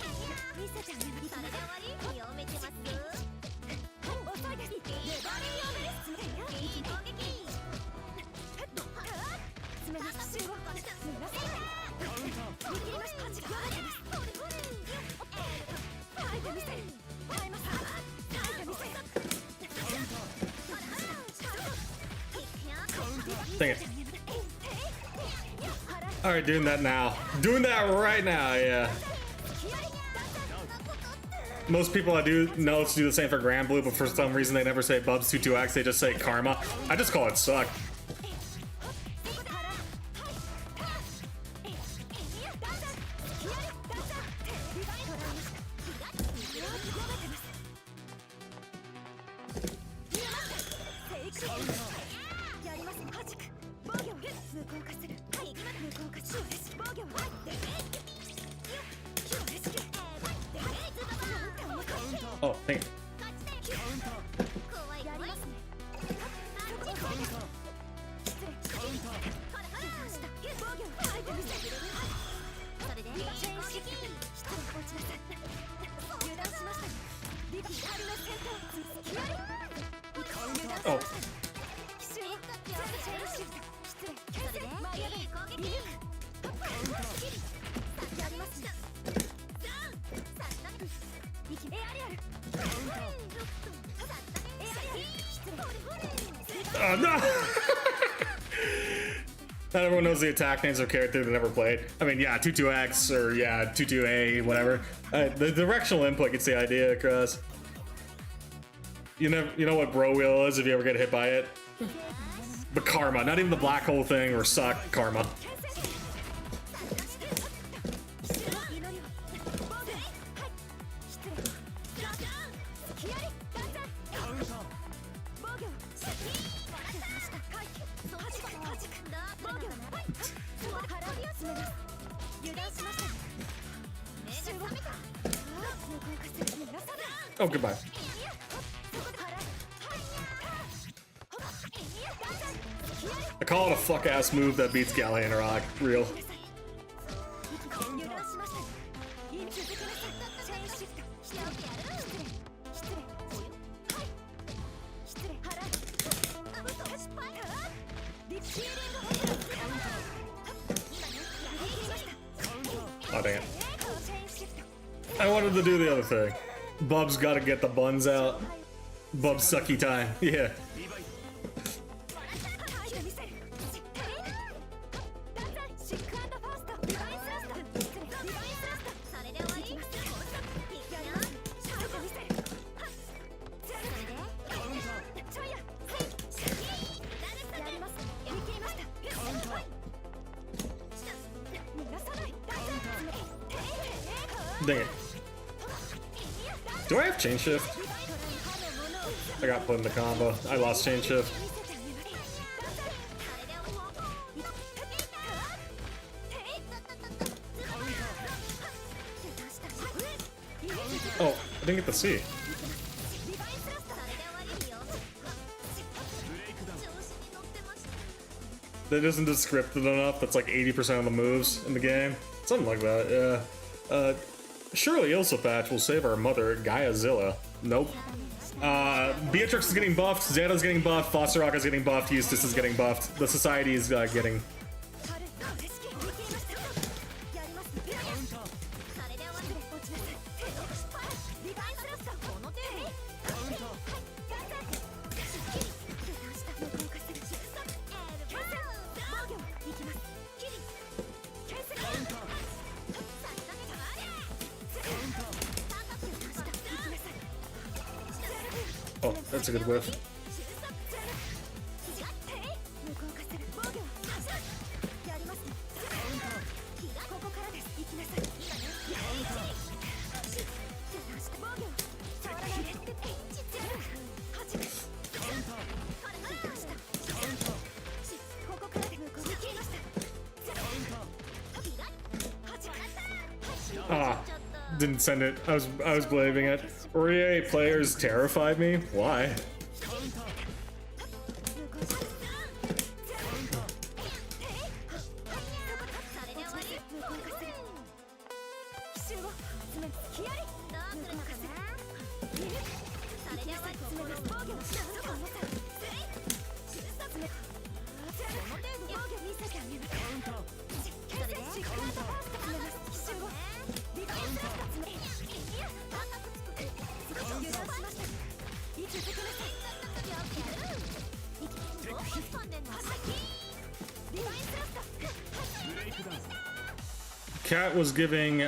Dang it. Alright, doing that now. Doing that right now, yeah. Most people I do know to do the same for Granblue, but for some reason they never say Bubs 22X, they just say Karma. I just call it Suck. Oh, dang it. Oh. Oh no! Not everyone knows the attack names of characters they never played. I mean, yeah, 22X or yeah, 22A, whatever. The directional input gets the idea across. You know what bro wheel is if you ever get hit by it? But Karma, not even the black hole thing or Suck, Karma. Oh, goodbye. I call it a fuck-ass move that beats Galleon Rock. Real. Oh, dang it. I wanted to do the other thing. Bub's gotta get the buns out. Bub sucky time. Yeah. Dang it. Do I have chain shift? I got put in the combo. I lost chain shift. Oh, I didn't get the C. That isn't descriptive enough. That's like 80% of the moves in the game. Something like that, yeah. Surely Ilsa Patch will save our mother, Gaiazilla. Nope. Beatrix is getting buffed, Xana's getting buffed, Fosterrock is getting buffed, Eustace is getting buffed. The society is getting. Oh, that's a good whiff. Ah, didn't send it. I was blaming it. Rie players terrified me. Why? Cat was giving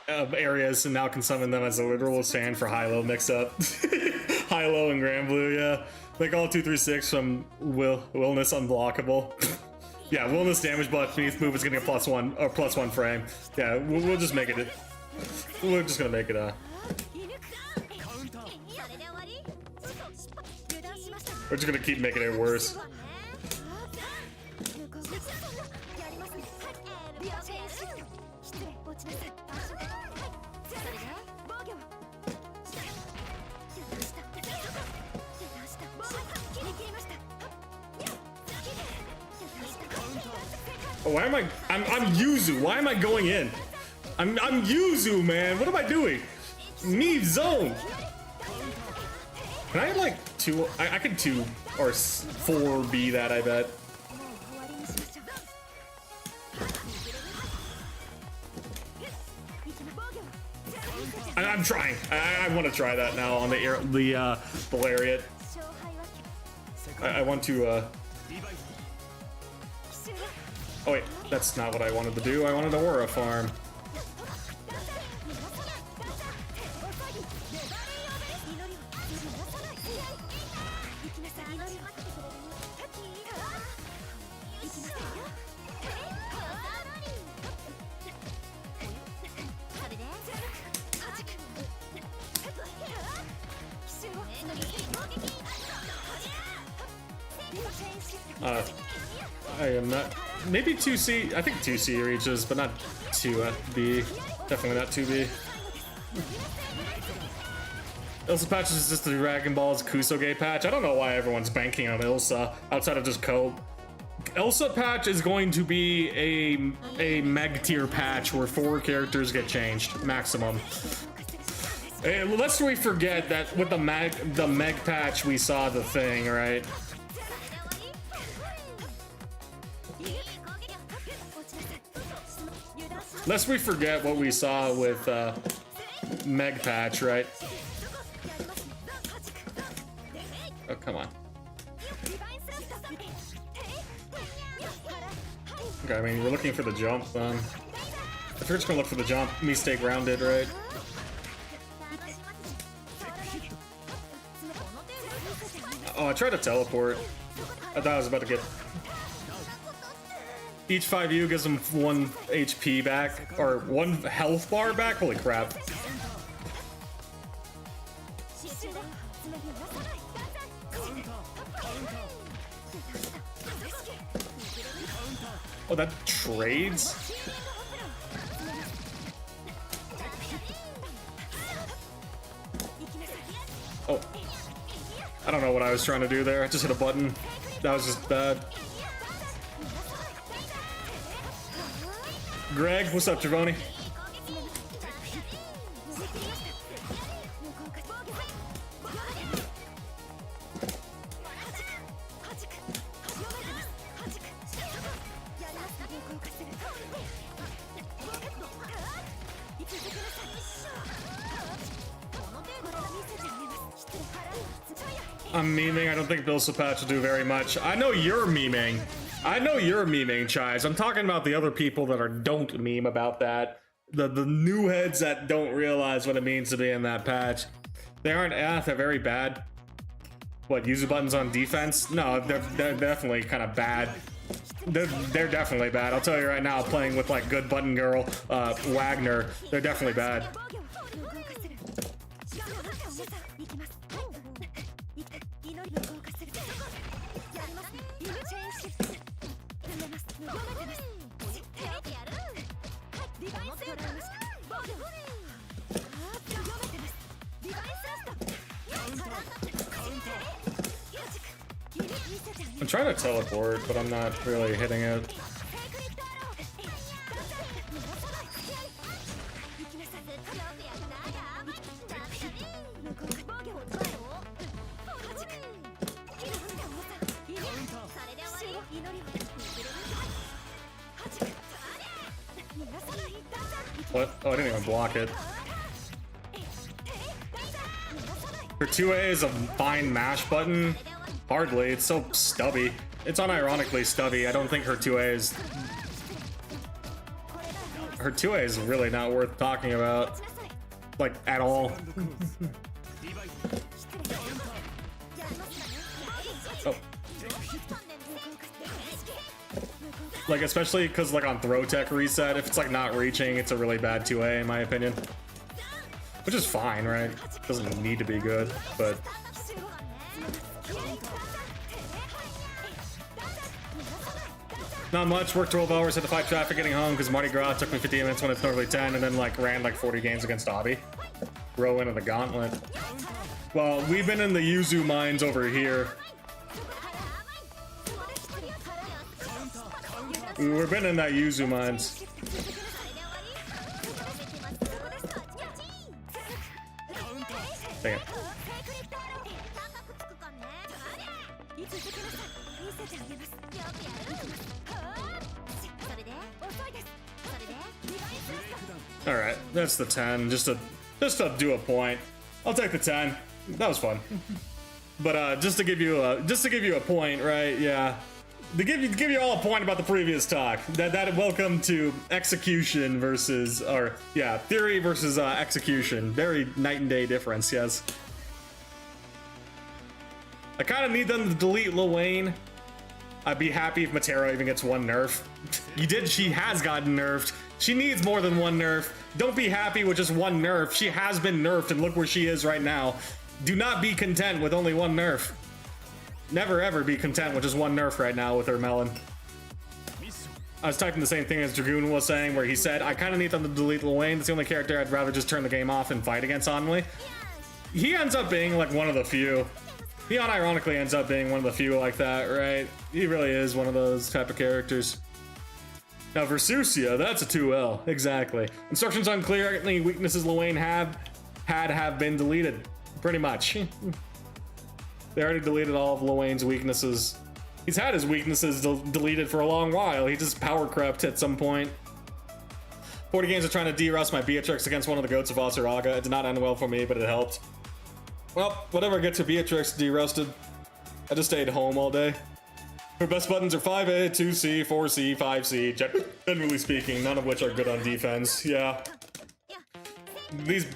areas and now can summon them as a literal stand for high-low mix-up. High-low and Granblue, yeah. Like all 2-3-6 from Willness unblockable. Yeah, Willness damage buff beneath move is getting a +1 or +1 frame. Yeah, we'll just make it. We're just gonna make it we're just gonna keep making it worse. Oh, why am I'm Yuzu. Why am I going in? I'm Yuzu, man. What am I doing? Need zone. Can I like two? I could 2 or 4B that, I bet. I'm trying. I want to try that now on the Lariat. I want to. Oh wait, that's not what I wanted to do. I wanted to Aura farm. I am not. Maybe 2C. I think 2C reaches, but not 2B. Definitely not 2B. Ilsa patch is just the Dragon Ball's Kusoge patch. I don't know why everyone's banking on Ilsa outside of just Cope. Ilsa patch is going to be a Meg tier patch where 4 characters get changed maximum. Lest we forget that with the Meg patch we saw the thing, right? Lest we forget what we saw with Meg patch, right? Oh, come on. Okay, I mean, we're looking for the jump. If we're just gonna look for the jump, me stay grounded, right? Oh, I tried to teleport. I thought I was about to get... Each 5U gives them 1 HP back, or 1 health bar back? Holy crap. Oh, that trades? Oh. I don't know what I was trying to do there. I just hit a button. That was just bad. Greg, what's up, Giovanni? I'm memeing. I don't think Billsa patch will do very much. I know you're memeing. I know you're memeing, Chives. I'm talking about the other people that don't meme about that. The new heads that don't realize what it means to be in that patch. They aren't, they're very bad. What, Yuzu buttons on defense? No, they're definitely kind of bad. They're definitely bad. I'll tell you right now, playing with like good button girl, Wagner, they're definitely bad. I'm trying to teleport, but I'm not really hitting it. What? Oh, I didn't even block it. Her 2A is a fine mash button. Hardly. It's so stubby. It's unironically stubby. I don't think her 2A is... Her 2A is really not worth talking about. Like, at all. Oh. Like, especially because, like, on throw tech reset, if it's, like, not reaching, it's a really bad 2A, in my opinion. Which is fine, right? Doesn't need to be good, but... Not much. Worked 12 hours, had to fight traffic getting home because Mardi Gras took me 15 minutes when it's normally 10, and then like ran like 40 games against Obby. Row into the gauntlet. Well, we've been in the Yuzu mines over here. We've been in that Yuzu mines. Dang it. All right, that's the 10. Just to do a point. I'll take the 10. That was fun. But just to give you a point, right? Yeah. To give you all a point about the previous talk. That welcome to execution versus, or yeah, theory versus execution. Very night and day difference. Yes. I kind of need them to delete Lil Wayne. I'd be happy if Matera even gets one nerf. She has gotten nerfed. She needs more than one nerf. Don't be happy with just one nerf. She has been nerfed and look where she is right now. Do not be content with only one nerf. Never ever be content with just one nerf right now with her melon. I was typing the same thing as Dragoon was saying, where he said, I kind of need them to delete Lil Wayne. That's the only character I'd rather just turn the game off and fight against Only. He ends up being like one of the few. He unironically ends up being one of the few like that, right? He really is one of those type of characters. Now Versusia, that's a 2L, exactly. Instructions unclear, any weaknesses Lil Wayne have been deleted, pretty much. They already deleted all of Lil Wayne's weaknesses. He's had his weaknesses deleted for a long while. He just power crept at some point. 40 games of trying to de-rust my Beatrix against one of the goats of Vasaraga. It did not end well for me, but it helped. Well, whatever gets your Beatrix de-rusted. I just stayed home all day. Her best buttons are 5A, 2C, 4C, 5C, generally speaking, none of which are good on defense. Yeah. These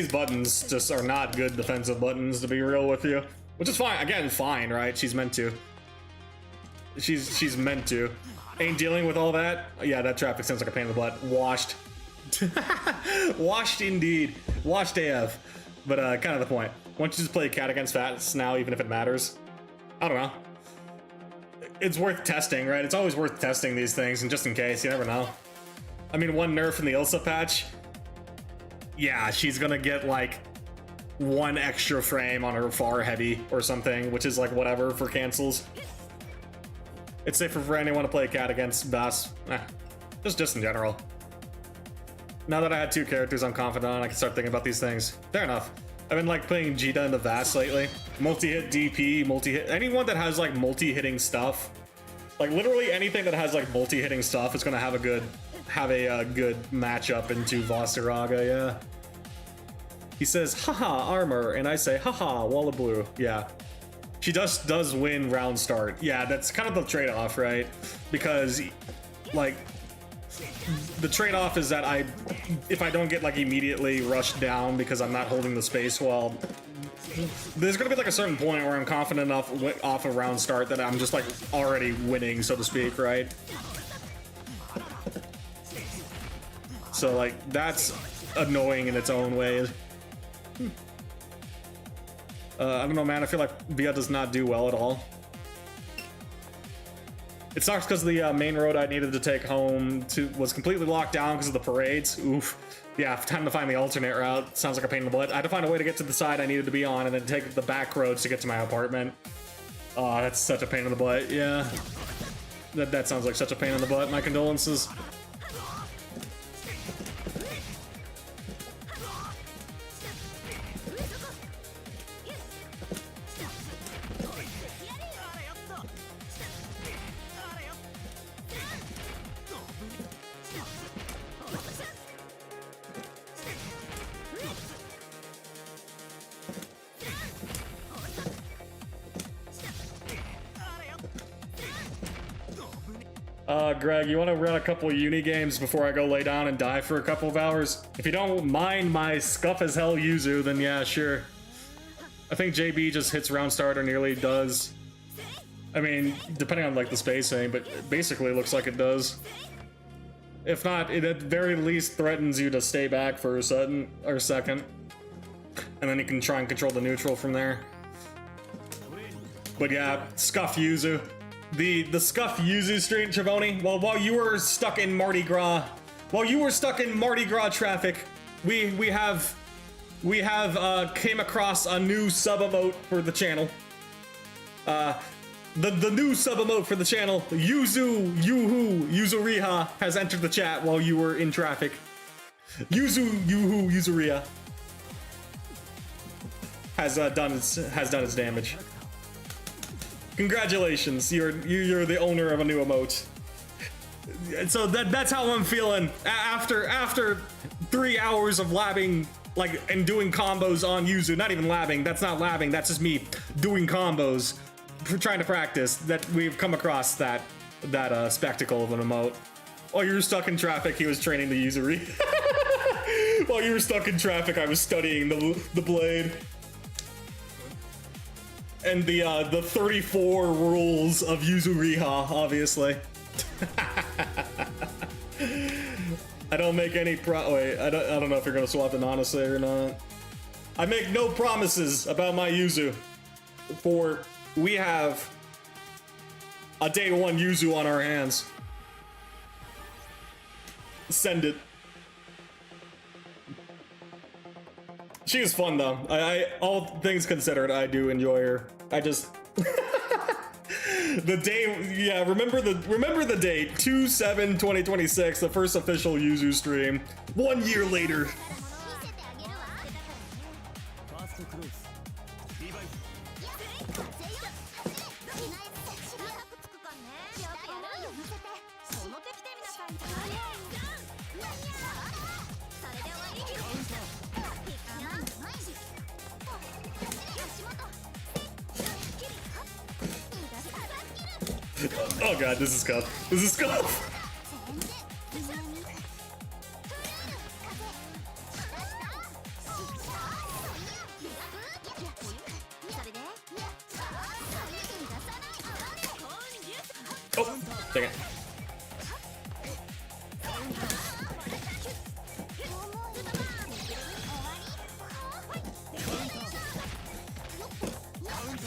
buttons just are not good defensive buttons, to be real with you. Which is fine. Again, fine, right? She's meant to. She's meant to. Ain't dealing with all that. Yeah, that traffic sounds like a pain in the butt. Washed. Washed indeed. Washed AF. But kind of the point. Why don't you just play cat against Fats now, even if it matters? I don't know. It's worth testing, right? It's always worth testing these things, and just in case, you never know. I mean, one nerf in the Ilsa patch. Yeah, she's gonna get like one extra frame on her far heavy or something, which is like whatever for cancels. It's safer for anyone to play cat against Bass. Just in general. Now that I had two characters I'm confident on, I can start thinking about these things. Fair enough. I've been like playing Jita into Vast lately. Multi-hit DP, multi-hit, anyone that has like multi-hitting stuff. Like literally anything that has like multi-hitting stuff is gonna have a good matchup into Vasaraga, yeah. He says, haha, armor, and I say, haha, wall of blue. Yeah. She just does win round start. Yeah, that's kind of the trade-off, right? Because, like, the trade-off is that if I don't get, like, immediately rushed down because I'm not holding the space well, there's gonna be, like, a certain point where I'm confident enough off a round start that I'm just, like, already winning, so to speak, right? So, like, that's annoying in its own way. I don't know, man. I feel like Via does not do well at all. It sucks because the main road I needed to take home was completely locked down because of the parades. Oof. Yeah, time to find the alternate route. Sounds like a pain in the butt. I had to find a way to get to the side I needed to be on and then take the back roads to get to my apartment. Oh, that's such a pain in the butt. Yeah. That sounds like such a pain in the butt. My condolences. Greg, you want to run a couple of uni games before I go lay down and die for a couple of hours? If you don't mind my scuff as hell Yuzu, then yeah, sure. I think JB just hits round start or nearly does. I mean, depending on like the spacing, but it basically looks like it does. If not, it at very least threatens you to stay back for a second, and then you can try and control the neutral from there. But yeah, scuff Yuzu. The scuff Yuzu stream, Trevoni. Well, while you were stuck in Mardi Gras traffic, we have came across a new sub emote for the channel. The new sub emote for the channel, Yuzu Riha, has entered the chat while you were in traffic. Yuzu Riha has done its damage. Congratulations, you're the owner of a new emote. So that's how I'm feeling after 3 hours of labbing, like, and doing combos on Yuzu. Not even labbing. That's not labbing. That's just me doing combos, trying to practice. That we've come across that spectacle of an emote. While you were stuck in traffic, he was training the Yuzuri. While you were stuck in traffic, I was studying the blade. And the 34 rules of Yuzu Riha, obviously. I don't make any wait, I don't know if you're gonna swap it honestly or not. I make no promises about my Yuzu. For we have a day one Yuzu on our hands. Send it. She is fun though. I all things considered, I do enjoy her. I just the day, yeah. Remember the date, 2/7/2026, the first official Yuzu stream. 1 year later. Oh god, this is scuff. This is scuff. Oh, dang it.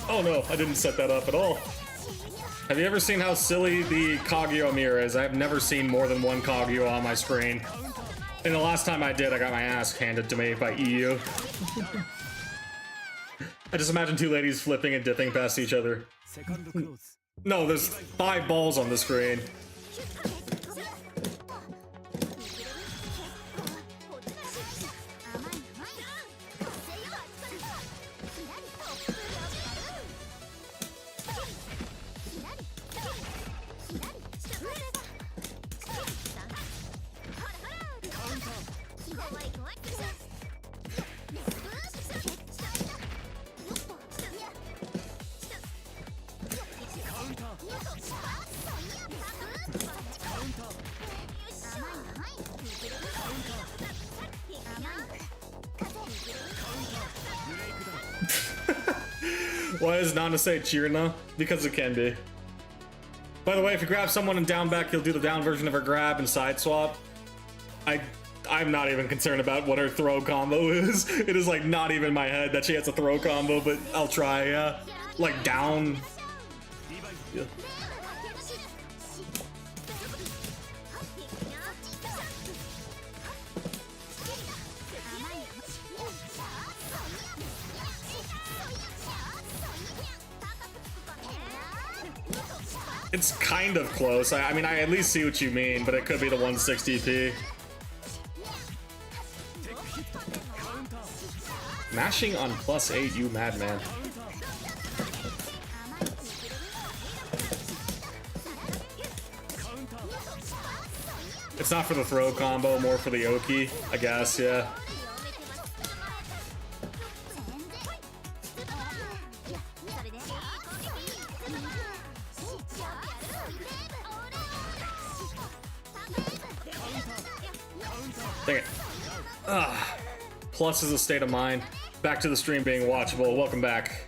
Oh no, I didn't set that up at all. Have you ever seen how silly the Kaguya mirror is? I've never seen more than one Kaguya on my screen. And the last time I did, I got my ass handed to me by EU. I just imagine two ladies flipping and dipping past each other. No, there's 5 balls on the screen. Why is Nana say Chirna? Because it can be. By the way, if you grab someone in down back, you'll do the down version of her grab and side swap. I'm not even concerned about what her throw combo is. It is like not even in my head that she has a throw combo, but I'll try, yeah. Like down. Yeah. It's kind of close. I mean, I at least see what you mean, but it could be the 160p. Mashing on +8, you madman. It's not for the throw combo, more for the Oki, I guess, yeah. Dang it. Plus is a state of mind. Back to the stream being watchable. Welcome back.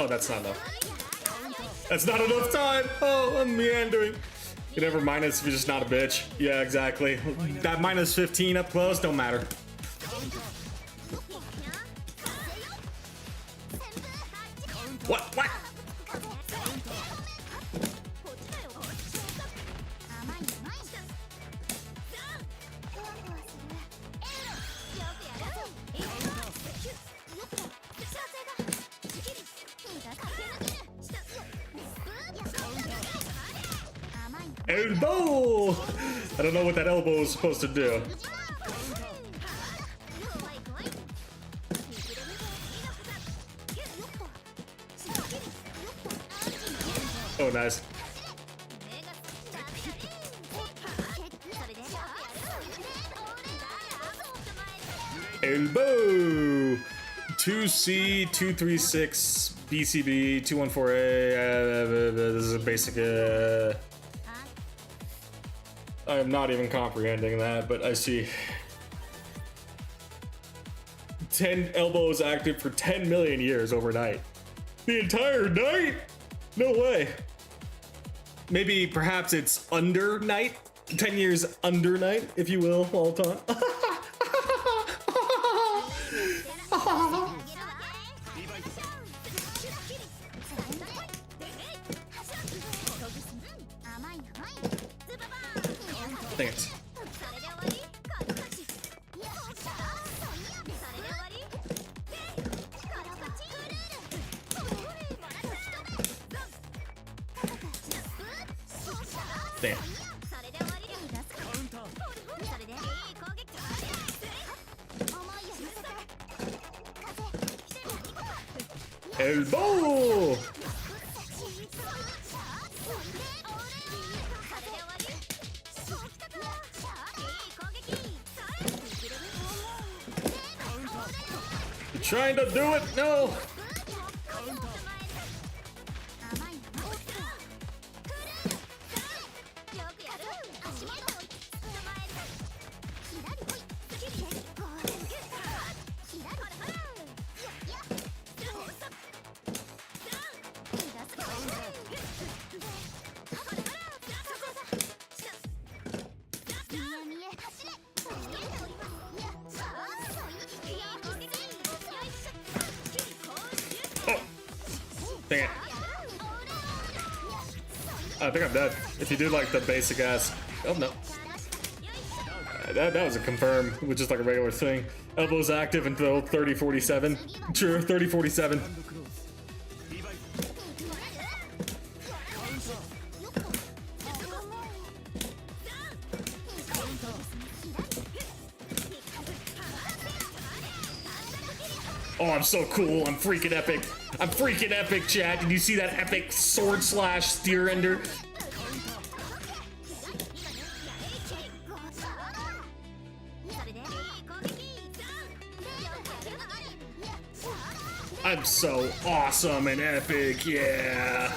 Oh, that's not enough. That's not enough time! Oh, I'm meandering. You never minus if you're just not a bitch. Yeah, exactly. That minus 15 up close, don't matter. What? What? Elbow! I don't know what that elbow is supposed to do. Oh, nice. Elbow! 2C, 236, BCB, 214A. This is a basic. I am not even comprehending that, but I see 10 elbows active for 10 million years overnight. The entire night? No way. Maybe perhaps it's under night? 10 years under night, if you will, all time. Dang it. Damn. Elbow! You trying to do it? No! I think I'm dead. If you do like the basic ass. Oh no. That was a confirm, which is like a regular thing. Elbows active until 30:47. True, 30:47. Oh, I'm so cool. I'm freaking epic. I'm freaking epic, chat. Did you see that epic sword slash steer ender? I'm so awesome and epic, yeah.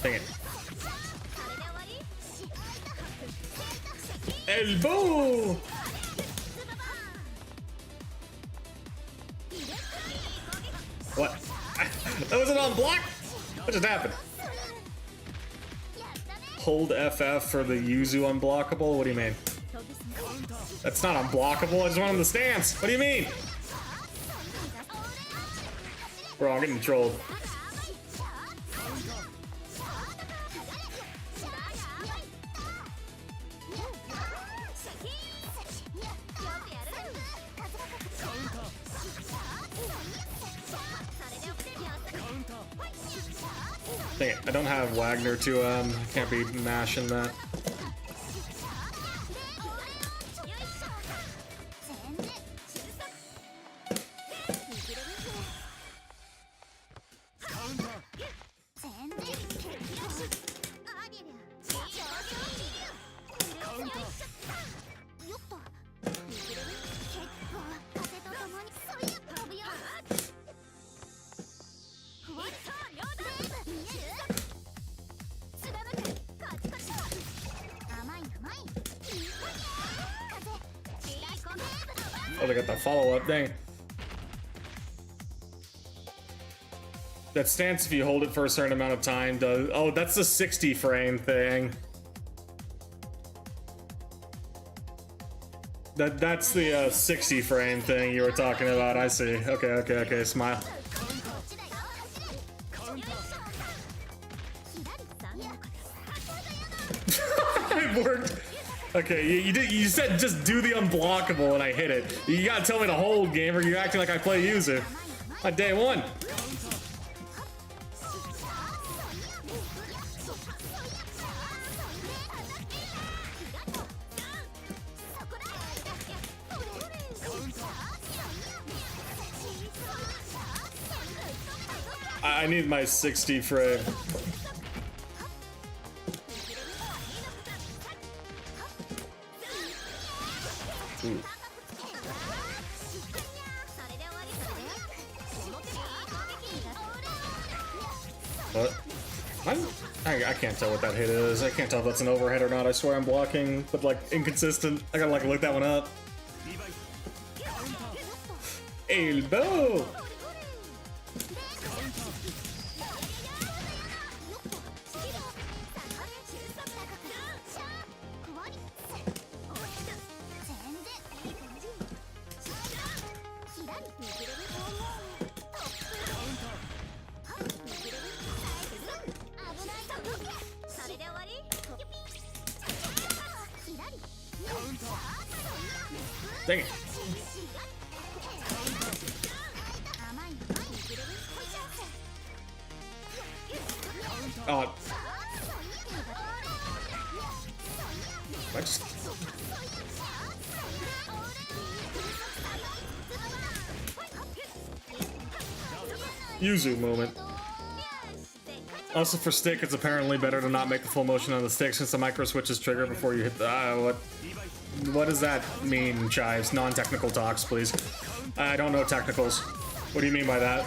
Dang it. Elbow! What? That wasn't on block? What just happened? Hold FF for the Yuzu unblockable? What do you mean? That's not unblockable, I just want him to stance. What do you mean? Bro, I'm getting trolled. Dang it, I don't have Wagner to, can't be mashing that. Oh, they got the follow-up, dang. That stance, if you hold it for a certain amount of time, does... Oh, that's the 60 frame thing. That's the 60 frame thing you were talking about, I see. Okay, smile. It worked. Okay, you said just do the unblockable and I hit it. You gotta tell me to hold, gamer. You're acting like I play Yuzu. On day one. I need my 60 frame. Ooh. What? I can't tell what that hit is. I can't tell if that's an overhead or not. I swear I'm blocking, but like inconsistent. I gotta like look that one up. Elbow! Dang it. Oh. I just... Yuzu moment. Also for stick, it's apparently better to not make the full motion on the stick since the micro switch is triggered before you hit the... What does that mean, Chives? Non-technical talks, please. I don't know technicals. What do you mean by that?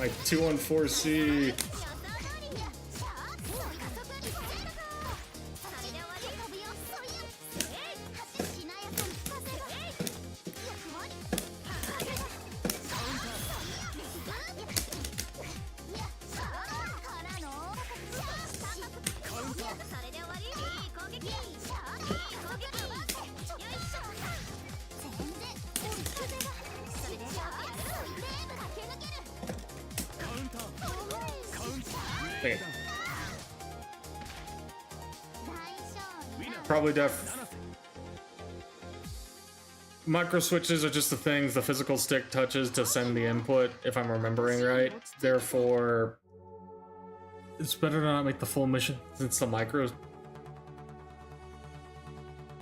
My 214C. Okay. Probably micro switches are just the things the physical stick touches to send the input, if I'm remembering right. Therefore, it's better to not make the full mission since the micros.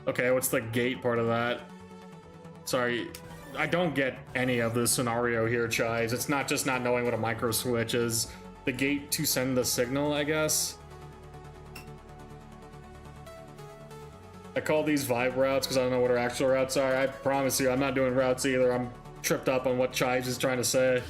Okay, what's the gate part of that? Sorry, I don't get any of the scenario here, Chives. It's not just not knowing what a micro switch is. The gate to send the signal, I guess. I call these vibe routes because I don't know what our actual routes are. I promise you, I'm not doing routes either. I'm tripped up on what Chives is trying to say.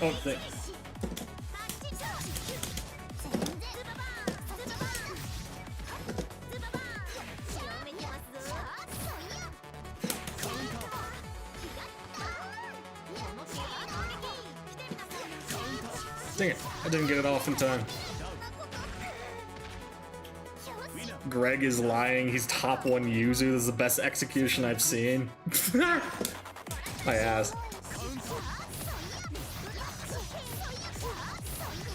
Oh, thanks. Dang it, I didn't get it off in time. Greg is lying, he's top 1 Yuzu. This is the best execution I've seen. My ass.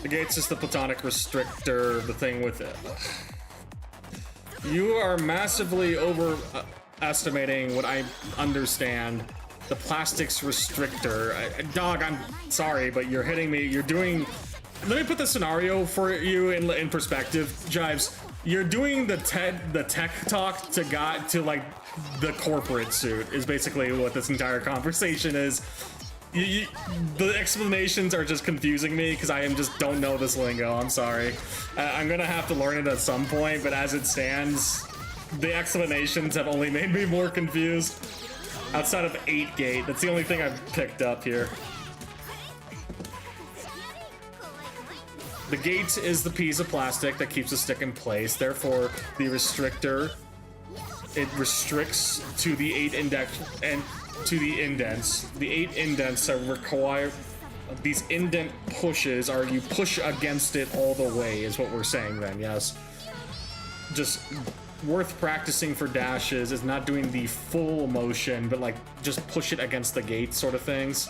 The gate's just the platonic restrictor, the thing with it. You are massively overestimating what I understand. The plastics restrictor. Dog, I'm sorry, but you're hitting me. You're doing... Let me put the scenario for you in perspective, Jives. You're doing the tech talk to like the corporate suit is basically what this entire conversation is. The explanations are just confusing me because I just don't know this lingo. I'm sorry. I'm gonna have to learn it at some point, but as it stands, the explanations have only made me more confused. Outside of 8 gate, that's the only thing I've picked up here. The gate is the piece of plastic that keeps the stick in place. Therefore, the restrictor, it restricts to the 8 index and to the indents. The 8 indents are require. These indent pushes are you push against it all the way is what we're saying then, yes. Just worth practicing for dashes is not doing the full motion, but like just push it against the gate sort of things.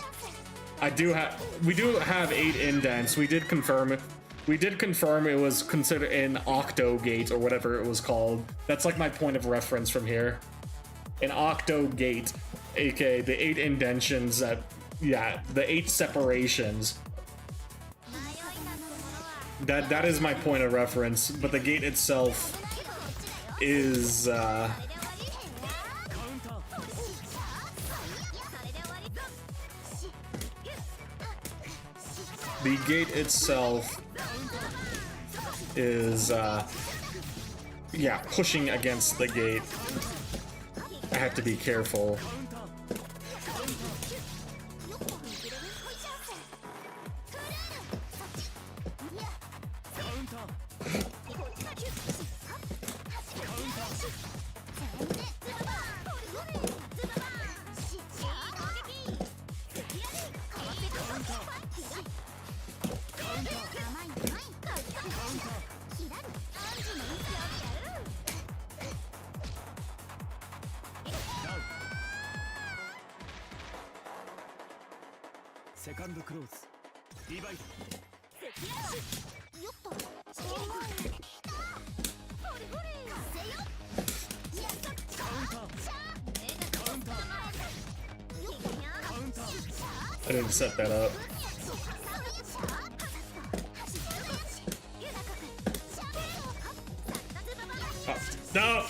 We do have 8 indents. We did confirm it. We did confirm it was considered an octo gate or whatever it was called. That's like my point of reference from here. An octo gate, aka the 8 indentions that, yeah, the 8 separations. That is my point of reference, but the gate itself is the gate itself is yeah, pushing against the gate. I have to be careful. Second close. Divide. I didn't set that up. Oh, no!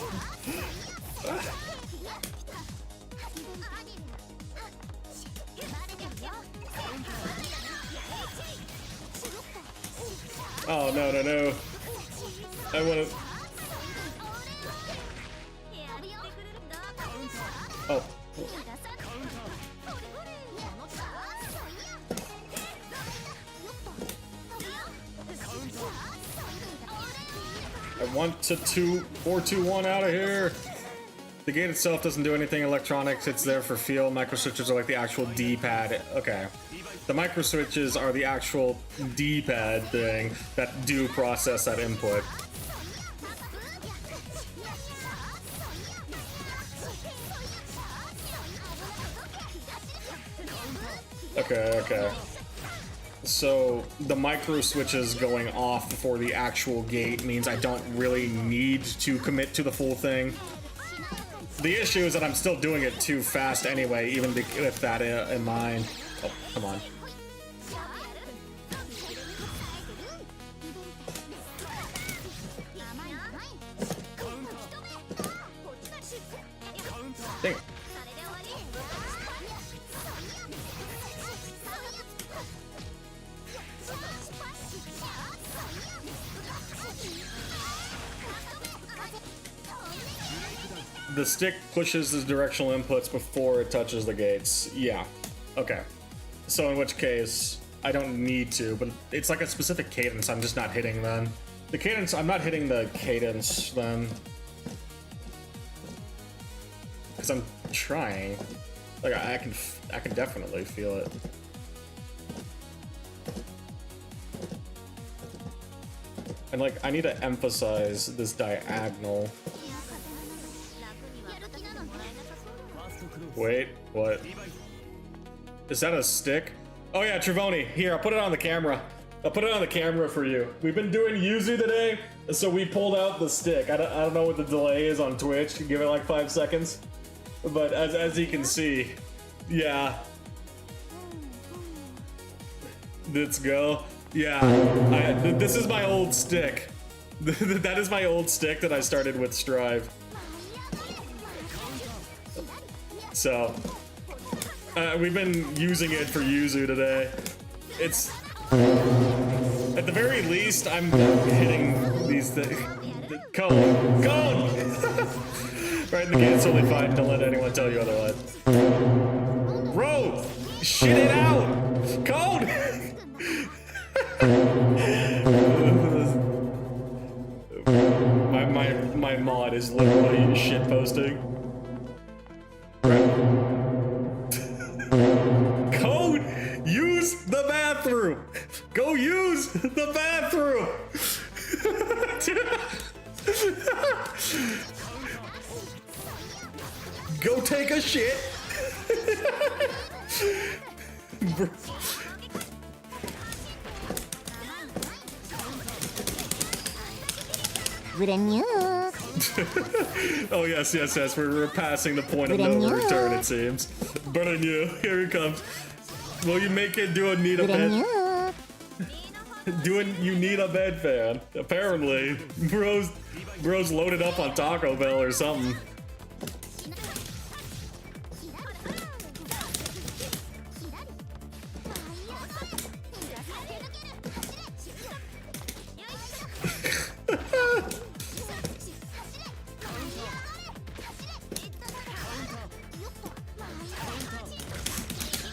Oh, no, no, no. I wanna... Oh. I want to 4-2-1 out of here. The gate itself doesn't do anything electronics. It's there for feel. Micro switches are like the actual D-pad. Okay. The micro switches are the actual D-pad thing that do process that input. Okay, okay. So the micro switches going off before the actual gate means I don't really need to commit to the full thing. The issue is that I'm still doing it too fast anyway, even with that in mind. Oh, come on. Dang it. The stick pushes the directional inputs before it touches the gates. Yeah. Okay. So in which case, I don't need to, but it's like a specific cadence I'm just not hitting then. The cadence, I'm not hitting the cadence then. Because I'm trying. Like, I can definitely feel it. And like, I need to emphasize this diagonal. Wait, what? Is that a stick? Oh yeah, Trivoni, here, I'll put it on the camera. I'll put it on the camera for you. We've been doing Yuzu today, so we pulled out the stick. I don't know what the delay is on Twitch. Give it like 5 seconds. But as you can see, yeah. Let's go. Yeah, this is my old stick. That is my old stick that I started with Strive. So, we've been using it for Yuzu today. It's, at the very least, I'm hitting these things. Cone! Cone! Right, the game's totally fine. Don't let anyone tell you otherwise. Bro! Shit it out! Cone! my mod is literally shit posting. Code! Use the bathroom! Go use the bathroom! Go take a shit! Oh yes, yes, yes. We're passing the point of no return, it seems. Brand-new. Here he comes. Will you make it do a need a bed? You need a bed fan. Apparently, bro's loaded up on Taco Bell or something.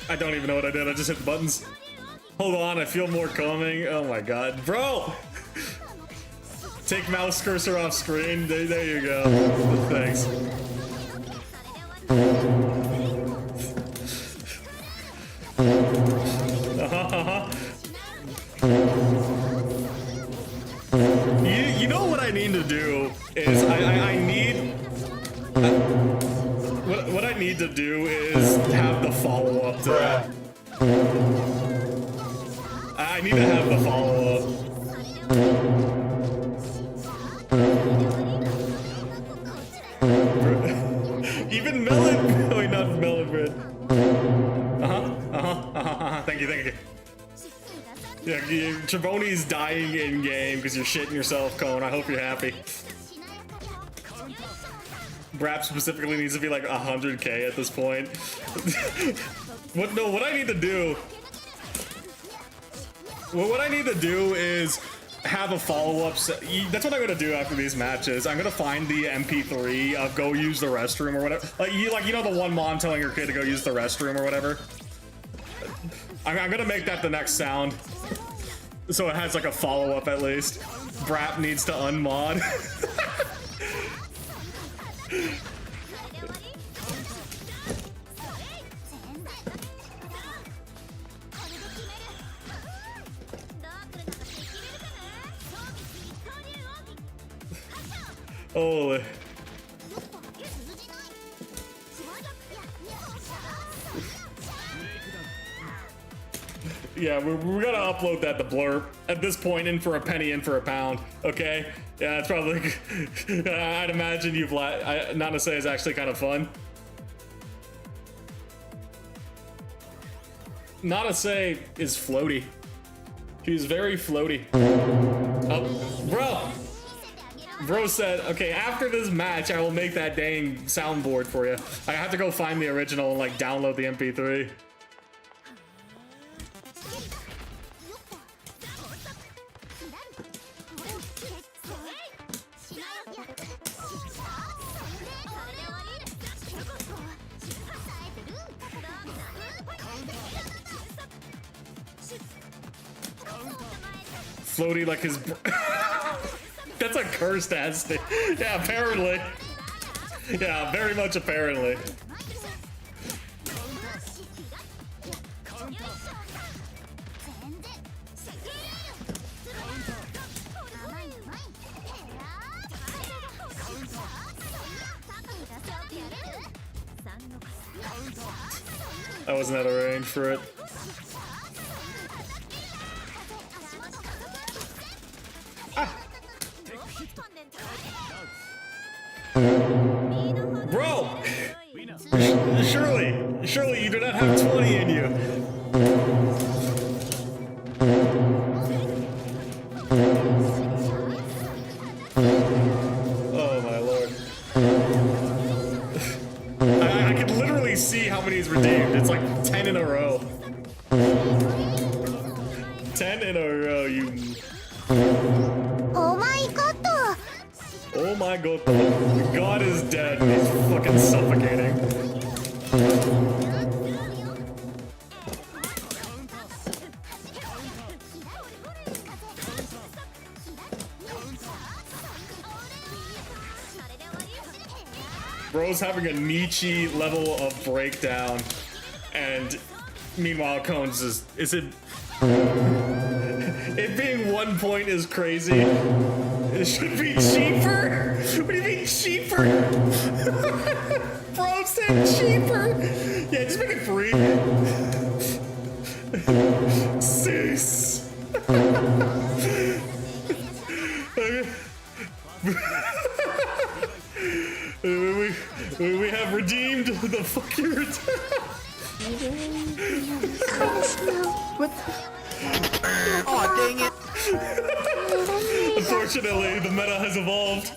I don't even know what I did. I just hit the buttons. Hold on, I feel more coming. Oh my god. Bro! Take mouse cursor off screen. There you go. Thanks. You know what I need to do is I need what I need to do is have the follow up to that. I need to have the follow up. Even melon. Wait, not melon bread. Thank you. Yeah, Triboni's dying in game because you're shitting yourself, Cone. I hope you're happy. Brap specifically needs to be like 100k at this point. What I need to do. Well, what I need to do is have a follow-up. That's what I'm gonna do after these matches. I'm gonna find the MP3 of go use the restroom or whatever. Like you know the one mom telling her kid to go use the restroom or whatever. I'm gonna make that the next sound, so it has like a follow-up at least. Brap needs to unmod. Oh. Yeah, we're gonna upload that to Blurb. At this point, in for a penny, in for a pound. Okay? Yeah, it's probably... I'd imagine you've... Not to say it's actually kind of fun. Not to say is floaty. She's very floaty. Oh, Bro said, okay, after this match, I will make that dang soundboard for you. I have to go find the original and like download the MP3. Floaty like his... That's a cursed ass thing. Yeah, apparently. Yeah, very much apparently. I wasn't out of range for it. Bro! Surely you do not have 20 in you. Oh my lord. I can literally see how many he's redeemed. It's like 10 in a row. 10 in a row, you... Oh my god! Oh my god. God is dead. He's fucking suffocating. Bro's having a Nietzsche level of breakdown, and meanwhile Cone's is it being 1 point is crazy. It should be cheaper. What do you mean cheaper? Bro said cheaper. Yeah, just make it free. Cease. We have redeemed the fucking return. Oh, dang it. Unfortunately, the meta has evolved.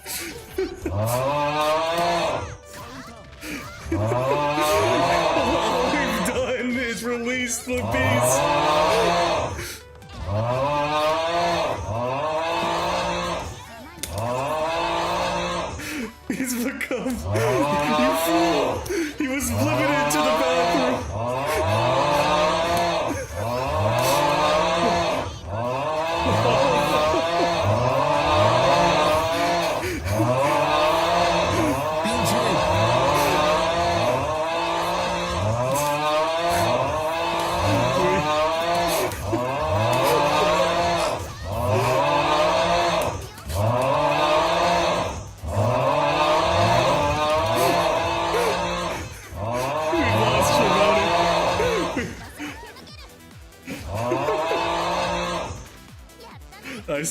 All we've done is release the beast. He's become... You fool! He was limited to the bathroom.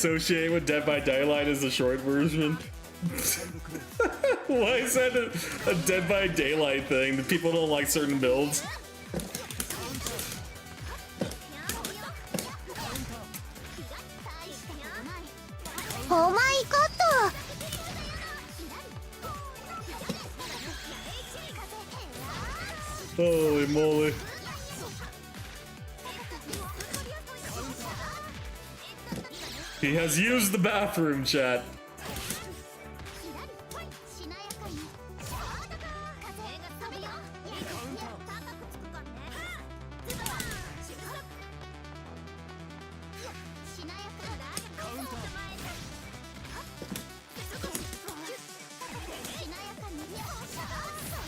associate with Dead by Daylight is the short version. Why is that a Dead by Daylight thing? That people don't like certain builds? Oh my god! Holy moly. He has used the bathroom, chat.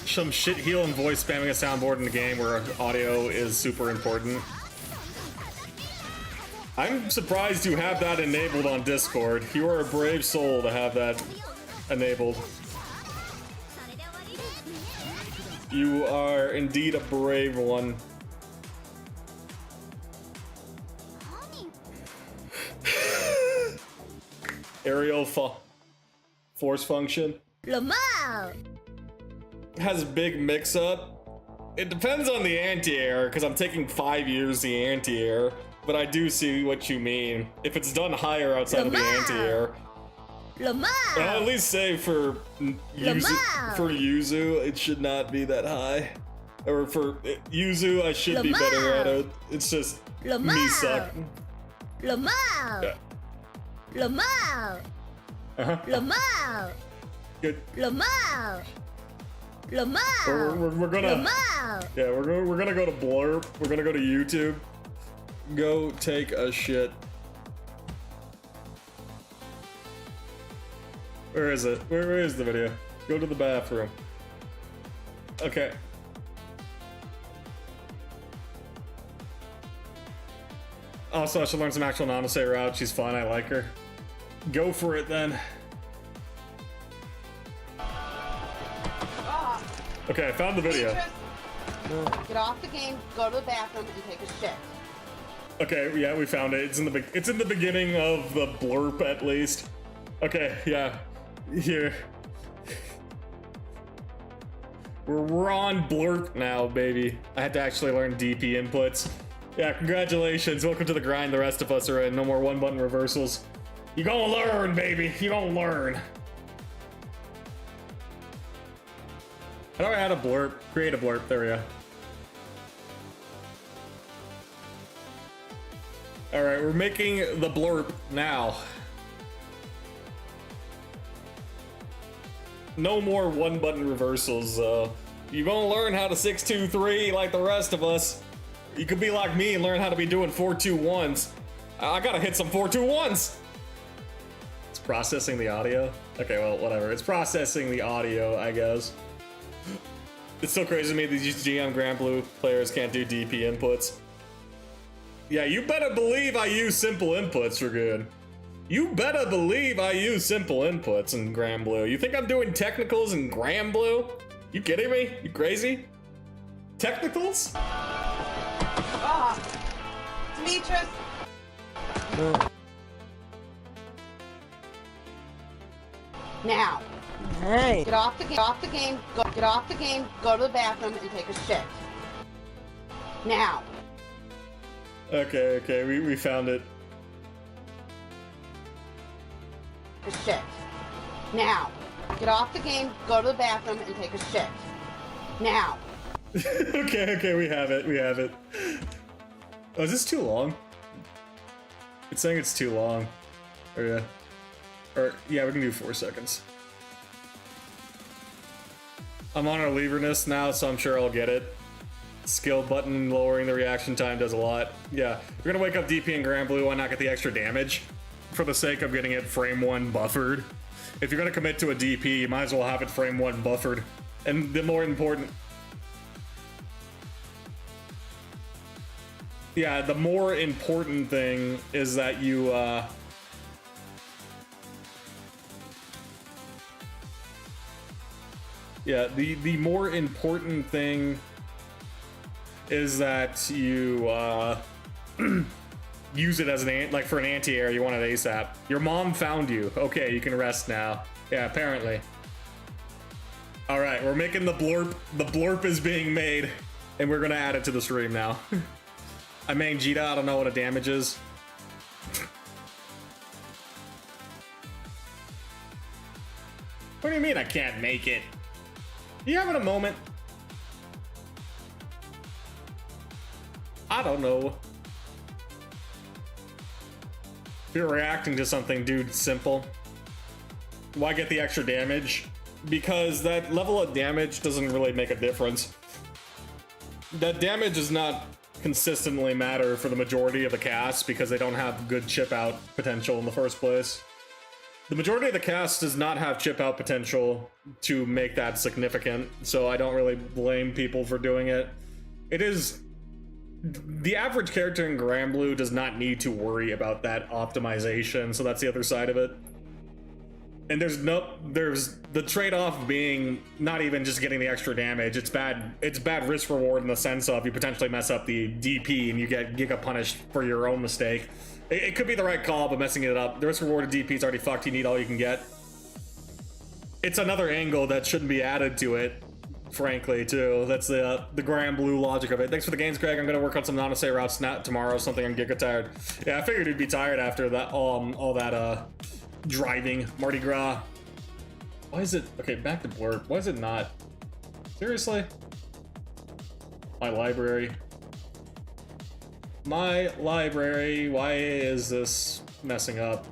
Some shit healing voice spamming a soundboard in the game where audio is super important. I'm surprised you have that enabled on Discord. You are a brave soul to have that enabled. You are indeed a brave one. Aerial force function. Lamau! Has big mix-up. It depends on the anti-air, because I'm taking 5 years the anti-air, but I do see what you mean. If it's done higher outside of the anti-air. Lamau! I'll at least say for Yuzu, it should not be that high. Or for Yuzu, I should be better at it. It's just me suck. Lamau! Yeah. Lamau! Uh-huh. Lamau! Good. Lamau! Lamau! We're gonna. Lamau! Yeah, we're gonna go to Blurb. We're gonna go to YouTube. Go take a shit. Where is it? Where is the video? Go to the bathroom. Okay. Also, I should learn some actual Nanase route. She's fun. I like her. Go for it then. Okay, I found the video. Get off the game, go to the bathroom, and take a shit. Okay, yeah, we found it. It's in the beginning of the blurb at least. Okay, yeah. Here. We're on blurb now, baby. I had to actually learn DP inputs. Yeah, congratulations. Welcome to the grind. The rest of us are in. No more one-button reversals. You gonna learn, baby. You gonna learn. How do I add a blurb? Create a blurb. There we go. Alright, we're making the blurb now. No more one-button reversals. You're gonna learn how to 6-2-3 like the rest of us. You could be like me and learn how to be doing 4-2-1s. I gotta hit some 4-2-1s. It's processing the audio? Okay, well, whatever. It's processing the audio, I guess. It's so crazy to me that these GM Granblue players can't do DP inputs. Yeah, you better believe I use simple inputs for good. You better believe I use simple inputs in Granblue. You think I'm doing technicals in Granblue? You kidding me? You crazy? Technicals? Demetrius! Now. Hey. Get off the game, get off the game, go to the bathroom, and take a shit. Now. Okay, we found it. A shit. Now. Get off the game, go to the bathroom, and take a shit. Now. Okay, we have it. Oh, is this too long? It's saying it's too long. Yeah, we can do 4 seconds. I'm on our leverness now, so I'm sure I'll get it. Skill button lowering the reaction time does a lot. Yeah, we're gonna wake up DP and Granblue. Why not get the extra damage? For the sake of getting it frame 1 buffered. If you're gonna commit to a DP, you might as well have it frame 1 buffered. And the more important... Yeah, the more important thing is that you, yeah, the more important thing is that you, use it as like for an anti-air. You want it ASAP. Your mom found you. Okay, you can rest now. Yeah, apparently. All right, we're making the blurp. The blurp is being made, and we're gonna add it to the stream now. I main Jita. I don't know what a damage is. What do you mean I can't make it? You having a moment? I don't know. If you're reacting to something, dude, simple. Why get the extra damage? Because that level of damage doesn't really make a difference. That damage does not consistently matter for the majority of the cast because they don't have good chip out potential in the first place. The majority of the cast does not have chip out potential to make that significant, so I don't really blame people for doing it. It is... The average character in Granblue does not need to worry about that optimization, so that's the other side of it. And there's the trade-off being not even just getting the extra damage. It's bad risk reward in the sense of you potentially mess up the DP and you get punished for your own mistake. It could be the right call, but messing it up. The risk reward of DP is already fucked. You need all you can get. It's another angle that shouldn't be added to it, frankly, too. That's the Granblue logic of it. Thanks for the games, Greg. I'm gonna work on some non-say routes tomorrow. Something I'm gonna get tired. Yeah, I figured you'd be tired after that. All that driving, Mardi Gras. Why is it okay? Back to blurb. Why is it not? Seriously? My library. My library, why is this messing up?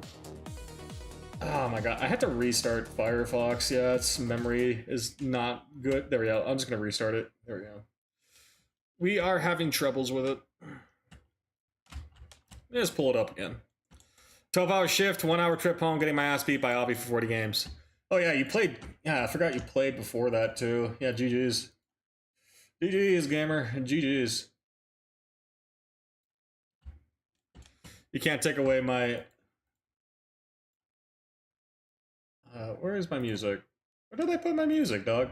Oh my god, I had to restart Firefox. Yeah, its memory is not good. There we go. I'm just gonna restart it. There we go. We are having troubles with it. Let's pull it up again. 12-hour shift, 1-hour trip home, getting my ass beat by Obby for 40 games. Oh yeah, you played. Yeah, I forgot you played before that too. Yeah, GG's. GG's, gamer. GG's. You can't take away my... where is my music? Where did I put my music, dog?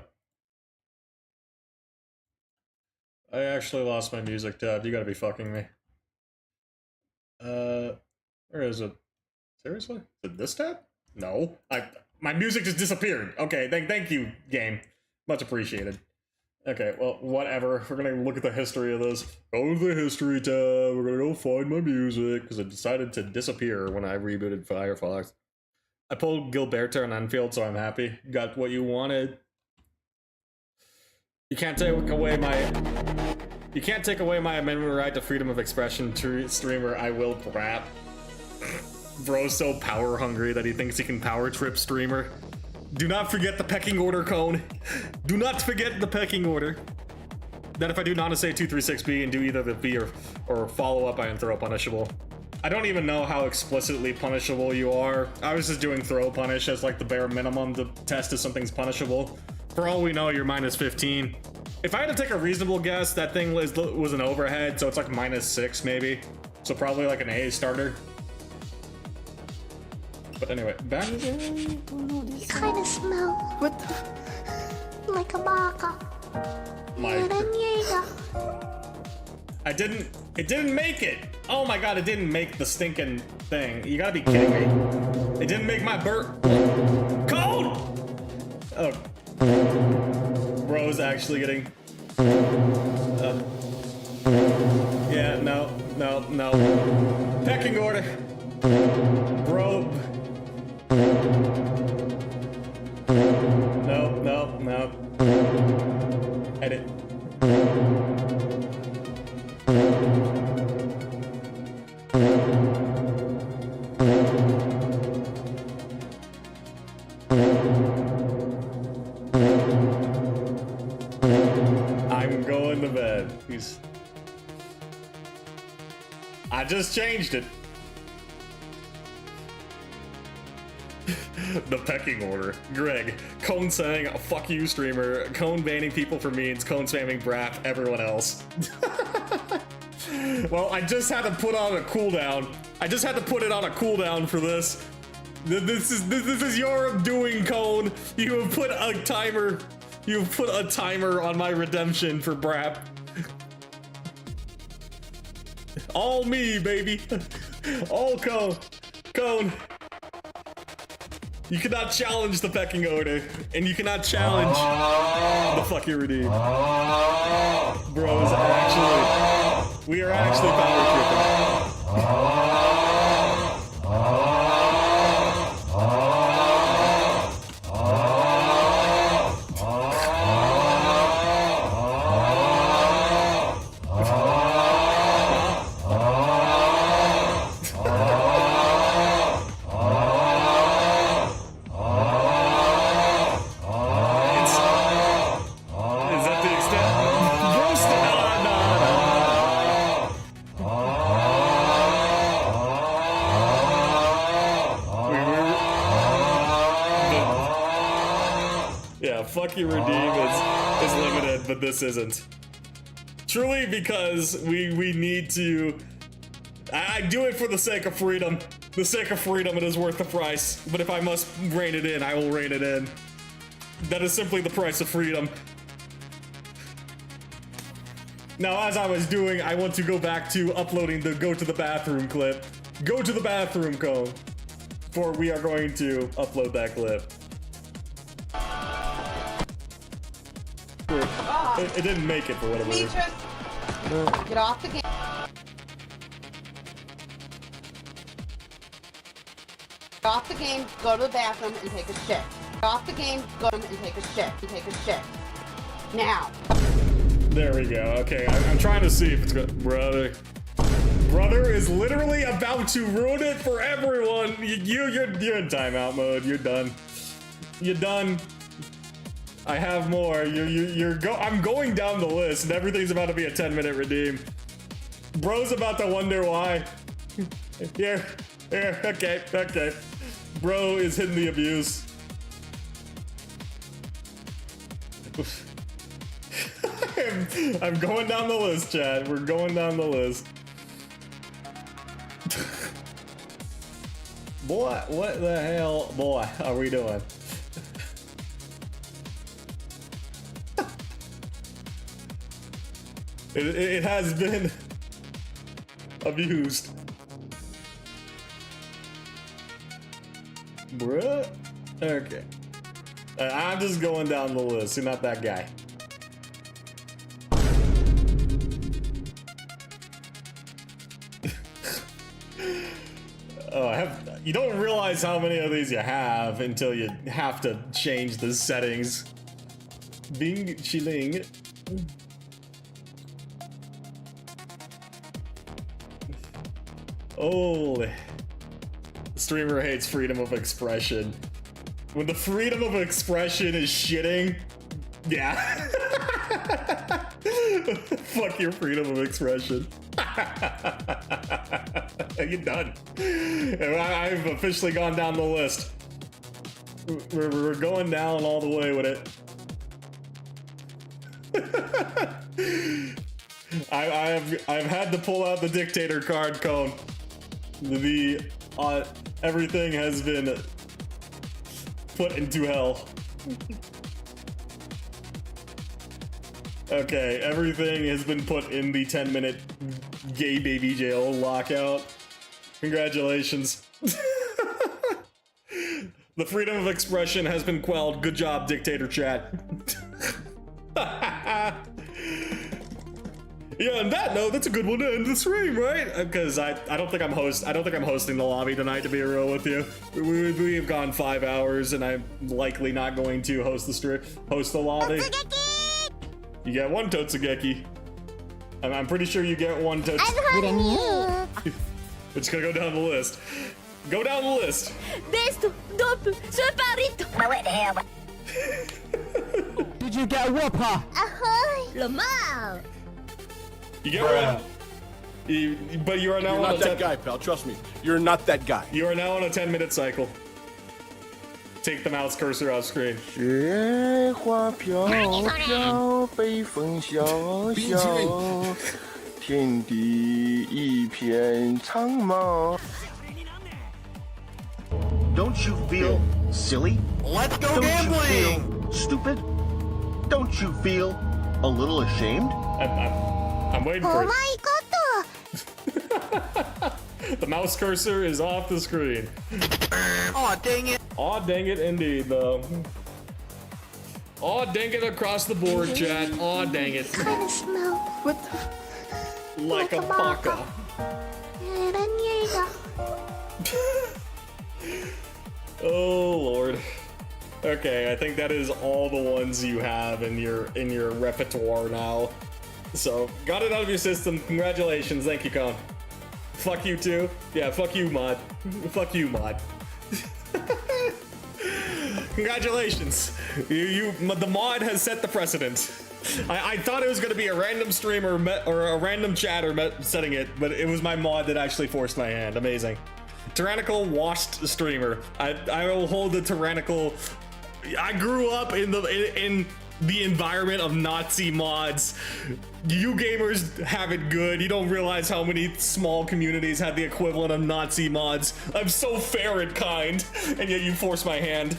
I actually lost my music tab. You gotta be fucking me. Where is it? Seriously? Is it this tab? No. My music just disappeared. Okay, thank you, game. Much appreciated. Okay, well, whatever. We're gonna look at the history of this. Go to the history tab. We're gonna go find my music, because it decided to disappear when I rebooted Firefox. I pulled Gilberto and Enfield, so I'm happy. Got what you wanted. You can't take away my... You can't take away my amendment right to freedom of expression, streamer. I will rap. Bro's so power hungry that he thinks he can power trip streamer. Do not forget the pecking order, Cone. Do not forget the pecking order. That if I do not say 236B and do either the B or follow up, I am throw punishable. I don't even know how explicitly punishable you are. I was just doing throw punish as like the bare minimum to test if something's punishable. For all we know, you're minus 15. If I had to take a reasonable guess, that thing was an overhead, so it's like minus 6 maybe. So probably like an A starter. But anyway, back. You kind of smell. What the? Like a baka. It didn't make it. Oh my god, it didn't make the stinking thing. You gotta be kidding me. It didn't make my burp. Code! Oh. Bro's actually getting... yeah, no. Pecking order. Bro. No. Edit. I'm going to bed. I just changed it. The pecking order. Greg, Cone saying fuck you streamer, Cone banning people for memes, Cone spamming Brap, everyone else. Well, I just had to put on a cooldown. I just had to put it on a cooldown for this. This is your doing, Cone. You have put a timer. You've put a timer on my redemption for Brap. All me, baby. All Cone. Cone. You cannot challenge the pecking order, and you cannot challenge the fucking redeem. Bros, actually, we are actually power tripping. Fucking redeem is limited, but this isn't. Truly, because we need to. I do it for the sake of freedom. The sake of freedom, it is worth the price. But if I must rein it in, I will rein it in. That is simply the price of freedom. Now, as I was doing, I want to go back to uploading the go to the bathroom clip. Go to the bathroom, Cone. For we are going to upload that clip. It didn't make it for whatever reason. Get off the game. Get off the game, go to the bathroom and take a shit. Get off the game, go and take a shit. And take a shit. Now. There we go. Okay, I'm trying to see if it's good. Brother is literally about to ruin it for everyone. You're in timeout mode. You're done. You're done. I have more. I'm going down the list, and everything's about to be a 10-minute redeem. Bro's about to wonder why. Here, okay. Bro is hitting the abuse. I'm going down the list, Chad. We're going down the list. Boy, what the hell, boy, are we doing? It has been abused. Bruh. Okay. I'm just going down the list. You're not that guy. You don't realize how many of these you have until you have to change the settings. Bing chilling. Oh, the streamer hates freedom of expression. When the freedom of expression is shitting, yeah. Fuck your freedom of expression. You're done. I've officially gone down the list. We're going down all the way with it. I've had to pull out the dictator card, Cone. Everything has been put into hell. Okay, everything has been put in the 10-minute gay baby jail lockout. Congratulations. The freedom of expression has been quelled. Good job, dictator chat. Yeah, on that note, that's a good one to end the stream, right? Because I don't think I'm hosting the lobby tonight, to be real with you. We have gone 5 hours, and I'm likely not going to host the lobby. You get one Totsugeki. I'm pretty sure you get one Totsugeki. It's gonna go down the list. Go down the list. Did you get a whopper? You get one. But you are now You're on not a that guy, pal. Trust me. You're not that guy. You are now on a 10-minute cycle. Take the mouse cursor off screen. 雪花飘飘，北风萧萧，天地一片苍茫。 Don't you feel silly? Let's go Don't gambling! you feel stupid? Don't you feel a little ashamed? I'm waiting for it. お前こと The mouse cursor is off the screen. Aw, dang it. Aw, dang it indeed, though. Aw, dang it across the board, chat. Aw, dang it. Kind of smell. What the? Like a baka. Oh, Lord. Okay, I think that is all the ones you have in your repertoire now. So, got it out of your system. Congratulations. Thank you, Con. Fuck you too. Yeah, fuck you, mod. Fuck you, mod. Congratulations. The mod has set the precedent. I thought it was gonna be a random streamer or a random chatter setting it, but it was my mod that actually forced my hand. Amazing. Tyrannical washed streamer. I will hold the tyrannical. I grew up in the environment of Nazi mods. You gamers have it good. You don't realize how many small communities have the equivalent of Nazi mods. I'm so fair and kind, and yet you force my hand.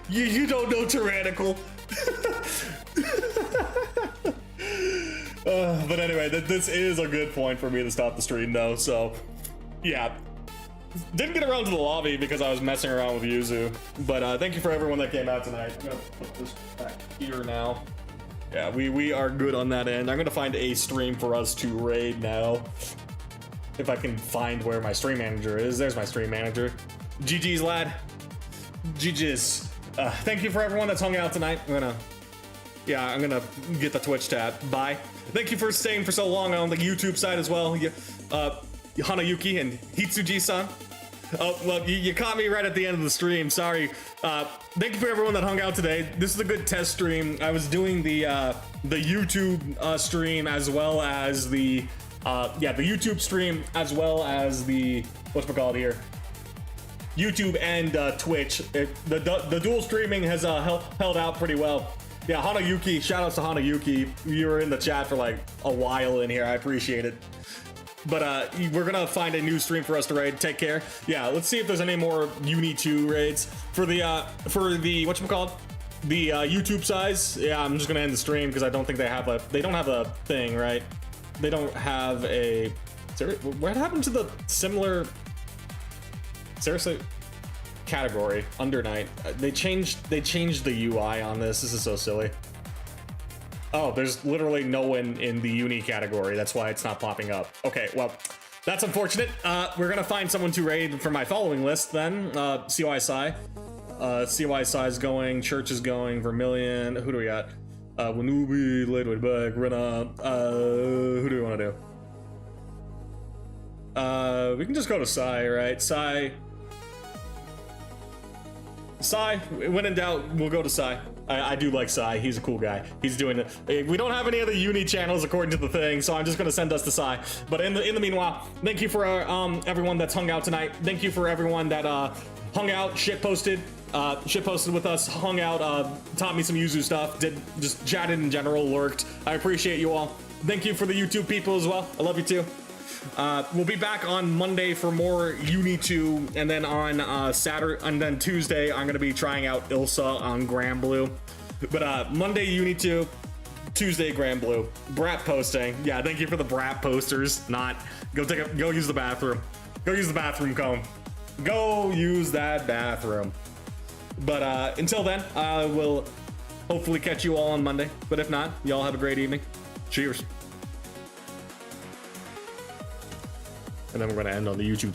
You don't know tyrannical. But anyway, this is a good point for me to stop the stream though, so yeah. Didn't get around to the lobby because I was messing around with Yuzu, but thank you for everyone that came out tonight. I'm gonna put this back here now. Yeah, we are good on that end. I'm gonna find a stream for us to raid now. If I can find where my stream manager is. There's my stream manager. GG's, lad. GG's. Thank you for everyone that's hung out tonight. I'm gonna get the Twitch tab. Bye. Thank you for staying for so long on the YouTube side as well. Hanayuki and Hitsuji-san. Oh, well, you caught me right at the end of the stream. Sorry. Thank you for everyone that hung out today. This is a good test stream. I was doing the YouTube stream as well as the YouTube stream as well as the whatchamacallit here. YouTube and Twitch. The dual streaming has held out pretty well. Yeah, Hanayuki. Shout outs to Hanayuki. You were in the chat for like a while in here. I appreciate it. But we're gonna find a new stream for us to raid. Take care. Yeah, let's see if there's any more UNI2 raids for the whatchamacallit, the YouTube size. Yeah, I'm just gonna end the stream because I don't think they have a thing, right? They don't have a. What happened to the similar? Seriously, category under night. They changed the UI on this. This is so silly. Oh, there's literally no one in the uni category. That's why it's not popping up. Okay, well, that's unfortunate. We're gonna find someone to raid for my following list then. CY Psy. CY Psy is going, Church is going, Vermilion. Who do we got? Wanubi, Laidway Back, Rena. Who do we want to do? We can just go to Psy, right? Psy, when in doubt, we'll go to Psy. I do like Psy. He's a cool guy. He's doing it. We don't have any other uni channels according to the thing, so I'm just gonna send us to Psy. But in the meanwhile, thank you for everyone that's hung out tonight. Thank you for everyone that hung out, shitposted with us, hung out, taught me some Yuzu stuff, just chatted in general, lurked. I appreciate you all. Thank you for the YouTube people as well. I love you too. We'll be back on Monday for more UNI2, and then on Saturday, and then Tuesday, I'm gonna be trying out Ilsa on Granblue. But Monday UNI2, Tuesday Granblue. Brat posting. Yeah, thank you for the brat posters. Go use the bathroom. Go use the bathroom, Cone. Go use that bathroom. But until then, I will hopefully catch you all on Monday. But if not, y'all have a great evening. Cheers. And then we're going to end on the YouTube side.